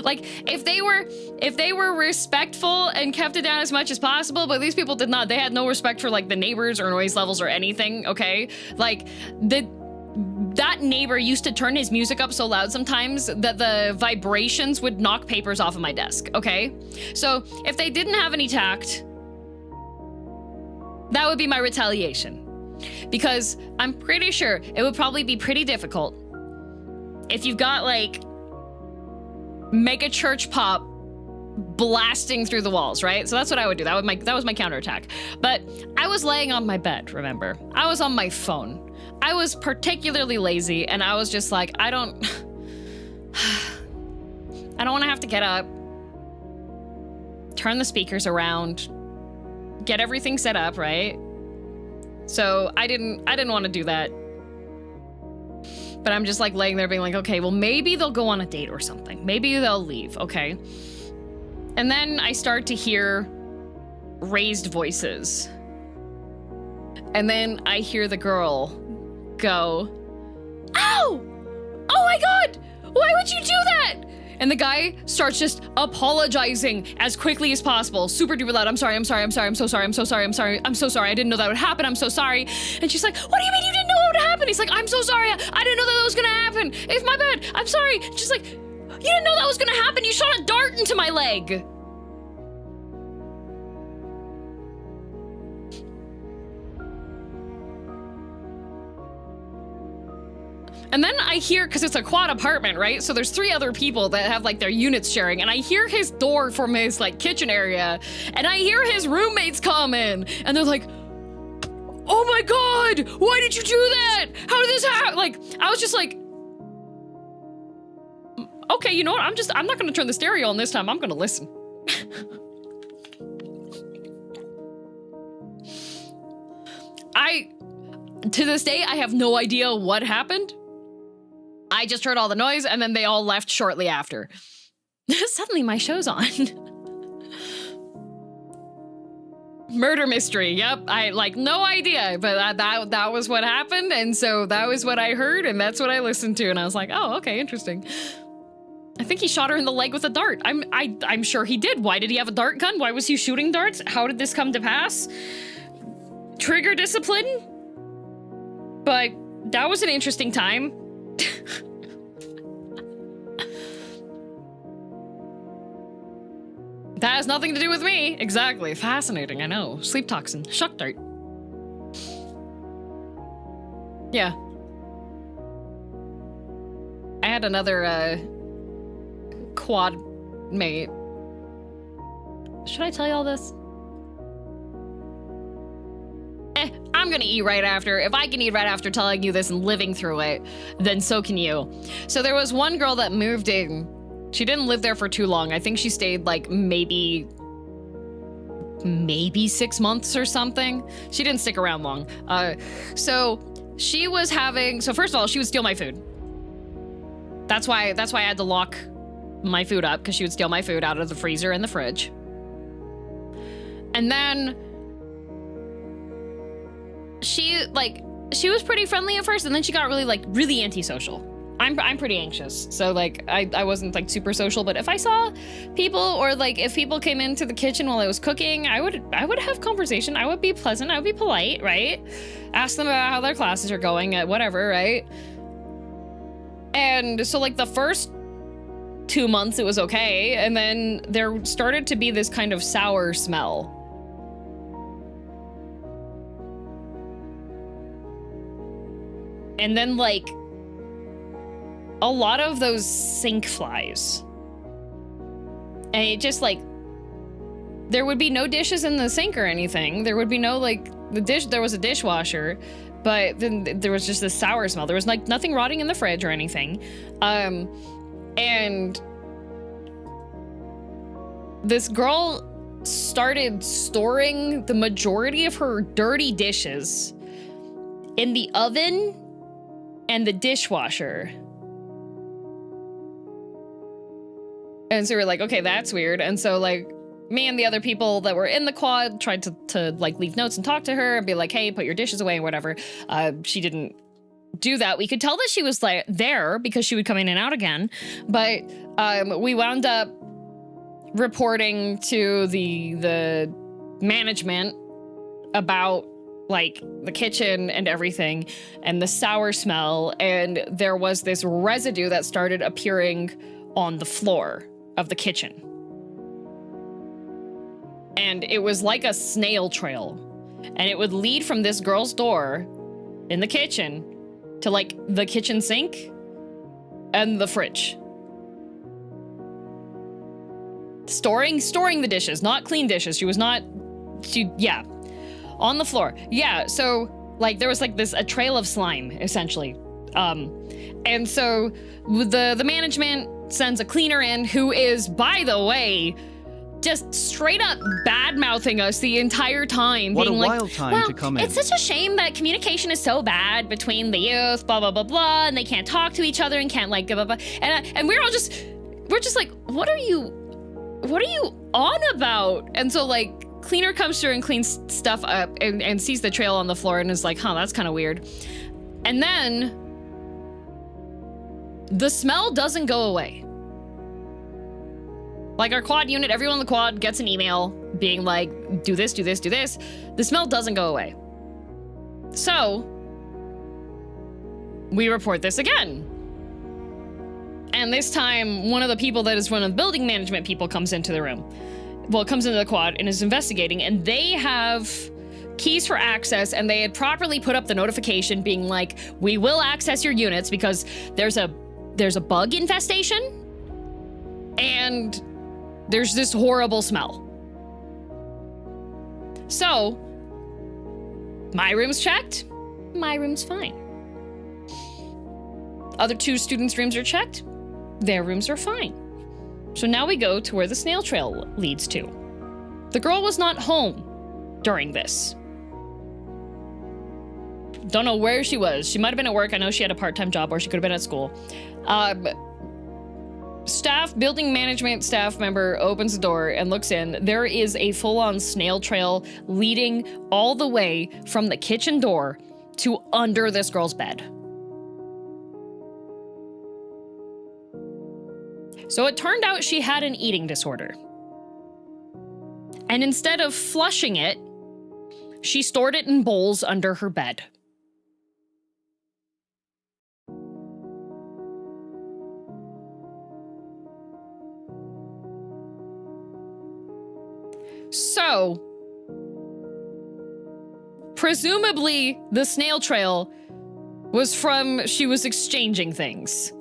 Like, if they were respectful and kept it down as much as possible, but these people did not. They had no respect for like the neighbors or noise levels or anything, okay? Like, that neighbor used to turn his music up so loud sometimes that the vibrations would knock papers off of my desk, okay? So if they didn't have any tact, that would be my retaliation. Because I'm pretty sure it would probably be pretty difficult if you've got like Mega Church Pop blasting through the walls, right? So that's what I would do. That was my counterattack. But I was laying on my bed, remember? I was on my phone. I was particularly lazy, and I was just like, I don't want to have to get up, turn the speakers around, get everything set up, right? So I didn't want to do that. But I'm just like laying there being like, okay, well, maybe they'll go on a date or something. Maybe they'll leave, okay? And then I start to hear raised voices. And then I hear the girl go, "Ow! Oh my god! Why would you do that?" And the guy starts just apologizing as quickly as possible. Super duper loud. I'm sorry, I'm sorry, I'm sorry, I'm so sorry, I'm so sorry, I'm sorry, I'm so sorry. I didn't know that would happen. I'm so sorry. And she's like, "What do you mean you didn't know it would happen?" He's like, "I'm so sorry. I didn't know that was gonna happen. It's my bad. I'm sorry." She's like, "You didn't know that was gonna happen. You shot a dart into my leg." And then I hear, because it's a quad apartment, right? So there's 3 other people that have like their units sharing, and I hear his door from his like kitchen area, and I hear his roommates come in, and they're like, "Oh my god, why did you do that? How did this happen?" Like, I was just like, okay, you know what? I'm not gonna turn the stereo on this time. I'm gonna listen. To this day, I have no idea what happened. I just heard all the noise, and then they all left shortly after. Suddenly my show's on. Murder mystery, yep. I like no idea, but that was what happened, and so that was what I heard, and that's what I listened to, and I was like, oh, okay, interesting. I think he shot her in the leg with a dart. I'm sure he did. Why did he have a dart gun? Why was he shooting darts? How did this come to pass? Trigger discipline? But that was an interesting time. That has nothing to do with me. Exactly. Fascinating, I know. Sleep toxin. Shock dart. Yeah. I had another, quad mate. Should I tell you all this? I'm gonna eat right after. If I can eat right after telling you this and living through it, then so can you. So there was one girl that moved in. She didn't live there for too long. I think she stayed like maybe 6 months or something. She didn't stick around long. So she was having, so first of all, she would steal my food. That's why I had to lock my food up, because she would steal my food out of the freezer and the fridge. And then she was pretty friendly at first, and then she got really antisocial. I'm pretty anxious, so like I wasn't like super social, but if I saw people, or like if people came into the kitchen while I was cooking, I would have conversation. I would be pleasant, I would be polite, right? Ask them about how their classes are going at whatever, right? And so like the first 2 months it was okay, and then there started to be this kind of sour smell. And then like a lot of those sink flies. And it just like, there would be no dishes in the sink or anything. There would be no like, there was a dishwasher, but then there was just this sour smell. There was like nothing rotting in the fridge or anything. And this girl started storing the majority of her dirty dishes in the oven and the dishwasher. And so we're like, okay, that's weird. And so like me and the other people that were in the quad tried to like leave notes and talk to her and be like, hey, put your dishes away or whatever. She didn't do that. We could tell that she was like there because she would come in and out again. But we wound up reporting to the management about like the kitchen and everything and the sour smell. And there was this residue that started appearing on the floor of the kitchen. And it was like a snail trail. And it would lead from this girl's door in the kitchen to like the kitchen sink and the fridge. Storing the dishes, not clean dishes. Yeah. On the floor. Yeah, so like there was like a trail of slime, essentially. And so the management sends a cleaner in who is, by the way, just straight up bad-mouthing us the entire time. What being a like, wild time well, to come in. it's such a shame that communication is so bad between the youth, blah, blah, blah, blah, and they can't talk to each other and can't like, blah, blah, blah. And we're just like, what are you on about? And so like, cleaner comes through and cleans stuff up and sees the trail on the floor and is like, huh, that's kind of weird. And then the smell doesn't go away. Like our quad unit, everyone in the quad gets an email being like, do this, do this, do this. The smell doesn't go away. So we report this again. And this time, one of the people that is one of the building management people comes into the room. Well, comes into the quad and is investigating, and they have keys for access, and they had properly put up the notification being like, we will access your units because there's a bug infestation and there's this horrible smell. So my room's checked. My room's fine. Other two students' rooms are checked. Their rooms are fine. So now we go to where the snail trail leads to. The girl was not home during this. Don't know where she was. She might have been at work. I know she had a part-time job, or she could have been at school. Building management staff member opens the door and looks in. There is a full-on snail trail leading all the way from the kitchen door to under this girl's bed. So it turned out she had an eating disorder. And instead of flushing it, she stored it in bowls under her bed. So, presumably the snail trail was from she was exchanging things.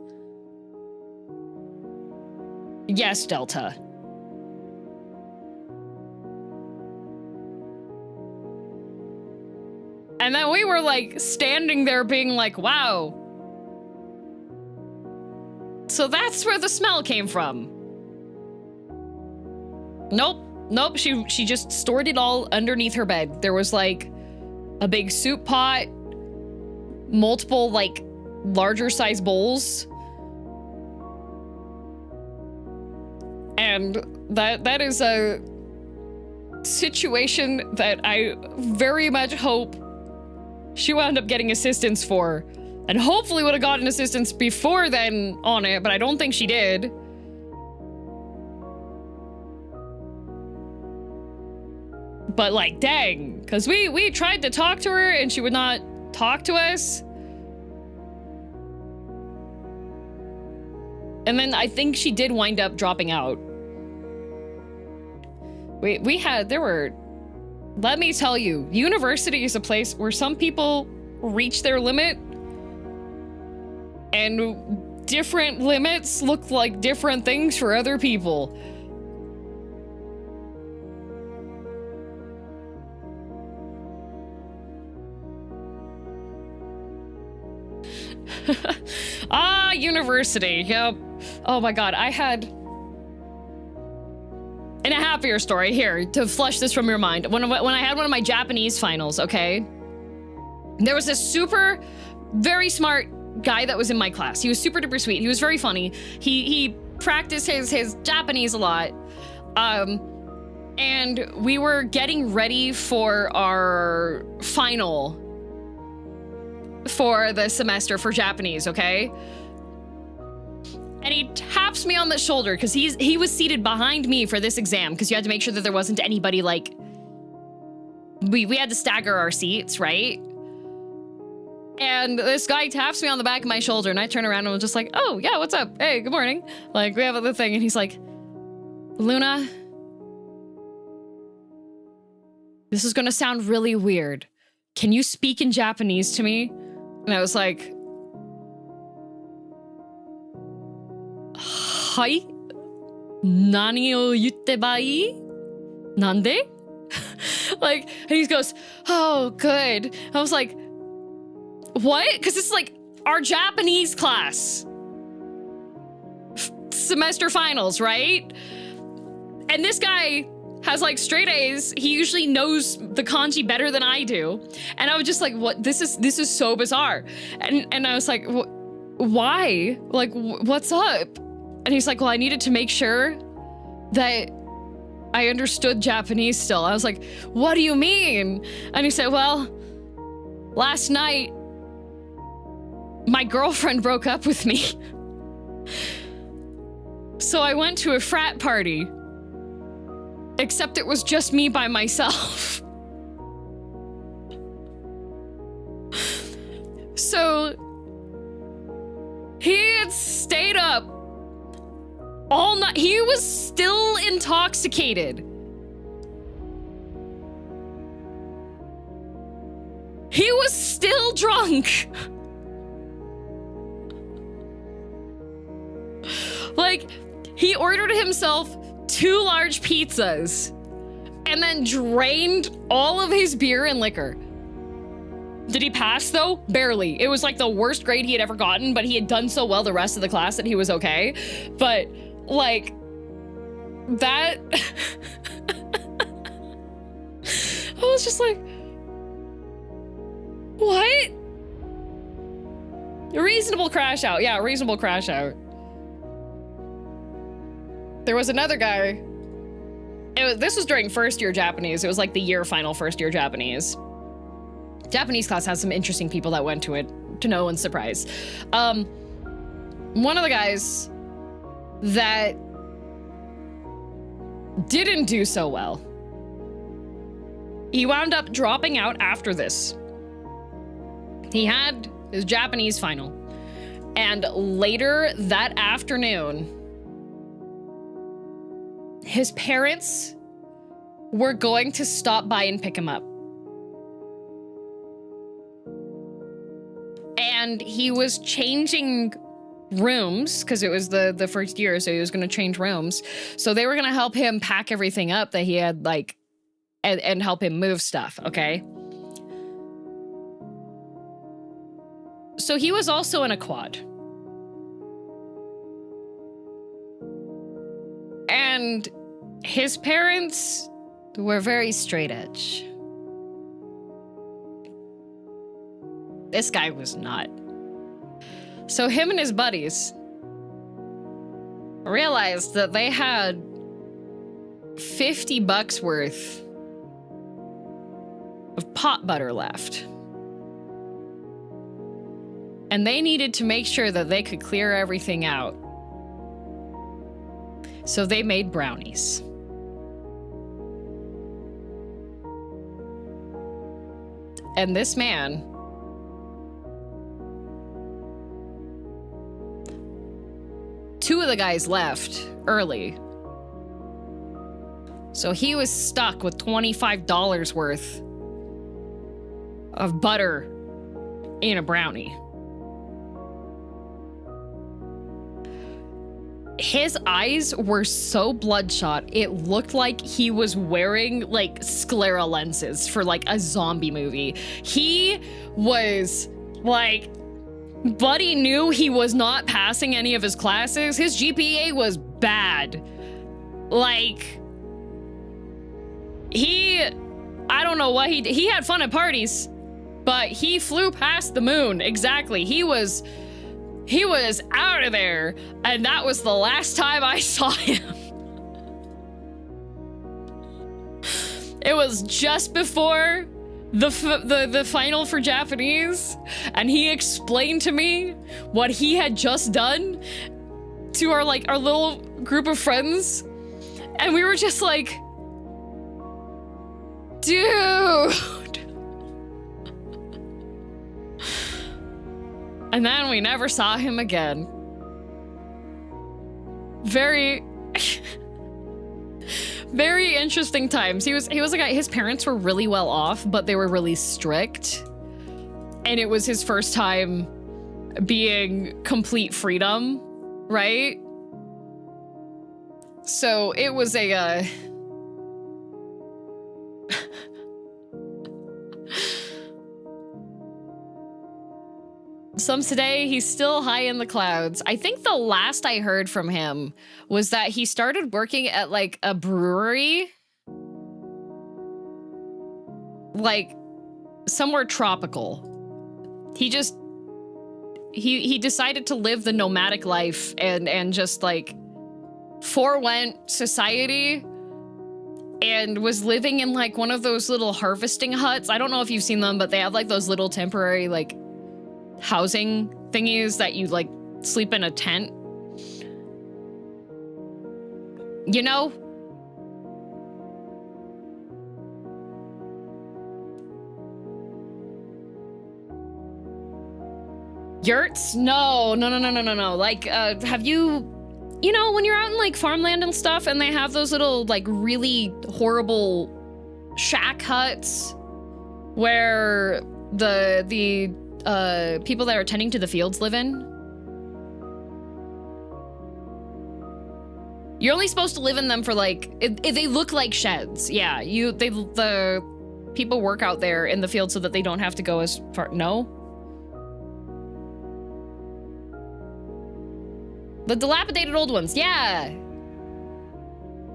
Yes, Delta. And then we were like standing there being like, wow. So that's where the smell came from. Nope, she just stored it all underneath her bed. There was like a big soup pot, multiple like larger size bowls. And that is a situation that I very much hope she wound up getting assistance for, and hopefully would have gotten assistance before then on it, but I don't think she did. But like, dang, because we tried to talk to her and she would not talk to us. And then I think she did wind up dropping out. Let me tell you, university is a place where some people reach their limit and different limits look like different things for other people. University, yep. Oh my god, I had... And a happier story here, to flush this from your mind. When I had one of my Japanese finals, okay? There was this very smart guy that was in my class. He was super duper sweet. He was very funny. He practiced his Japanese a lot. And we were getting ready for our final for the semester for Japanese, okay? And he taps me on the shoulder because he was seated behind me for this exam because you had to make sure that there wasn't anybody like... We had to stagger our seats, right? And this guy taps me on the back of my shoulder and I turn around and I'm just like, oh, yeah, what's up? Hey, good morning. Like, we have a thing. And he's like, Luna, this is gonna sound really weird. Can you speak in Japanese to me? And I was like, Hai? Nani o yutte bai? Nande? Like, and he goes, oh, good. I was like, what? Because it's like our Japanese class. Semester finals, right? And this guy has like straight A's. He usually knows the kanji better than I do. And I was just like, what? This is so bizarre. And I was like, why? Like, what's up? And he's like, well, I needed to make sure that I understood Japanese still. I was like, what do you mean? And he said, well, last night, my girlfriend broke up with me. So I went to a frat party, except it was just me by myself. So he had stayed up all night. He was still intoxicated. He was still drunk. Like, he ordered himself 2 large pizzas and then drained all of his beer and liquor. Did he pass though? Barely. It was like the worst grade he had ever gotten, but he had done so well the rest of the class that he was okay. But like that, I was just like, what? A reasonable crash out. Yeah, a reasonable crash out. There was another guy. This was during first year Japanese. It was like the year final first year Japanese. Japanese class has some interesting people that went to it, to no one's surprise. One of the guys that didn't do so well, he wound up dropping out after this. He had his Japanese final, and later that afternoon, his parents were going to stop by and pick him up. And he was changing rooms because it was the first year, so he was going to change rooms. So they were going to help him pack everything up that he had, like, and help him move stuff, okay? So he was also in a quad. And his parents were very straight edge. This guy was not. So him and his buddies realized that they had $50 worth of pot butter left. And they needed to make sure that they could clear everything out. So they made brownies. And this man two of the guys left early. So he was stuck with $25 worth of butter in a brownie. His eyes were so bloodshot, it looked like he was wearing like sclera lenses for like a zombie movie. He was like, Buddy knew he was not passing any of his classes. His GPA was bad. Like, I don't know what he had fun at parties, but he flew past the moon. Exactly. He was out of there, and that was the last time I saw him. It was just before the final for Japanese, and he explained to me what he had just done to our little group of friends, and we were just like, dude. And then we never saw him again. Very very interesting times. He was a guy, his parents were really well off, but they were really strict. And it was his first time being complete freedom, right? So it was a some today, he's still high in the clouds. I think the last I heard from him was that he started working at like a brewery, like somewhere tropical. He decided to live the nomadic life and just like forewent society and was living in like one of those little harvesting huts. I don't know if you've seen them, but they have like those little temporary like housing thingies that you like sleep in a tent. You know? Yurts? No. Like, have you know, when you're out in like farmland and stuff and they have those little like really horrible shack huts where the people that are tending to the fields live in? You're only supposed to live in them for like, if they look like sheds. Yeah, the people work out there in the field so that they don't have to go as far. No? The dilapidated old ones, yeah.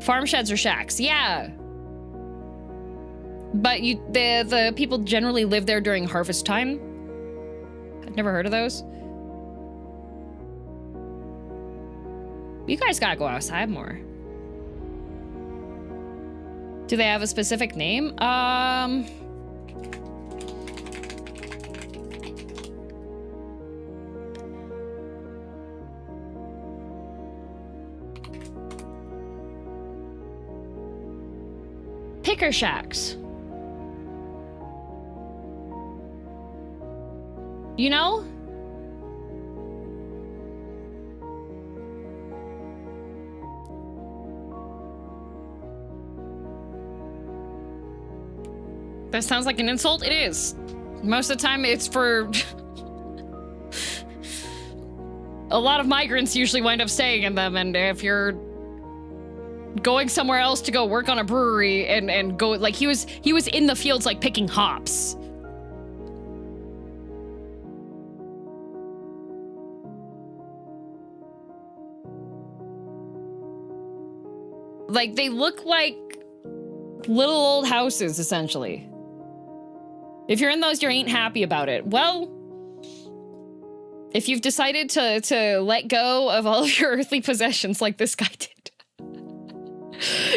Farm sheds or shacks, yeah. But the people generally live there during harvest time. I've never heard of those. You guys gotta go outside more. Do they have a specific name? Picker shacks. You know? That sounds like an insult. It is. Most of the time it's for... A lot of migrants usually wind up staying in them, and if you're going somewhere else to go work on a brewery and go, like, he was in the fields like picking hops. Like, they look like little old houses, essentially. If you're in those, you ain't happy about it. Well, if you've decided to let go of all of your earthly possessions like this guy did,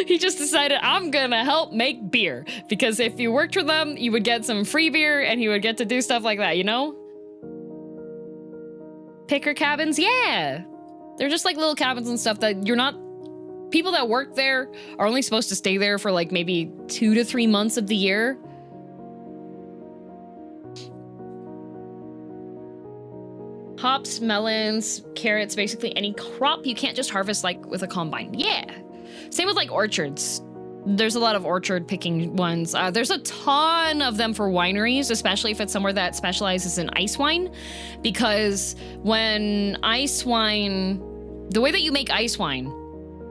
he just decided, I'm gonna help make beer. Because if you worked for them, you would get some free beer and you would get to do stuff like that, you know? Picker cabins, yeah. They're just like little cabins and stuff that you're not... People that work there are only supposed to stay there for like maybe 2 to 3 months of the year. Hops, melons, carrots, basically any crop you can't just harvest like with a combine. Yeah. Same with like orchards. There's a lot of orchard picking ones. There's a ton of them for wineries, especially if it's somewhere that specializes in ice wine. Because when ice wine, the way that you make ice wine,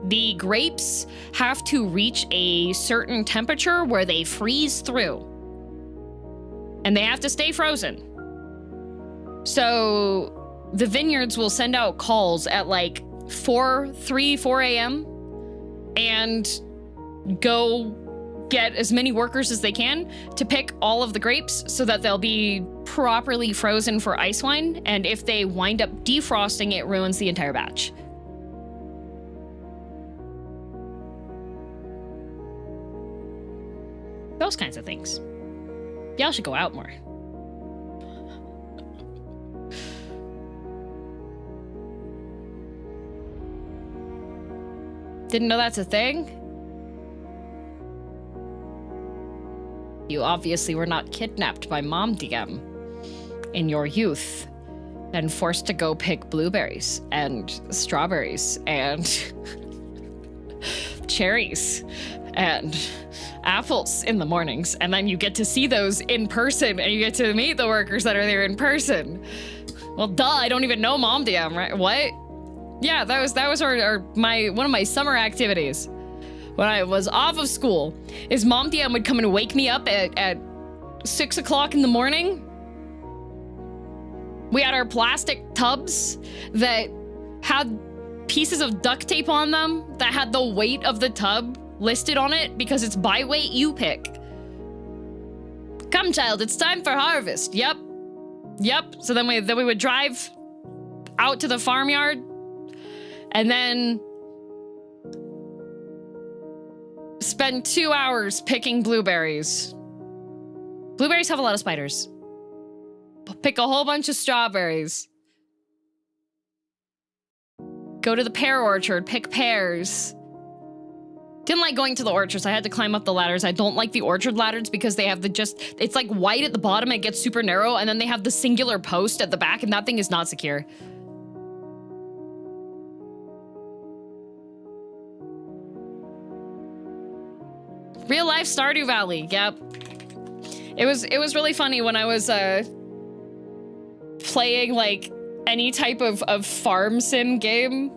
the grapes have to reach a certain temperature where they freeze through. And they have to stay frozen. So the vineyards will send out calls at like 4 a.m. and go get as many workers as they can to pick all of the grapes so that they'll be properly frozen for ice wine. And if they wind up defrosting, it ruins the entire batch. Those kinds of things. Y'all should go out more. Didn't know that's a thing? You obviously were not kidnapped by Mom DM in your youth and forced to go pick blueberries and strawberries and cherries and apples in the mornings, and then you get to see those in person and you get to meet the workers that are there in person. Well, duh, I don't even know Mom DM, right? What? Yeah, that was one of my summer activities when I was off of school, is Mom DM would come and wake me up at 6 o'clock in the morning. We had our plastic tubs that had pieces of duct tape on them that had the weight of the tub listed on it because it's by weight you pick. Come, child, it's time for harvest. Yep. So then we would drive out to the farmyard and then Spend 2 hours picking blueberries. Blueberries have a lot of spiders. Pick a whole bunch of strawberries. Go to the pear orchard, pick pears. Didn't like going to the orchards. I had to climb up the ladders. I don't like the orchard ladders because they have it's like white at the bottom, it gets super narrow, and then they have the singular post at the back, and that thing is not secure. Real life Stardew Valley, yep. It was really funny when I was playing like any type of farm sim game.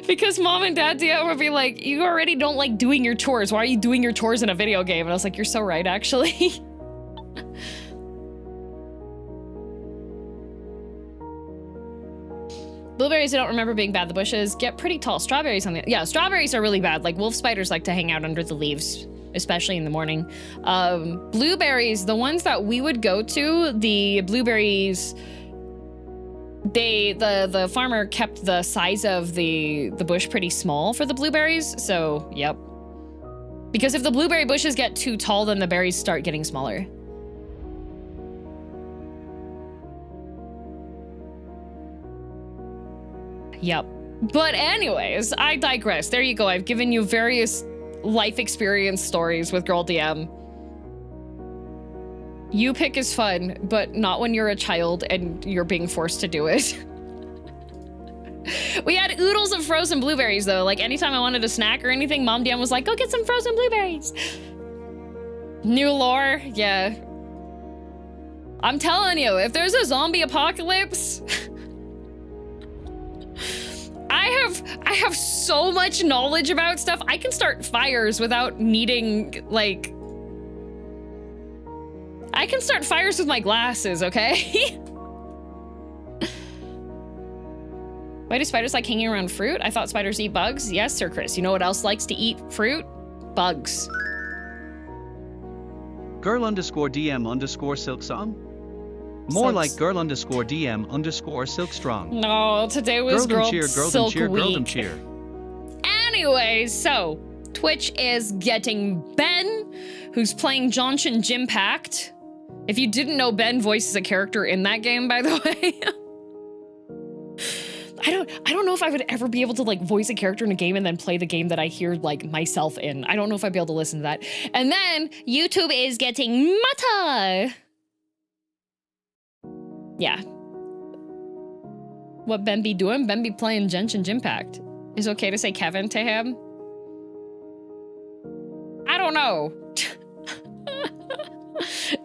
Because mom and dad would be like, you already don't like doing your chores. Why are you doing your chores in a video game? And I was like, you're so right, actually. Blueberries, I don't remember being bad. The bushes get pretty tall. Strawberries on the... Yeah, strawberries are really bad. Like, wolf spiders like to hang out under the leaves, especially in the morning. Blueberries, the ones that we would go to, the blueberries... The farmer kept the size of the bush pretty small for the blueberries, so, yep. Because if the blueberry bushes get too tall, then the berries start getting smaller. Yep. But anyways, I digress. There you go. I've given you various life experience stories with girldm. You pick is fun, but not when you're a child and you're being forced to do it. We had oodles of frozen blueberries, though. Like, anytime I wanted a snack or anything, Mom DM was like, go get some frozen blueberries. New lore, yeah. I'm telling you, if there's a zombie apocalypse... I have so much knowledge about stuff. I can start fires without needing, like... I can start fires with my glasses, okay? Why do spiders like hanging around fruit? I thought spiders eat bugs. Yes, Sir Chris. You know what else likes to eat fruit? Bugs. Girl_DM_Silksong? More like girl_DM_Silkstrong. No, today was Girl Silk Week. Cheer. Anyway, so Twitch is getting Ben, who's playing Johnson Jimpact. If you didn't know, Ben voices a character in that game, by the way. I don't know if I would ever be able to like voice a character in a game and then play the game that I hear like myself in. I don't know if I'd be able to listen to that. And then YouTube is getting Mata. Yeah. What Ben be doing? Ben be playing Genshin Impact. Is it okay to say Kevin to him? I don't know.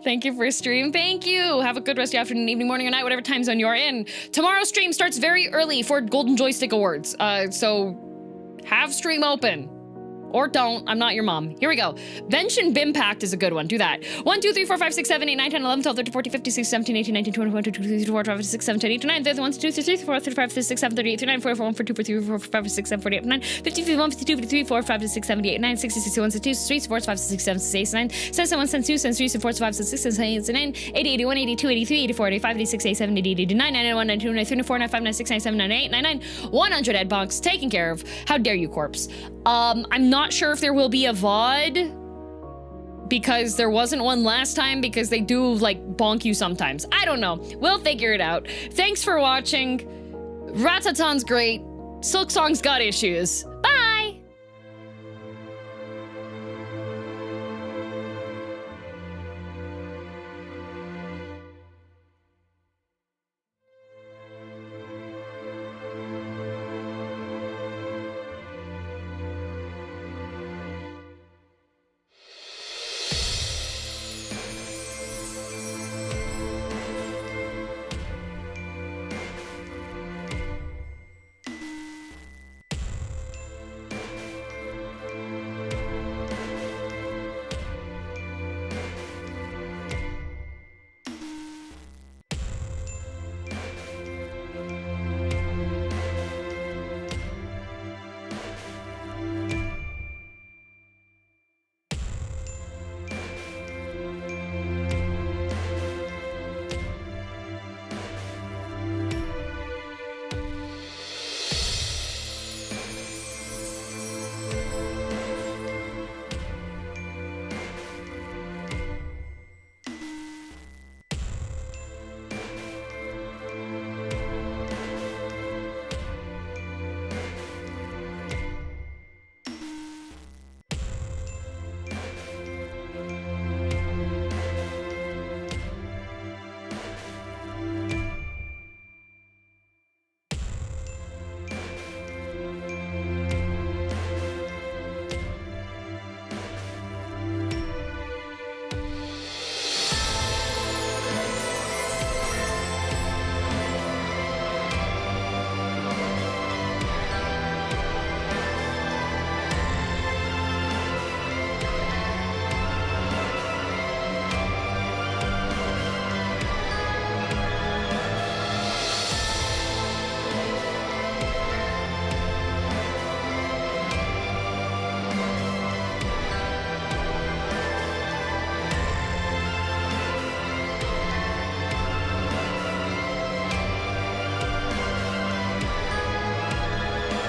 Thank you for a stream. Thank you. Have a good rest of your afternoon, evening, morning, or night, whatever time zone you're in. Tomorrow's stream starts very early for Golden Joystick Awards. So have stream open. Or don't. I'm not your mom. Here we go. Genshin Impact is a good one. Do that. 1, 2, 3, 4, 5, 6, 7, 8, 9, 10, 11, 12, 13, 14, 15, 16, 17, 18, 19, 20, 21, 22, 23, 24, 25, 26, 27, 28, 29, 30, 1, 2, 3, 4, 35, 36, 37, 38, 39, 44, 1, 4, 2, 4, 3, 4, 5, 6, 7, 48, 9, 50, 51, 52, 53, 4, 5, 6, 7, 8, 9, 60, 61, 62, 63, 64, 5, 6, 7, 6, 8, 9, 7, 7, 2, 7, 3, 4, 5, 6, 6, 7, 8, 9, 80, 81, 82, 83, 84, 85, 86, 87, 88, 89, 91, 92, 93, 94, 95, 96, 97, 98, 99, 100 Ed box taken care of. How dare you, corpse? I'm not sure if there will be a VOD because there wasn't one last time because they do like bonk you sometimes. I don't know. We'll figure it out. Thanks for watching. Ratatan's great. Silksong's got issues.